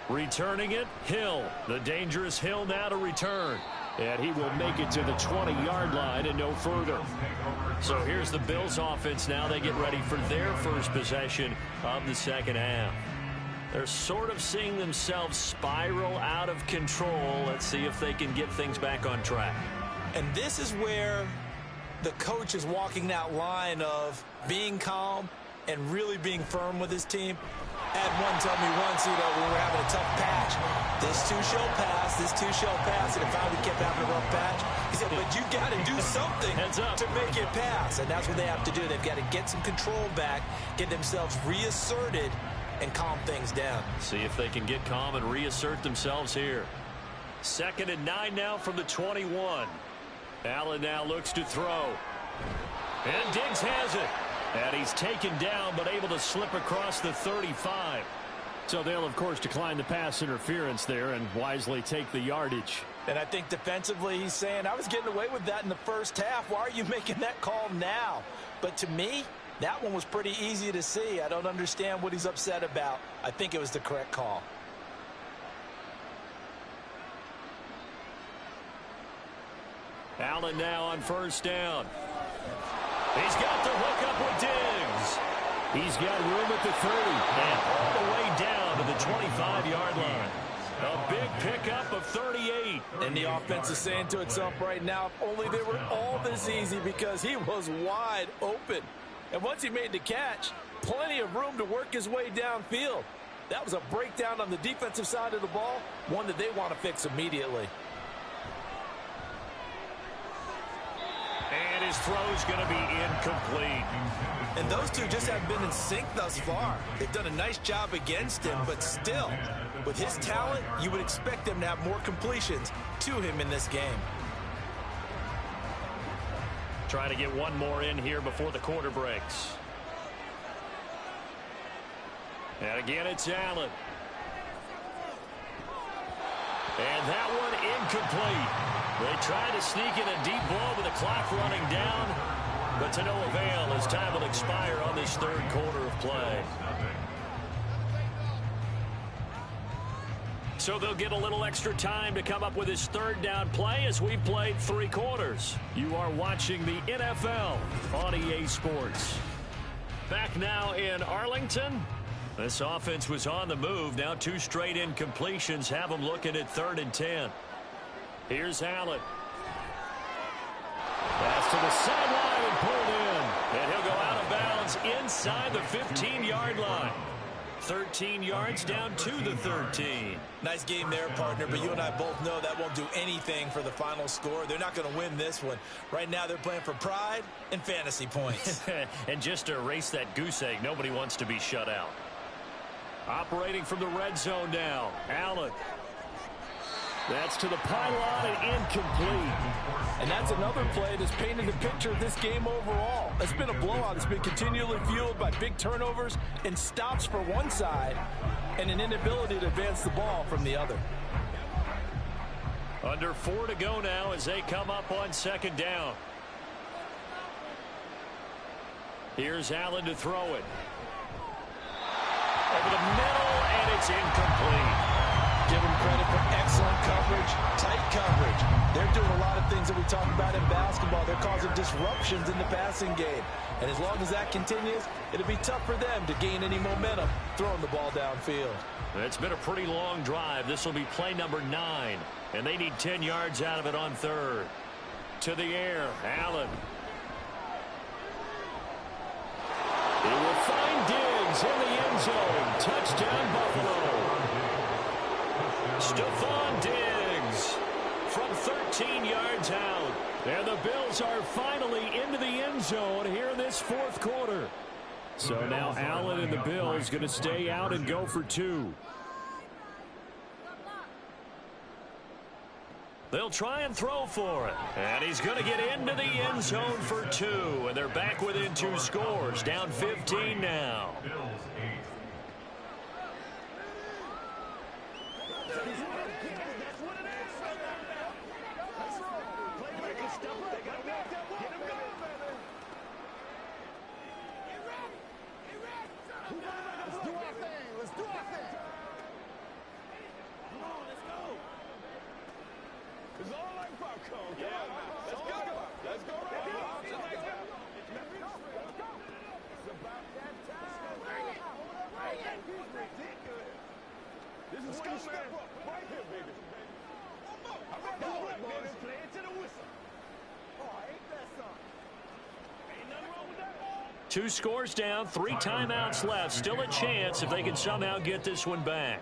Returning it, Hill. The dangerous Hill now to return. And he will make it to the 20-yard line and no further. So here's the Bills offense now. They get ready for their first possession of the second half. They're sort of seeing themselves spiral out of control. Let's see if they can get things back on track.
And this is where the coach is walking that line of being calm and really being firm with his team. I had one tell me once, when we were having a tough patch, this too shall pass, this too shall pass, and if I would kept having a rough patch, he said, but you got to do something to make it pass, and that's what they have to do. They've got to get some control back, get themselves reasserted, and calm things down.
See if they can get calm and reassert themselves here. 2nd and 9 now from the 21. Allen now looks to throw. And Diggs has it. And he's taken down, but able to slip across the 35. So they'll, of course, decline the pass interference there and wisely take the yardage.
And I think defensively he's saying, I was getting away with that in the first half. Why are you making that call now? But to me, that one was pretty easy to see. I don't understand what he's upset about. I think it was the correct call.
Allen now on 1st down. He's got the hook up with Diggs. He's got room at the 30 and all the way down to the 25-yard line. A big pickup of 38.
And the offense is saying to itself right now, if only they were all this easy, because he was wide open. And once he made the catch, plenty of room to work his way downfield. That was a breakdown on the defensive side of the ball, one that they want to fix immediately.
And his throw's going to be incomplete.
And those two just haven't been in sync thus far. They've done a nice job against him, but still, with his talent, you would expect them to have more completions to him in this game.
Trying to get one more in here before the quarter breaks. And again, it's Allen. And that one incomplete. They try to sneak in a deep ball with the clock running down, but to no avail as time will expire on this 3rd quarter of play. So they'll get a little extra time to come up with his 3rd down play as we've played 3 quarters. You are watching the NFL on EA Sports. Back now in Arlington. This offense was on the move. Now 2 straight incompletions have them looking at 3rd and 10. Here's Allen. Pass to the sideline and pulled in. And he'll go out of bounds inside the 15-yard line. 13 yards down to the 13.
Nice game there, partner, but you and I both know that won't do anything for the final score. They're not going to win this one. Right now they're playing for pride and fantasy points.
And just to erase that goose egg, nobody wants to be shut out. Operating from the red zone now, Allen. That's to the pylon and incomplete.
And that's another play that's painted the picture of this game overall. It's been a blowout. It's been continually fueled by big turnovers and stops for one side and an inability to advance the ball from the other.
Under 4 to go now as they come up on 2nd down. Here's Allen to throw it. Over the middle, and it's incomplete.
Give them credit for excellent coverage, tight coverage. They're doing a lot of things that we talk about in basketball. They're causing disruptions in the passing game. And as long as that continues, it'll be tough for them to gain any momentum throwing the ball downfield.
It's been a pretty long drive. This will be play number 9. And they need 10 yards out of it on 3rd. To the air, Allen. He will find Diggs in the end zone. Touchdown, Buffalo. Stephon Diggs from 13 yards out. And the Bills are finally into the end zone here in this 4th quarter. So now Allen and the Bills going to stay out and go for 2. They'll try and throw for it. And he's going to get into the end zone for 2. And they're back within 2 scores. Down 15 now.
Let's go. Let's go right now. It's about that time. He's ridiculous. This is when you step up. Right here, baby. I'm not going to baby. Play it to the whistle. Oh, ain't that something? Ain't nothing wrong with that.
2 scores down, 3 timeouts left. Still a chance if they can somehow get this one back.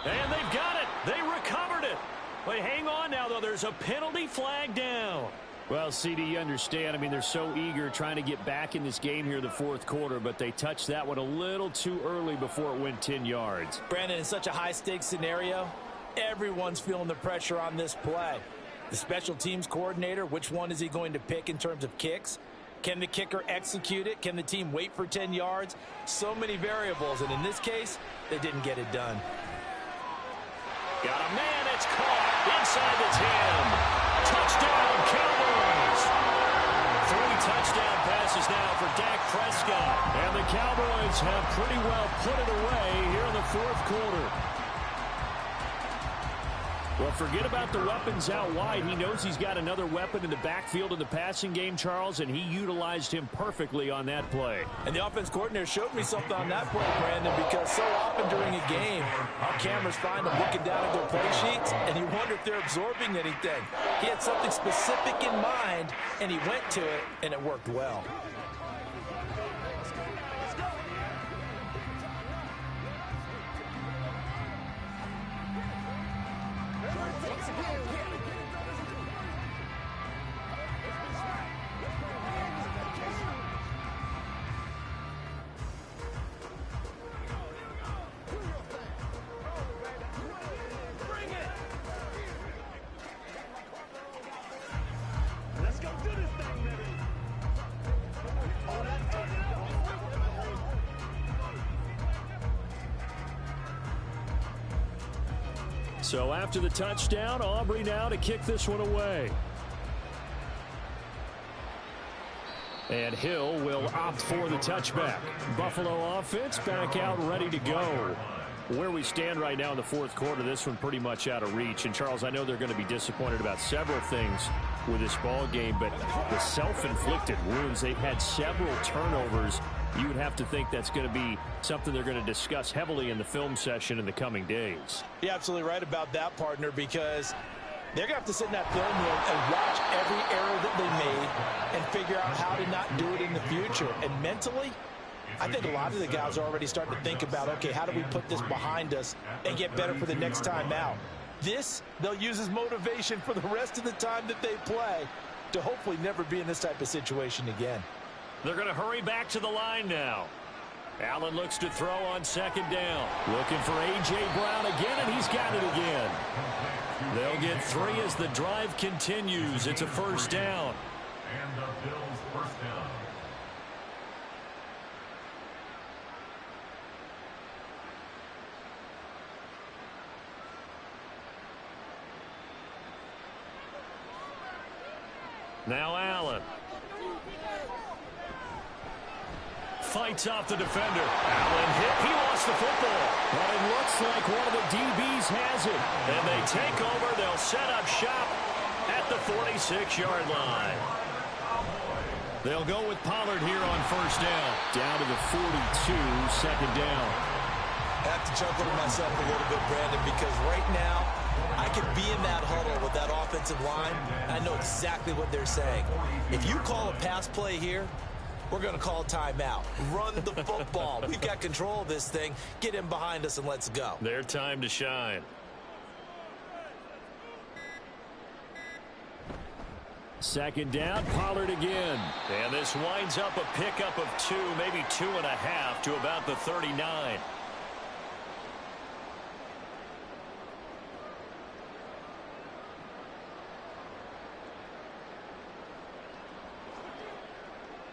And they've got it. They recovered it. But hang on now, though. There's a penalty flag down. Well, CD, you understand. I mean, they're so eager trying to get back in this game here in the fourth quarter, but they touched that one a little too early before it went 10 yards.
Brandon, in such a high-stakes scenario, everyone's feeling the pressure on this play. The special teams coordinator, which one is he going to pick in terms of kicks? Can the kicker execute it? Can the team wait for 10 yards? So many variables, and in this case, they didn't get it done.
Got a man, it's caught inside the 10. Touchdown, Cowboys. 3 touchdown passes now for Dak Prescott. And the Cowboys have pretty well put it away here in the fourth quarter. Well, forget about the weapons out wide. He knows he's got another weapon in the backfield in the passing game, Charles, and he utilized him perfectly on that play.
And the offense coordinator showed me something on that play, Brandon, because so often during a game, our cameras find them looking down at their play sheets, and you wonder if they're absorbing anything. He had something specific in mind, and he went to it, and it worked well.
So after the touchdown, Aubrey now to kick this one away. And Hill will opt for the touchback. Buffalo offense back out ready to go. Where we stand right now in the fourth quarter, this one pretty much out of reach. And, Charles, I know they're going to be disappointed about several things with this ball game, but the self-inflicted wounds, they've had several turnovers. You would have to think that's going to be something they're going to discuss heavily in the film session in the coming days.
You're absolutely right about that, partner, because they're going to have to sit in that film room and watch every error that they made and figure out how to not do it in the future. And mentally, I think a lot of the guys are already starting to think about, okay, how do we put this behind us and get better for the next time out? This, they'll use as motivation for the rest of the time that they play to hopefully never be in this type of situation again.
They're going to hurry back to the line now. Allen looks to throw on second down. Looking for A.J. Brown again, and he's got it again. They'll get 3 as the drive continues. It's a first down.
And the Bills' first down.
Now Allen. Fights off the defender. Allen hit. He lost the football. But it looks like one of the DBs has it. And they take over. They'll set up shop at the 46-yard line. They'll go with Pollard here on first down. Down to the 42, second down.
I have to chuckle to myself a little bit, Brandon, because right now I can be in that huddle with that offensive line. I know exactly what they're saying. If you call a pass play here, we're going to call timeout. Run the football. We've got control of this thing. Get him behind us and let's go.
Their time to shine. Second down, Pollard again. And this winds up a pickup of 2, maybe 2.5 to about the 39.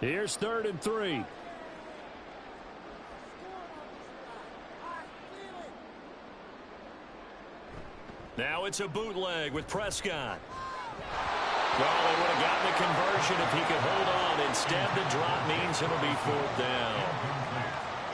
Here's 3rd and 3. Now it's a bootleg with Prescott. Well, they would have gotten the conversion if he could hold on. Instead, the drop means it'll be 4th down.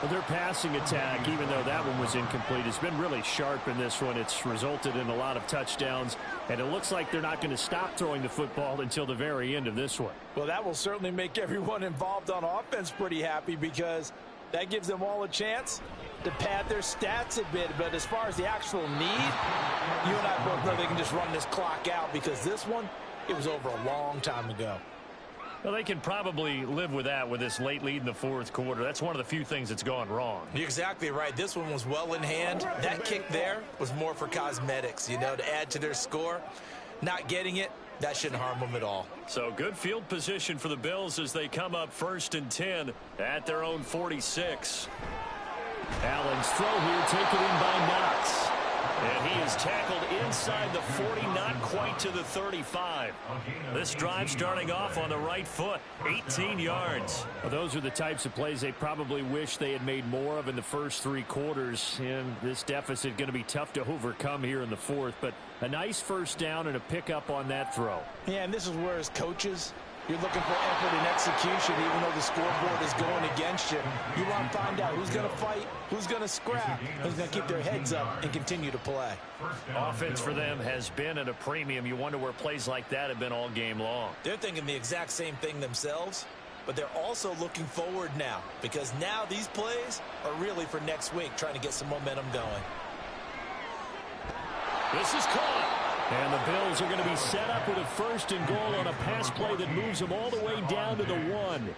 Well, their passing attack, even though that one was incomplete, has been really sharp in this one. It's resulted in a lot of touchdowns, and it looks like they're not going to stop throwing the football until the very end of this one.
Well, that will certainly make everyone involved on offense pretty happy because that gives them all a chance to pad their stats a bit. But as far as the actual need, you and I both know they can just run this clock out because this one, it was over a long time ago.
Well, they can probably live with that with this late lead in the fourth quarter. That's one of the few things that's gone wrong.
You're exactly right. This one was well in hand. That kick there was more for cosmetics, you know, to add to their score. Not getting it, that shouldn't harm them at all.
So good field position for the Bills as they come up 1st and 10 at their own 46. Allen's throw here taken in by Knox. And he is tackled inside the 40, not quite to the 35. This drive starting off on the right foot, 18 yards. Well, those are the types of plays they probably wish they had made more of in the first 3 quarters. And this deficit going to be tough to overcome here in the fourth. But a nice first down and a pickup on that throw.
Yeah, and this is where as coaches, you're looking for effort and execution, even though the scoreboard is going against you. You want to find out who's going to fight, who's going to scrap, who's going to keep their heads up and continue to play.
Offense for them has been at a premium. You wonder where plays like that have been all game long.
They're thinking the exact same thing themselves, but they're also looking forward now because now these plays are really for next week, trying to get some momentum going.
This is caught. And the Bills are going to be set up with a 1st and goal on a pass play that moves them all the way down to the 1.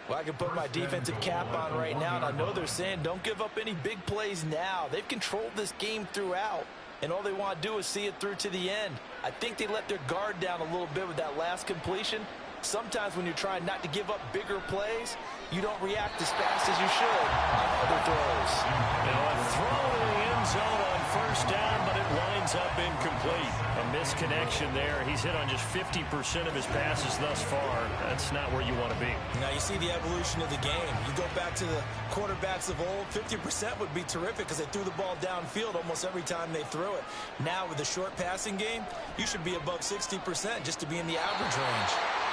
Well, I can put my defensive cap on right now, and I know they're saying don't give up any big plays now. They've controlled this game throughout, and all they want to do is see it through to the end. I think they let their guard down a little bit with that last completion. Sometimes when you're trying not to give up bigger plays, you don't react as fast as you should on other throws.
Now a throw to the end zone on 1st down, but it winds up incomplete. A misconnection there. He's hit on just 50% of his passes thus far. That's not where you want to be.
Now you see the evolution of the game. You go back to the quarterbacks of old, 50% would be terrific because they threw the ball downfield almost every time they threw it. Now with the short passing game, you should be above 60% just to be in the average range.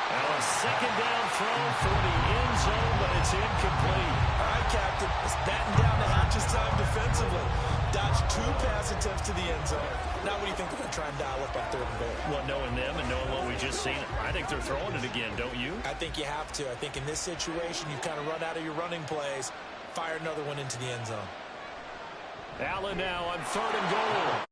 Now a 2nd down throw for the end zone, but it's incomplete.
All right, Captain. It's batten down the hatches time defensively. Dodged 2 pass attempts to the end zone. Now what do you think they're going to try and dial up on 3rd and goal?
Well, knowing them and knowing what we just seen, I think they're throwing it again, don't you?
I think you have to. I think in this situation, you've kind of run out of your running plays. Fire another one into the end zone.
Allen now on 3rd and goal.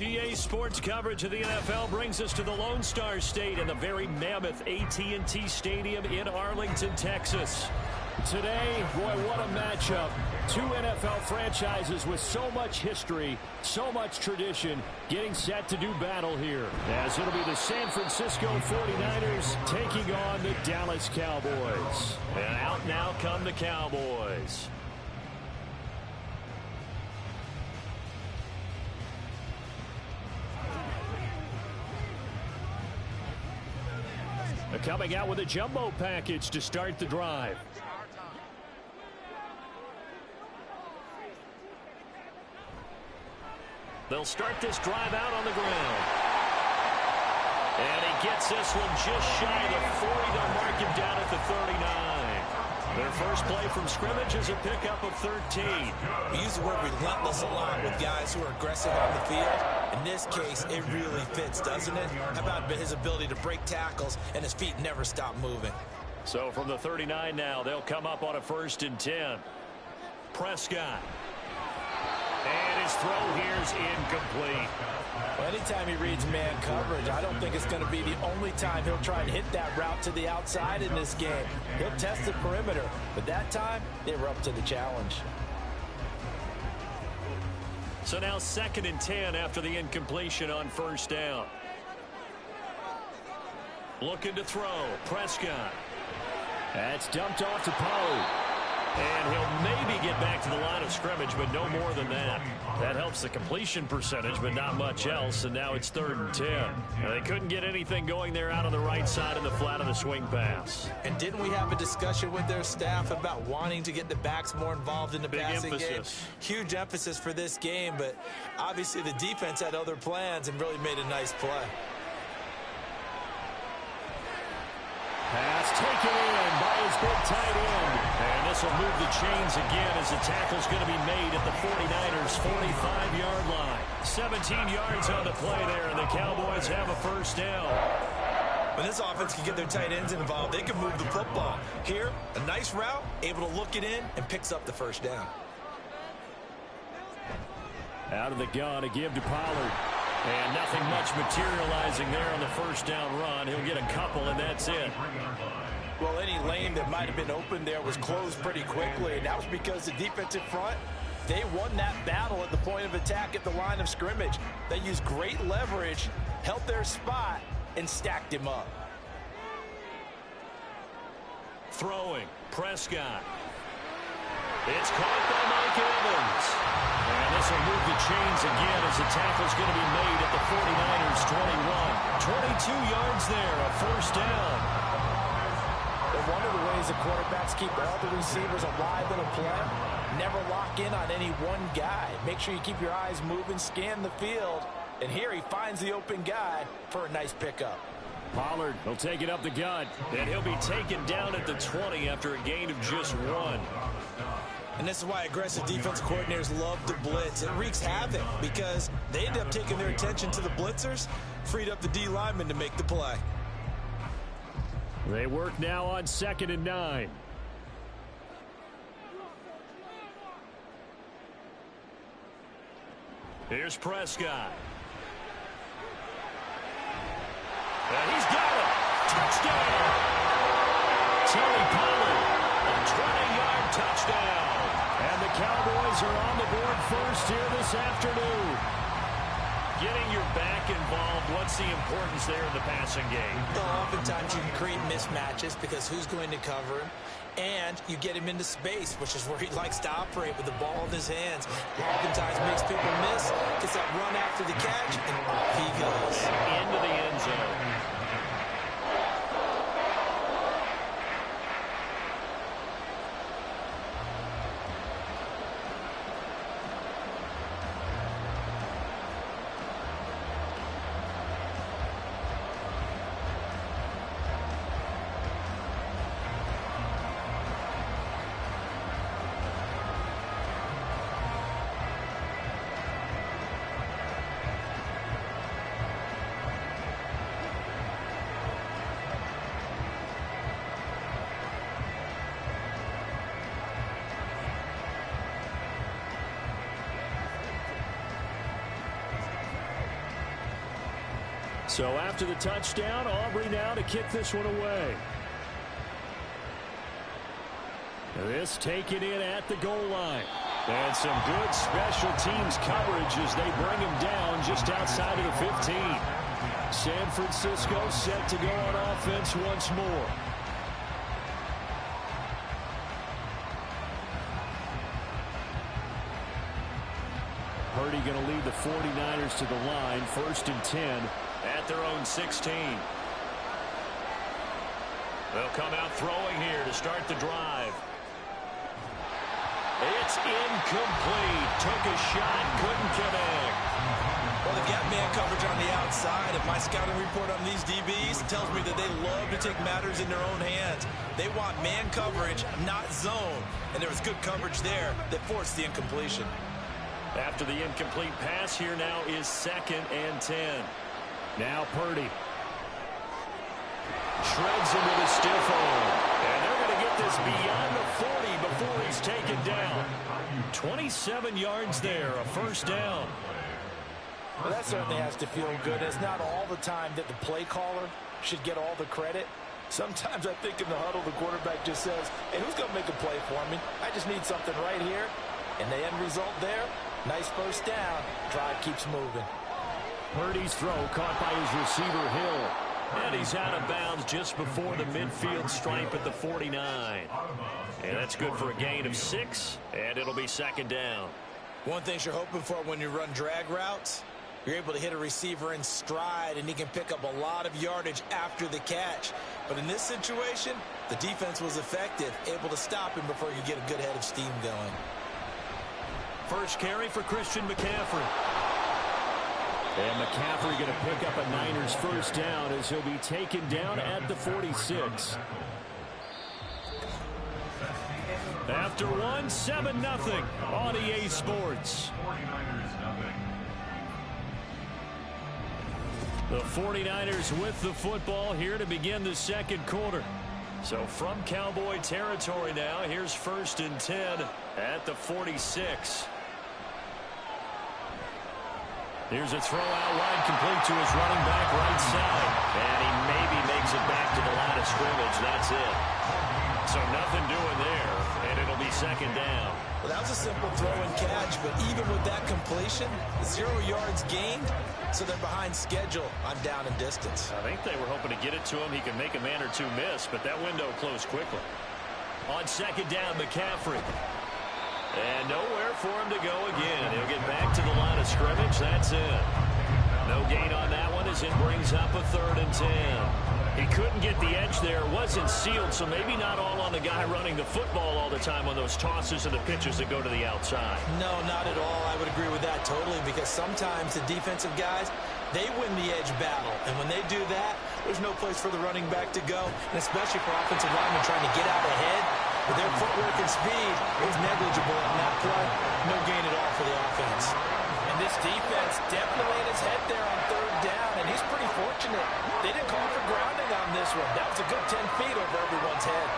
EA Sports coverage of the NFL brings us to the Lone Star State and the very mammoth AT&T Stadium in Arlington, Texas. Today, boy, what a matchup. Two NFL franchises with so much history, so much tradition, getting set to do battle here. As it'll be the San Francisco 49ers taking on the Dallas Cowboys. And out now come the Cowboys. They're coming out with a jumbo package to start the drive. They'll start this drive out on the ground. And he gets this one just shy of the 40. They'll mark him down at the 39. Their first play from scrimmage is a pickup of 13.
We use the word relentless a lot with guys who are aggressive on the field. In this case, it really fits, doesn't it? How about his ability to break tackles and his feet never stop moving?
So from the 39 now, they'll come up on a 1st and 10. Prescott. And his throw here's incomplete.
Well, anytime he reads man coverage, I don't think it's going to be the only time he'll try and hit that route to the outside in this game. He'll test the perimeter, but that time, they were up to the challenge.
So now 2nd and 10 after the incompletion on 1st down. Looking to throw. Prescott. That's dumped off to Pollard. And he'll maybe get back to the line of scrimmage, but no more than that. That helps the completion percentage, but not much else. And now it's 3rd and 10. Now, they couldn't get anything going there out on the right side in the flat of the swing pass.
And didn't we have a discussion with their staff about wanting to get the backs more involved in the passing game? Huge emphasis for this game, but obviously the defense had other plans and really made a nice play.
Pass taken in by his big tight end. And this will move the chains again as the tackle's going to be made at the 49ers' 45-yard line. 17 yards on the play there, and the Cowboys have a 1st down.
When this offense can get their tight ends involved, they can move the football. Here, a nice route, able to look it in, and picks up the 1st down.
Out of the gun, a give to Pollard. And nothing much materializing there on the 1st down run. He'll get a couple, and that's it.
Well, any lane that might have been open there was closed pretty quickly, and that was because the defensive front, they won that battle at the point of attack at the line of scrimmage. They used great leverage, held their spot, and stacked him up.
Throwing. Prescott. It's caught by Mike Evans. And this will move the chains again as the tackle's going to be made at the 49ers' 21. 22 yards there, a 1st down.
But one of the ways the quarterbacks keep all the receivers alive in a play, never lock in on any one guy. Make sure you keep your eyes moving, scan the field. And here he finds the open guy for a nice pickup.
Pollard will take it up the gut, and he'll be taken down at the 20 after a gain of just 1.
And this is why aggressive defense coordinators love to blitz. It wreaks havoc because they end up taking their attention to the blitzers, freed up the D lineman to make the play.
They work now on 2nd and 9. Here's Prescott. And he's got it. Touchdown. Tony Pollard, a 20-yard touchdown. And the Cowboys are on the board first here this afternoon. Getting your back involved, what's the importance there in the passing game?
Well, oftentimes you can create mismatches because who's going to cover him, and you get him into space, which is where he likes to operate with the ball in his hands. Oftentimes makes people miss, gets that run after the catch, and off he goes.
Into the end zone. So after the touchdown, Aubrey now to kick this one away. This taken in at the goal line. And some good special teams coverage as they bring him down just outside of the 15. San Francisco set to go on offense once more. Purdy going to lead the 49ers to the line, 1st and 10 at their own 16. They'll come out throwing here to start the drive. It's incomplete. Took a shot, couldn't connect.
Well, they've got man coverage on the outside. If my scouting report on these DBs tells me that they love to take matters in their own hands. They want man coverage, not zone. And there was good coverage there that forced the incompletion.
After the incomplete pass, here now is 2nd and 10. Now Purdy. Shreds him with a stiff arm. And they're going to get this beyond the 40 before he's taken down. 27 yards there, a 1st down.
Well, that certainly has to feel good. It's not all the time that the play caller should get all the credit. Sometimes I think in the huddle, the quarterback just says, hey, who's going to make a play for me? I just need something right here. And the end result there, nice 1st down. Drive keeps moving.
Purdy's throw caught by his receiver, Hill. And he's out of bounds just before the midfield stripe at the 49. And that's good for a gain of 6, and it'll be 2nd down.
One thing you're hoping for when you run drag routes, you're able to hit a receiver in stride, and he can pick up a lot of yardage after the catch. But in this situation, the defense was effective, able to stop him before you get a good head of steam going.
First carry for Christian McCaffrey. And McCaffrey going to pick up a Niners 1st down as he'll be taken down at the 46. After 1, 7-0 on EA Sports. The 49ers with the football here to begin the 2nd quarter. So from Cowboy territory now, here's 1st and 10 at the 46. Here's a throw out wide, complete to his running back right side. And he maybe makes it back to the line of scrimmage. That's it. So nothing doing there, and it'll be 2nd down.
Well, that was a simple throw and catch, but even with that completion, 0 yards gained, so they're behind schedule on down and distance.
I think they were hoping to get it to him. He could make a man or two miss, but that window closed quickly. On 2nd down, McCaffrey. And nowhere for him to go again. He'll get back to the line of scrimmage. That's it. No gain on that one as it brings up a 3rd and 10. He couldn't get the edge there. Wasn't sealed, so maybe not all on the guy running the football all the time on those tosses and the pitches that go to the outside.
No, not at all. I would agree with that totally, because sometimes the defensive guys, they win the edge battle. And when they do that, there's no place for the running back to go, and especially for offensive linemen trying to get out ahead. With their footwork and speed, it's negligible in that play. No gain at all for the offense.
And this defense definitely in his head there on 3rd down, and he's pretty fortunate. They didn't call for grounding on this one. That was a good 10 feet over everyone's head.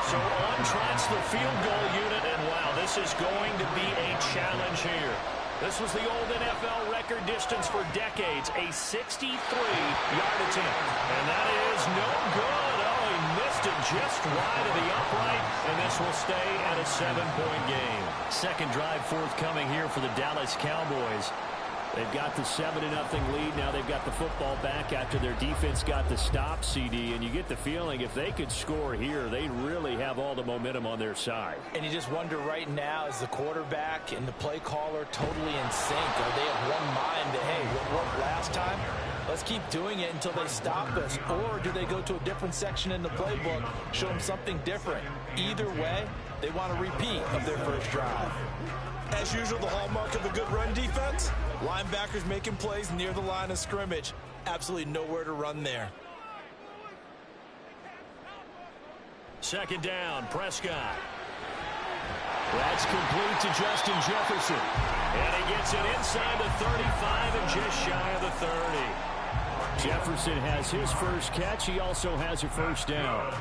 So on trots the field goal unit, and wow, this is going to be a challenge here. This was the old NFL record distance for decades, a 63-yard attempt. And that is no good. Oh, he missed it just wide of the upright, and this will stay at a 7-point game. 2nd drive forthcoming here for the Dallas Cowboys. They've got the 7-0 lead. Now they've got the football back after their defense got the stop, CD. And you get the feeling if they could score here, they really have all the momentum on their side.
And you just wonder right now, is the quarterback and the play caller totally in sync? Are they of one mind that, hey, what worked last time? Let's keep doing it until they stop us. Or do they go to a different section in the playbook, show them something different? Either way, they want a repeat of their first drive.
As usual, the hallmark of a good run defense, linebackers making plays near the line of scrimmage. Absolutely nowhere to run there.
2nd down, Prescott. That's complete to Justin Jefferson. And he gets it inside the 35 and just shy of the 30. Jefferson has his first catch. He also has a 1st down.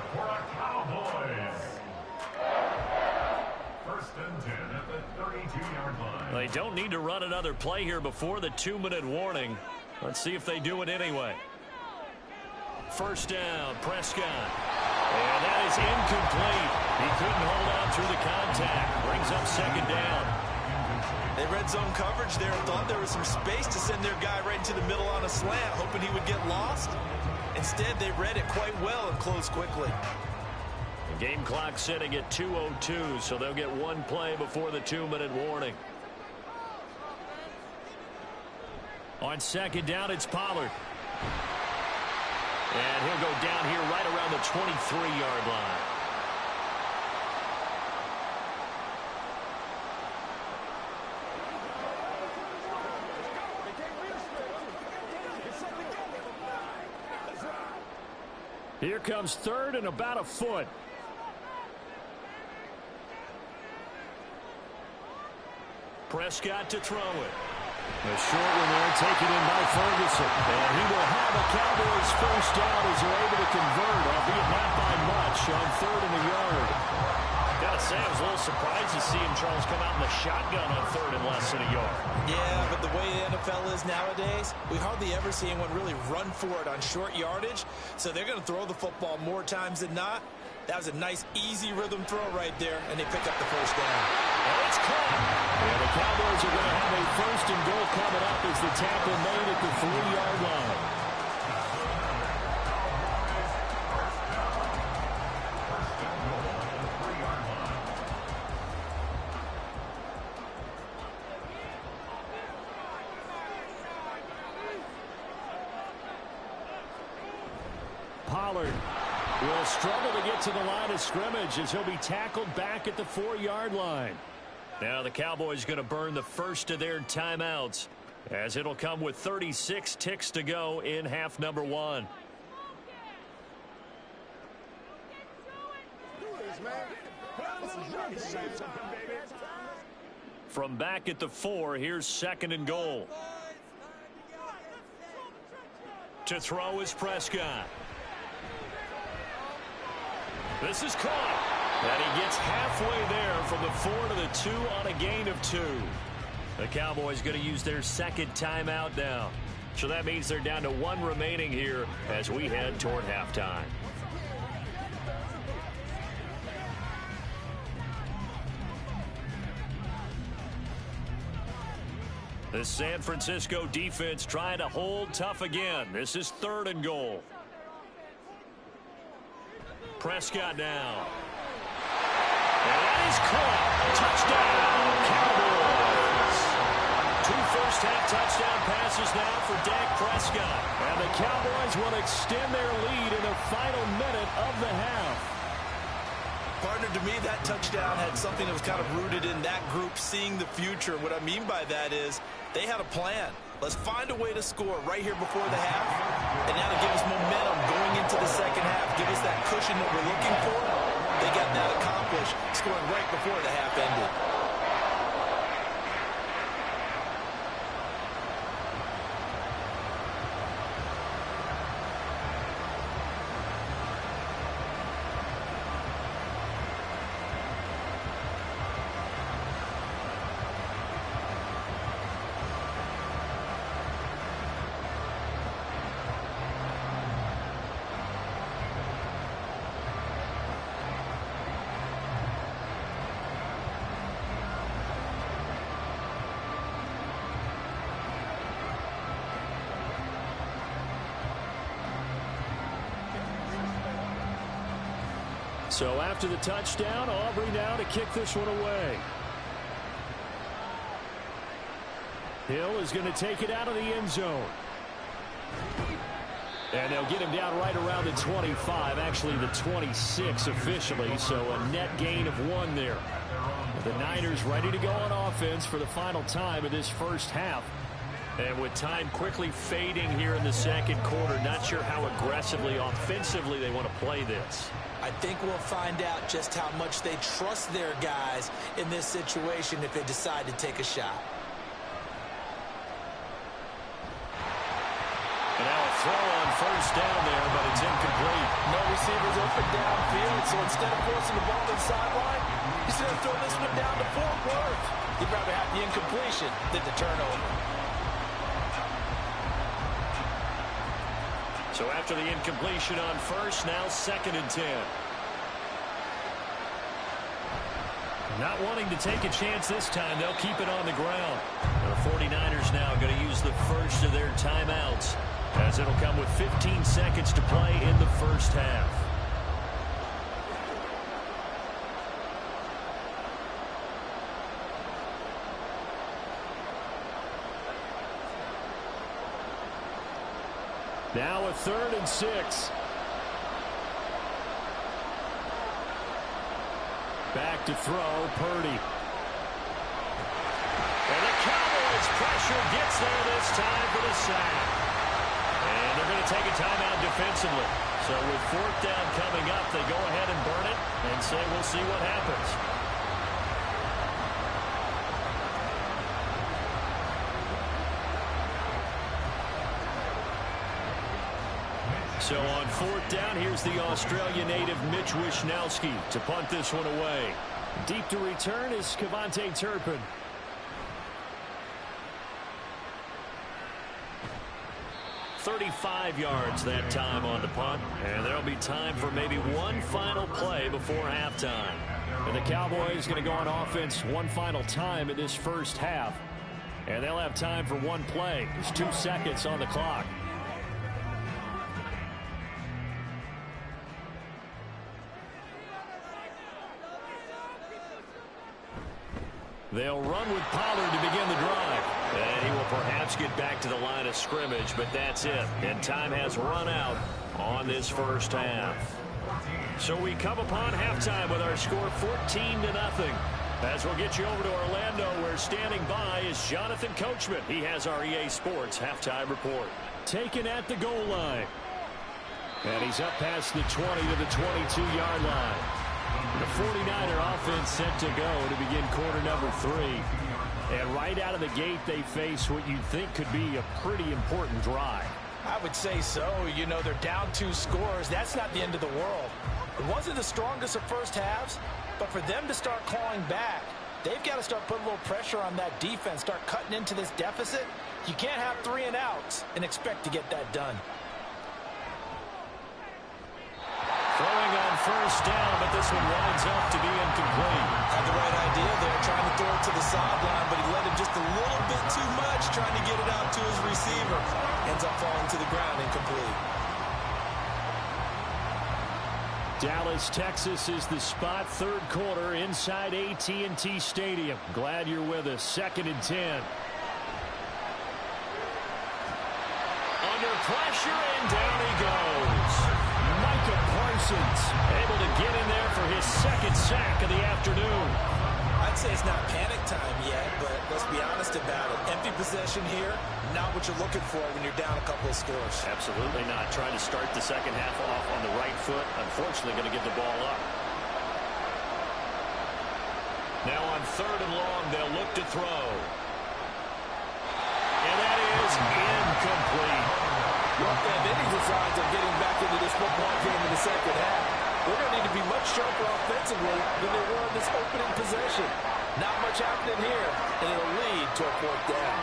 They don't need to run another play here before the 2-minute warning. Let's see if they do it anyway. First down, Prescott. And that is incomplete. He couldn't hold on through the contact. Brings up second down.
They red zone coverage there and thought there was some space to send their guy right into the middle on a slant, hoping he would get lost. Instead, they read it quite well and closed quickly.
The game clock sitting at 2:02, so they'll get one play before the 2-minute warning. On second down, it's Pollard. And he'll go down here right around the 23-yard line. Here comes third and about a foot. Prescott to throw it. A short one there, taken in by Ferguson. And he will have a Cowboys first down as they're able to convert, albeit not by much, on third and a yard. Gotta say, I was a little surprised to see him, Charles, come out in the shotgun on third and less than a yard.
Yeah, but the way the NFL is nowadays, we hardly ever see anyone really run for it on short yardage. So they're going to throw the football more times than not. That was a nice, easy rhythm throw right there, and they pick up the first down.
And it's caught. And the Cowboys are going to have a first and goal coming up as the tackle made at the 3-yard line. Pollard will struggle to get to the line of scrimmage as he'll be tackled back at the 4-yard line. Now the Cowboys going to burn the first of their timeouts as it'll come with 36 ticks to go in half number 1. From back at the 4, here's second and goal. To throw is Prescott. This is caught. And he gets halfway there from the 4 to the 2 on a gain of 2. The Cowboys going to use their second timeout now. So that means they're down to 1 remaining here as we head toward halftime. The San Francisco defense trying to hold tough again. This is third and goal. Prescott now. And that is caught. Touchdown, Cowboys. 2 first-half touchdown passes now for Dak Prescott. And the Cowboys will extend their lead in the final minute of the half.
Partner, to me, that touchdown had something that was kind of rooted in that group seeing the future. What I mean by that is they had a plan. Let's find a way to score right here before the half. And now to give us momentum going into the second half. Give us that cushion that we're looking for. They got that accomplished, scoring right before the half ended.
So after the touchdown, Aubrey now to kick this one away. Hill is going to take it out of the end zone. And they'll get him down right around the 25, actually the 26 officially, so a net gain of 1 there. The Niners ready to go on offense for the final time of this first half. And with time quickly fading here in the second quarter, not sure how aggressively, offensively they want to play this.
I think we'll find out just how much they trust their guys in this situation if they decide to take a shot.
And now a throw on first down there, but it's incomplete.
No receivers open downfield, so instead of forcing the ball to the sideline, he's going to throw this one down to Fort Worth. He'd rather have the incompletion than the turnover.
So after the incompletion on first, now 2nd and 10. Not wanting to take a chance this time, they'll keep it on the ground. The 49ers now going to use the first of their timeouts, as it'll come with 15 seconds to play in the first half. Now a 3rd and 6. Back to throw, Purdy. And the Cowboys pressure gets there this time for the sack. And they're going to take a timeout defensively. So with 4th down coming up, they go ahead and burn it and say we'll see what happens. So on 4th down, here's the Australia native Mitch Wishnowsky to punt this one away. Deep to return is Kevontae Turpin. "35 yards that time on the punt, and there'll be time for maybe one final play before halftime. And the Cowboys going to go on offense one final time in this first half, and they'll have time for one play. There's 2 seconds on the clock. They'll run with Pollard to begin the drive. And he will perhaps get back to the line of scrimmage, but that's it. And time has run out on this first half. So we come upon halftime with our score 14-0. As we'll get you over to Orlando, where standing by is Jonathan Coachman. He has our EA Sports halftime report. Taken at the goal line. And he's up past the 20 to the 22-yard line. The 49er offense set to go to begin quarter number 3. And right out of the gate, they face what you'd think could be a pretty important drive.
I would say so. You know, they're down 2 scores. That's not the end of the world. It wasn't the strongest of first halves, but for them to start clawing back, they've got to start putting a little pressure on that defense, start cutting into this deficit. You can't have 3 and outs and expect to get that done.
Throwing on first down, but this one winds up to be incomplete.
Had the right idea there, trying to throw it to the sideline, but he let him just a little bit too much, trying to get it out to his receiver. Ends up falling to the ground, incomplete.
Dallas, Texas is the spot, 3rd quarter inside AT&T Stadium. Glad you're with us. 2nd and 10. Under pressure, and down he goes. Micah Parsons able to get in there for his 2nd sack of the afternoon.
I'd say it's not panic time yet, but let's be honest about it. Empty possession here, not what you're looking for when you're down a couple of scores.
Absolutely not. Trying to start the second half off on the right foot. Unfortunately, going to give the ball up. Now on 3rd and long, they'll look to throw. And that is incomplete.
Well, if they have any designs of getting back into this football game in the second half, they're going to need to be much sharper offensively than they were in this opening possession. Not much happening here, and it'll lead to a 4th down.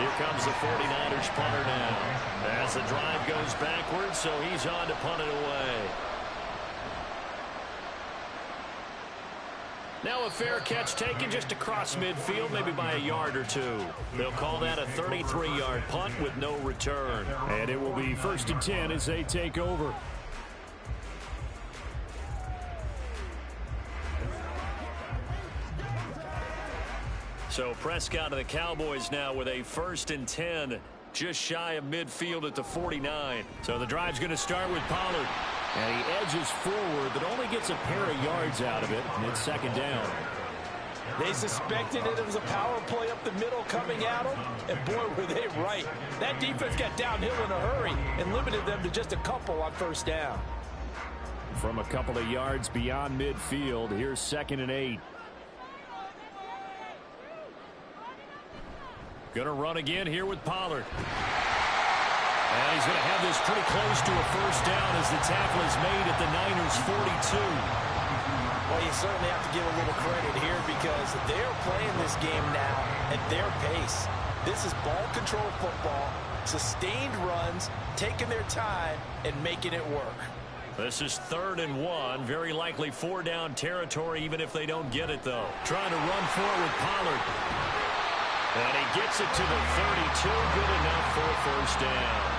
Here comes the 49ers punter now. As the drive goes backwards, so he's on to punt it away. Now a fair catch taken just across midfield, maybe by a yard or 2. They'll call that a 33-yard punt with no return. And it will be 1st and 10 as they take over. So Prescott of the Cowboys now with a 1st and 10, just shy of midfield at the 49. So the drive's going to start with Pollard. And he edges forward, but only gets a pair of yards out of it, and it's 2nd down.
They suspected it was a power play up the middle coming at them, and boy, were they right. That defense got downhill in a hurry and limited them to just a couple on 1st down.
From a couple of yards beyond midfield, here's 2nd and 8. Going to run again here with Pollard. And he's going to have this pretty close to a 1st down as the tackle is made at the Niners' 42.
Well, you certainly have to give a little credit here because they're playing this game now at their pace.
This is ball control football, sustained runs, taking their time, and making it work.
This is 3rd and 1. Very likely 4-down territory, even if they don't get it, though. Trying to run forward with Pollard. And he gets it to the 32. Good enough for a first down.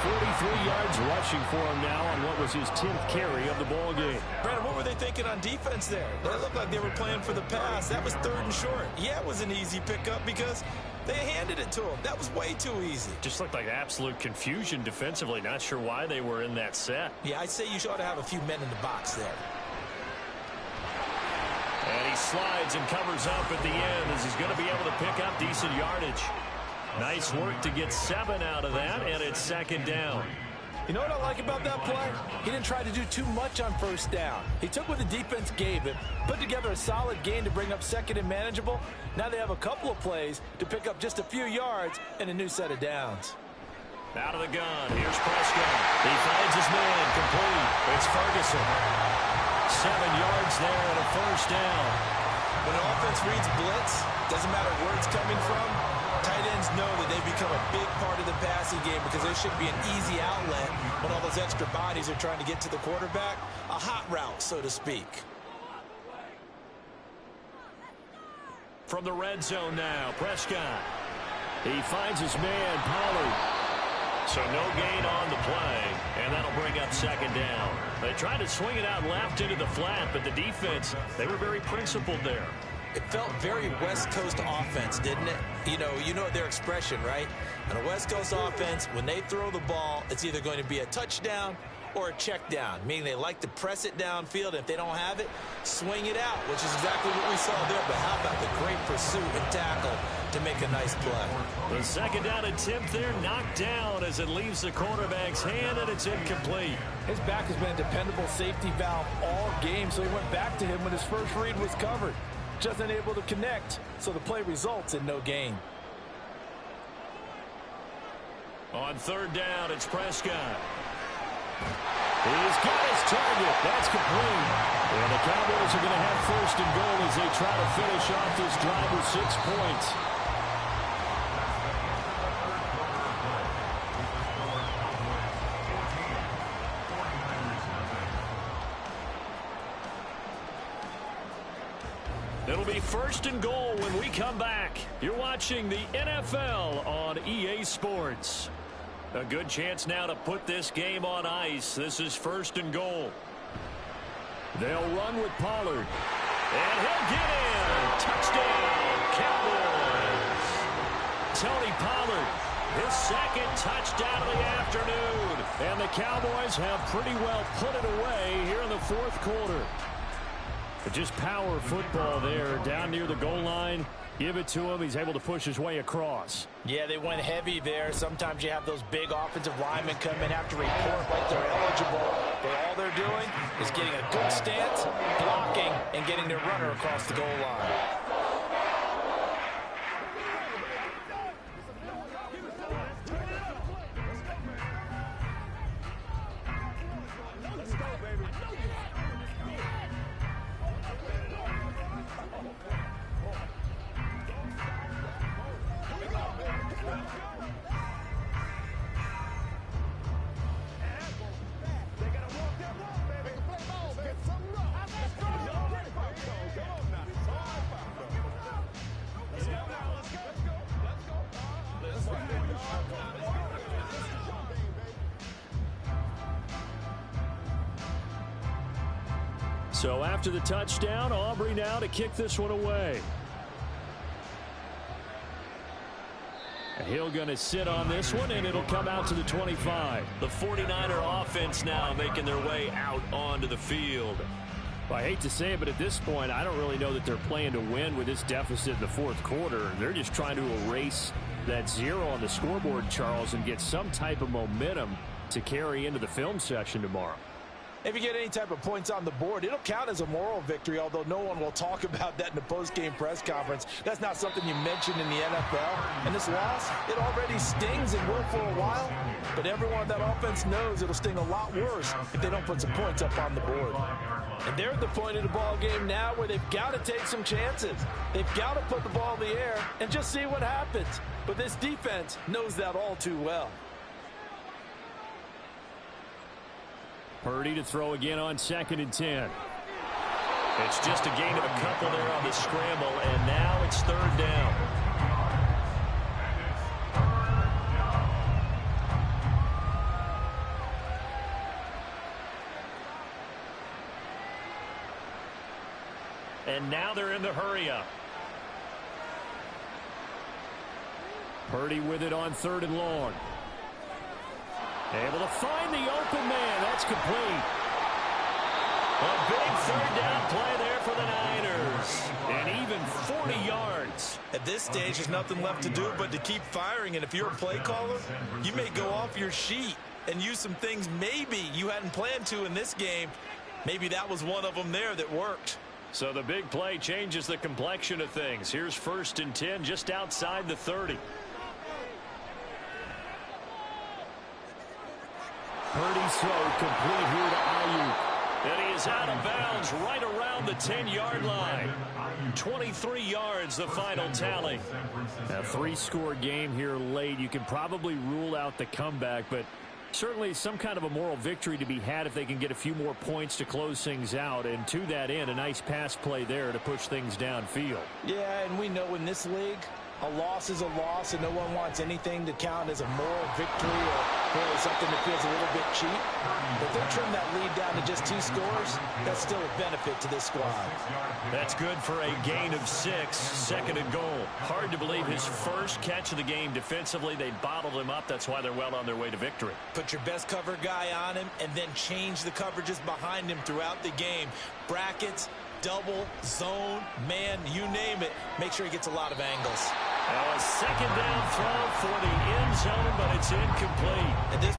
43 yards rushing for him now on what was his 10th carry of the ball game.
Brandon, what were they thinking on defense there? They looked like they were playing for the pass. That was 3rd and short. Yeah, it was an easy pickup because they handed it to him. That was way too easy.
Just looked like absolute confusion defensively. Not sure why they were in that set.
Yeah, I'd say you ought to have a few men in the box there.
And he slides and covers up at the end as he's going to be able to pick up decent yardage. Nice work to get 7 out of that, and it's 2nd down.
You know what I like about that play? He didn't try to do too much on first down. He took what the defense gave him, put together a solid gain to bring up 2nd and manageable. Now they have a couple of plays to pick up just a few yards and a new set of downs.
Out of the gun, here's Prescott. He finds his man, complete. It's Ferguson. 7 yards there and a first down.
When the offense reads blitz, doesn't matter where it's coming from, tight ends know that they've become a big part of the passing game because there should be an easy outlet when all those extra bodies are trying to get to the quarterback. A hot route, so to speak.
From the red zone now, Prescott. He finds his man, Pollard. So no gain on the play, and that'll bring up 2nd down. They tried to swing it out left into the flat, but the defense, they were very principled there.
It felt very West Coast offense, didn't it? You know their expression, right? On a West Coast offense, when they throw the ball, it's either going to be a touchdown or a check down, meaning they like to press it downfield. If they don't have it, swing it out, which is exactly what we saw there. But how about the great pursuit and tackle to make a nice play?
The 2nd down attempt there knocked down as it leaves the quarterback's hand, and it's incomplete.
His back has been a dependable safety valve all game, so he went back to him when his first read was covered. Just unable to connect, so the play results in no gain.
On 3rd down, it's Prescott. He's got his target. That's complete. And the Cowboys are going to have 1st and goal as they try to finish off this drive with 6 points. It'll be 1st and goal when we come back. You're watching the NFL on EA Sports. A good chance now to put this game on ice. This is 1st and goal. They'll run with Pollard. And he'll get in. Touchdown, Cowboys. Tony Pollard, his 2nd touchdown of the afternoon. And the Cowboys have pretty well put it away here in the 4th quarter. But just power football there down near the goal line. Give it to him. He's able to push his way across.
Yeah, they went heavy there. Sometimes you have those big offensive linemen come in after report like they're eligible. But all they're doing is getting a good stance, blocking, and getting their runner across the goal line.
So after the touchdown, Aubrey now to kick this one away. Hill going to sit on this one, and it'll come out to the 25.
The 49er offense now making their way out onto the field.
Well, I hate to say it, but at this point, I don't really know that they're playing to win with this deficit in the 4th quarter. They're just trying to erase that 0 on the scoreboard, Charles, and get some type of momentum to carry into the film session tomorrow.
If you get any type of points on the board, it'll count as a moral victory, although no one will talk about that in the post-game press conference. That's not something you mention in the NFL. And this loss, it already stings and will for a while. But everyone on that offense knows it'll sting a lot worse if they don't put some points up on the board. And they're at the point of the ball game now where they've got to take some chances. They've got to put the ball in the air and just see what happens. But this defense knows that all too well.
Purdy to throw again on 2nd and 10. It's just a gain of a couple there on the scramble, and now it's 3rd down. And now they're in the hurry-up. Purdy with it on 3rd and long. Able to find the open man. That's complete. A big 3rd down play there for the Niners. And even 40 yards.
At this stage, there's nothing left to do but to keep firing. And if you're a play caller, you may go off your sheet and use some things maybe you hadn't planned to in this game. Maybe that was one of them there that worked.
So the big play changes the complexion of things. Here's 1st and 10 just outside the 30. Purdy's throw complete here to Ayuk. And he is out of bounds right around the 10-yard line. 23 yards the final tally. A 3-score game here late. You can probably rule out the comeback, but certainly some kind of a moral victory to be had if they can get a few more points to close things out. And to that end, a nice pass play there to push things downfield.
Yeah, and we know in this league, a loss is a loss, and no one wants anything to count as a moral victory or really something that feels a little bit cheap. But if they trim that lead down to just 2 scores, that's still a benefit to this squad.
That's good for a gain of 6, 2nd and goal. Hard to believe his first catch of the game defensively. They bottled him up. That's why they're well on their way to victory.
Put your best cover guy on him and then change the coverages behind him throughout the game. Brackets, double, zone, man, you name it. Make sure he gets a lot of angles.
Now a 2nd down throw for the end zone, but it's incomplete.
And this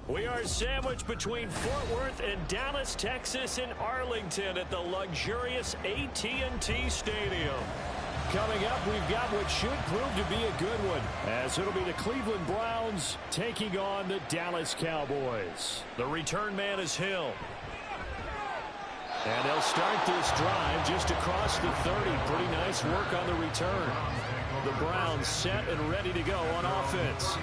We are sandwiched between Fort Worth and Dallas, Texas, and Arlington at the luxurious AT&T Stadium. Coming up, we've got what should prove to be a good one, as it'll be the Cleveland Browns taking on the Dallas Cowboys. The return man is Hill. And they'll start this drive just across the 30. Pretty nice work on the return. The Browns set and ready to go on offense.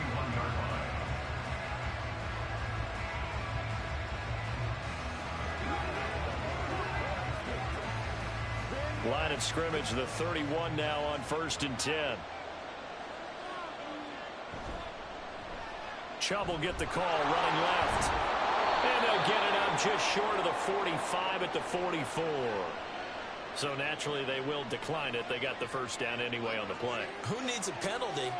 Line of scrimmage, the 31 now on 1st and 10. Chubb will get the call running left. And they'll get it up just short of the 45 at the 44. So naturally they will decline it. They got the first down anyway on the play.
Who needs a penalty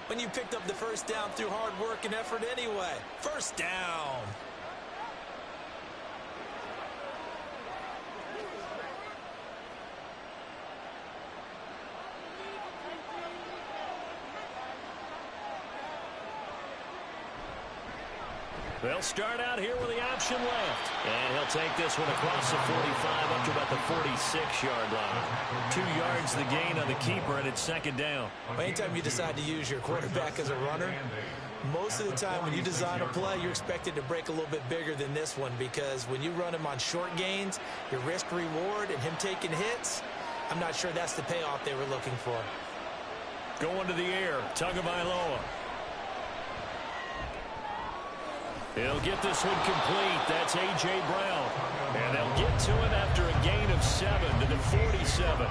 when you picked up the first down through hard work and effort anyway? First down.
They'll start out here with the option left. And he'll take this one across the 45 up to about the 46-yard line. 2 yards the gain on the keeper, and it's 2nd down.
Well, anytime you decide to use your quarterback as a runner, most of the time when you design a play, you're expected to break a little bit bigger than this one, because when you run him on short gains, your risk-reward and him taking hits, I'm not sure that's the payoff they were looking for.
Going to the air, Tagovailoa. He'll get this one complete. That's A.J. Brown. And they'll get to him after a gain of 7 to the 47.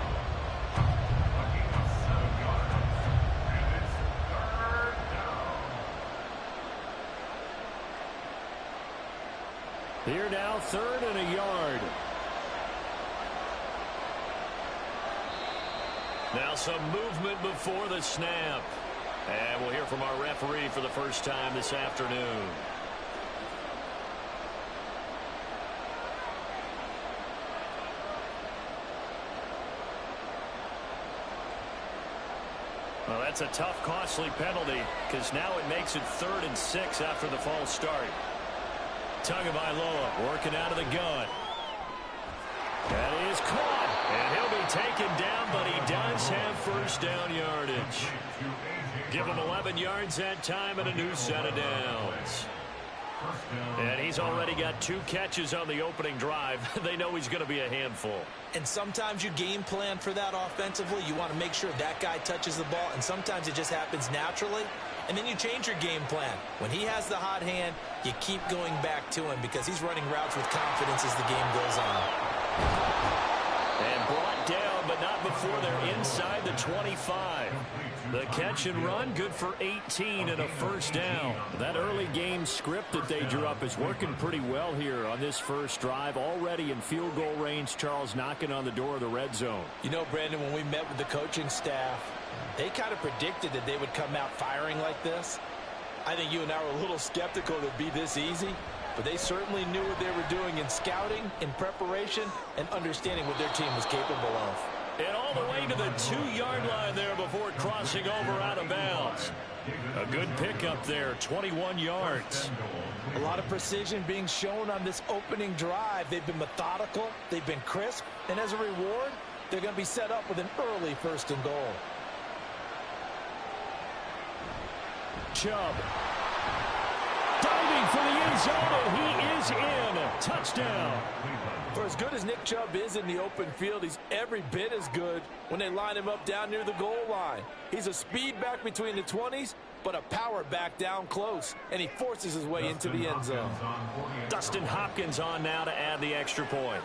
Here now, 3rd and a yard. Now some movement before the snap. And we'll hear from our referee for the first time this afternoon. Well, that's a tough, costly penalty, because now it makes it 3rd and 6 after the false start. Tagovailoa working out of the gun. That is caught, and he'll be taken down, but he does have first down yardage. Give him 11 yards that time and a new set of downs. And he's already got 2 catches on the opening drive. They know he's going to be a handful.
And sometimes you game plan for that offensively. You want to make sure that guy touches the ball, and sometimes it just happens naturally. And then you change your game plan. When he has the hot hand, you keep going back to him because he's running routes with confidence as the game goes on.
And brought down, but not before they're inside the 25. The catch and run, good for 18 and a first down. That early game script that they drew up is working pretty well here on this first drive. Already in field goal range, Charles, knocking on the door of the red zone.
You know, Brandon, when we met with the coaching staff, they kind of predicted that they would come out firing like this. I think you and I were a little skeptical that it'd be this easy, but they certainly knew what they were doing in scouting, in preparation, and understanding what their team was capable of.
And all the way to the 2-yard line there before crossing over out of bounds. A good pickup there, 21 yards.
A lot of precision being shown on this opening drive. They've been methodical, they've been crisp, and as a reward, they're going to be set up with an early 1st and goal.
Chubb. Diving for the end zone, and he is in. Touchdown.
For as good as Nick Chubb is in the open field, he's every bit as good when they line him up down near the goal line. He's a speed back between the 20s, but a power back down close, and he forces his way into the end zone.
Dustin Hopkins on now to add the extra point.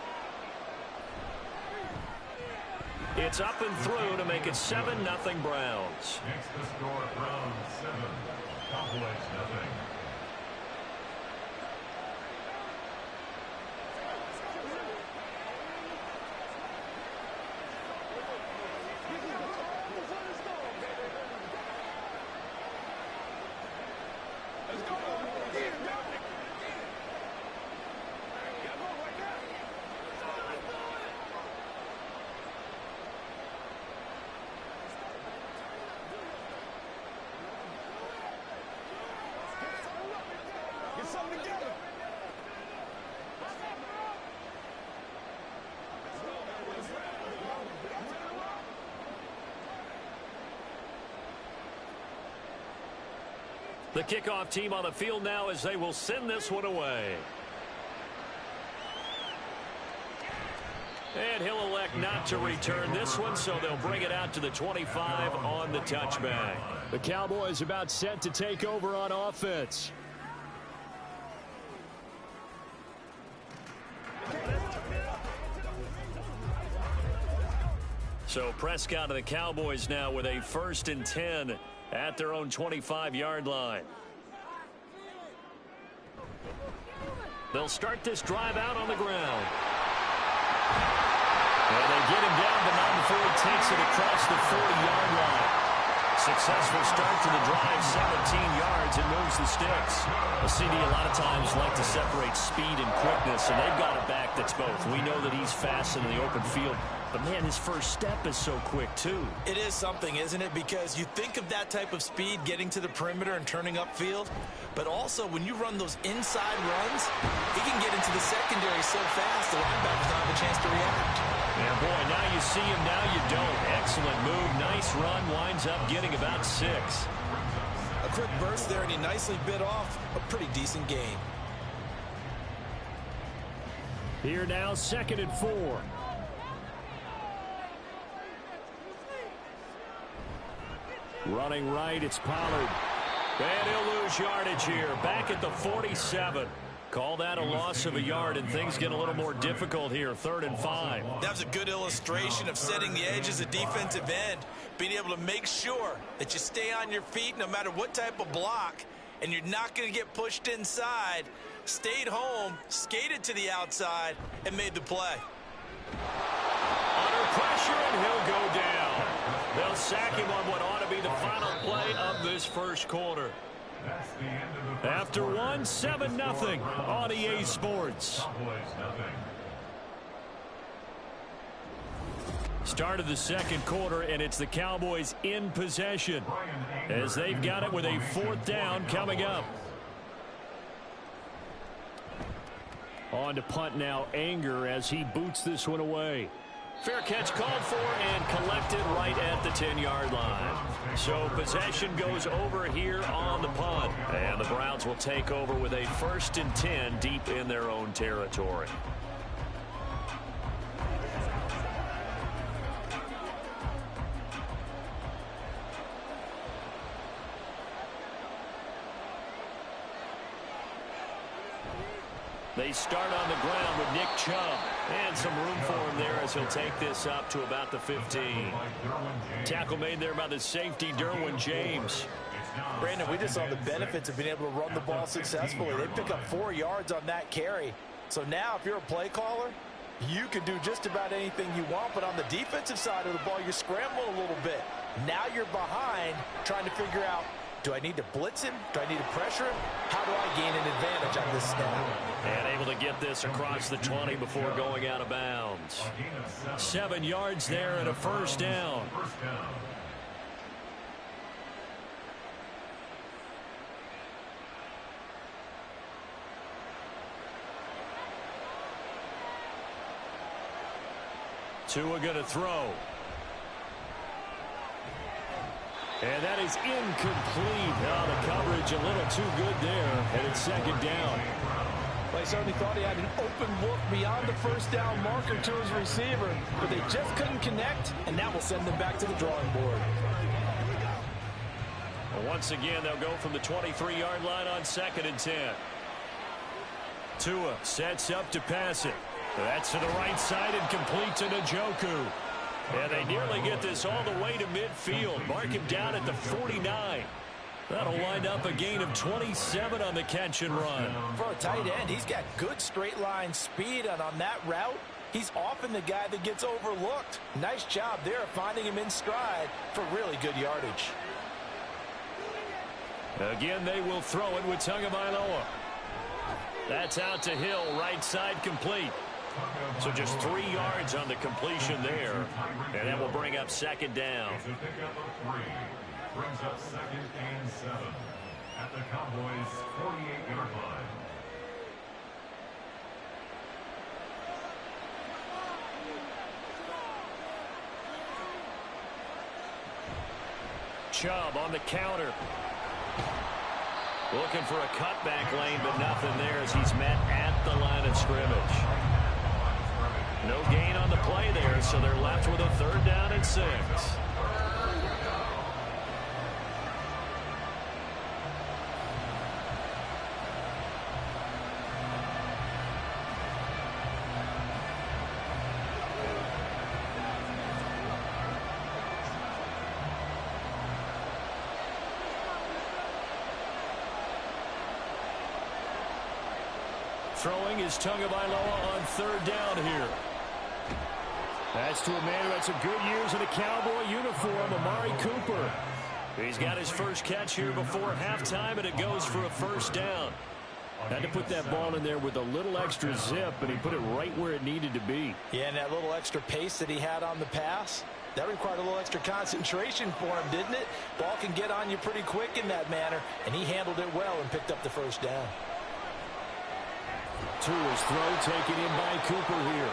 It's up and through to make it 7-0 Browns.
Makes the score Browns 7, Cowboys 0.
together.
The kickoff team on the field now as they will send this one away. And he'll elect not to return this one, so they'll bring it out to the 25 on the touchback. The Cowboys about set to take over on offense. So Prescott and the Cowboys now with a 1st and 10 at their own 25-yard line. They'll start this drive out on the ground. And they get him down, but not before he takes it across the 40-yard line. Successful start to the drive, 17 yards, and moves the sticks. A CD a lot of times like to separate speed and quickness, and they've got a back that's both. We know that he's fast in the open field, but man, his first step is so quick too.
It is something, isn't it? Because you think of that type of speed getting to the perimeter and turning upfield, but also when you run those inside runs, he can get into the secondary so fast the linebackers don't have a chance to react.
And boy, now you see him, now you don't. Excellent move, nice run, winds up getting about 6.
A quick burst there, and he nicely bit off a pretty decent gain.
Here now, 2nd and 4. Running right, it's Pollard. And he'll lose yardage here, back at the 47. Call that a loss of a yard, and things get a little more difficult here, 3rd and 5.
That was a good illustration of setting the edge as a defensive end, being able to make sure that you stay on your feet no matter what type of block, and you're not going to get pushed inside. Stayed home, skated to the outside, and made the play.
Under pressure, and he'll go down. They'll sack him on what ought to be the final play of this first quarter. After 1, 7-0 on EA Sports. Start of the second quarter, and it's the Cowboys in possession as they've got it with a 4th down coming up. On to punt now, Anger, as he boots this one away. Fair catch called for and collected right at the 10-yard line. So possession goes over here on the punt. And the Browns will take over with a 1st and 10 deep in their own territory. They start on the ground with Nick Chubb. And some room for him there as he'll take this up to about the 15. Tackle made there by the safety, Derwin James.
Brandon, we just saw the benefits of being able to run the ball successfully. They pick up 4 yards on that carry. So now if you're a play caller, you can do just about anything you want. But on the defensive side of the ball, you scramble a little bit. Now you're behind trying to figure out, do I need to blitz him? Do I need to pressure him? How do I gain an advantage on this snap?
And able to get this across the 20 before going out of bounds. 7 yards there and a 1st down. Tua going to throw. And that is incomplete. Now the coverage a little too good there, and it's 2nd down.
Well, he certainly thought he had an open look beyond the 1st down marker to his receiver, but they just couldn't connect, and that will send them back to the drawing board.
Well, once again, they'll go from the 23-yard line on 2nd and 10. Tua sets up to pass it. That's to the right side and complete to Njoku. And they nearly get this all the way to midfield. Mark him down at the 49. That'll wind up a gain of 27 on the catch and run.
For a tight end, he's got good straight line speed, and on that route, he's often the guy that gets overlooked. Nice job there finding him in stride for really good yardage.
Again, they will throw it with Tagovailoa. That's out to Hill, right side complete. So just 3 yards on the completion there. And that will bring up 2nd down.
It's a pickup of 3. Brings up 2nd and 7 at the Cowboys' 48-yard line.
Chubb on the counter. Looking for a cutback lane, but nothing there as he's met at the line of scrimmage. No gain on the play there, so they're left with a 3rd down and 6. Throwing is Tagovailoa on 3rd down here. That's to a man who had some good years in a Cowboy uniform, Amari Cooper. He's got his first catch here before halftime, and it goes for a 1st down. Had to put that ball in there with a little extra zip, and he put it right where it needed to be.
Yeah, and that little extra pace that he had on the pass, that required a little extra concentration for him, didn't it? Ball can get on you pretty quick in that manner, and he handled it well and picked up the 1st down.
Tua's throw taken in by Cooper here.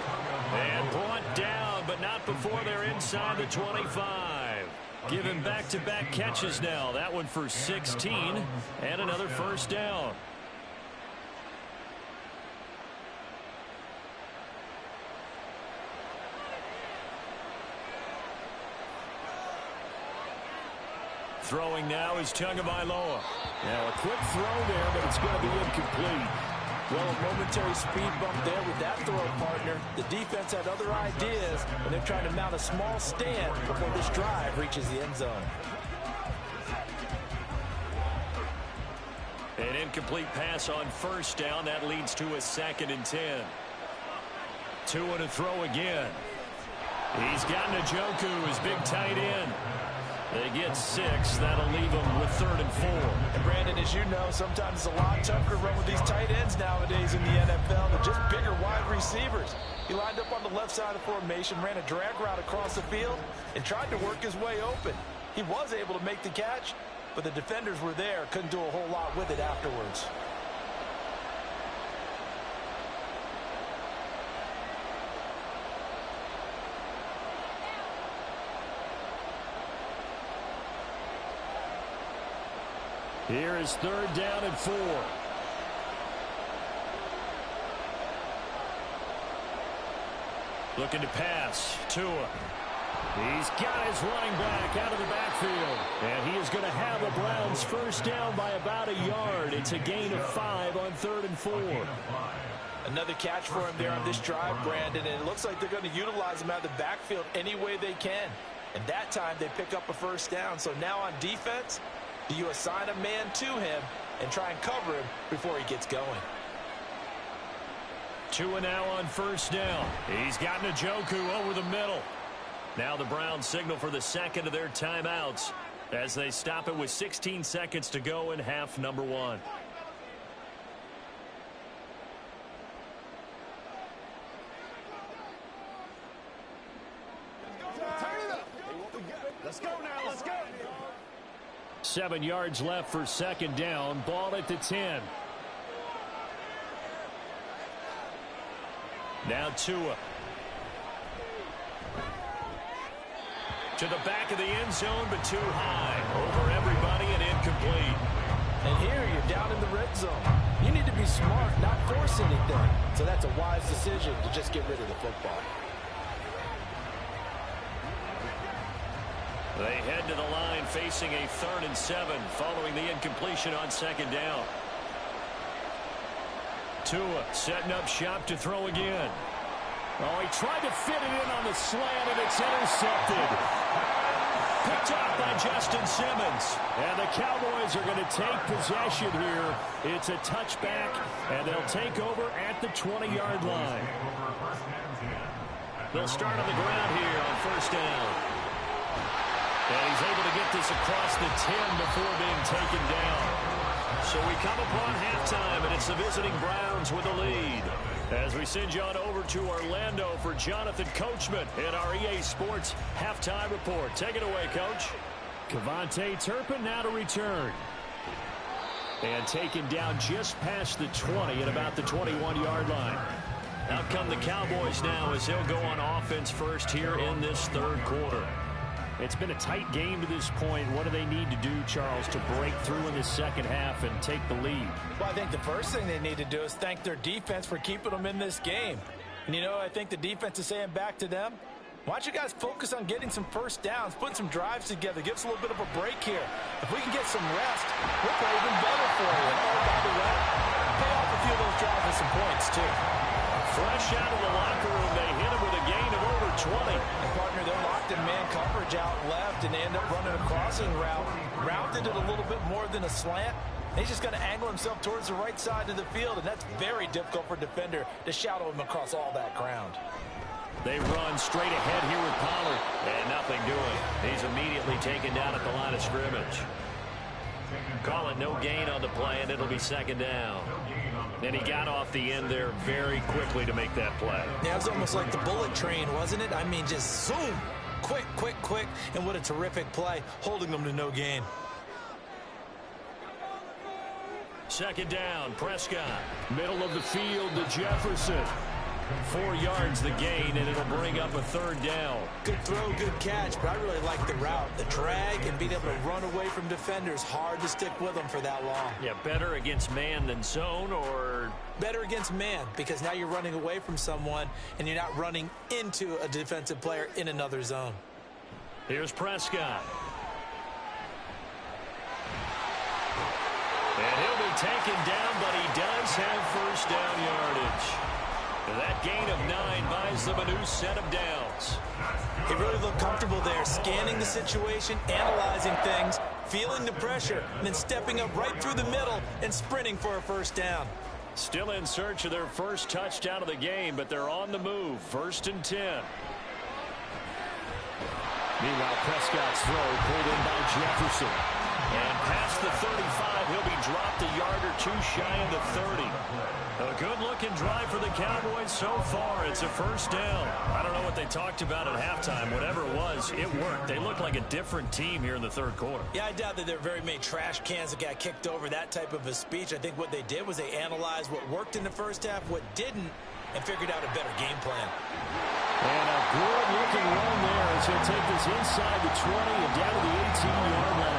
And brought down, but not before they're inside the 25. Given back-to-back catches now. That one for 16 and another 1st down. Throwing now is Tagovailoa. Now a quick throw there, but it's going to be incomplete.
Well, a momentary speed bump there with that throw, partner. The defense had other ideas, and they're trying to mount a small stand before this drive reaches the end zone.
An incomplete pass on 1st down. That leads to a 2nd and 10. Tua to throw again. He's got Njoku, his big tight end. They get 6. That'll leave them with 3rd and 4.
And Brandon, as you know, sometimes it's a lot tougher to run with these tight ends nowadays in the NFL. They're just bigger wide receivers. He lined up on the left side of formation, ran a drag route across the field, and tried to work his way open. He was able to make the catch, but the defenders were there, couldn't do a whole lot with it afterwards.
Here is 3rd down and 4. Looking to pass. Tua. He's got his running back out of the backfield. And he is going to have the Browns 1st down by about a yard. It's a gain of 5 on 3rd and 4.
Another catch for him there on this drive, Brandon, and it looks like they're going to utilize him out of the backfield any way they can. And that time they pick up a 1st down. So now on defense, do you assign a man to him and try and cover him before he gets going?
Tua now on 1st down. He's got Njoku over the middle. Now the Browns signal for the 2nd of their timeouts as they stop it with 16 seconds to go in half number 1.
Let's go now. Let's go.
7 yards left for 2nd down. Ball at the 10. Now Tua. To the back of the end zone, but too high. Over everybody and incomplete.
And here you're down in the red zone. You need to be smart, not force anything. So that's a wise decision to just get rid of the football.
They head to the line facing a 3rd and 7 following the incompletion on 2nd down. Tua setting up shop to throw again. Oh, he tried to fit it in on the slant, and it's intercepted. Picked off by Justin Simmons. And the Cowboys are going to take possession here. It's a touchback, and they'll take over at the 20-yard line. They'll start on the ground here on 1st down. And he's able to get this across the 10 before being taken down. So we come upon halftime, and it's the visiting Browns with the lead. As we send you on over to Orlando for Jonathan Coachman in our EA Sports Halftime Report. Take it away, Coach. KaVontae Turpin now to return. And taken down just past the 20 at about the 21-yard line. Out come the Cowboys now as they'll go on offense first here in this 3rd quarter. It's been a tight game to this point. What do they need to do, Charles, to break through in the second half and take the lead?
Well, I think the first thing they need to do is thank their defense for keeping them in this game. And, you know, I think the defense is saying back to them, why don't you guys focus on getting some first downs, putting some drives together, give us a little bit of a break here. If we can get some rest, we'll play even better for you. And oh, by the way, pay off a few of those drives with some points, too.
Fresh out of the locker room, they hit him with a gain of over 20.
And, partner, they're locked in man coverage out left, and they end up running a crossing route. Rounded it a little bit more than a slant. He's just going to angle himself towards the right side of the field, and that's very difficult for a defender to shadow him across all that ground.
They run straight ahead here with Pollard, and nothing doing. He's immediately taken down at the line of scrimmage. Call it no gain on the play, and it'll be second down. And he got off the end there very quickly to make that play.
Yeah, it was almost like the bullet train, wasn't it? I mean, just zoom. Quick, quick, quick. And what a terrific play, holding them to no gain.
Second down, Prescott. Middle of the field to Jefferson. 4 yards the gain, and it'll bring up a third down.
Good throw, good catch, but I really like the route. The drag and being able to run away from defenders, hard to stick with them for that long.
Yeah, better against man than zone, or?
Better against man, because now you're running away from someone, and you're not running into a defensive player in another zone.
Here's Prescott. And he'll be taken down, but he does have first down yardage. That gain of 9 buys them a new set of downs.
He really looked comfortable there, scanning the situation, analyzing things, feeling the pressure, and then stepping up right through the middle and sprinting for a first down.
Still in search of their first touchdown of the game, but they're on the move. 1st and 10. Meanwhile, Prescott's throw pulled in by Jefferson. And past the 35, he'll be dropped a yard or two shy of the 30. A good-looking drive for the Cowboys so far. It's a first down. I don't know what they talked about at halftime. Whatever it was, it worked. They look like a different team here in the third quarter.
Yeah, I doubt that there are very many trash cans that got kicked over, that type of a speech. I think what they did was they analyzed what worked in the first half, what didn't, and figured out a better game plan.
And a good-looking run there as he'll take this inside the 20 and down to the 18-yard line.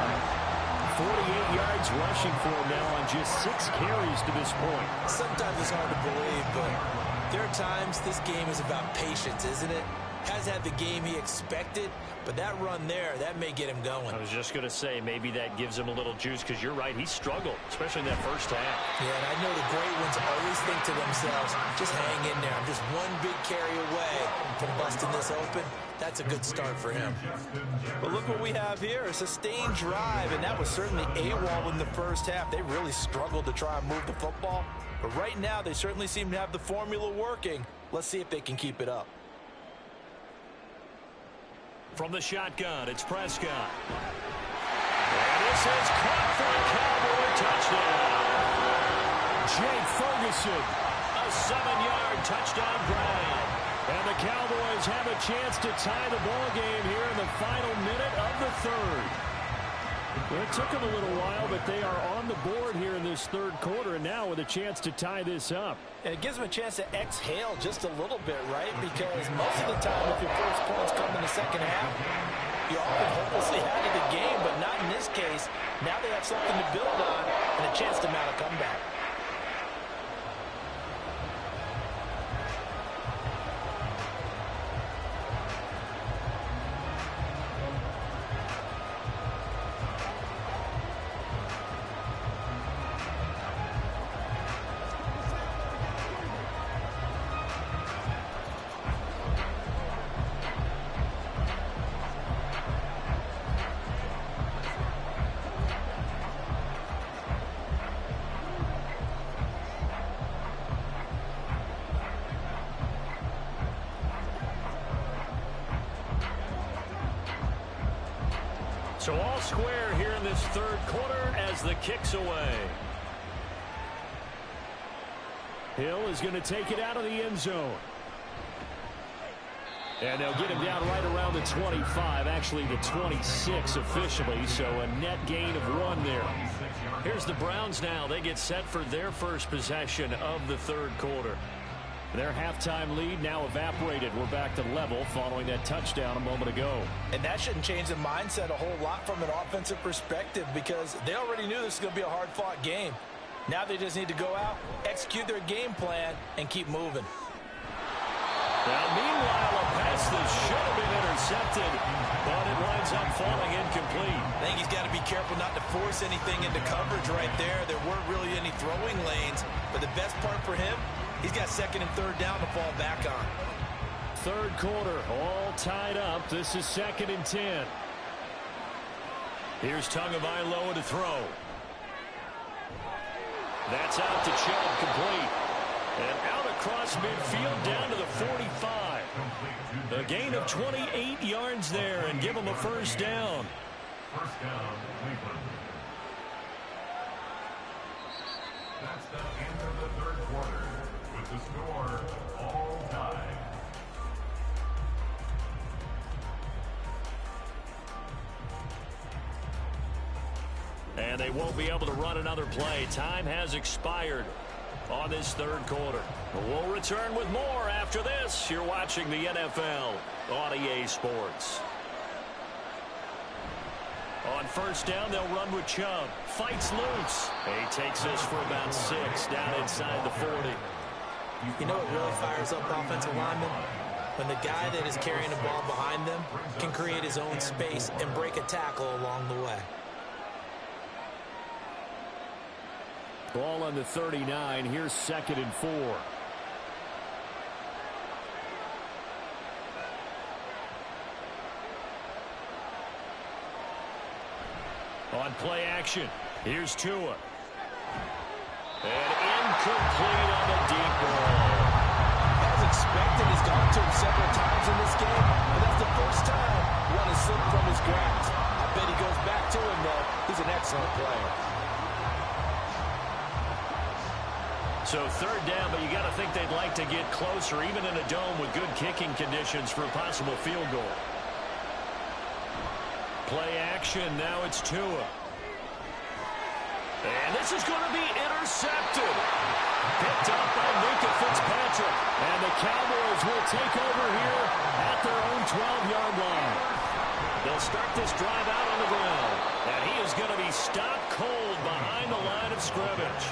48 yards rushing for him now on just 6 carries to this point.
Sometimes it's hard to believe, but there are times this game is about patience, isn't it? Has had the game he expected, but that run there, that may get him going.
I was just going to say, maybe that gives him a little juice, because you're right, he struggled, especially in that first half.
Yeah, and I know the great ones always think to themselves, just hang in there. I'm just one big carry away from busting this open. That's a good start for him.
But look what we have here, a sustained drive, and that was certainly AWOL in the first half. They really struggled to try and move the football, but right now they certainly seem to have the formula working. Let's see if they can keep it up.
From the shotgun, it's Prescott. And this is caught for a Cowboy touchdown. Jake Ferguson, a 7-yard touchdown grab. And the Cowboys have a chance to tie the ball game here in the final minute of the third. Well, it took them a little while, but they are on the board here in this third quarter, and now with a chance to tie this up.
And it gives them a chance to exhale just a little bit, right? Because most of the time, if your first points come in the second half, you're often hopelessly out of the game, but not in this case. Now they have something to build on and a chance to mount a comeback.
So all square here in this third quarter as the kick's away. Hill is going to take it out of the end zone. And they'll get him down right around the 25, actually the 26 officially, so a net gain of 1 there. Here's the Browns now. They get set for their first possession of the third quarter. Their halftime lead now evaporated. We're back to level following that touchdown a moment ago.
And that shouldn't change the mindset a whole lot from an offensive perspective because they already knew this was going to be a hard-fought game. Now they just need to go out, execute their game plan, and keep moving.
Now, meanwhile, a pass that should have been intercepted, but it winds up falling incomplete.
I think he's got to be careful not to force anything into coverage right there. There weren't really any throwing lanes, but the best part for him, he's got second and third down to fall back on.
Third quarter, all tied up. This is 2nd and 10. Here's Tagovailoa to throw. That's out to Chubb, complete. And out across midfield down to the 45. A gain of 28 yards there and give them a first down.
First down, Cleveland. That's the end of the third quarter with the score all tied.
And they won't be able to run another play. Time has expired on this third quarter. We'll return with more after this. You're watching the NFL on EA Sports. On first down, they'll run with Chubb. Fights loose. He takes this for about 6 down inside the 40.
You know what really fires up offensive linemen? When the guy that is carrying the ball behind them can create his own space and break a tackle along the way.
Ball on the 39. Here's 2nd and 4. On play action, here's Tua. And incomplete on the deep ball.
As expected, he's gone to him several times in this game, but that's the first time one has slipped from his grasp. I bet he goes back to him, though. He's an excellent player.
So third down, but you got to think they'd like to get closer, even in a dome with good kicking conditions for a possible field goal. Play action, now it's Tua. And this is going to be intercepted. Picked up by Minkah Fitzpatrick. And the Cowboys will take over here at their own 12-yard line. They'll start this drive out on the ground. And he is going to be stopped cold behind the line of scrimmage.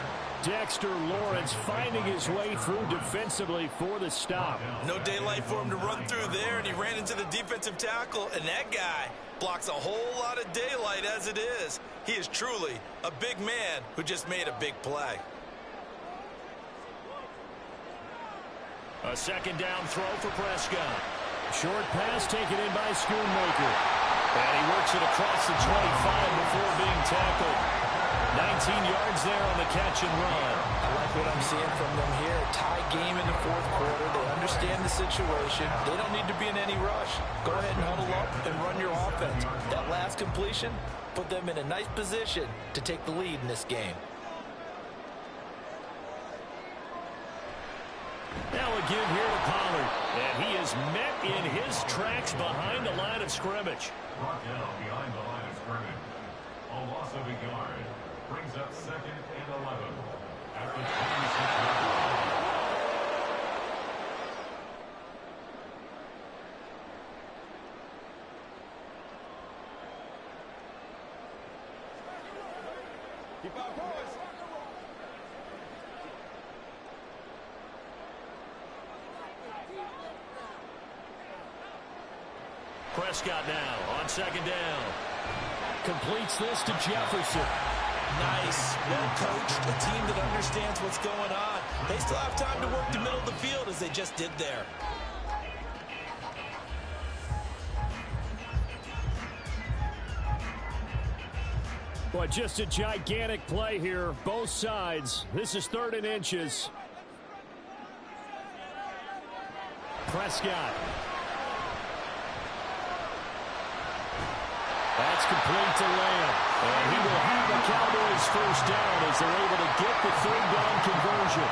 Dexter Lawrence finding his way through defensively for the stop.
No daylight for him to run through there, and he ran into the defensive tackle, and that guy blocks a whole lot of daylight as it is. He is truly a big man who just made a big play.
A second down throw for Prescott. Short pass taken in by Schoonmaker. And he works it across the 25 before being tackled. 19 yards there on the catch and run.
I like what I'm seeing from them here. Tie game in the fourth quarter. They understand the situation. They don't need to be in any rush. Go ahead and huddle up and run your offense. That last completion put them in a nice position to take the lead in this game.
Now a give here to Pollard. And he is met in his tracks behind the line of scrimmage.
Brought down behind the line of scrimmage. A loss of a yard. Brings up 2nd and 11 at the 26-yard line.
Keep our boys.
Prescott now on second down. Completes this to Jefferson.
Nice, well-coached, a team that understands what's going on. They still have time to work the middle of the field as they just did there.
Boy, just a gigantic play here, both sides. This is 3rd and inches. Prescott. That's complete to Lamb. And he will have the Cowboys first down as they're able to get the 3rd down conversion.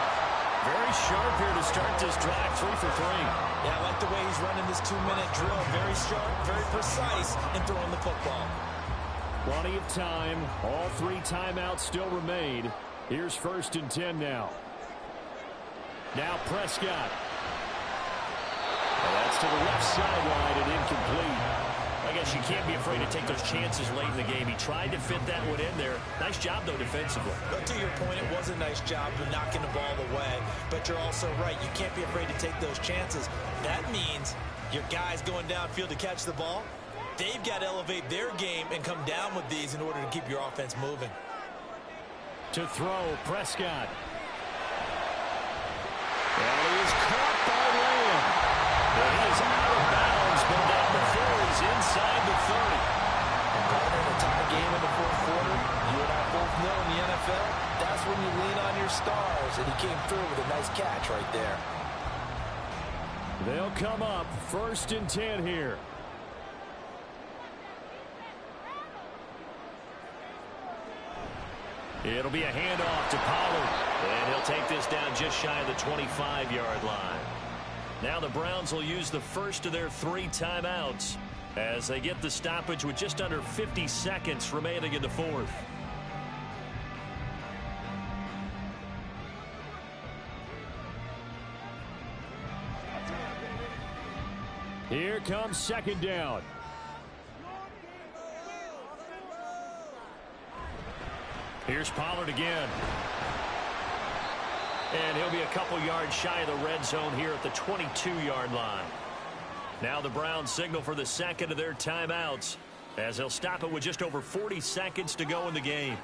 Very sharp here to start this drive, 3 for 3.
Yeah, I like the way he's running this 2-minute drill. Very sharp, very precise in throwing the football.
Plenty of time. All 3 timeouts still remain. Here's 1st and 10 now. Now Prescott. And that's to the left sideline and incomplete. I guess you can't be afraid to take those chances late in the game. He tried to fit that one in there. Nice job, though, defensively.
But to your point, it was a nice job of knocking the ball away. But you're also right. You can't be afraid to take those chances. That means your guys going downfield to catch the ball, they've got to elevate their game and come down with these in order to keep your offense moving.
To throw, Prescott. And he is caught by Lamb. And he is out of bounds, but not before he's inside the 30.
Gardner, in a tie game in the fourth quarter, you and I both know in the NFL, that's when you lean on your stars, and he came through with a nice catch right there.
They'll come up 1st and 10 here. It'll be a handoff to Pollard. And he'll take this down just shy of the 25-yard line. Now the Browns will use the first of their 3 timeouts as they get the stoppage with just under 50 seconds remaining in the fourth. Here comes 2nd down. Here's Pollard again. And he'll be a couple yards shy of the red zone here at the 22-yard line. Now the Browns signal for the 2nd of their timeouts as they'll stop it with just over 40 seconds to go in the game.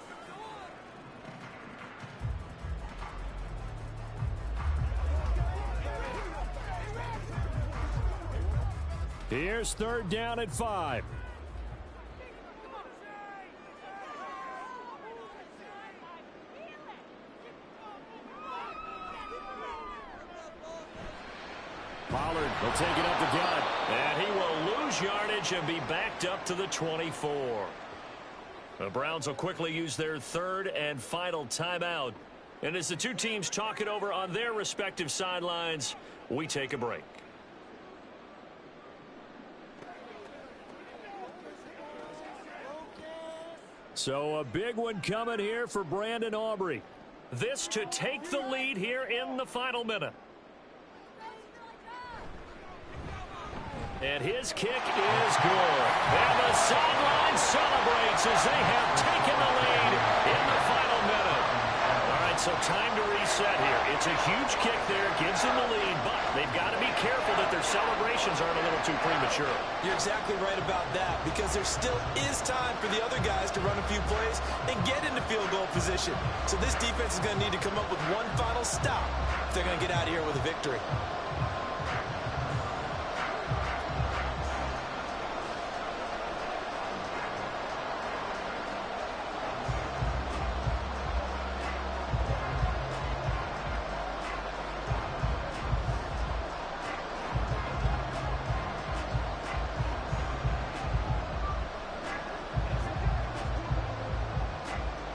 Here's 3rd down at 5. Pollard will take it up the gut. And he will lose yardage and be backed up to the 24. The Browns will quickly use their 3rd and final timeout. And as the two teams talk it over on their respective sidelines, we take a break. So a big one coming here for Brandon Aubrey. This to take the lead here in the final minute. And his kick is good. And the sideline celebrates as they have taken the lead in the final minute. All right, so time to reset here. It's a huge kick there, gives them the lead, but they've got to be careful that their celebrations aren't a little too premature.
You're exactly right about that, because there still is time for the other guys to run a few plays and get into field goal position. So this defense is going to need to come up with one final stop if they're going to get out of here with a victory.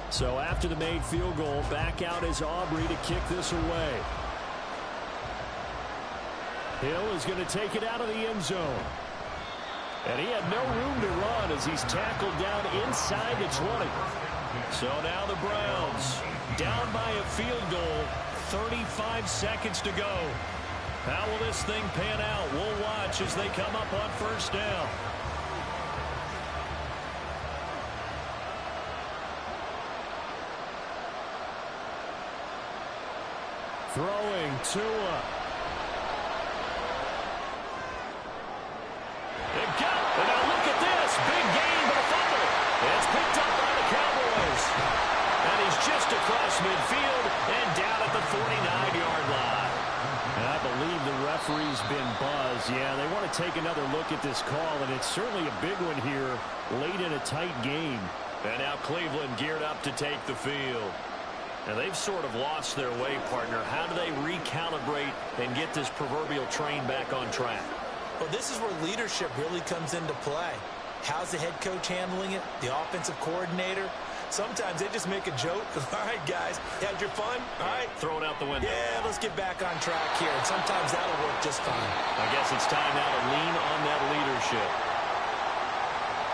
So after the made field goal, back out is Aubrey to kick this away. Hill is going to take it out of the end zone. And he had no room to run as he's tackled down inside the 20. So now the Browns down by a field goal, 35 seconds to go. How will this thing pan out? We'll watch as they come up on 1st down. Throwing Tua. It got it. And now look at this. Big gain, but a fumble. It's picked up by the Cowboys. And he's just across midfield and down at the 49-yard line. And I believe the referee's been buzzed. Yeah, they want to take another look at this call, and it's certainly a big one here late in a tight game. And now Cleveland geared up to take the field. And they've sort of lost their way, partner. How do they recalibrate and get this proverbial train back on track?
Well, this is where leadership really comes into play. How's the head coach handling it? The offensive coordinator? Sometimes they just make a joke. All right, guys, had your fun? All right.
Throw it out the window.
Yeah, let's get back on track here. And sometimes that'll work just fine.
I guess it's time now to lean on that leadership.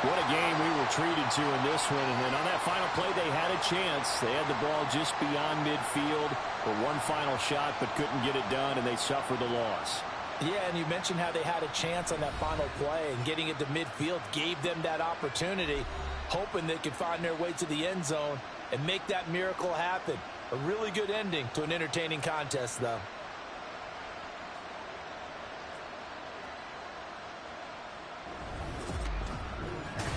What a game we were treated to in this one. And then on that final play, they had a chance. They had the ball just beyond midfield for one final shot, but couldn't get it done, and they suffered the loss.
Yeah, and you mentioned how they had a chance on that final play, and getting it to midfield gave them that opportunity, hoping they could find their way to the end zone and make that miracle happen. A really good ending to an entertaining contest, though.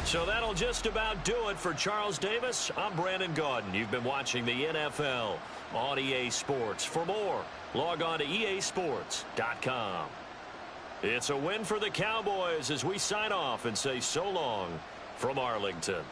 So that'll just about do it for Charles Davis. I'm Brandon Gaudin. You've been watching the NFL on EA Sports. For more, log on to easports.com. It's a win for the Cowboys as we sign off and say so long from Arlington.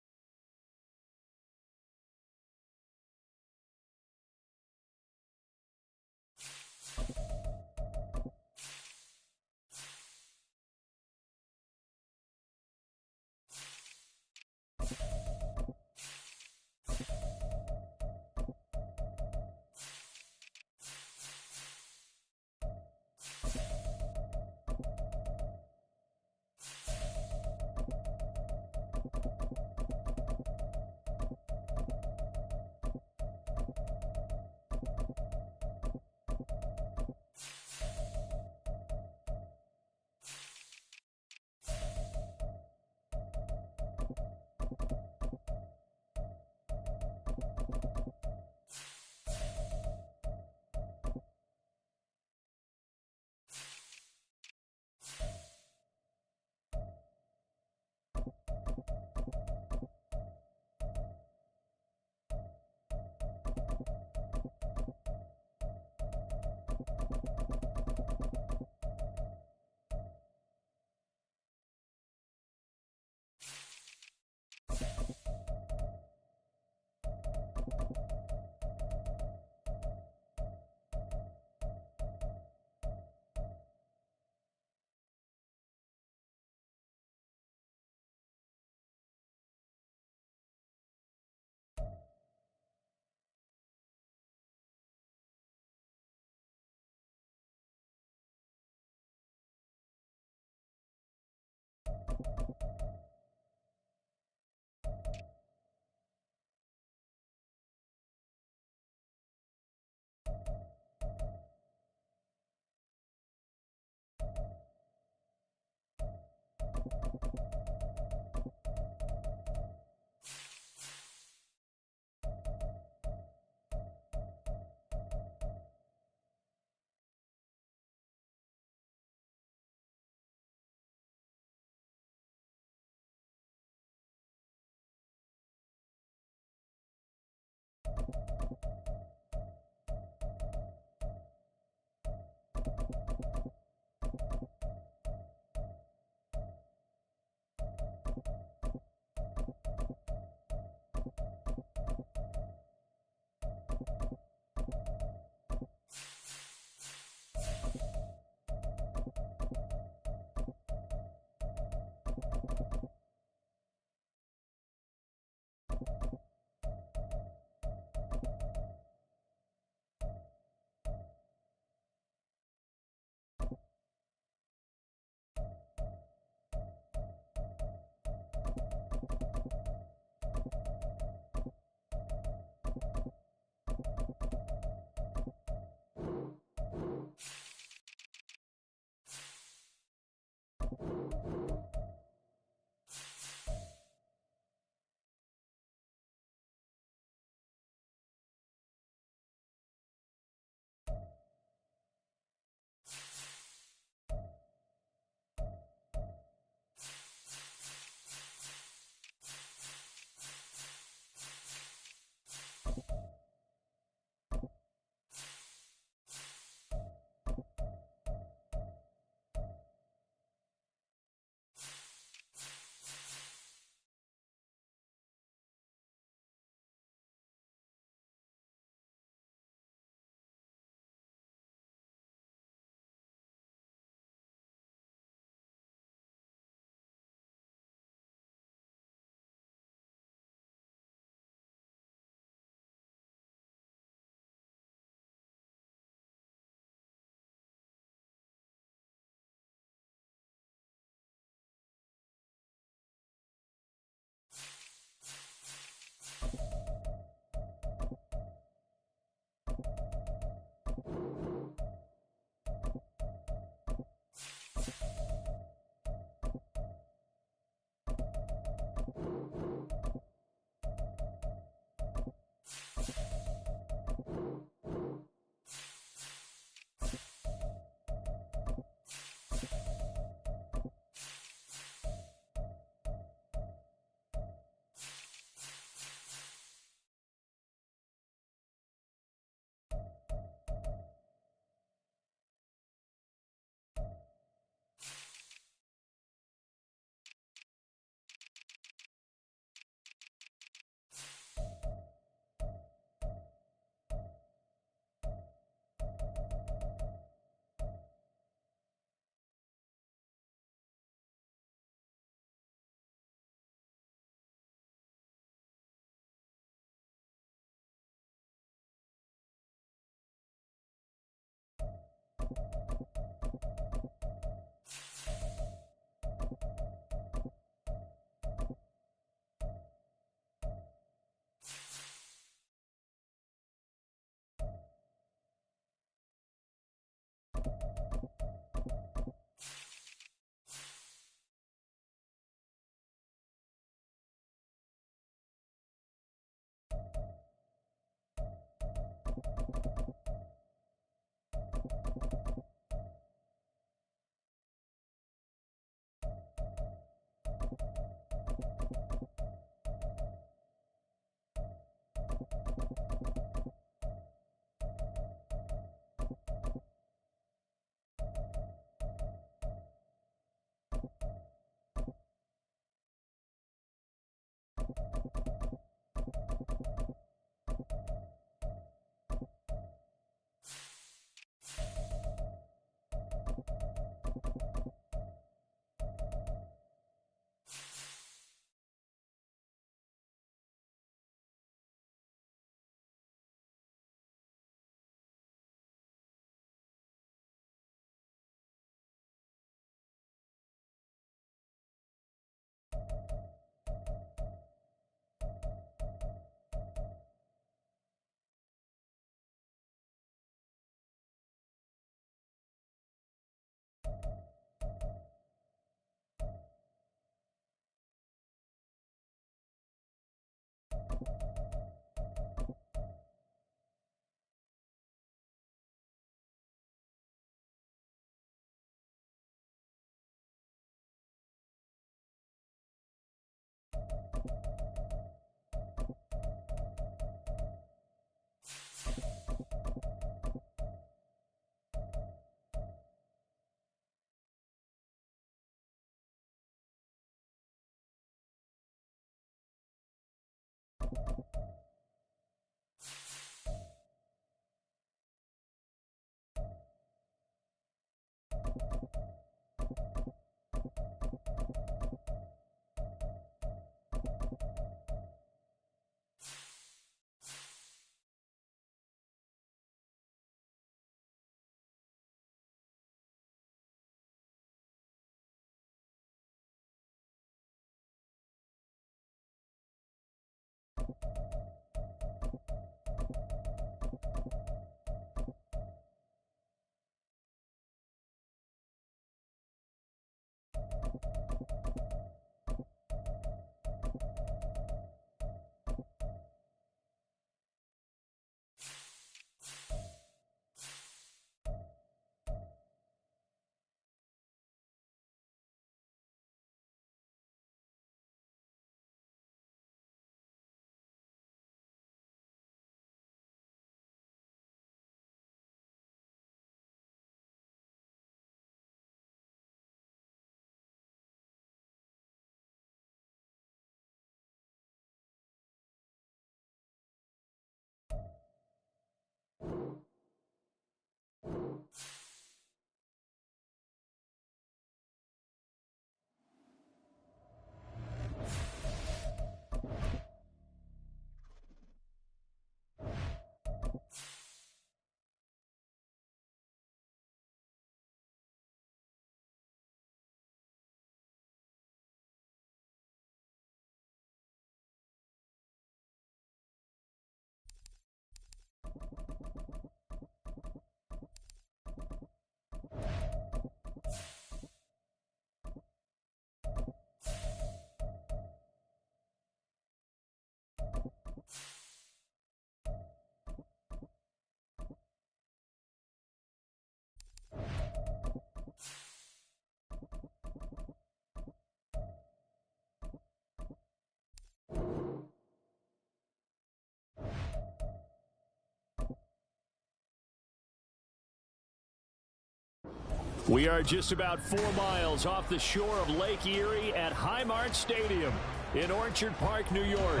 We are just about 4 miles off the shore of Lake Erie at Highmark Stadium in Orchard Park, New York.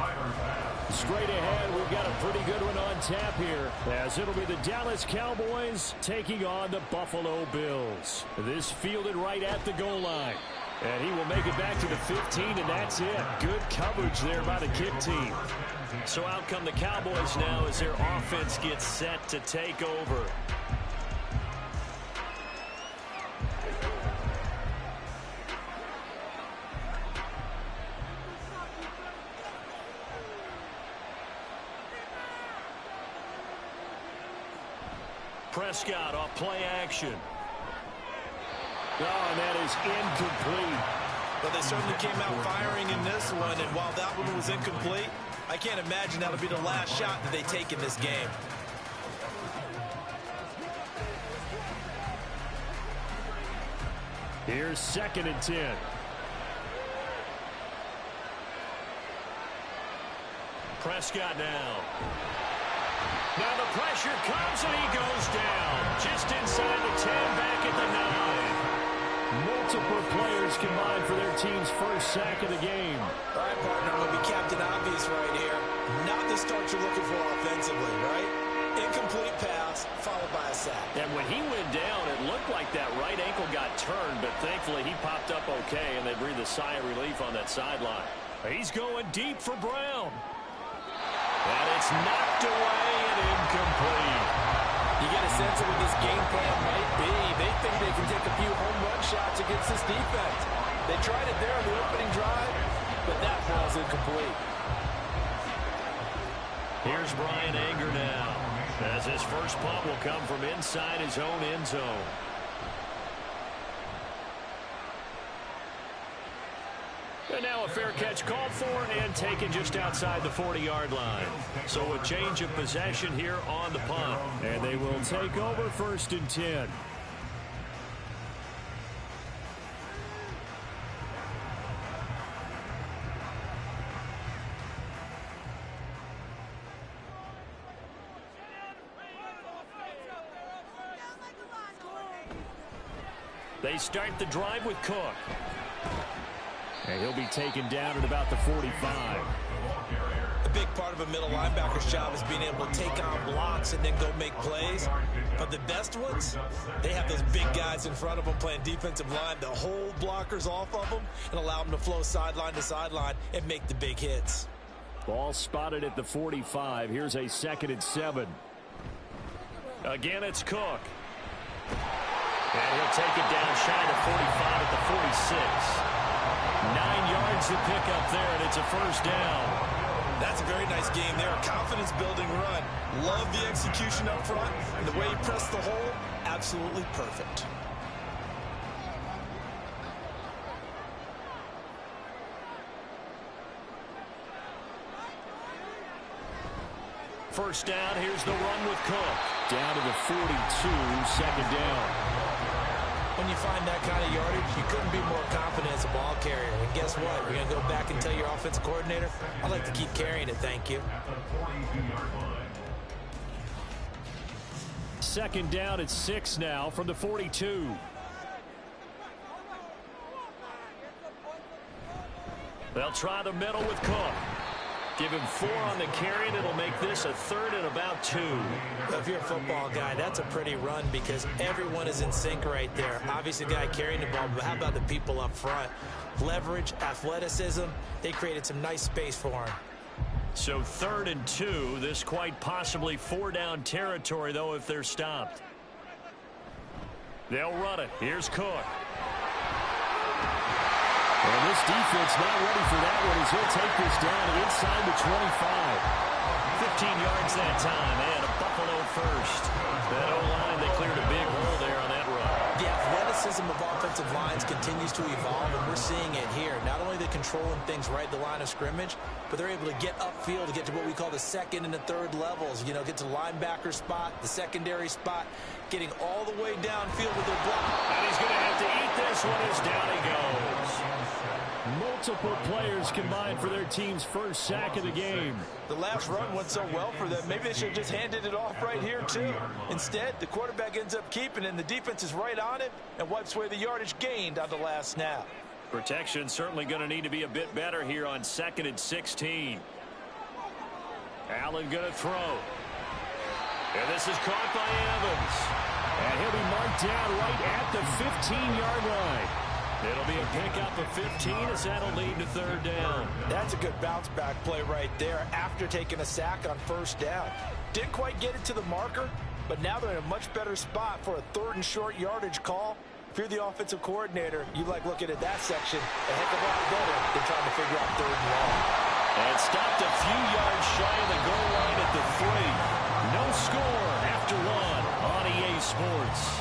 Straight ahead, we've got a pretty good one on tap here, as it'll be the Dallas Cowboys taking on the Buffalo Bills. This fielded right at the goal line. And he will make it back to the 15, and that's it. Good coverage there by the kick team.
So out come the Cowboys now as their offense gets set to take over. Prescott off play action.
Oh, and that is incomplete.
But they certainly came out firing in this one, and while that one was incomplete, I can't imagine that'll be the last shot that they take in this game.
Here's 2nd and 10.
Prescott now. Now the pressure comes and he goes down. Just inside the 10, back at the 9.
Multiple players combined for their team's first sack of the game.
All right, partner, I'm going to be Captain Obvious right here. Not the start you're looking for offensively, right? Incomplete pass, followed by a sack.
And when he went down, it looked like that right ankle got turned, but thankfully he popped up okay, and they breathed a sigh of relief on that sideline.
He's going deep for Brown.
And it's knocked away and incomplete.
You get a sense of what this game plan might be. They think they can take a few home run shots against this defense. They tried it there on the opening drive, but that ball's incomplete.
Here's Bryan Anger now, as his first punt will come from inside his own end zone. And now a fair catch called for and taken just outside the 40-yard line. So a change of possession here on the punt.
And they will take over 1st and 10.
They start the drive with Cook.
And he'll be taken down at about the 45.
A big part of a middle linebacker's job is being able to take on blocks and then go make plays. But the best ones, they have those big guys in front of them playing defensive line to hold blockers off of them and allow them to flow sideline to sideline and make the big hits.
Ball spotted at the 45. Here's a 2nd and 7.
Again, it's Cook. And he'll take it down shy of 45 at the 46. 9 yards to pick up there, and it's a first down.
That's a very nice game there. A confidence-building run. Love the execution up front. And the way he pressed the hole, absolutely perfect.
First down, here's the run with Cook.
Down to the 42, 2nd down.
When you find that kind of yardage, you couldn't be more confident as a ball carrier. And guess what? You're going to go back and tell your offensive coordinator, I'd like to keep carrying it, thank you.
2nd down at 6 now from the 42.
They'll try the middle with Cook. Give him 4 on the carry, and it'll make this a 3rd and about 2.
If you're a football guy, that's a pretty run because everyone is in sync right there. Obviously, the guy carrying the ball, but how about the people up front? Leverage, athleticism, they created some nice space for him.
So 3rd and 2, this quite possibly 4-down territory, though, if they're stopped. They'll run it. Here's Cook.
And this defense not ready for that one as he'll take this down inside the 25.
15 yards that time, and a Buffalo first. That O-line, they cleared a big hole there on that run.
The athleticism of offensive lines continues to evolve, and we're seeing it here. Not only are they controlling things right at the line of scrimmage, but they're able to get upfield to get to what we call the 2nd and the 3rd levels. You know, get to the linebacker spot, the secondary spot, getting all the way downfield with their block.
And he's going to have to eat this one as down he goes.
Multiple players combined for their team's first sack of the game.
The last run went so well for them. Maybe they should have just handed it off right here, too. Instead, the quarterback ends up keeping it, and the defense is right on it and wipes away the yardage gained on the last snap.
Protection certainly going to need to be a bit better here on 2nd and 16. Allen going to throw. And this is caught by Evans. And he'll be marked down right at the 15-yard line. It'll be a pickup of 15 as that'll lead to 3rd down.
That's a good bounce-back play right there after taking a sack on 1st down. Didn't quite get it to the marker, but now they're in a much better spot for a 3rd and short yardage call. If you're the offensive coordinator, you like looking at that section a heck of a lot better than trying to figure out 3rd and long.
And stopped a few yards shy of the goal line at the 3. No score after 1 on EA Sports.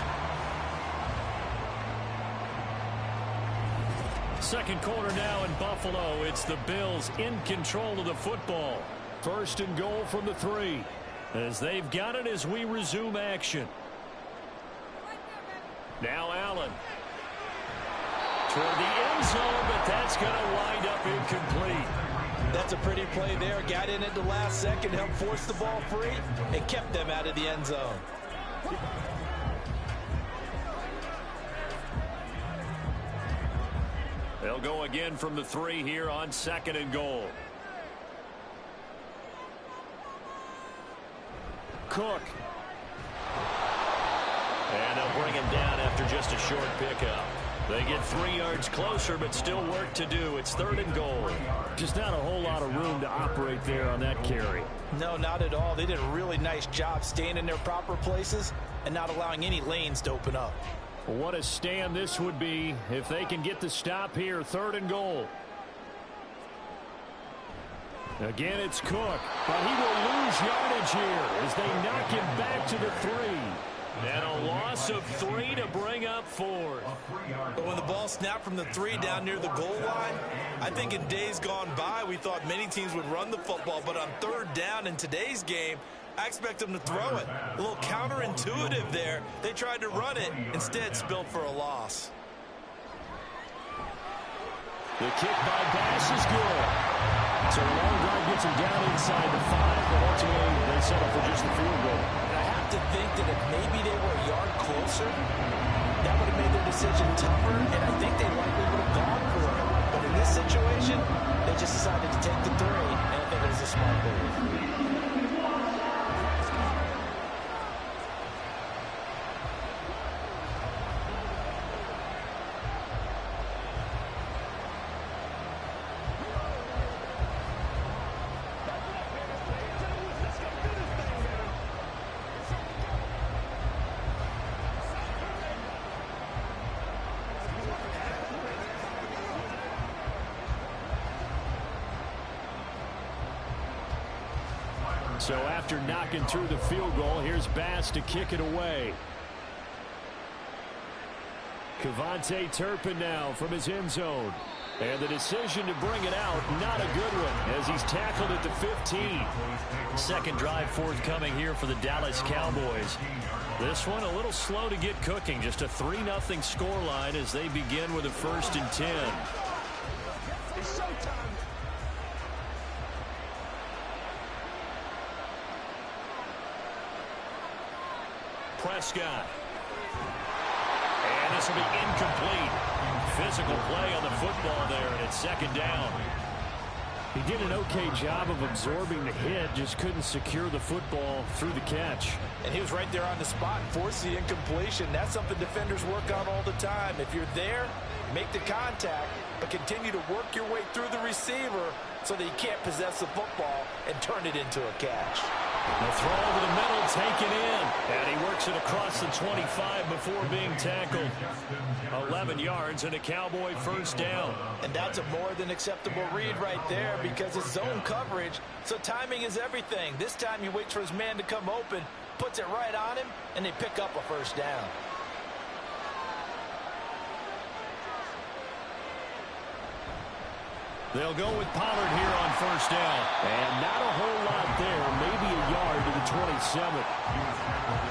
Second quarter now in Buffalo. It's the Bills in control of the football. 1st and goal from the 3. As they've got it as we resume action. Now Allen. Toward the end zone, but that's going to wind up incomplete.
That's a pretty play there. Got in at the last second, helped force the ball free, and kept them out of the end zone.
They'll go again from the 3 here on 2nd and goal. Cook. And they'll bring him down after just a short pickup. They get 3 yards closer, but still work to do. It's 3rd and goal. Just not a whole lot of room to operate there on that carry.
No, not at all. They did a really nice job staying in their proper places and not allowing any lanes to open up.
What a stand this would be if they can get the stop here. 3rd and goal. Again, it's Cook, but he will lose yardage here as they knock him back to the 3. And a loss of 3 to bring up 4.
But when the ball snapped from the 3 down near the goal line, I think in days gone by we thought many teams would run the football, but on 3rd down in today's game, I expect them to throw it. A little counterintuitive there. They tried to run it, instead spilled for a loss.
The kick by Bass is good. So the long drive gets him down inside the 5, but ultimately they settle for just the field goal.
And I have to think that if maybe they were a yard closer, that would have made their decision tougher, and I think they likely would have gone for it. But in this situation, they just decided to take the 3, and I think it was a smart move.
So after knocking through the field goal, here's Bass to kick it away. KaVontae Turpin now from his end zone. And the decision to bring it out, not a good one, as he's tackled at the 15. Second drive forthcoming here for the Dallas Cowboys. This one a little slow to get cooking. Just a 3-0 scoreline as they begin with a 1st and 10.
It's showtime.
Prescott. And this will be incomplete. Physical play on the football there, and it's 2nd down. He did an okay job of absorbing the hit, just couldn't secure the football through the catch.
And he was right there on the spot, forced the incompletion. That's something defenders work on all the time. If you're there, make the contact, but continue to work your way through the receiver so that you can't possess the football and turn it into a catch.
The throw over the middle taken in, and he works it across the 25 before being tackled. 11 yards and a Cowboy 1st down.
And that's a more than acceptable read right there because it's zone coverage, so timing is everything. This time he waits for his man to come open, puts it right on him, and they pick up a 1st down.
They'll go with Pollard here on first down. And not a whole lot there. Maybe a yard to the 27.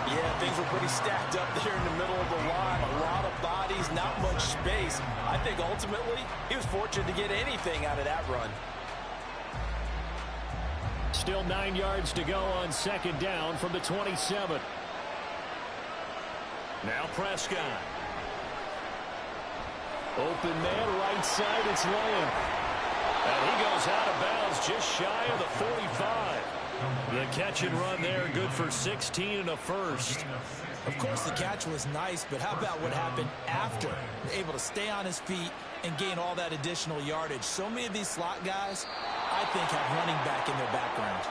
Yeah, things were pretty stacked up there in the middle of the line. A lot of bodies, not much space. I think ultimately he was fortunate to get anything out of that run.
Still 9 yards to go on second down from the 27. Now Prescott. Open man, right side, it's Lamb. And he goes out of bounds just shy of the 45. The catch and run there, good for 16 and a first.
Of course, the catch was nice, but how about what happened after? Able to stay on his feet and gain all that additional yardage. So many of these slot guys, I think, have running back in their background.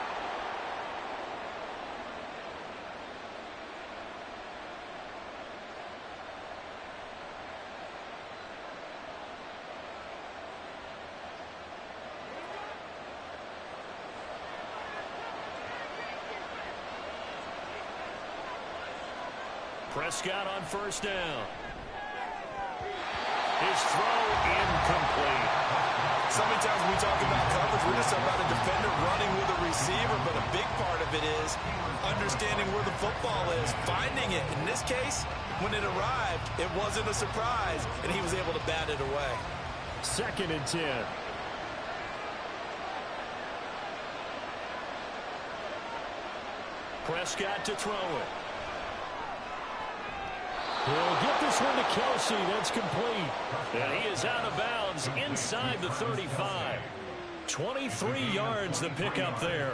Prescott on first down. His throw incomplete.
So many times when we talk about coverage, we're just talking about a defender running with a receiver, but a big part of it is understanding where the football is, finding it. In this case, when it arrived, it wasn't a surprise, and he was able to bat it away.
2nd and 10. Prescott to throw it. He'll get this one to Kelsey. That's complete. And he is out of bounds inside the 35. 23 yards the pickup there.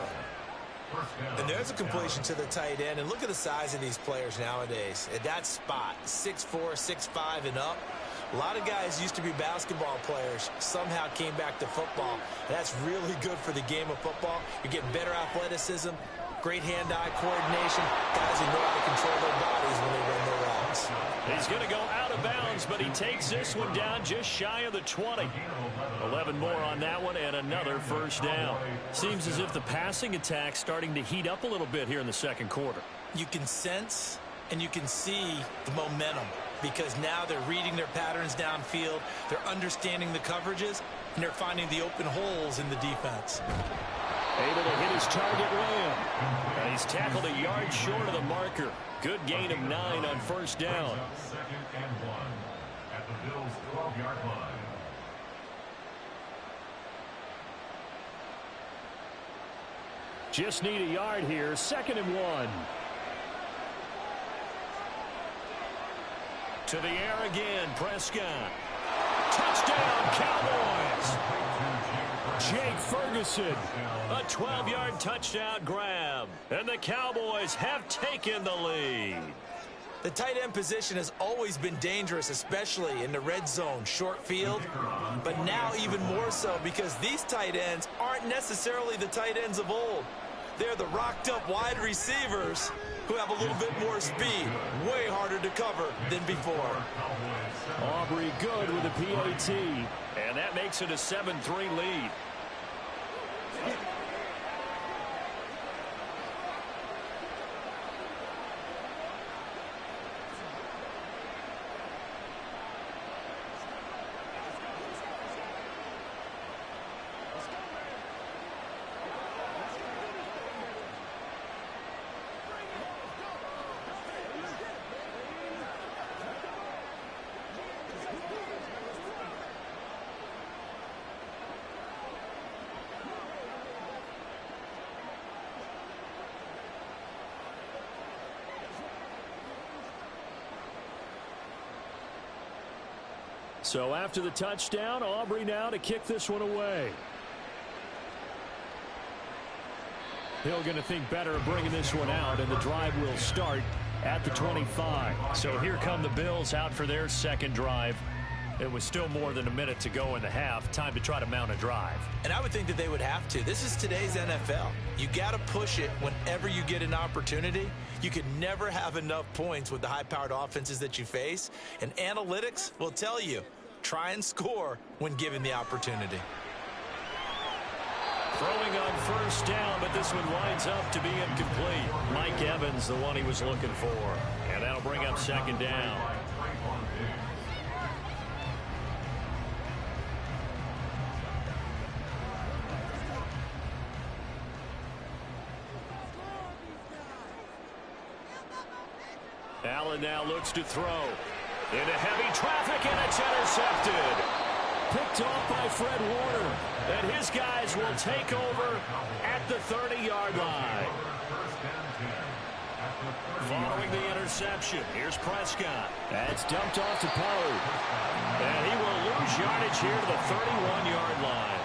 And there's a completion to the tight end. And look at the size of these players nowadays. At that spot, 6'4", 6'5", and up. A lot of guys used to be basketball players, somehow came back to football. And that's really good for the game of football. You're getting better athleticism, great hand-eye coordination. Guys who know how to control their bodies when they run their routes.
He's going to go out of bounds, but he takes this one down just shy of the 20. 11 more on that one and another first down. Seems as if the passing attack's starting to heat up a little bit here in the second quarter.
You can sense and you can see the momentum because now they're reading their patterns downfield, they're understanding the coverages, and they're finding the open holes in the defense.
Able to hit his target, Lamb. And he's tackled a yard short of the marker. Good gain of 9 on first down.
2nd and 1 at the Bills' 12-yard line.
Just need a yard here. 2nd and 1. To the air again, Prescott. Touchdown, Cowboys! Jake Ferguson, a 12-yard touchdown grab. And the Cowboys have taken the lead.
The tight end position has always been dangerous, especially in the red zone, short field. But now even more so because these tight ends aren't necessarily the tight ends of old. They're the rocked-up wide receivers who have a little bit more speed, way harder to cover than before.
Aubrey good with a PAT. And that makes it a 7-3 lead. So after the touchdown, Aubrey now to kick this one away. Hill going to think better of bringing this one out, and the drive will start at the 25. So here come the Bills out for their second drive. It was still more than a minute to go in the half. Time to try to mount a drive.
And I would think that they would have to. This is today's NFL. You got to push it whenever you get an opportunity. You can never have enough points with the high-powered offenses that you face. And analytics will tell you, try and score when given the opportunity.
Throwing on first down, but this one winds up to be incomplete. Mike Evans, the one he was looking for. And that'll bring up second down.
Allen now looks to throw. Into heavy traffic, and it's intercepted. Picked off by Fred Warner. And his guys will take over at the 30-yard line. Following the interception, here's Prescott. That's dumped off to Pollard. And he will lose yardage here to the 31-yard line.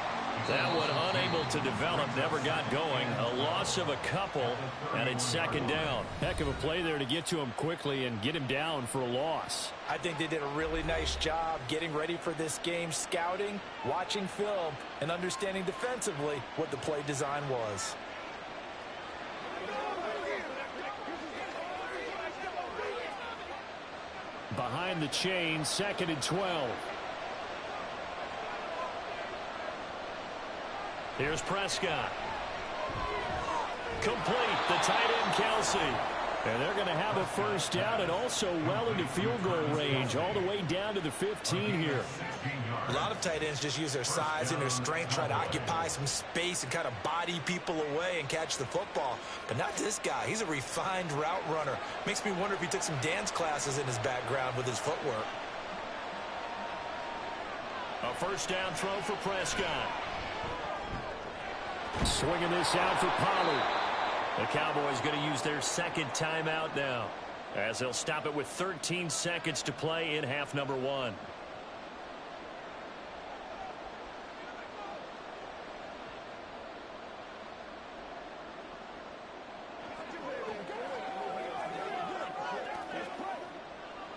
That one unable to develop, never got going. A loss of a couple, and it's second down.
Heck of a play there to get to him quickly and get him down for a loss.
I think they did a really nice job getting ready for this game, scouting, watching film, and understanding defensively what the play design was.
Behind the chain, 2nd and 12.
Here's Prescott. Complete, the tight end Kelsey.
And they're going to have a first down and also well into field goal range, all the way down to the 15 here.
A lot of tight ends just use their size and their strength, try to occupy some space and kind of body people away and catch the football. But not this guy. He's a refined route runner. Makes me wonder if he took some dance classes in his background with his footwork.
A first down throw for Prescott.
Swinging this out for Pollard.
The Cowboys going to use their second timeout now, as they'll stop it with 13 seconds to play in half number 1.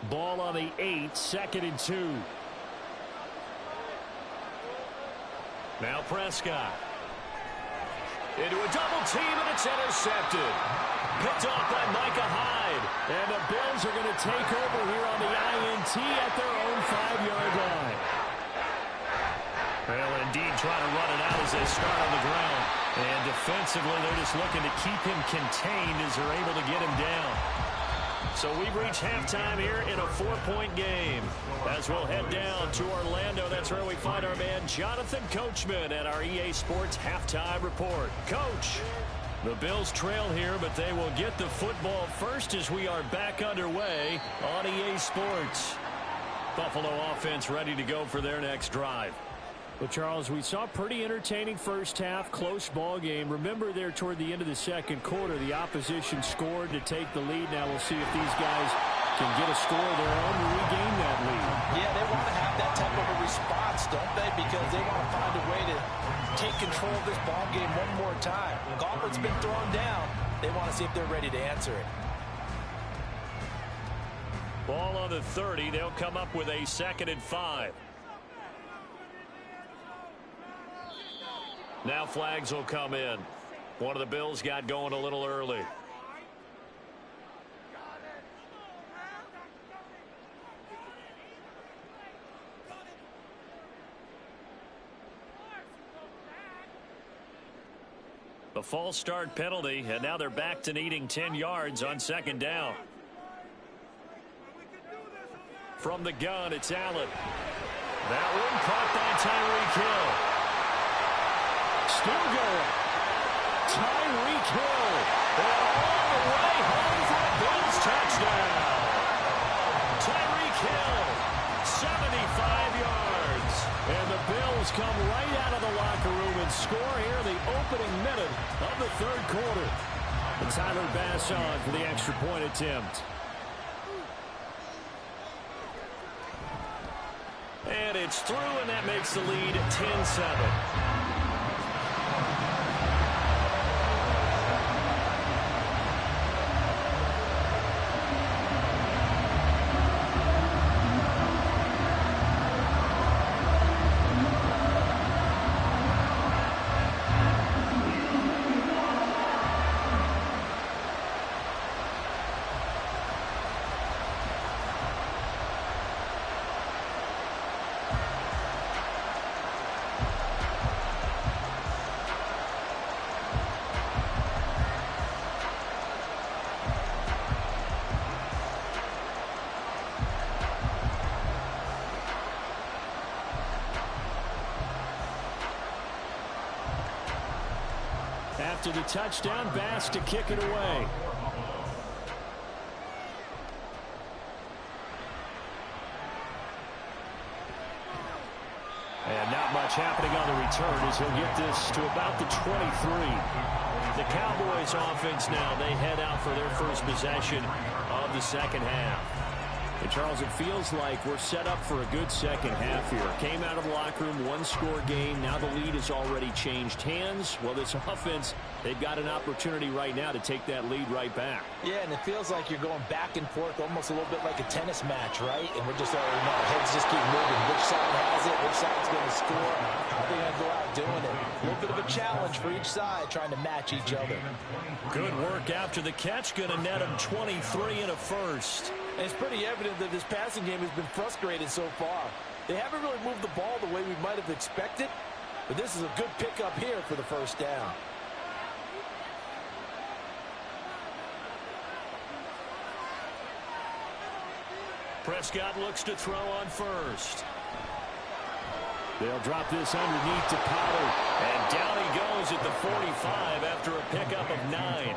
Ball on the 8, 2nd and 2.
Now Prescott. Into a double team, and it's intercepted. Picked off by Micah Hyde.
And the Bills are going to take over here on the INT at their own 5-yard line.
Well, indeed, trying to run it out as they start on the ground. And defensively, they're just looking to keep him contained as they're able to get him down. So we've reached halftime here in a 4-point game. As we'll head down to Orlando, that's where we find our man Jonathan Coachman at our EA Sports Halftime Report. Coach, the Bills trail here, but they will get the football first as we are back underway on EA Sports. Buffalo offense ready to go for their next drive.
Well, Charles, we saw a pretty entertaining first half, close ball game. Remember there toward the end of the second quarter, the opposition scored to take the lead. Now we'll see if these guys can get a score of their own to regain that lead.
Yeah, they want to have that type of a response, don't they? Because they want to find a way to take control of this ball game one more time. The gauntlet's been thrown down. They want to see if they're ready to answer it.
Ball on the 30. They'll come up with a 2nd and 5. Now flags will come in. One of the Bills got going a little early. The false start penalty, and now they're back to needing 10 yards on 2nd down. From the gun, it's Allen. That one caught by Tyreek Hill.
Still going. Tyreek Hill.
And all the way home for a Bills touchdown. Tyreek Hill, 75 yards.
And the Bills come right out of the locker room and score here the opening minute of the 3rd quarter. And Tyler Bass on for the extra point attempt.
And it's through, and that makes the lead 10-7.
After the touchdown, Bass to kick it away. Watch happening on the return as he'll get this to about the 23. The Cowboys offense now, they head out for their first possession of the second half. And Charles, it feels like we're set up for a good second half here. Came out of the locker room, one-score game. Now the lead has already changed hands. Well, this offense, they've got an opportunity right now to take that lead right back.
Yeah, and it feels like you're going back and forth, almost a little bit like a tennis match, right? And we're just already know, heads just keep moving. Which side has it? Which side's going to score? How are they going to go out doing it? A little bit of a challenge for each side, trying to match each other.
Good work after the catch. Going to net him 23 and a first.
And it's pretty evident that this passing game has been frustrated so far. They haven't really moved the ball the way we might have expected, but this is a good pickup here for the first down.
Prescott looks to throw on first. They'll drop this underneath to Pollard. And down he goes at the 45 after a pickup of 9.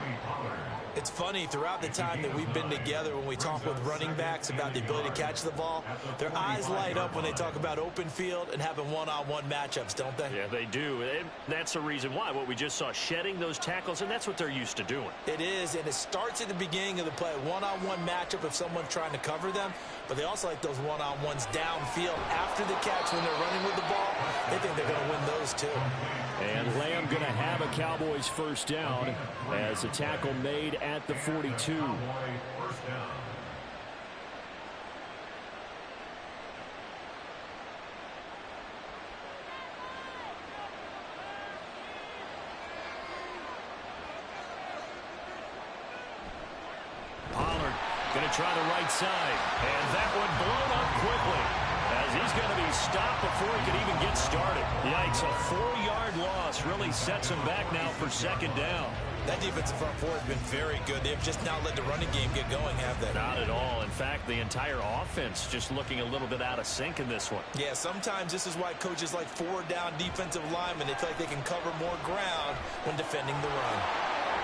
It's funny, throughout the time that we've been together, when we talk with running backs about the ability to catch the ball, their eyes light up when they talk about open field and having one-on-one matchups, don't they?
Yeah, they do. And that's the reason why. What we just saw, shedding those tackles, and that's what they're used to doing.
It is, and it starts at the beginning of the play. One-on-one matchup if someone's trying to cover them, but they also like those one-on-ones downfield after the catch when they're running with the ball. They think they're going to win those too.
And Lamb going to have a Cowboys first down as a tackle made at the 42. Pollard going to try the right side. And that one blown up quickly as he's going to be stopped before he can even get started. Yikes, a 4-yard loss really sets him back now for second down.
That defensive front four has been very good. They've just now let the running game get going, have they?
Not at all. In fact, the entire offense just looking a little bit out of sync in this one.
Yeah, sometimes this is why coaches like 4-down defensive linemen. They feel like they can cover more ground when defending the run.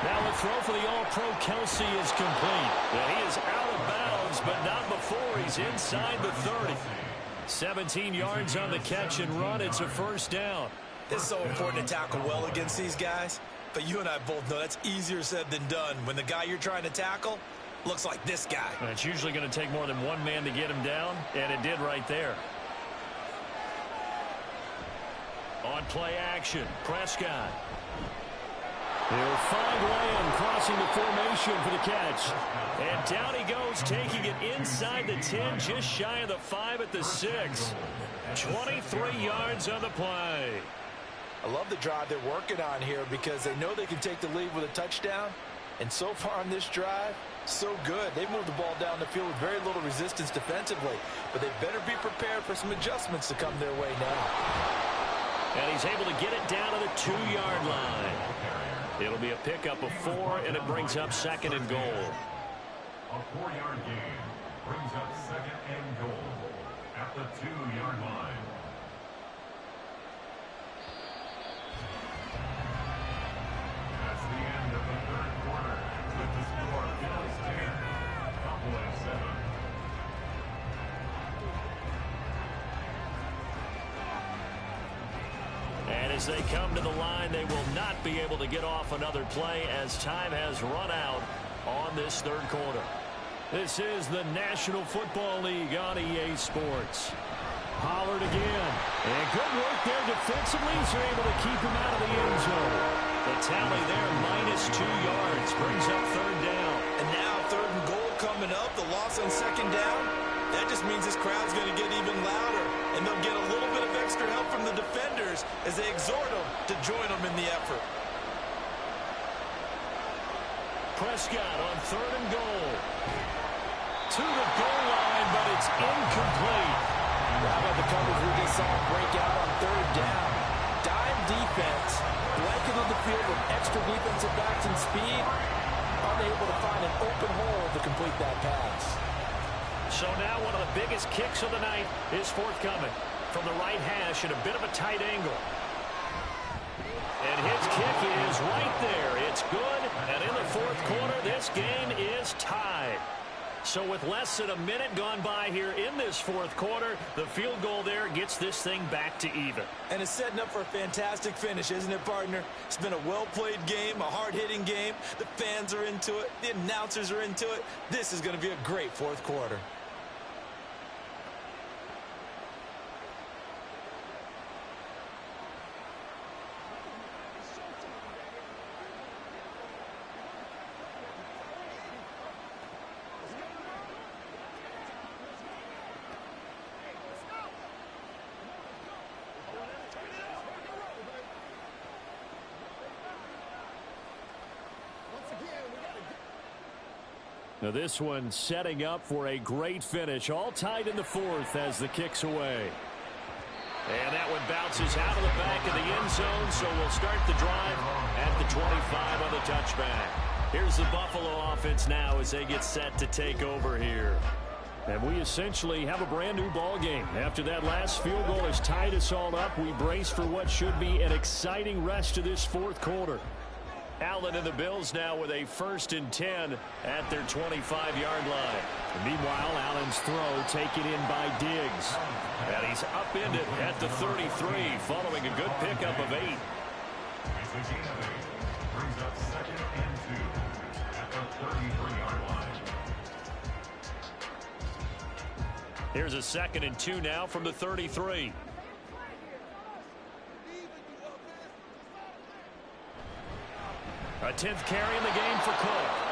Now the throw for the All-Pro Kelsey is complete. And he is out of bounds, but not before he's inside the 30. 17 yards on the catch and run. It's a first down.
It's so important to tackle well against these guys. But you and I both know that's easier said than done when the guy you're trying to tackle looks like this guy.
And it's usually going to take more than one man to get him down, and it did right there. On play action, Prescott. He'll find Lamb crossing the formation for the catch. And down he goes, taking it inside the 10, just shy of the 5 at the 6. 23 yards on the play.
I love the drive they're working on here because they know they can take the lead with a touchdown. And so far on this drive, so good. They moved the ball down the field with very little resistance defensively. But they better be prepared for some adjustments to come their way now.
And he's able to get it down to the 2-yard line. It'll be a pickup of 4, and it brings up second and goal.
A 4-yard gain brings up second and goal at the 2-yard line. That's the end of the third quarter with the score Bills 10, Cowboys 7.
And as they come to the line, they will not be able to get off another play as time has run out on this third quarter. This is the National Football League on EA Sports. Pollard again. And good work there defensively. They're able to keep him out of the end zone. The tally there, -2 yards, brings up third down.
And now third and goal coming up. The loss on second down. That just means this crowd's going to get even louder. And they'll get a little bit of extra help from the defenders as they exhort them to join them in the effort.
Prescott on third and goal. To the goal line, but it's incomplete.
How about the coverage we just saw break out on third down? Dime defense, blanketed the field with extra defensive backs and speed, unable to find an open hole to complete that pass.
So now one of the biggest kicks of the night is forthcoming from the right hash at a bit of a tight angle. And his kick is right there. It's good. And in the fourth quarter, this game is tied. So with less than a minute gone by here in this fourth quarter, the field goal there gets this thing back to even.
And it's setting up for a fantastic finish, isn't it, partner? It's been a well-played game, a hard-hitting game. The fans are into it. The announcers are into it. This is going to be a great fourth quarter.
Now this one setting up for a great finish. All tied in the fourth as the kick's away. And that one bounces out of the back of the end zone, so we'll start the drive at the 25 on the touchback. Here's the Buffalo offense now as they get set to take over here. And we essentially have a brand new ball game. After that last field goal has tied us all up, we brace for what should be an exciting rest of this fourth quarter. Allen and the Bills now with a 1st and 10 at their 25-yard line. And meanwhile, Allen's throw taken in by Diggs. And he's upended at the 33 following a good pickup of 8.
It's a gain of 8. Brings up 2nd and 2 at the 33-yard line.
Here's a 2nd and 2 now from the 33. A 10th carry in the game for Cook.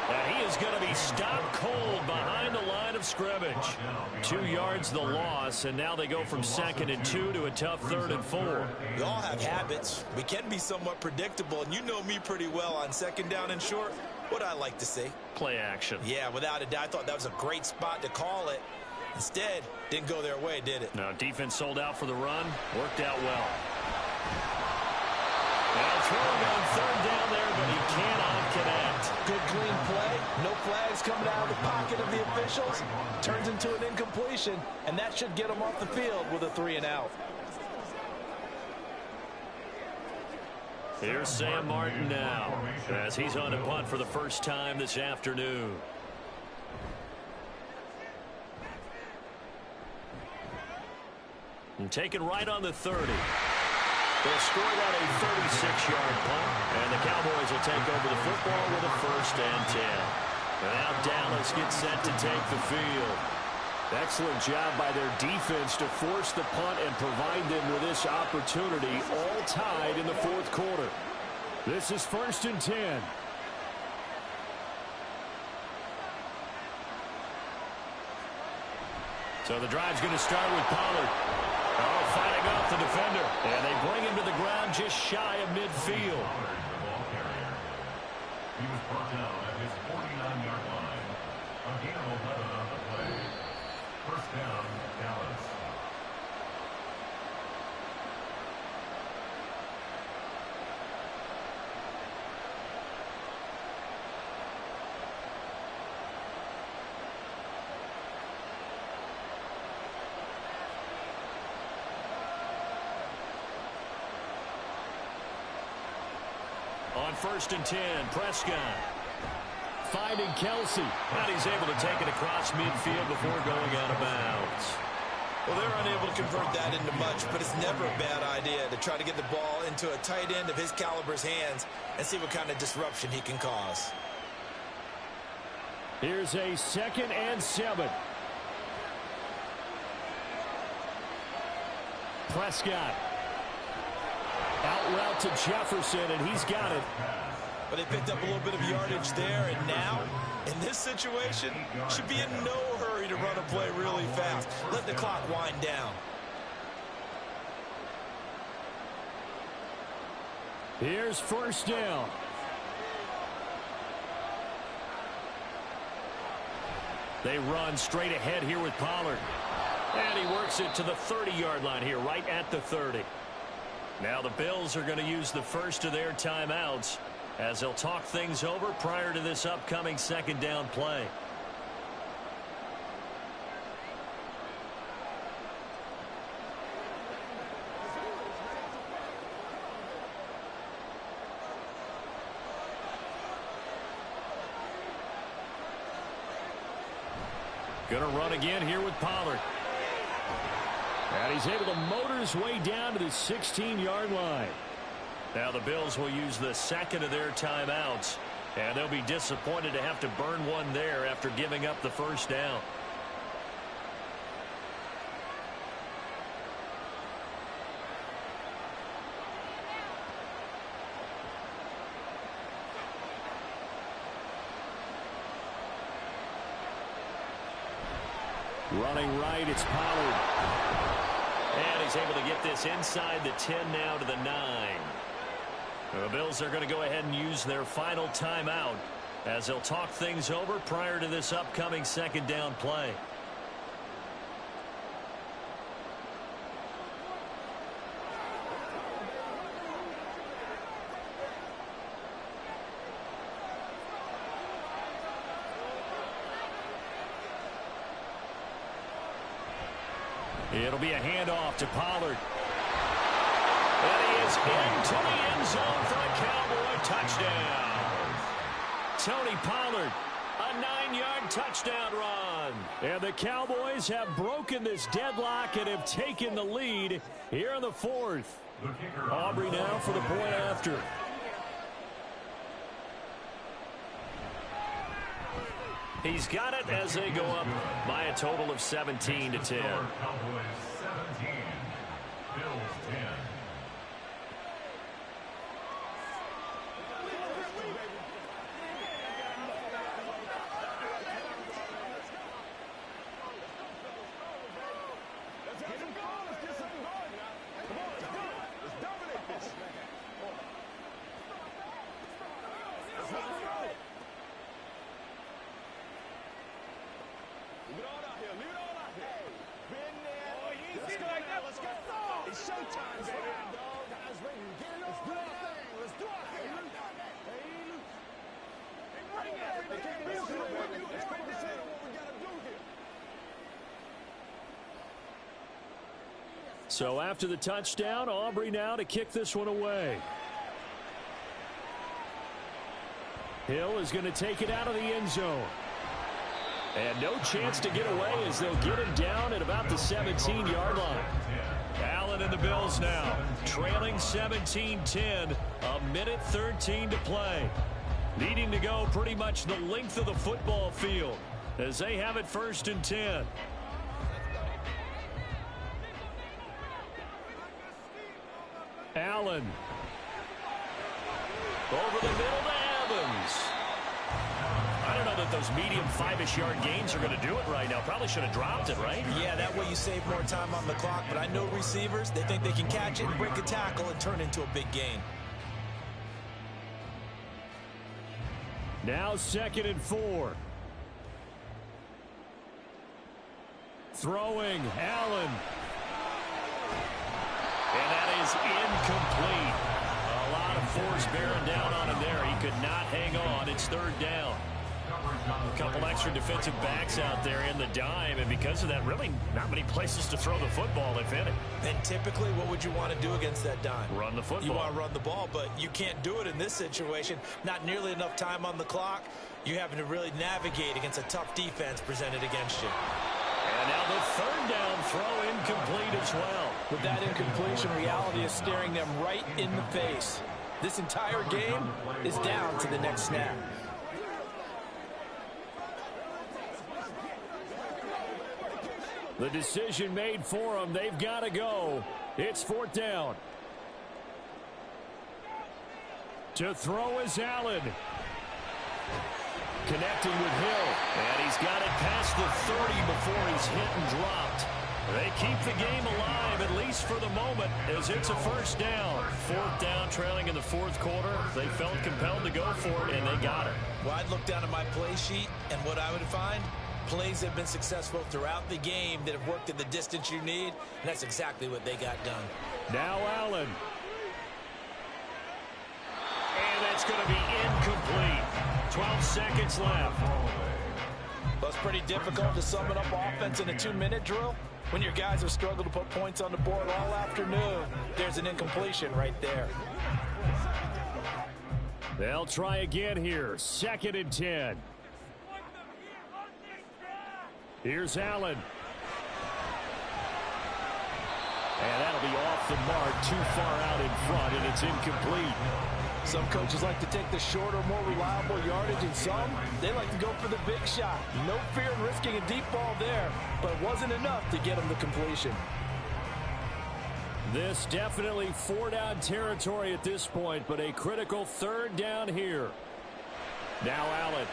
And he is going to be stopped cold behind the line of scrimmage. 2 yards the loss, and now they go from 2nd and 2 to a tough 3rd and 4.
We all have habits. We can be somewhat predictable, and you know me pretty well on 2nd down and short. What I like to see.
Play action.
Yeah, without a doubt, I thought that was a great spot to call it. Instead, didn't go their way, did it?
No, defense sold out for the run. Worked out well. Now throwing on 3rd down there, but he cannot connect.
Good clean play. No flags coming out of the pocket of the officials. Turns into an incompletion, and that should get him off the field with a 3 and out.
Here's Sam Martin now as he's on to punt for the first time this afternoon. And taken right on the 30. They'll score out a 36-yard punt, and the Cowboys will take over the football with a 1st and 10. And now Dallas gets set to take the field. Excellent job by their defense to force the punt and provide them with this opportunity, all tied in the fourth quarter. This is 1st and 10. So the drive's going to start with Pollard. Oh, fighting off the defender. And they bring him to the ground just shy of midfield.
Pollard, the ball carrier. He was brought down at his 49-yard line. A gain of 11 on the play. 1st down, Dallas.
On 1st and 10, Prescott finding Kelsey. And he's able to take it across midfield before going out of bounds.
Well, they're unable to convert that into much, but it's never a bad idea to try to get the ball into a tight end of his caliber's hands and see what kind of disruption he can cause.
Here's a 2nd and 7. Prescott. Out route to Jefferson, and he's got it.
But they picked up a little bit of yardage there, and now, in this situation, should be in no hurry to run a play really fast. Let the clock wind down.
Here's 1st down. They run straight ahead here with Pollard. And he works it to the 30-yard line here, right at the 30. Now the Bills are going to use the first of their timeouts as they'll talk things over prior to this upcoming 2nd down play. Gonna run again here with Pollard. And he's able to motor his way down to the 16-yard line. Now the Bills will use the second of their timeouts. And they'll be disappointed to have to burn one there after giving up the first down. Running right, it's Pollard. And he's able to get this inside the 10 now to the 9. The Bills are going to go ahead and use their final timeout as they'll talk things over prior to this upcoming second down play. It'll be a handoff to Pollard. And he is into the end zone for a Cowboy touchdown. Tony Pollard, a 9-yard touchdown run. And the Cowboys have broken this deadlock and have taken the lead here in the fourth. Aubrey now for the point after. He's got it as they go up by a total of 17 to 10.
Cowboys 17, Bills 10.
So after the touchdown, Aubrey now to kick this one away. Hill is going to take it out of the end zone. And no chance to get away as they'll get him down at about the 17-yard line. Allen and the Bills now trailing 17-10, a minute 13 to play. Needing to go pretty much the length of the football field as they have it 1st and 10. Allen. Over the middle to Evans. I don't know that those medium 5-ish yard gains are going to do it right now. Probably should have dropped it, right?
Yeah, that way you save more time on the clock. But I know receivers, they think they can catch it and break a tackle and turn into a big gain.
Now 2nd and 4. Throwing, Allen. And that is incomplete. A lot of force bearing down on him there. He could not hang on. It's 3rd down. A couple extra defensive backs out there in the dime, and because of that, really not many places to throw the football, if any.
And typically, what would you want to do against that dime?
Run the football.
You want to run the ball, but you can't do it in this situation. Not nearly enough time on the clock. You're having to really navigate against a tough defense presented against you.
And now the 3rd down throw incomplete as well.
With that incompletion, reality is staring them right in the face. This entire game is down to the next snap.
The decision made for them. They've got to go. It's 4th down. To throw is Allen. Connecting with Hill. And he's got it past the 30 before he's hit and dropped. They keep the game alive, at least for the moment, as it's a 1st down. 4th down, trailing in the 4th quarter. They felt compelled to go for it, and they got it.
Well, I'd look down at my play sheet, and what I would find, plays have been successful throughout the game that have worked at the distance you need, and that's exactly what they got done.
Now Allen. And that's going to be incomplete. 12 seconds left.
Well, it's pretty difficult to sum it up offense in a 2-minute drill. When your guys have struggled to put points on the board all afternoon, there's an incompletion right there.
They'll try again here. 2nd and 10. Here's Allen. And that'll be off the mark, too far out in front, and it's incomplete.
Some coaches like to take the shorter, more reliable yardage, and some, they like to go for the big shot. No fear in risking a deep ball there, but it wasn't enough to get him the completion.
This definitely four-down territory at this point, but a critical third down here. Now Allen.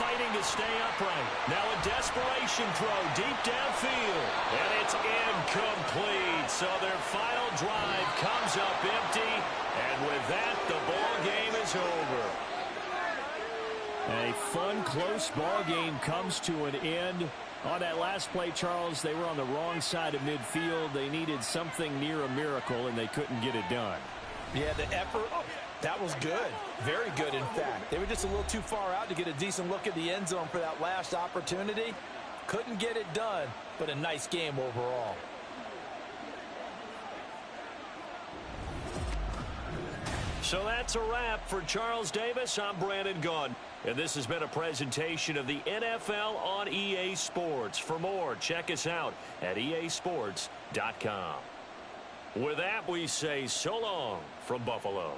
Fighting to stay upright. Now a desperation throw deep downfield. And it's incomplete. So their final drive comes up empty. And with that, the ball game is over. A fun, close ball game comes to an end. On that last play, Charles, they were on the wrong side of midfield. They needed something near a miracle, and they couldn't get it done.
Yeah, the effort, that was good. Very good, in fact. They were just a little too far out to get a decent look at the end zone for that last opportunity. Couldn't get it done, but a nice game overall.
So that's a wrap for Charles Davis. I'm Brandon Gunn. And this has been a presentation of the NFL on EA Sports. For more, check us out at easports.com. With that, we say so long from Buffalo.